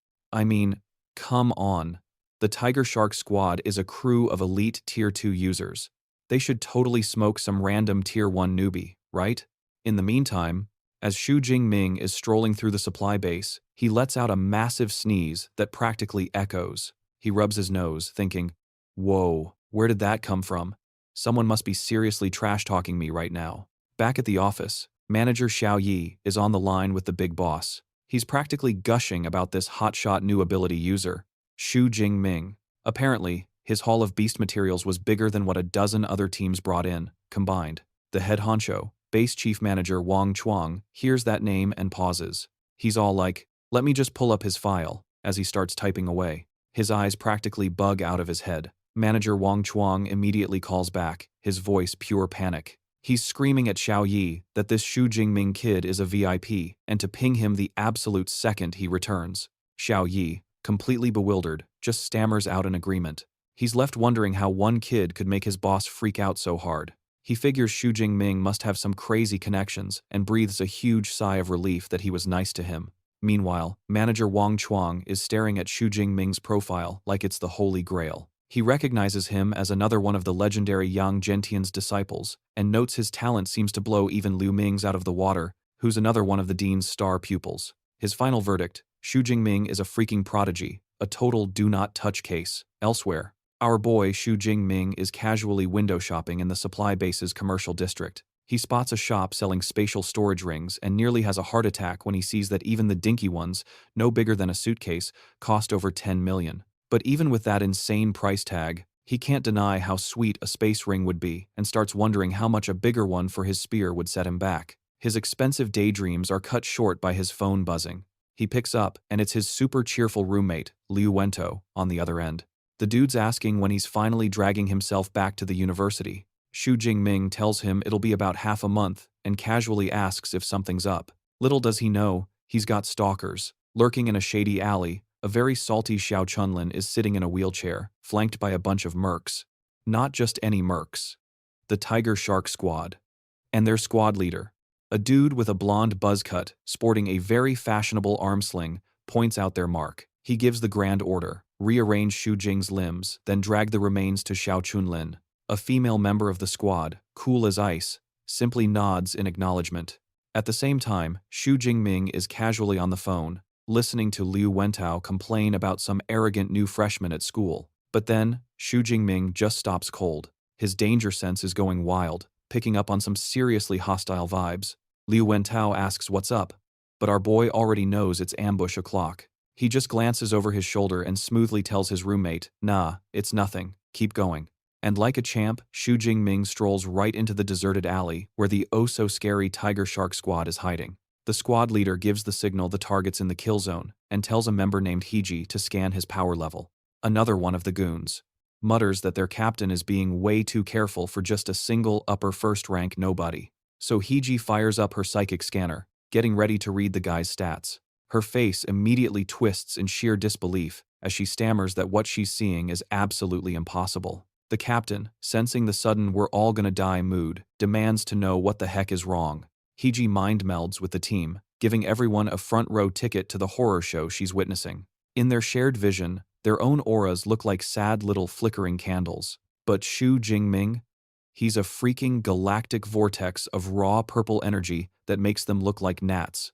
Come on. The Tiger Shark squad is a crew of elite Tier 2 users. They should totally smoke some random Tier 1 newbie, right? In the meantime, as Shu Jing Ming is strolling through the supply base, he lets out a massive sneeze that practically echoes. He rubs his nose, thinking, whoa, where did that come from? Someone must be seriously trash-talking me right now. Back at the office, Manager Xiao Yi is on the line with the big boss. He's practically gushing about this hotshot new ability user, Shu Jing Ming. Apparently, his haul of beast materials was bigger than what a dozen other teams brought in, combined. The head honcho, Base Chief Manager Wang Chuang, hears that name and pauses. He's all like, let me just pull up his file, as he starts typing away. His eyes practically bug out of his head. Manager Wang Chuang immediately calls back, his voice pure panic. He's screaming at Xiao Yi that this Shu Jing Ming kid is a VIP and to ping him the absolute second he returns. Xiao Yi, completely bewildered, just stammers out an agreement. He's left wondering how one kid could make his boss freak out so hard. He figures Shu Jing Ming must have some crazy connections and breathes a huge sigh of relief that he was nice to him. Meanwhile, manager Wang Chuang is staring at Shu Jing Ming's profile like it's the Holy Grail. He recognizes him as another one of the legendary Yang Zhentian's disciples, and notes his talent seems to blow even Liu Ming's out of the water, who's another one of the dean's star pupils. His final verdict: Shu Jing Ming is a freaking prodigy, a total do-not-touch case. Elsewhere, our boy Shu Jing Ming is casually window shopping in the supply base's commercial district. He spots a shop selling spatial storage rings and nearly has a heart attack when he sees that even the dinky ones, no bigger than a suitcase, cost over 10 million. But even with that insane price tag, he can't deny how sweet a space ring would be and starts wondering how much a bigger one for his spear would set him back. His expensive daydreams are cut short by his phone buzzing. He picks up, and it's his super cheerful roommate, Liu Wento, on the other end. The dude's asking when he's finally dragging himself back to the university. Shu Jing Ming tells him it'll be about half a month and casually asks if something's up. Little does he know, he's got stalkers. Lurking in a shady alley, a very salty Xiao Chunlin is sitting in a wheelchair, flanked by a bunch of mercs. Not just any mercs. The Tiger Shark Squad. And their squad leader, a dude with a blonde buzz cut, sporting a very fashionable arm sling, points out their mark. He gives the grand order: rearrange Shu Jing's limbs, then drag the remains to Xiao Chunlin. A female member of the squad, cool as ice, simply nods in acknowledgement. At the same time, Shu Jing Ming is casually on the phone, listening to Liu Wentao complain about some arrogant new freshman at school. But then, Shu Jing Ming just stops cold. His danger sense is going wild, picking up on some seriously hostile vibes. Liu Wentao asks what's up, but our boy already knows it's ambush o'clock. He just glances over his shoulder and smoothly tells his roommate, "Nah, it's nothing, keep going." And like a champ, Shu Jing Ming strolls right into the deserted alley where the oh-so-scary Tiger Shark Squad is hiding. The squad leader gives the signal the target's in the kill zone and tells a member named Hiji to scan his power level. Another one of the goons mutters that their captain is being way too careful for just a single upper first-rank nobody. So Hiji fires up her psychic scanner, getting ready to read the guy's stats. Her face immediately twists in sheer disbelief as she stammers that what she's seeing is absolutely impossible. The captain, sensing the sudden "we're all gonna die" mood, demands to know what the heck is wrong. Hiji mind melds with the team, giving everyone a front-row ticket to the horror show she's witnessing. In their shared vision, their own auras look like sad little flickering candles. But Shu Jing Ming? He's a freaking galactic vortex of raw purple energy that makes them look like gnats.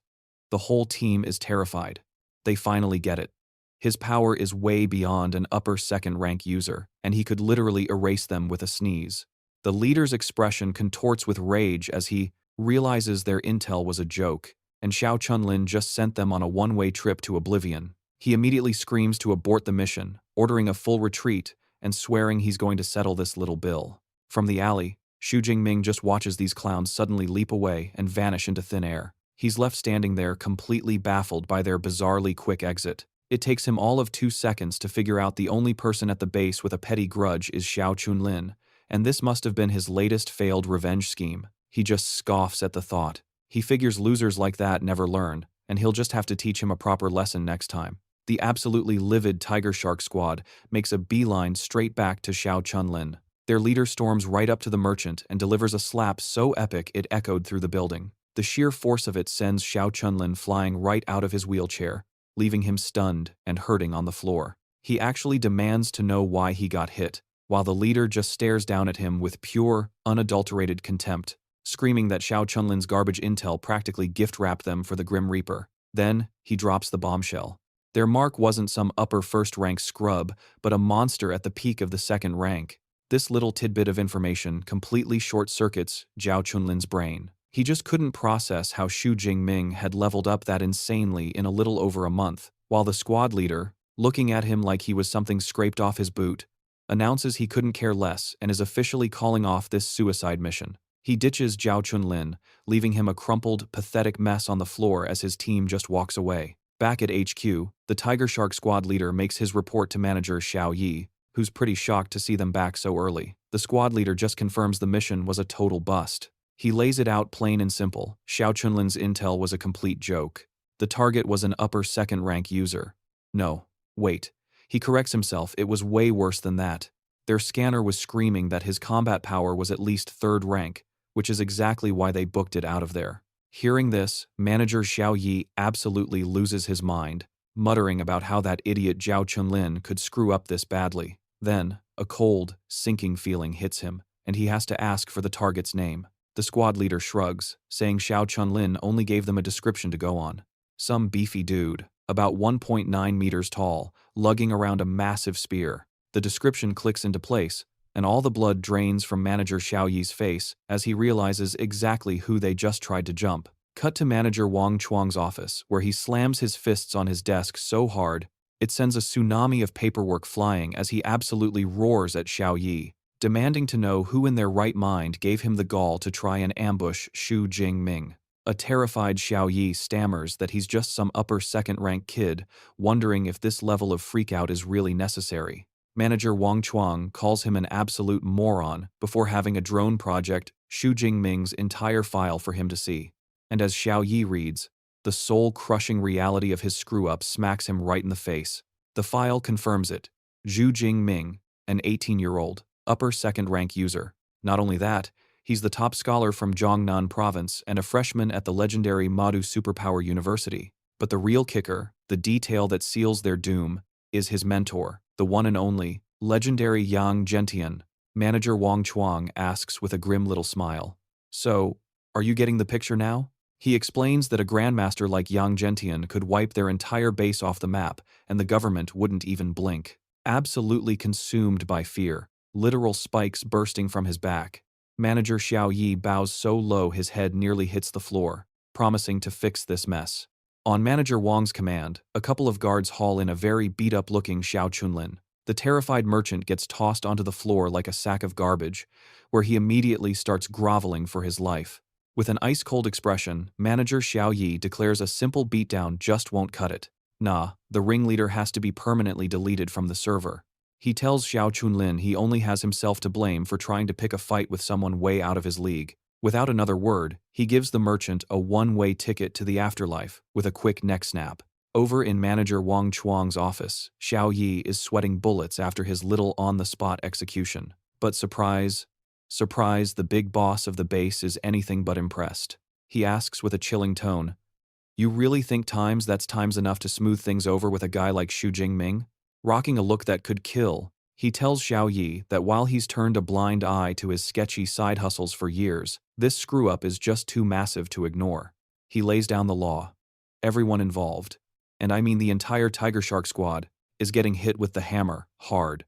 The whole team is terrified. They finally get it. His power is way beyond an upper second-rank user, and he could literally erase them with a sneeze. The leader's expression contorts with rage as he realizes their intel was a joke, and Xiao Chunlin just sent them on a one-way trip to oblivion. He immediately screams to abort the mission, ordering a full retreat and swearing he's going to settle this little bill. From the alley, Shu Jing Ming just watches these clowns suddenly leap away and vanish into thin air. He's left standing there completely baffled by their bizarrely quick exit. It takes him all of 2 seconds to figure out the only person at the base with a petty grudge is Xiao Chunlin, and this must have been his latest failed revenge scheme. He just scoffs at the thought. He figures losers like that never learn, and he'll just have to teach him a proper lesson next time. The absolutely livid Tiger Shark Squad makes a beeline straight back to Xiao Chunlin. Their leader storms right up to the merchant and delivers a slap so epic it echoed through the building. The sheer force of it sends Xiao Chunlin flying right out of his wheelchair, leaving him stunned and hurting on the floor. He actually demands to know why he got hit, while the leader just stares down at him with pure, unadulterated contempt, screaming that Xiao Chunlin's garbage intel practically gift-wrapped them for the Grim Reaper. Then, he drops the bombshell. Their mark wasn't some upper first-rank scrub, but a monster at the peak of the second rank. This little tidbit of information completely short-circuits Xiao Chunlin's brain. He just couldn't process how Shu Jing Ming had leveled up that insanely in a little over a month, while the squad leader, looking at him like he was something scraped off his boot, announces he couldn't care less and is officially calling off this suicide mission. He ditches Xiao Chunlin, leaving him a crumpled, pathetic mess on the floor as his team just walks away. Back at HQ, the Tiger Shark squad leader makes his report to manager Xiao Yi, who's pretty shocked to see them back so early. The squad leader just confirms the mission was a total bust. He lays it out plain and simple. Xiao Chunlin's intel was a complete joke. The target was an upper second rank user. No, wait. He corrects himself, it was way worse than that. Their scanner was screaming that his combat power was at least third rank, which is exactly why they booked it out of there. Hearing this, manager Xiao Yi absolutely loses his mind, muttering about how that idiot Zhao Chunlin could screw up this badly. Then, a cold, sinking feeling hits him, and he has to ask for the target's name. The squad leader shrugs, saying Xiao Chunlin only gave them a description to go on. Some beefy dude, about 1.9 meters tall, lugging around a massive spear. The description clicks into place, and all the blood drains from manager Xiao Yi's face as he realizes exactly who they just tried to jump. Cut to manager Wang Chuang's office, where he slams his fists on his desk so hard, it sends a tsunami of paperwork flying as he absolutely roars at Xiao Yi, demanding to know who in their right mind gave him the gall to try and ambush Shu Jing Ming. A terrified Xiao Yi stammers that he's just some upper second-rank kid, wondering if this level of freakout is really necessary. Manager Wang Chuang calls him an absolute moron before having a drone project Shu Jing Ming's entire file for him to see. And as Xiao Yi reads, the soul-crushing reality of his screw-up smacks him right in the face. The file confirms it. Shu Jing Ming, an 18-year-old, upper second-rank user. Not only that, he's the top scholar from Jiangnan province and a freshman at the legendary Madu Superpower University. But the real kicker, the detail that seals their doom, is his mentor, the one and only, legendary Yang Zhentian. Manager Wang Chuang asks with a grim little smile. So, are you getting the picture now? He explains that a grandmaster like Yang Zhentian could wipe their entire base off the map, and the government wouldn't even blink. Absolutely consumed by fear, literal spikes bursting from his back. Manager Xiao Yi bows so low his head nearly hits the floor, promising to fix this mess. On Manager Wang's command, a couple of guards haul in a very beat-up-looking Xiao Chunlin. The terrified merchant gets tossed onto the floor like a sack of garbage, where he immediately starts groveling for his life. With an ice-cold expression, Manager Xiao Yi declares a simple beatdown just won't cut it. Nah, the ringleader has to be permanently deleted from the server. He tells Xiao Chunlin he only has himself to blame for trying to pick a fight with someone way out of his league. Without another word, he gives the merchant a one-way ticket to the afterlife with a quick neck snap. Over in manager Wang Chuang's office, Xiao Yi is sweating bullets after his little on-the-spot execution. But surprise, the big boss of the base is anything but impressed. He asks with a chilling tone, "You really think that's times enough to smooth things over with a guy like Shu Jing Ming?" Rocking a look that could kill, he tells Xiao Yi that while he's turned a blind eye to his sketchy side hustles for years, this screw-up is just too massive to ignore. He lays down the law. Everyone involved, and I mean the entire Tiger Shark squad, is getting hit with the hammer, hard.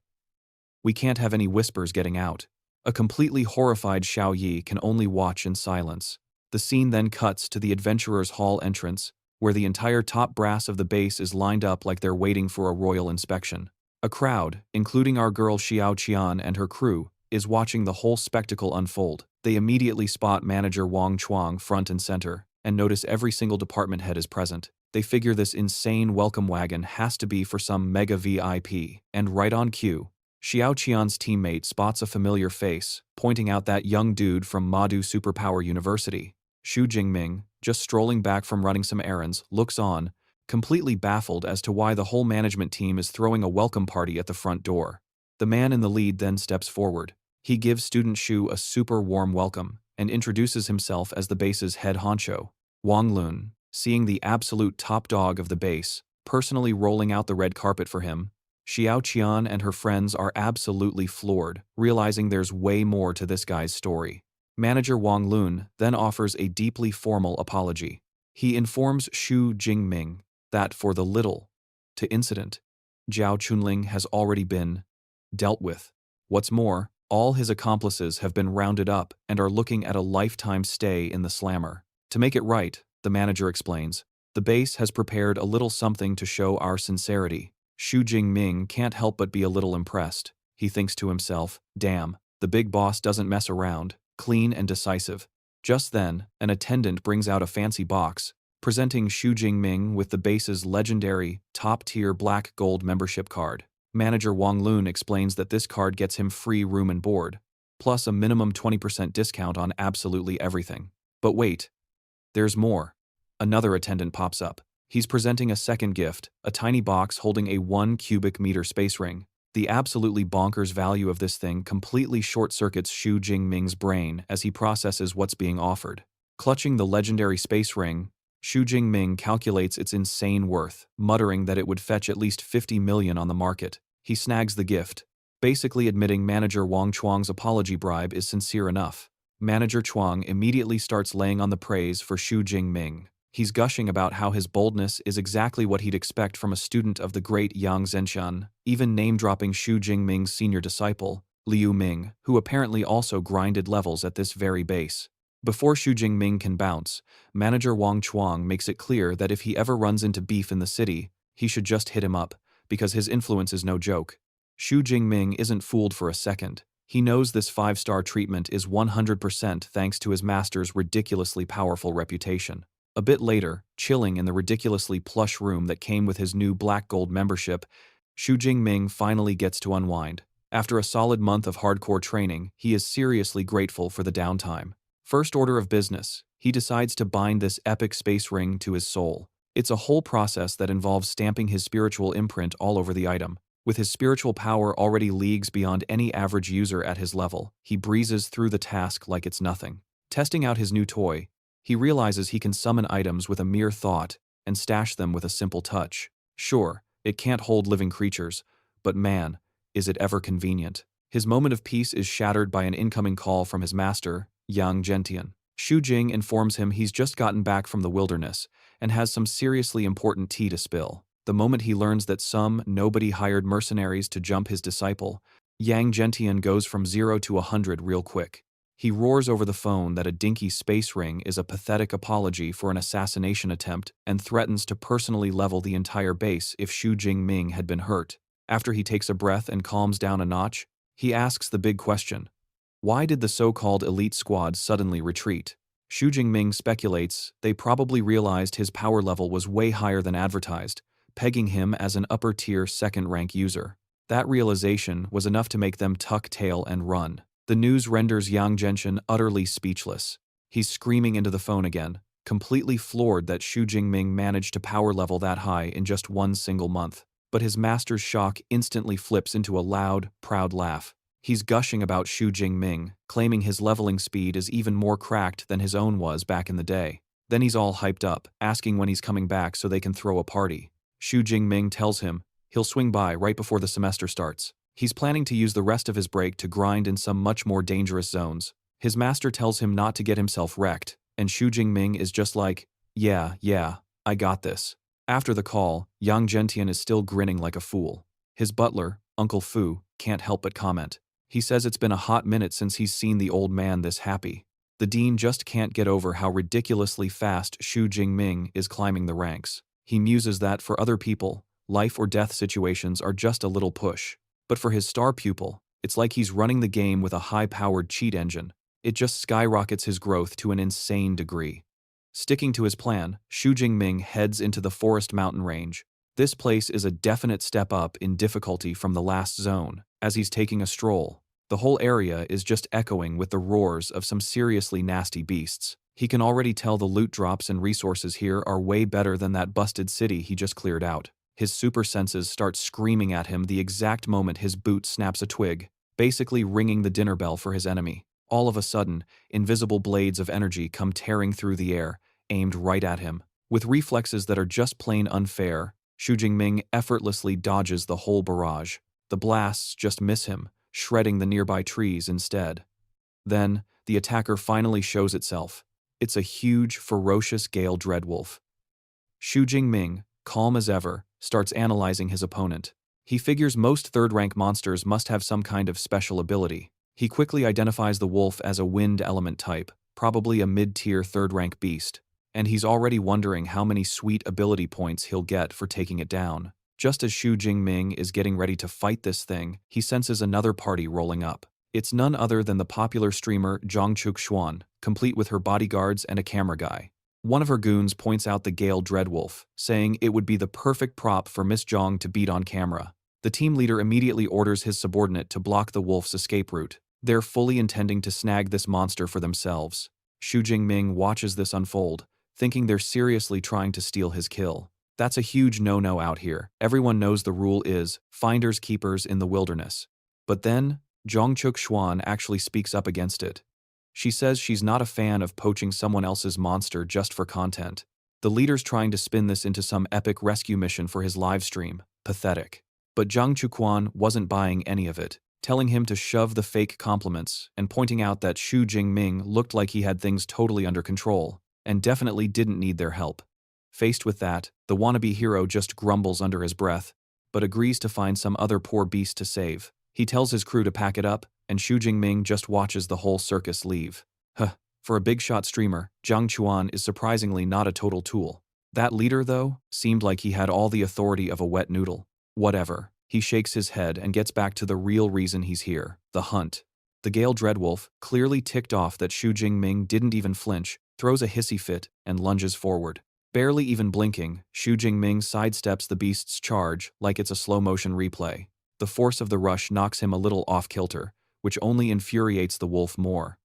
We can't have any whispers getting out. A completely horrified Xiao Yi can only watch in silence. The scene then cuts to the Adventurers' Hall entrance, where the entire top brass of the base is lined up like they're waiting for a royal inspection. A crowd, including our girl Xiao Qian and her crew, is watching the whole spectacle unfold. They immediately spot manager Wang Chuang front and center, and notice every single department head is present. They figure this insane welcome wagon has to be for some mega VIP, and right on cue, Xiao Qian's teammate spots a familiar face, pointing out that young dude from Madu Superpower University. Shu Jing Ming, just strolling back from running some errands, looks on, completely baffled as to why the whole management team is throwing a welcome party at the front door. The man in the lead then steps forward. He gives student Shu a super warm welcome and introduces himself as the base's head honcho. Wang Lun, seeing the absolute top dog of the base, personally rolling out the red carpet for him, Xiao Qian and her friends are absolutely floored, realizing there's way more to this guy's story. Manager Wang Lun then offers a deeply formal apology. He informs Shu Jing Ming that for the incident, Zhao Chunling has already been dealt with. What's more, all his accomplices have been rounded up and are looking at a lifetime stay in the slammer. To make it right, the manager explains, the base has prepared a little something to show our sincerity. Shu Jing Ming can't help but be a little impressed. He thinks to himself, damn, the big boss doesn't mess around. Clean and decisive. Just then, an attendant brings out a fancy box, presenting Shu Jing Ming with the base's legendary, top-tier black gold membership card. Manager Wang Lun explains that this card gets him free room and board, plus a minimum 20% discount on absolutely everything. But wait, there's more. Another attendant pops up. He's presenting a second gift, a tiny box holding a 1 cubic meter space ring. The absolutely bonkers value of this thing completely short-circuits Shu Jing Ming's brain as he processes what's being offered. Clutching the legendary space ring, Shu Jing Ming calculates its insane worth, muttering that it would fetch at least 50 million on the market. He snags the gift, basically admitting manager Wang Chuang's apology bribe is sincere enough. Manager Chuang immediately starts laying on the praise for Shu Jing Ming. He's gushing about how his boldness is exactly what he'd expect from a student of the Great Yang Zhenshan, even name-dropping Shu Jing Ming's senior disciple, Liu Ming, who apparently also grinded levels at this very base. Before Shu Jing Ming can bounce, manager Wang Chuang makes it clear that if he ever runs into beef in the city, he should just hit him up, because his influence is no joke. Shu Jing Ming isn't fooled for a second. He knows this 5-star treatment is 100% thanks to his master's ridiculously powerful reputation. A bit later, chilling in the ridiculously plush room that came with his new black gold membership, Shu Jing Ming finally gets to unwind. After a solid month of hardcore training, he is seriously grateful for the downtime. First order of business, he decides to bind this epic space ring to his soul. It's a whole process that involves stamping his spiritual imprint all over the item. With his spiritual power already leagues beyond any average user at his level, he breezes through the task like it's nothing. Testing out his new toy, he realizes he can summon items with a mere thought and stash them with a simple touch. Sure, it can't hold living creatures, but man, is it ever convenient. His moment of peace is shattered by an incoming call from his master, Yang Zhentian. Shu Jing informs him he's just gotten back from the wilderness and has some seriously important tea to spill. The moment he learns that some nobody hired mercenaries to jump his disciple, Yang Zhentian goes from 0 to 100 real quick. He roars over the phone that a dinky space ring is a pathetic apology for an assassination attempt and threatens to personally level the entire base if Shu Jing Ming had been hurt. After he takes a breath and calms down a notch, he asks the big question. Why did the so-called elite squad suddenly retreat? Shu Jing Ming speculates they probably realized his power level was way higher than advertised, pegging him as an upper-tier second-rank user. That realization was enough to make them tuck tail and run. The news renders Yang Zhenshan utterly speechless. He's screaming into the phone again, completely floored that Shu Jing Ming managed to power level that high in just one single month. But his master's shock instantly flips into a loud, proud laugh. He's gushing about Shu Jing Ming, claiming his leveling speed is even more cracked than his own was back in the day. Then he's all hyped up, asking when he's coming back so they can throw a party. Shu Jing Ming tells him he'll swing by right before the semester starts. He's planning to use the rest of his break to grind in some much more dangerous zones. His master tells him not to get himself wrecked, and Shu Jing Ming is just like, yeah, I got this. After the call, Yang Zhentian is still grinning like a fool. His butler, Uncle Fu, can't help but comment. He says it's been a hot minute since he's seen the old man this happy. The dean just can't get over how ridiculously fast Shu Jing Ming is climbing the ranks. He muses that for other people, life or death situations are just a little push. But for his star pupil, it's like he's running the game with a high-powered cheat engine. It just skyrockets his growth to an insane degree. Sticking to his plan, Shu Jing Ming heads into the Forest Mountain Range. This place is a definite step up in difficulty from the last zone. As he's taking a stroll, the whole area is just echoing with the roars of some seriously nasty beasts. He can already tell the loot drops and resources here are way better than that busted city he just cleared out. His super senses start screaming at him the exact moment his boot snaps a twig, basically ringing the dinner bell for his enemy. All of a sudden, invisible blades of energy come tearing through the air, aimed right at him. With reflexes that are just plain unfair, Shu Jing Ming effortlessly dodges the whole barrage. The blasts just miss him, shredding the nearby trees instead. Then, the attacker finally shows itself. It's a huge, ferocious Gale Dreadwolf. Shu Jing Ming, calm as ever, starts analyzing his opponent. He figures most third-rank monsters must have some kind of special ability. He quickly identifies the wolf as a wind element type, probably a mid-tier third-rank beast, and he's already wondering how many sweet ability points he'll get for taking it down. Just as Shu Jing Ming is getting ready to fight this thing, he senses another party rolling up. It's none other than the popular streamer Zhangchuk Xuan, complete with her bodyguards and a camera guy. One of her goons points out the Gale Dreadwolf, saying it would be the perfect prop for Miss Zhang to beat on camera. The team leader immediately orders his subordinate to block the wolf's escape route. They're fully intending to snag this monster for themselves. Shu Jing Ming watches this unfold, thinking they're seriously trying to steal his kill. That's a huge no-no out here. Everyone knows the rule is finders keepers in the wilderness. But then, Zhongchuk Xuan actually speaks up against it. She says she's not a fan of poaching someone else's monster just for content. The leader's trying to spin this into some epic rescue mission for his livestream. Pathetic. But Zhang Chuquan wasn't buying any of it, telling him to shove the fake compliments and pointing out that Shu Jing Ming looked like he had things totally under control and definitely didn't need their help. Faced with that, the wannabe hero just grumbles under his breath, but agrees to find some other poor beast to save. He tells his crew to pack it up, and Shu Jing Ming just watches the whole circus leave. For a big-shot streamer, Zhang Chuan is surprisingly not a total tool. That leader, though, seemed like he had all the authority of a wet noodle. Whatever. He shakes his head and gets back to the real reason he's here, the hunt. The Gale Dreadwolf, clearly ticked off that Shu Jing Ming didn't even flinch, throws a hissy fit and lunges forward. Barely even blinking, Shu Jing Ming sidesteps the beast's charge like it's a slow-motion replay. The force of the rush knocks him a little off-kilter, which only infuriates the wolf more.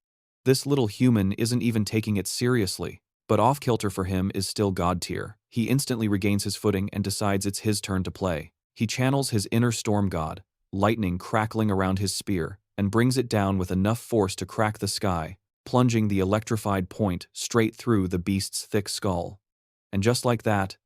This little human isn't even taking it seriously, but off-kilter for him is still god tier. He instantly regains his footing and decides it's his turn to play. He channels his inner storm god, lightning crackling around his spear, and brings it down with enough force to crack the sky, plunging the electrified point straight through the beast's thick skull. And just like that,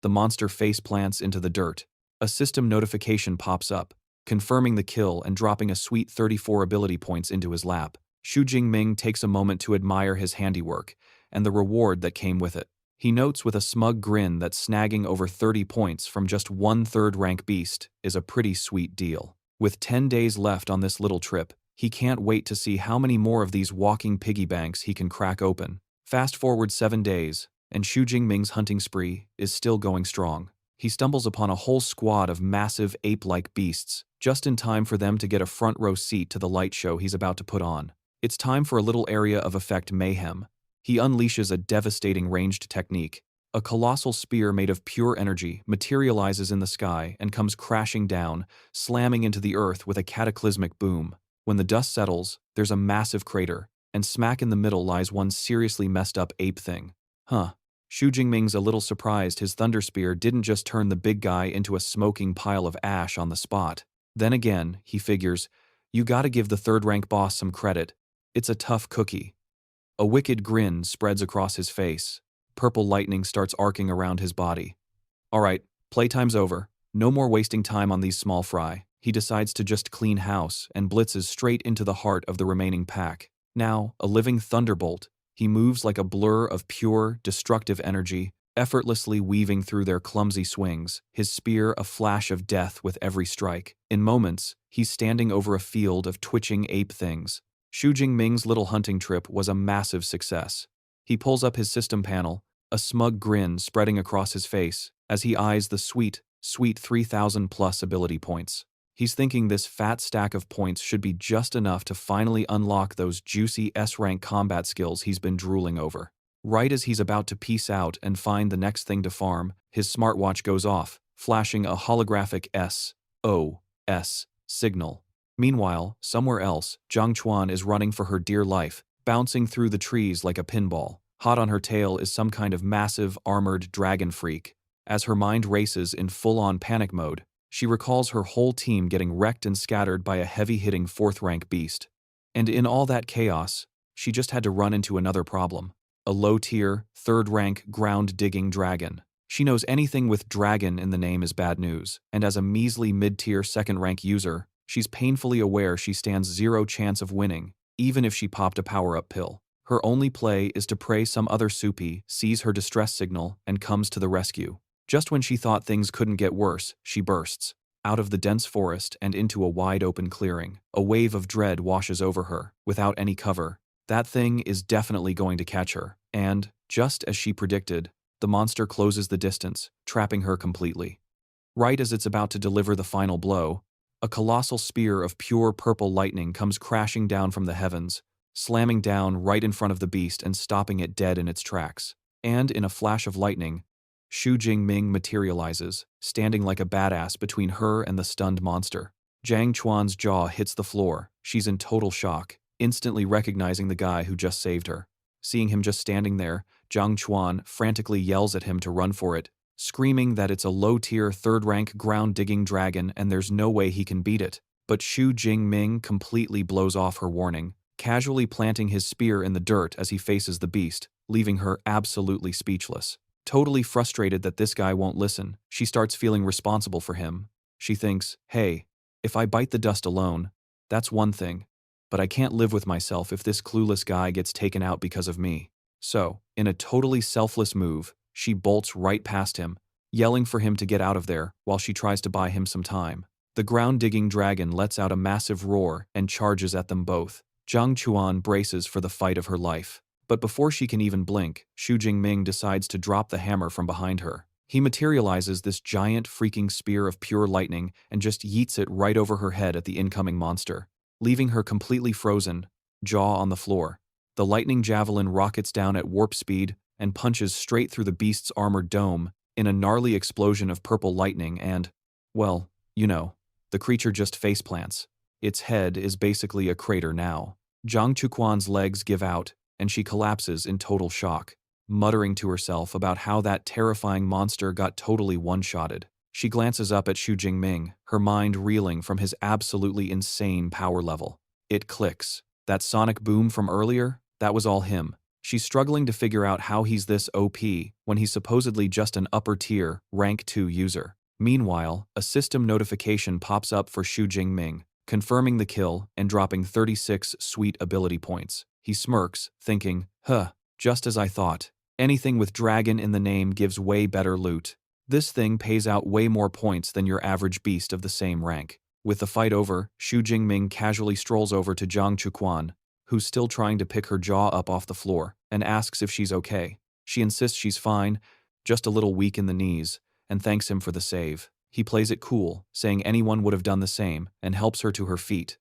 the monster face plants into the dirt. A system notification pops up, confirming the kill and dropping a sweet 34 ability points into his lap. Shu Jing Ming takes a moment to admire his handiwork and the reward that came with it. He notes with a smug grin that snagging over 30 points from just one third-rank beast is a pretty sweet deal. With 10 days left on this little trip, he can't wait to see how many more of these walking piggy banks he can crack open. Fast forward 7 days, and Shu Jing Ming's hunting spree is still going strong. He stumbles upon a whole squad of massive ape-like beasts, just in time for them to get a front-row seat to the light show he's about to put on. It's time for a little area of effect mayhem. He unleashes a devastating ranged technique. A colossal spear made of pure energy materializes in the sky and comes crashing down, slamming into the earth with a cataclysmic boom. When the dust settles, there's a massive crater, and smack in the middle lies one seriously messed up ape thing. Shu Jing Ming's a little surprised his thunder spear didn't just turn the big guy into a smoking pile of ash on the spot. Then again, he figures, you gotta give the third-rank boss some credit. It's a tough cookie. A wicked grin spreads across his face. Purple lightning starts arcing around his body. Alright, playtime's over. No more wasting time on these small fry. He decides to just clean house and blitzes straight into the heart of the remaining pack. Now, a living thunderbolt, he moves like a blur of pure, destructive energy, effortlessly weaving through their clumsy swings, his spear a flash of death with every strike. In moments, he's standing over a field of twitching ape things. Shu Jing Ming's little hunting trip was a massive success. He pulls up his system panel, a smug grin spreading across his face as he eyes the sweet 3,000+ ability points. He's thinking this fat stack of points should be just enough to finally unlock those juicy S-rank combat skills he's been drooling over. Right as he's about to peace out and find the next thing to farm, his smartwatch goes off, flashing a holographic SOS signal. Meanwhile, somewhere else, Zhang Chuan is running for her dear life, bouncing through the trees like a pinball. Hot on her tail is some kind of massive, armored dragon freak. As her mind races in full-on panic mode, she recalls her whole team getting wrecked and scattered by a heavy-hitting 4th-rank beast. And in all that chaos, she just had to run into another problem. A low-tier, 3rd-rank, ground-digging dragon. She knows anything with dragon in the name is bad news, and as a measly mid-tier 2nd-rank user, she's painfully aware she stands 0 chance of winning, even if she popped a power-up pill. Her only play is to pray some other soupy sees her distress signal and comes to the rescue. Just when she thought things couldn't get worse, she bursts out of the dense forest and into a wide-open clearing. A wave of dread washes over her, without any cover. That thing is definitely going to catch her, and, just as she predicted, the monster closes the distance, trapping her completely. Right as it's about to deliver the final blow, a colossal spear of pure purple lightning comes crashing down from the heavens, slamming down right in front of the beast and stopping it dead in its tracks. And in a flash of lightning, Shu Jing Ming materializes, standing like a badass between her and the stunned monster. Zhang Chuan's jaw hits the floor. She's in total shock, instantly recognizing the guy who just saved her. Seeing him just standing there, Zhang Chuan frantically yells at him to run for it, screaming that it's a low-tier third-rank ground-digging dragon and there's no way he can beat it. But Shu Jing Ming completely blows off her warning, casually planting his spear in the dirt as he faces the beast, leaving her absolutely speechless. Totally frustrated that this guy won't listen, she starts feeling responsible for him. She thinks, hey, if I bite the dust alone, that's one thing, but I can't live with myself if this clueless guy gets taken out because of me. So, in a totally selfless move, she bolts right past him, yelling for him to get out of there while she tries to buy him some time. The ground-digging dragon lets out a massive roar and charges at them both. Zhang Chuan braces for the fight of her life. But before she can even blink, Shu Jing Ming decides to drop the hammer from behind her. He materializes this giant freaking spear of pure lightning and just yeets it right over her head at the incoming monster, leaving her completely frozen, jaw on the floor. The lightning javelin rockets down at warp speed and punches straight through the beast's armored dome in a gnarly explosion of purple lightning and, well, you know, the creature just faceplants. Its head is basically a crater now. Zhang Chuquan's legs give out, and she collapses in total shock, muttering to herself about how that terrifying monster got totally one-shotted. She glances up at Shu Jing Ming, her mind reeling from his absolutely insane power level. It clicks. That sonic boom from earlier, that was all him. She's struggling to figure out how he's this OP when he's supposedly just an upper-tier, rank 2 user. Meanwhile, a system notification pops up for Shu Jing Ming, confirming the kill and dropping 36 sweet ability points. He smirks, thinking, just as I thought. Anything with dragon in the name gives way better loot. This thing pays out way more points than your average beast of the same rank. With the fight over, Shu Jing Ming casually strolls over to Zhang Chuquan, who's still trying to pick her jaw up off the floor, and asks if she's okay. She insists she's fine, just a little weak in the knees, and thanks him for the save. He plays it cool, saying anyone would have done the same, and helps her to her feet.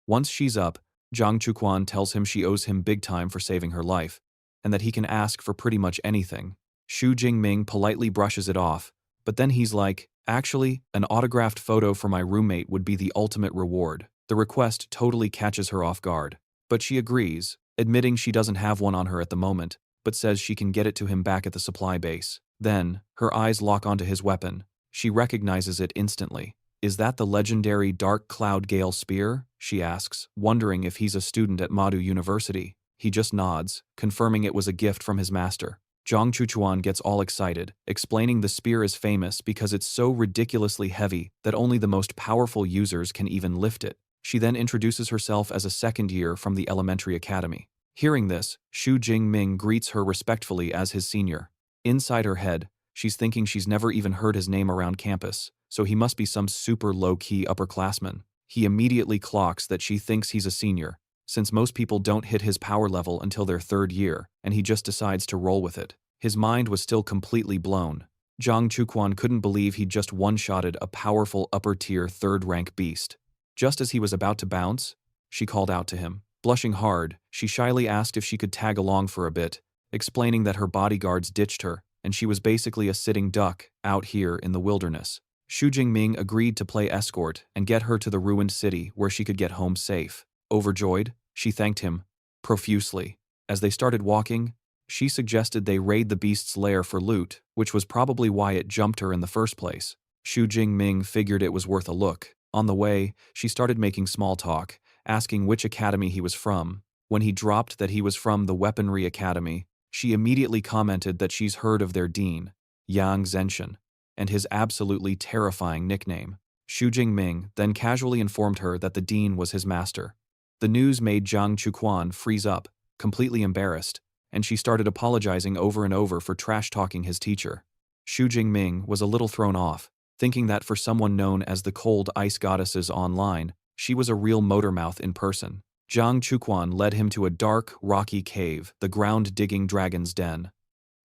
Once she's up, Zhang Chuquan tells him she owes him big time for saving her life, and that he can ask for pretty much anything. Shu Jing Ming politely brushes it off, but then he's like, actually, an autographed photo for my roommate would be the ultimate reward. The request totally catches her off guard, but she agrees, admitting she doesn't have one on her at the moment, but says she can get it to him back at the supply base. Then, her eyes lock onto his weapon. She recognizes it instantly. Is that the legendary Dark Cloud Gale Spear? She asks, wondering if he's a student at Madu University. He just nods, confirming it was a gift from his master. Zhang Chuchuan gets all excited, explaining the spear is famous because it's so ridiculously heavy that only the most powerful users can even lift it. She then introduces herself as a second year from the elementary academy. Hearing this, Shu Jing Ming greets her respectfully as his senior. Inside her head, she's thinking she's never even heard his name around campus, so he must be some super low-key upperclassman. He immediately clocks that she thinks he's a senior, since most people don't hit his power level until their third year, and he just decides to roll with it. His mind was still completely blown. Zhang Chuquan couldn't believe he'd just one-shotted a powerful upper-tier third-rank beast. Just as he was about to bounce, she called out to him. Blushing hard, she shyly asked if she could tag along for a bit, explaining that her bodyguards ditched her, and she was basically a sitting duck out here in the wilderness. Shu Jing Ming agreed to play escort and get her to the ruined city where she could get home safe. Overjoyed, she thanked him profusely. As they started walking, she suggested they raid the beast's lair for loot, which was probably why it jumped her in the first place. Shu Jing Ming figured it was worth a look. On the way, she started making small talk, asking which academy he was from. When he dropped that he was from the Weaponry Academy, she immediately commented that she's heard of their dean, Yang Zenshin, and his absolutely terrifying nickname. Shu Jing Ming then casually informed her that the dean was his master. The news made Zhang Chuquan freeze up, completely embarrassed, and she started apologizing over and over for trash-talking his teacher. Shu Jing Ming was a little thrown off, thinking that for someone known as the Cold Ice Goddesses online, she was a real motormouth in person. Zhang Chuquan led him to a dark, rocky cave, the ground-digging dragon's den.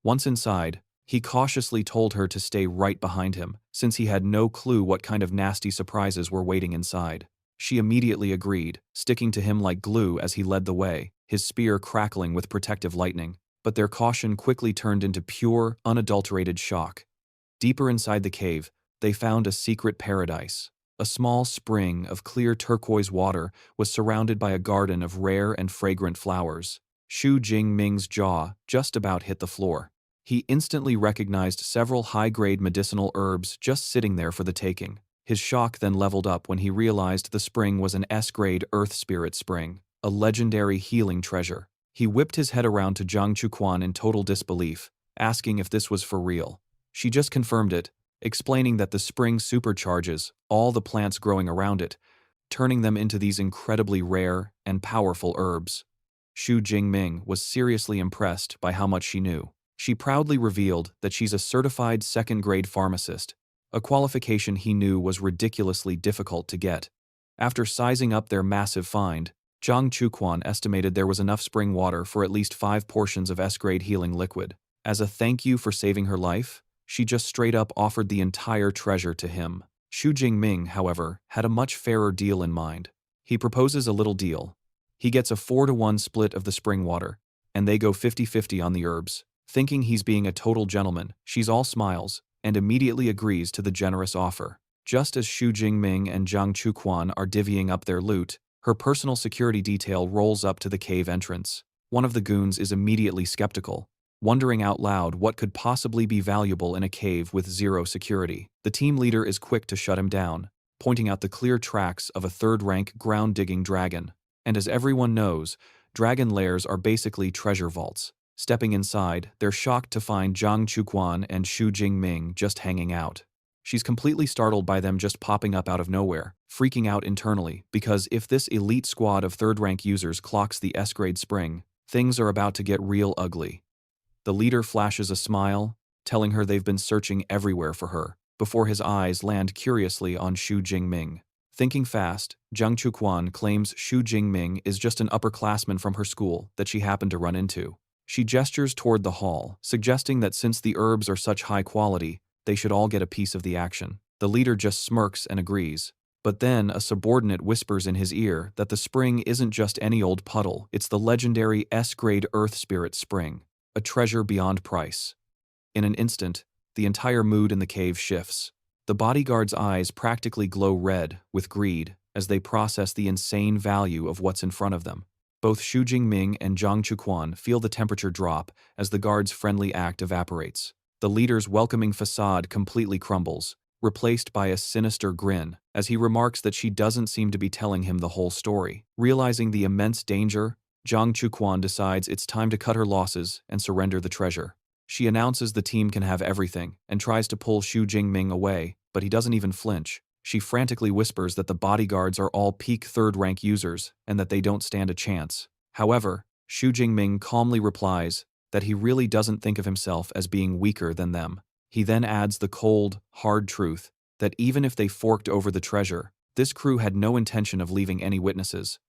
Once inside, he cautiously told her to stay right behind him, since he had no clue what kind of nasty surprises were waiting inside. She immediately agreed, sticking to him like glue as he led the way, his spear crackling with protective lightning. But their caution quickly turned into pure, unadulterated shock. Deeper inside the cave, they found a secret paradise. A small spring of clear turquoise water was surrounded by a garden of rare and fragrant flowers. Shu Jing Ming's jaw just about hit the floor. He instantly recognized several high-grade medicinal herbs just sitting there for the taking. His shock then leveled up when he realized the spring was an S-grade Earth Spirit spring, a legendary healing treasure. He whipped his head around to Zhang Chuquan in total disbelief, asking if this was for real. She just confirmed it, explaining that the spring supercharges all the plants growing around it, turning them into these incredibly rare and powerful herbs. Shu Jing Ming was seriously impressed by how much she knew. She proudly revealed that she's a certified second-grade pharmacist, a qualification he knew was ridiculously difficult to get. After sizing up their massive find, Zhang Chuquan estimated there was enough spring water for at least 5 portions of S-grade healing liquid. As a thank you for saving her life, she just straight up offered the entire treasure to him. Shu Jing Ming, however, had a much fairer deal in mind. He proposes a little deal. He gets a 4-to-1 split of the spring water, and they go 50-50 on the herbs. Thinking he's being a total gentleman, she's all smiles, and immediately agrees to the generous offer. Just as Shu Jing Ming and Zhang Chuquan are divvying up their loot, her personal security detail rolls up to the cave entrance. One of the goons is immediately skeptical, wondering out loud what could possibly be valuable in a cave with zero security. The team leader is quick to shut him down, pointing out the clear tracks of a third-rank ground-digging dragon. And as everyone knows, dragon lairs are basically treasure vaults. Stepping inside, they're shocked to find Zhang Chuquan and Shu Jing Ming just hanging out. She's completely startled by them just popping up out of nowhere, freaking out internally, because if this elite squad of third-rank users clocks the S-grade spring, things are about to get real ugly. The leader flashes a smile, telling her they've been searching everywhere for her, before his eyes land curiously on Shu Jing Ming. Thinking fast, Zhang Chuquan claims Shu Jing Ming is just an upperclassman from her school that she happened to run into. She gestures toward the hall, suggesting that since the herbs are such high quality, they should all get a piece of the action. The leader just smirks and agrees. But then a subordinate whispers in his ear that the spring isn't just any old puddle, it's the legendary S-grade Earth Spirit spring, a treasure beyond price. In an instant, the entire mood in the cave shifts. The bodyguards' eyes practically glow red with greed as they process the insane value of what's in front of them. Both Shu Jing Ming and Zhang Chuquan feel the temperature drop as the guard's friendly act evaporates. The leader's welcoming facade completely crumbles, replaced by a sinister grin, as he remarks that she doesn't seem to be telling him the whole story. Realizing the immense danger, Zhang Chuquan decides it's time to cut her losses and surrender the treasure. She announces the team can have everything and tries to pull Shu Jing Ming away, but he doesn't even flinch. She frantically whispers that the bodyguards are all peak third-rank users and that they don't stand a chance. However, Shu Jing Ming calmly replies that he really doesn't think of himself as being weaker than them. He then adds the cold, hard truth that even if they forked over the treasure, this crew had no intention of leaving any witnesses.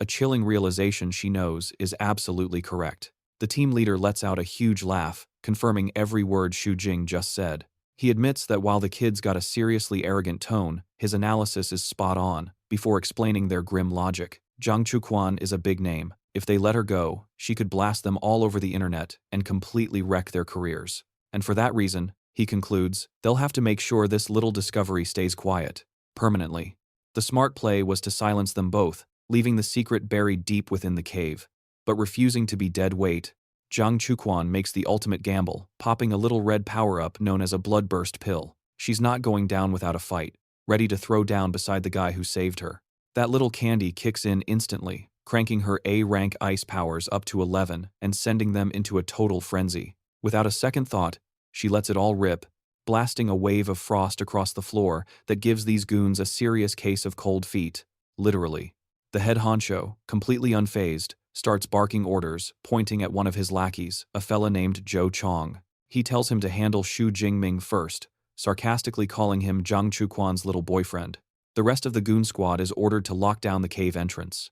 A chilling realization she knows is absolutely correct. The team leader lets out a huge laugh, confirming every word Shu Jing just said. He admits that while the kids got a seriously arrogant tone, his analysis is spot on, before explaining their grim logic. Zhang Chuquan is a big name. If they let her go, she could blast them all over the internet and completely wreck their careers. And for that reason, he concludes, they'll have to make sure this little discovery stays quiet, permanently. The smart play was to silence them both, leaving the secret buried deep within the cave. But refusing to be dead weight, Zhang Chuquan makes the ultimate gamble, popping a little red power-up known as a bloodburst pill. She's not going down without a fight, ready to throw down beside the guy who saved her. That little candy kicks in instantly, cranking her A-rank ice powers up to 11 and sending them into a total frenzy. Without a second thought, she lets it all rip, blasting a wave of frost across the floor that gives these goons a serious case of cold feet, literally. The head honcho, completely unfazed, starts barking orders, pointing at one of his lackeys, a fella named Zhou Chong. He tells him to handle Shu Jing Ming first, sarcastically calling him Zhang Chuquan's little boyfriend. The rest of the goon squad is ordered to lock down the cave entrance.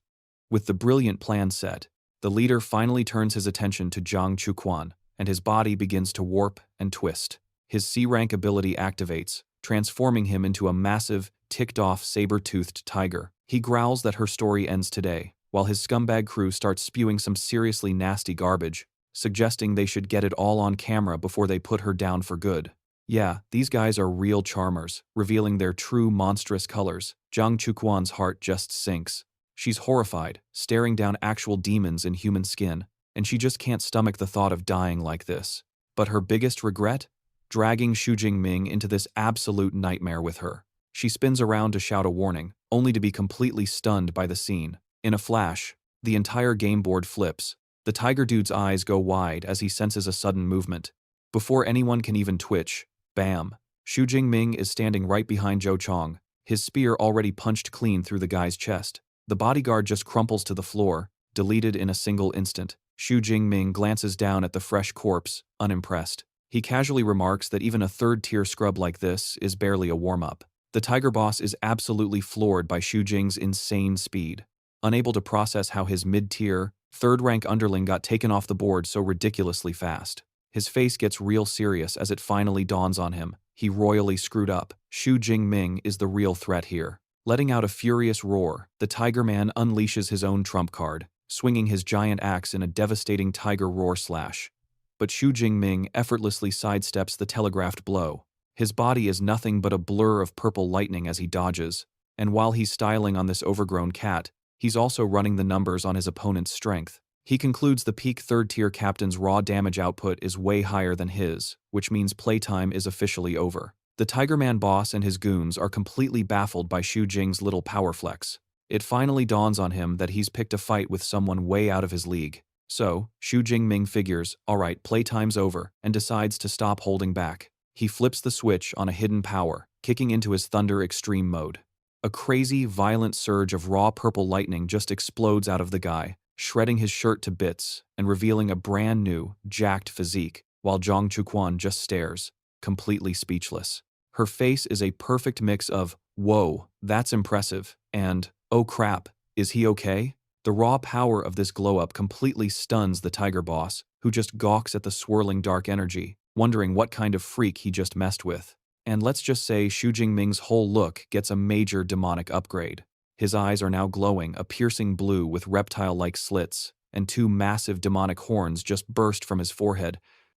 With the brilliant plan set, the leader finally turns his attention to Zhang Chuquan, and his body begins to warp and twist. His C-rank ability activates, transforming him into a massive, ticked-off, saber-toothed tiger. He growls that her story ends today, while his scumbag crew starts spewing some seriously nasty garbage, suggesting they should get it all on camera before they put her down for good. Yeah, these guys are real charmers, revealing their true monstrous colors. Zhang Chuquan's heart just sinks. She's horrified, staring down actual demons in human skin, and she just can't stomach the thought of dying like this. But her biggest regret? Dragging Shu Jing Ming into this absolute nightmare with her. She spins around to shout a warning, only to be completely stunned by the scene. In a flash, the entire game board flips. The tiger dude's eyes go wide as he senses a sudden movement. Before anyone can even twitch, bam! Shu Jing Ming is standing right behind Zhou Chong, his spear already punched clean through the guy's chest. The bodyguard just crumples to the floor, deleted in a single instant. Shu Jing Ming glances down at the fresh corpse, unimpressed. He casually remarks that even a third-tier scrub like this is barely a warm-up. The tiger boss is absolutely floored by Shu Jing's insane speed. Unable to process how his mid-tier, third-rank underling got taken off the board so ridiculously fast. His face gets real serious as it finally dawns on him. He royally screwed up. Shu Jing Ming is the real threat here. Letting out a furious roar, the Tiger Man unleashes his own trump card, swinging his giant axe in a devastating tiger roar slash. But Shu Jing Ming effortlessly sidesteps the telegraphed blow. His body is nothing but a blur of purple lightning as he dodges, and while he's styling on this overgrown cat, he's also running the numbers on his opponent's strength. He concludes the peak third-tier captain's raw damage output is way higher than his, which means playtime is officially over. The Tiger Man boss and his goons are completely baffled by Shu Jing's little power flex. It finally dawns on him that he's picked a fight with someone way out of his league. So, Shu Jing Ming figures, alright, playtime's over, and decides to stop holding back. He flips the switch on a hidden power, kicking into his Thunder Extreme mode. A crazy, violent surge of raw purple lightning just explodes out of the guy, shredding his shirt to bits and revealing a brand new, jacked physique, while Zhang Chuquan just stares, completely speechless. Her face is a perfect mix of, whoa, that's impressive, and, oh crap, is he okay? The raw power of this glow-up completely stuns the tiger boss, who just gawks at the swirling dark energy, wondering what kind of freak he just messed with. And let's just say Shu Jing Ming's whole look gets a major demonic upgrade. His eyes are now glowing a piercing blue with reptile-like slits, and two massive demonic horns just burst from his forehead.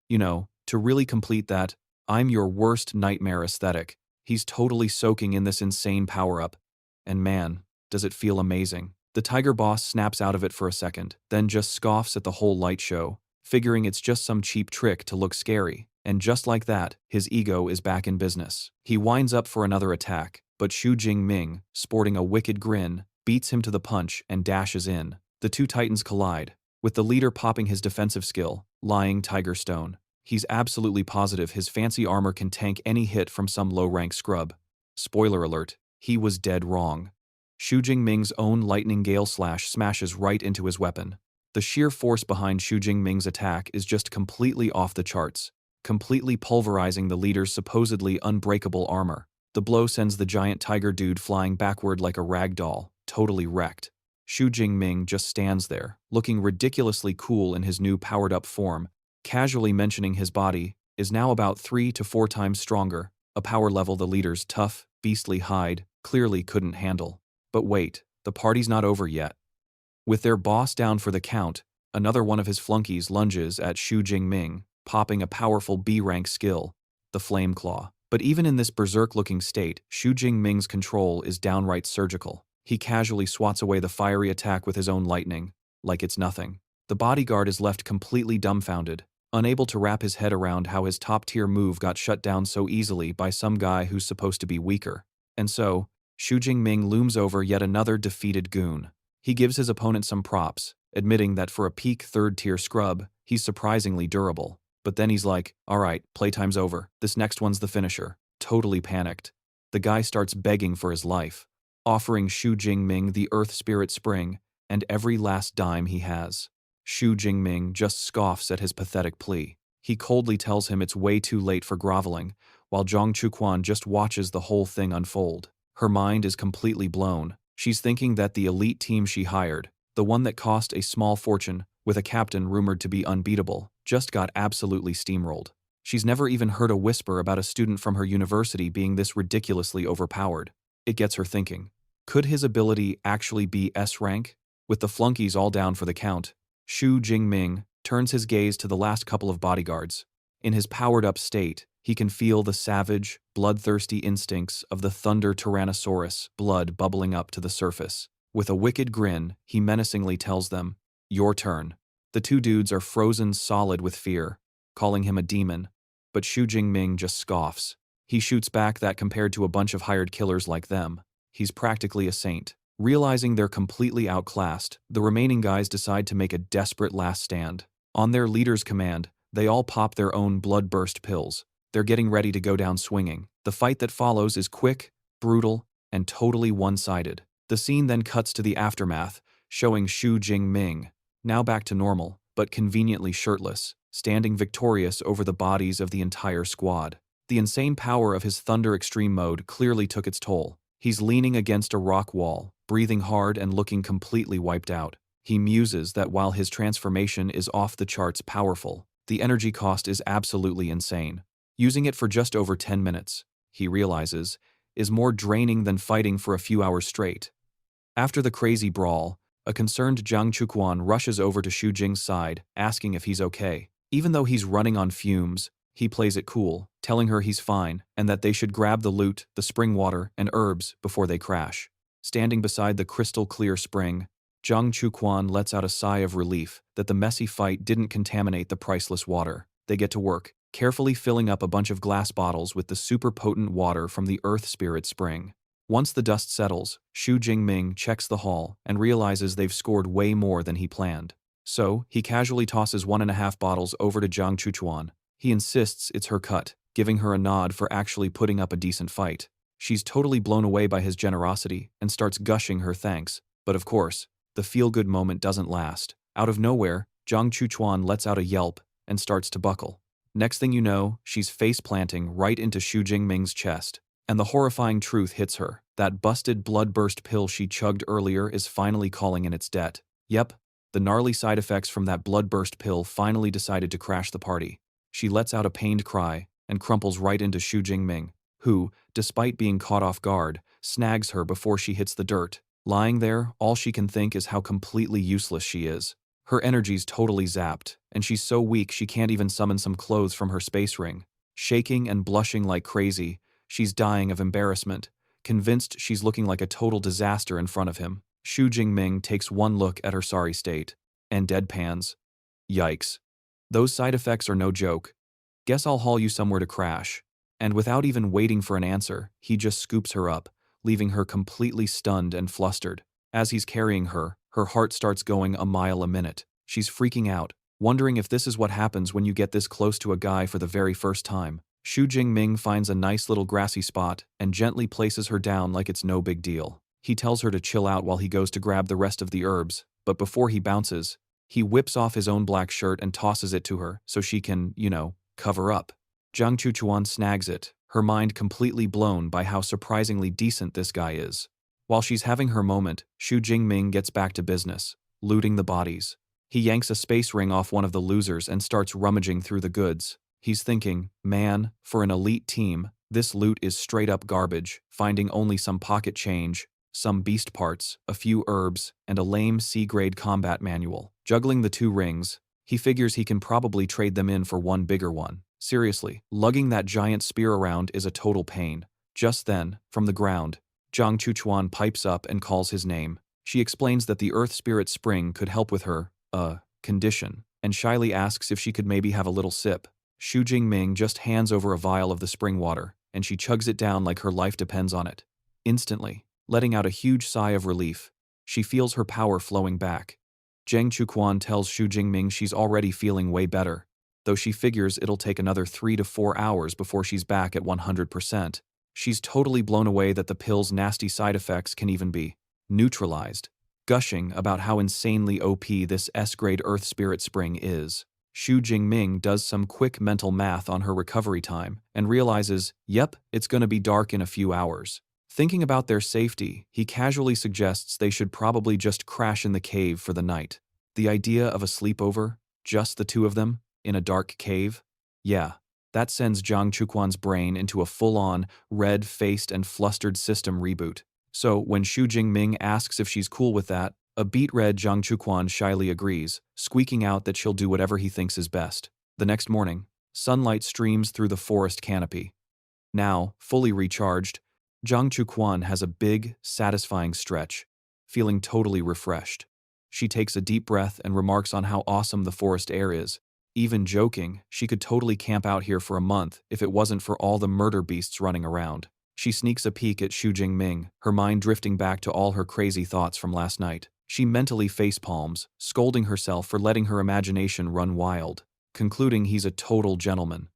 You know, to really complete that, I'm your worst nightmare aesthetic. He's totally soaking in this insane power-up. And man, does it feel amazing. The tiger boss snaps out of it for a second, then just scoffs at the whole light show, figuring it's just some cheap trick to look scary. And just like that, his ego is back in business. He winds up for another attack, but Shu Jing Ming, sporting a wicked grin, beats him to the punch and dashes in. The two titans collide, with the leader popping his defensive skill, Lying Tiger Stone. He's absolutely positive his fancy armor can tank any hit from some low-rank scrub. Spoiler alert, he was dead wrong. Shu Jing Ming's own lightning gale slash smashes right into his weapon. The sheer force behind Shu Jing Ming's attack is just completely off the charts, completely pulverizing the leader's supposedly unbreakable armor. The blow sends the giant tiger dude flying backward like a rag doll, totally wrecked. Shu Jing Ming just stands there, looking ridiculously cool in his new powered-up form, casually mentioning his body is now about 3 to 4 times stronger, a power level the leader's tough, beastly hide clearly couldn't handle. But wait, the party's not over yet. With their boss down for the count, another one of his flunkies lunges at Shu Jing Ming, popping a powerful B-rank skill, the Flame Claw. But even in this berserk-looking state, Shu Jing Ming's control is downright surgical. He casually swats away the fiery attack with his own lightning, like it's nothing. The bodyguard is left completely dumbfounded, unable to wrap his head around how his top-tier move got shut down so easily by some guy who's supposed to be weaker. And so, Shu Jing Ming looms over yet another defeated goon. He gives his opponent some props, admitting that for a peak third-tier scrub, he's surprisingly durable. But then he's like, alright, playtime's over. This next one's the finisher. Totally panicked. The guy starts begging for his life, offering Shu Jing Ming the Earth Spirit Spring and every last dime he has. Shu Jing Ming just scoffs at his pathetic plea. He coldly tells him it's way too late for groveling, while Zhang Chuquan just watches the whole thing unfold. Her mind is completely blown. She's thinking that the elite team she hired, the one that cost a small fortune, with a captain rumored to be unbeatable, just got absolutely steamrolled. She's never even heard a whisper about a student from her university being this ridiculously overpowered. It gets her thinking. Could his ability actually be S-rank? With the flunkies all down for the count, Shu Jing Ming turns his gaze to the last couple of bodyguards. In his powered-up state, He can feel the savage, bloodthirsty instincts of the thunder tyrannosaurus blood bubbling up to the surface. With a wicked grin, he menacingly tells them, "Your turn." The two dudes are frozen solid with fear, calling him a demon, but Shu Jing Ming just scoffs. He shoots back that compared to a bunch of hired killers like them, he's practically a saint. Realizing they're completely outclassed, the remaining guys decide to make a desperate last stand. On their leader's command, they all pop their own blood-burst pills. They're getting ready to go down swinging. The fight that follows is quick, brutal, and totally one-sided. The scene then cuts to the aftermath, showing Shu Jing Ming, now back to normal, but conveniently shirtless, standing victorious over the bodies of the entire squad. The insane power of his Thunder Extreme mode clearly took its toll. He's leaning against a rock wall, breathing hard and looking completely wiped out. He muses that while his transformation is off the charts powerful, the energy cost is absolutely insane. Using it for just over 10 minutes, he realizes, is more draining than fighting for a few hours straight. After the crazy brawl, a concerned Jiang Chuquan rushes over to Shu Jing's side, asking if he's okay. Even though he's running on fumes, he plays it cool, telling her he's fine and that they should grab the loot, the spring water, and herbs before they crash. Standing beside the crystal-clear spring, Jiang Chuquan lets out a sigh of relief that the messy fight didn't contaminate the priceless water. They get to work, carefully filling up a bunch of glass bottles with the super-potent water from the Earth Spirit Spring. Once the dust settles, Shu Jing Ming checks the haul and realizes they've scored way more than he planned. So, he casually tosses 1.5 bottles over to Jiang Chuquan. He insists it's her cut, giving her a nod for actually putting up a decent fight. She's totally blown away by his generosity and starts gushing her thanks. But of course, the feel-good moment doesn't last. Out of nowhere, Jiang Chuquan lets out a yelp and starts to buckle. Next thing you know, she's face-planting right into Shu Jing Ming's chest. And the horrifying truth hits her. That busted blood-burst pill she chugged earlier is finally calling in its debt. Yep, the gnarly side effects from that blood-burst pill finally decided to crash the party. She lets out a pained cry and crumples right into Shu Jing Ming, who, despite being caught off guard, snags her before she hits the dirt. Lying there, all she can think is how completely useless she is. Her energy's totally zapped, and she's so weak she can't even summon some clothes from her space ring. Shaking and blushing like crazy, she's dying of embarrassment, convinced she's looking like a total disaster in front of him. Shu Jing Ming takes one look at her sorry state, and deadpans. Yikes. Those side effects are no joke. Guess I'll haul you somewhere to crash. And without even waiting for an answer, he just scoops her up, leaving her completely stunned and flustered. As he's carrying her, her heart starts going a mile a minute. She's freaking out, wondering if this is what happens when you get this close to a guy for the very first time. Shu Jing Ming finds a nice little grassy spot and gently places her down like it's no big deal. He tells her to chill out while he goes to grab the rest of the herbs, but before he bounces, he whips off his own black shirt and tosses it to her so she can, cover up. Jiang Chuquan snags it, her mind completely blown by how surprisingly decent this guy is. While she's having her moment, Shu Jing Ming gets back to business, looting the bodies. He yanks a space ring off one of the losers and starts rummaging through the goods. He's thinking, man, for an elite team, this loot is straight up garbage, finding only some pocket change, some beast parts, a few herbs, and a lame C-grade combat manual. Juggling the two rings, he figures he can probably trade them in for one bigger one. Seriously, lugging that giant spear around is a total pain. Just then, from the ground, Jiang Chuquan pipes up and calls his name. She explains that the Earth Spirit Spring could help with her, condition, and shyly asks if she could maybe have a little sip. Shu Jing Ming just hands over a vial of the spring water, and she chugs it down like her life depends on it. Instantly, letting out a huge sigh of relief, she feels her power flowing back. Jiang Chuquan tells Shu Jing Ming she's already feeling way better, though she figures it'll take another 3 to 4 hours before she's back at 100%. She's totally blown away that the pill's nasty side effects can even be neutralized, gushing about how insanely OP this S-grade Earth Spirit Spring is. Shu Jing Ming does some quick mental math on her recovery time and realizes, yep, it's gonna be dark in a few hours. Thinking about their safety, he casually suggests they should probably just crash in the cave for the night. The idea of a sleepover, just the two of them, in a dark cave? Yeah, that sends Jiang Chuquan's brain into a full-on, red-faced and flustered system reboot. So when Shu Jing Ming asks if she's cool with that, a beet-red Jiang Chuquan shyly agrees, squeaking out that she'll do whatever he thinks is best. The next morning, Sunlight streams through the forest canopy. Now, fully recharged, Zhang Chuquan has a big, satisfying stretch, feeling totally refreshed. She takes a deep breath and remarks on how awesome the forest air is. Even joking, she could totally camp out here for a month if it wasn't for all the murder beasts running around. She sneaks a peek at Shu Jing Ming, her mind drifting back to all her crazy thoughts from last night. She mentally facepalms, scolding herself for letting her imagination run wild, concluding he's a total gentleman.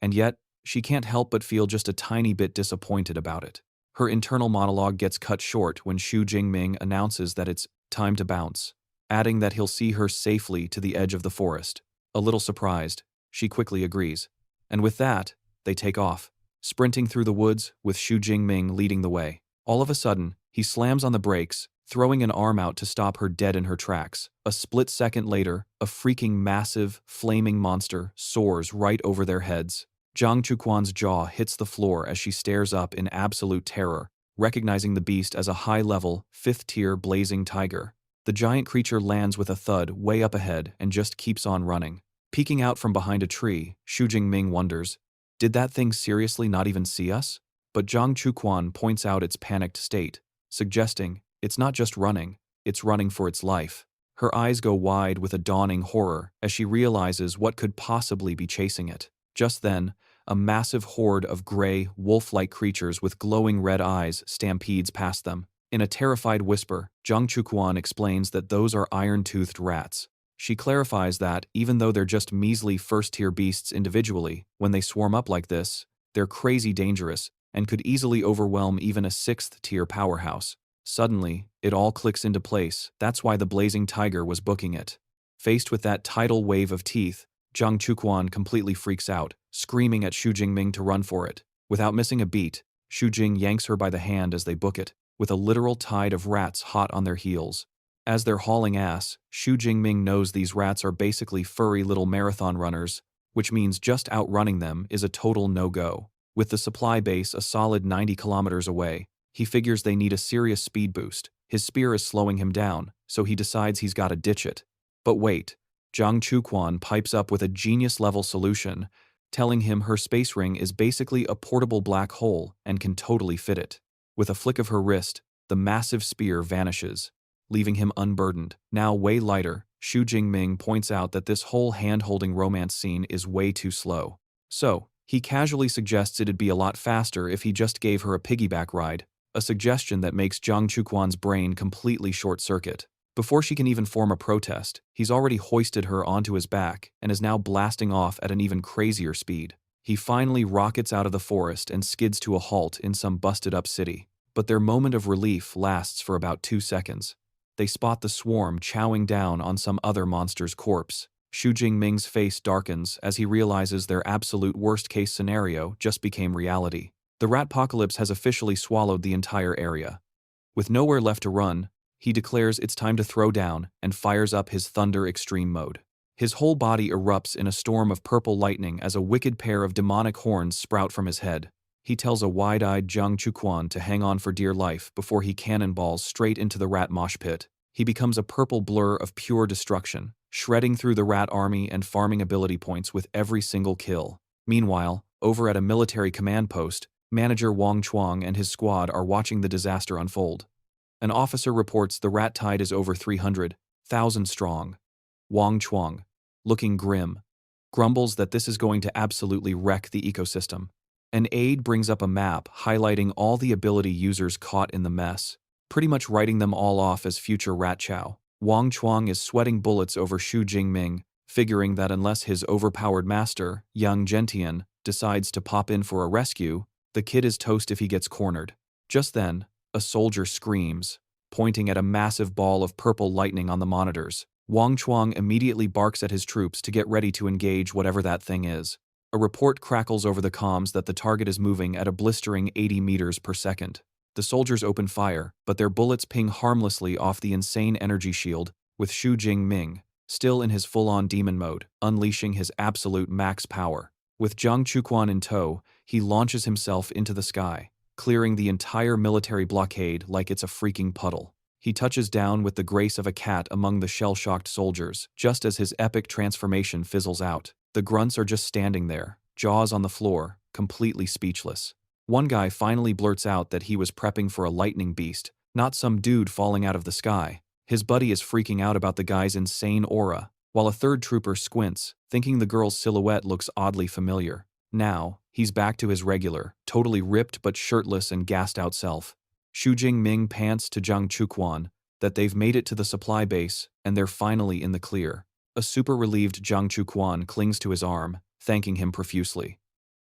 And yet, she can't help but feel just a tiny bit disappointed about it. Her internal monologue gets cut short when Shu Jing Ming announces that it's time to bounce, adding that he'll see her safely to the edge of the forest. A little surprised, she quickly agrees. And with that, they take off, sprinting through the woods with Shu Jing Ming leading the way. All of a sudden, he slams on the brakes, throwing an arm out to stop her dead in her tracks. A split second later, a freaking massive, flaming monster soars right over their heads. Zhang Chuquan's jaw hits the floor as she stares up in absolute terror, recognizing the beast as a high-level, fifth-tier blazing tiger. The giant creature lands with a thud way up ahead and just keeps on running. Peeking out from behind a tree, Shu Jing Ming wonders, did that thing seriously not even see us? But Zhang Chuquan points out its panicked state, suggesting, it's not just running, it's running for its life. Her eyes go wide with a dawning horror as she realizes what could possibly be chasing it. Just then, a massive horde of gray, wolf-like creatures with glowing red eyes stampedes past them. In a terrified whisper, Zhang Chuquan explains that those are iron-toothed rats. She clarifies that, even though they're just measly first-tier beasts individually, when they swarm up like this, they're crazy dangerous and could easily overwhelm even a sixth-tier powerhouse. Suddenly, it all clicks into place. That's why the blazing tiger was booking it. Faced with that tidal wave of teeth, Zhang Chuquan completely freaks out, screaming at Shu Jing Ming to run for it. Without missing a beat, Shu Jing yanks her by the hand as they book it, with a literal tide of rats hot on their heels. As they're hauling ass, Shu Jing Ming knows these rats are basically furry little marathon runners, which means just outrunning them is a total no-go. With the supply base a solid 90 kilometers away, he figures they need a serious speed boost. His spear is slowing him down, so he decides he's got to ditch it. But wait, Zhang Chuquan pipes up with a genius-level solution, telling him her space ring is basically a portable black hole and can totally fit it. With a flick of her wrist, the massive spear vanishes, leaving him unburdened. Now way lighter, Shu Jing Ming points out that this whole hand-holding romance scene is way too slow. So, he casually suggests it'd be a lot faster if he just gave her a piggyback ride, a suggestion that makes Zhang Chuquan's brain completely short-circuit. Before she can even form a protest, he's already hoisted her onto his back and is now blasting off at an even crazier speed. He finally rockets out of the forest and skids to a halt in some busted-up city. But their moment of relief lasts for about 2 seconds. They spot the swarm chowing down on some other monster's corpse. Shu Jing Ming's face darkens as he realizes their absolute worst-case scenario just became reality. The ratpocalypse has officially swallowed the entire area. With nowhere left to run, he declares it's time to throw down and fires up his Thunder Extreme mode. His whole body erupts in a storm of purple lightning as a wicked pair of demonic horns sprout from his head. He tells a wide-eyed Zhang Chuquan to hang on for dear life before he cannonballs straight into the rat mosh pit. He becomes a purple blur of pure destruction, shredding through the rat army and farming ability points with every single kill. Meanwhile, over at a military command post, Manager Wang Chuang and his squad are watching the disaster unfold. An officer reports the rat tide is over 300,000 strong. Wang Chuang, looking grim, grumbles that this is going to absolutely wreck the ecosystem. An aide brings up a map highlighting all the ability users caught in the mess, pretty much writing them all off as future rat chow. Wang Chuang is sweating bullets over Shu Jing Ming, figuring that unless his overpowered master, Yang Gentian, decides to pop in for a rescue, the kid is toast if he gets cornered. Just then, a soldier screams, pointing at a massive ball of purple lightning on the monitors. Wang Chuang immediately barks at his troops to get ready to engage whatever that thing is. A report crackles over the comms that the target is moving at a blistering 80 meters per second. The soldiers open fire, but their bullets ping harmlessly off the insane energy shield, with Shu Jing Ming, still in his full-on demon mode, unleashing his absolute max power. With Zhang Chuquan in tow, he launches himself into the sky, clearing the entire military blockade like it's a freaking puddle. He touches down with the grace of a cat among the shell-shocked soldiers, just as his epic transformation fizzles out. The grunts are just standing there, jaws on the floor, completely speechless. One guy finally blurts out that he was prepping for a lightning beast, not some dude falling out of the sky. His buddy is freaking out about the guy's insane aura, while a third trooper squints, thinking the girl's silhouette looks oddly familiar. Now, he's back to his regular, totally ripped but shirtless and gassed out self. Shu Jing Ming pants to Zhang Chuquan that they've made it to the supply base and they're finally in the clear. A super relieved Zhang Chuquan clings to his arm, thanking him profusely.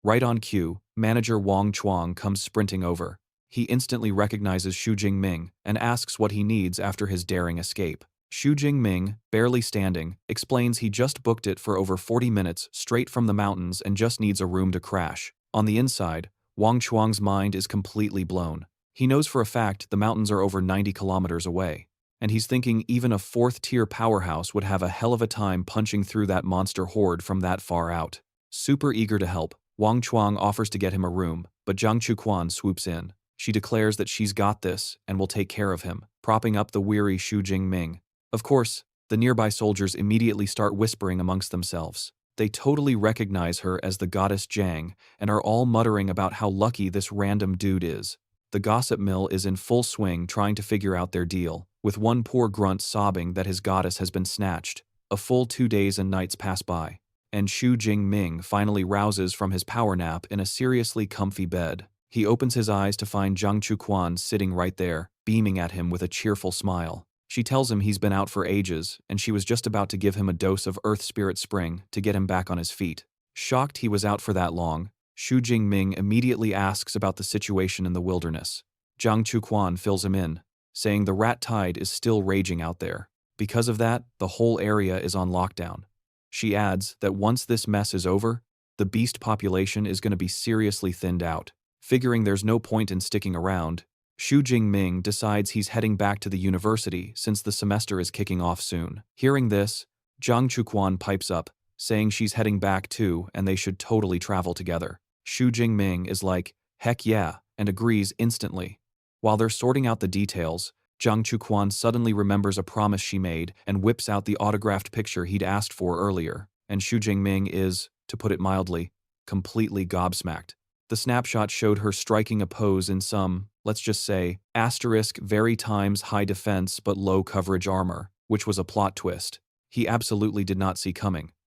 Right on cue, manager Wang Chuang comes sprinting over. He instantly recognizes Shu Jing Ming and asks what he needs after his daring escape. Shu Jing Ming, barely standing, explains he just booked it for over 40 minutes straight from the mountains and just needs a room to crash. On the inside, Wang Chuang's mind is completely blown. He knows for a fact the mountains are over 90 kilometers away, and he's thinking even a fourth-tier powerhouse would have a hell of a time punching through that monster horde from that far out. Super eager to help, Wang Chuang offers to get him a room, but Zhang Chuquan swoops in. She declares that she's got this and will take care of him, propping up the weary Shu Jing Ming. Of course, the nearby soldiers immediately start whispering amongst themselves. They totally recognize her as the goddess Jiang and are all muttering about how lucky this random dude is. The gossip mill is in full swing trying to figure out their deal, with one poor grunt sobbing that his goddess has been snatched. A full 2 days and nights pass by, and Shu Jing Ming finally rouses from his power nap in a seriously comfy bed. He opens his eyes to find Zhang Chuquan sitting right there, beaming at him with a cheerful smile. She tells him he's been out for ages, and she was just about to give him a dose of Earth Spirit Spring to get him back on his feet. Shocked he was out for that long, Shu Jing Ming immediately asks about the situation in the wilderness. Zhang Chuquan fills him in, saying the rat tide is still raging out there. Because of that, the whole area is on lockdown. She adds that once this mess is over, the beast population is going to be seriously thinned out. Figuring there's no point in sticking around, Shu Jing Ming decides he's heading back to the university since the semester is kicking off soon. Hearing this, Zhang Chuquan pipes up, saying she's heading back too and they should totally travel together. Shu Jing Ming is like, heck yeah, and agrees instantly. While they're sorting out the details, Zhang Chuquan suddenly remembers a promise she made and whips out the autographed picture he'd asked for earlier, and Shu Jing Ming is, to put it mildly, completely gobsmacked. The snapshot showed her striking a pose in some, let's just say, asterisk very times high defense but low coverage armor, which was a plot twist he absolutely did not see coming.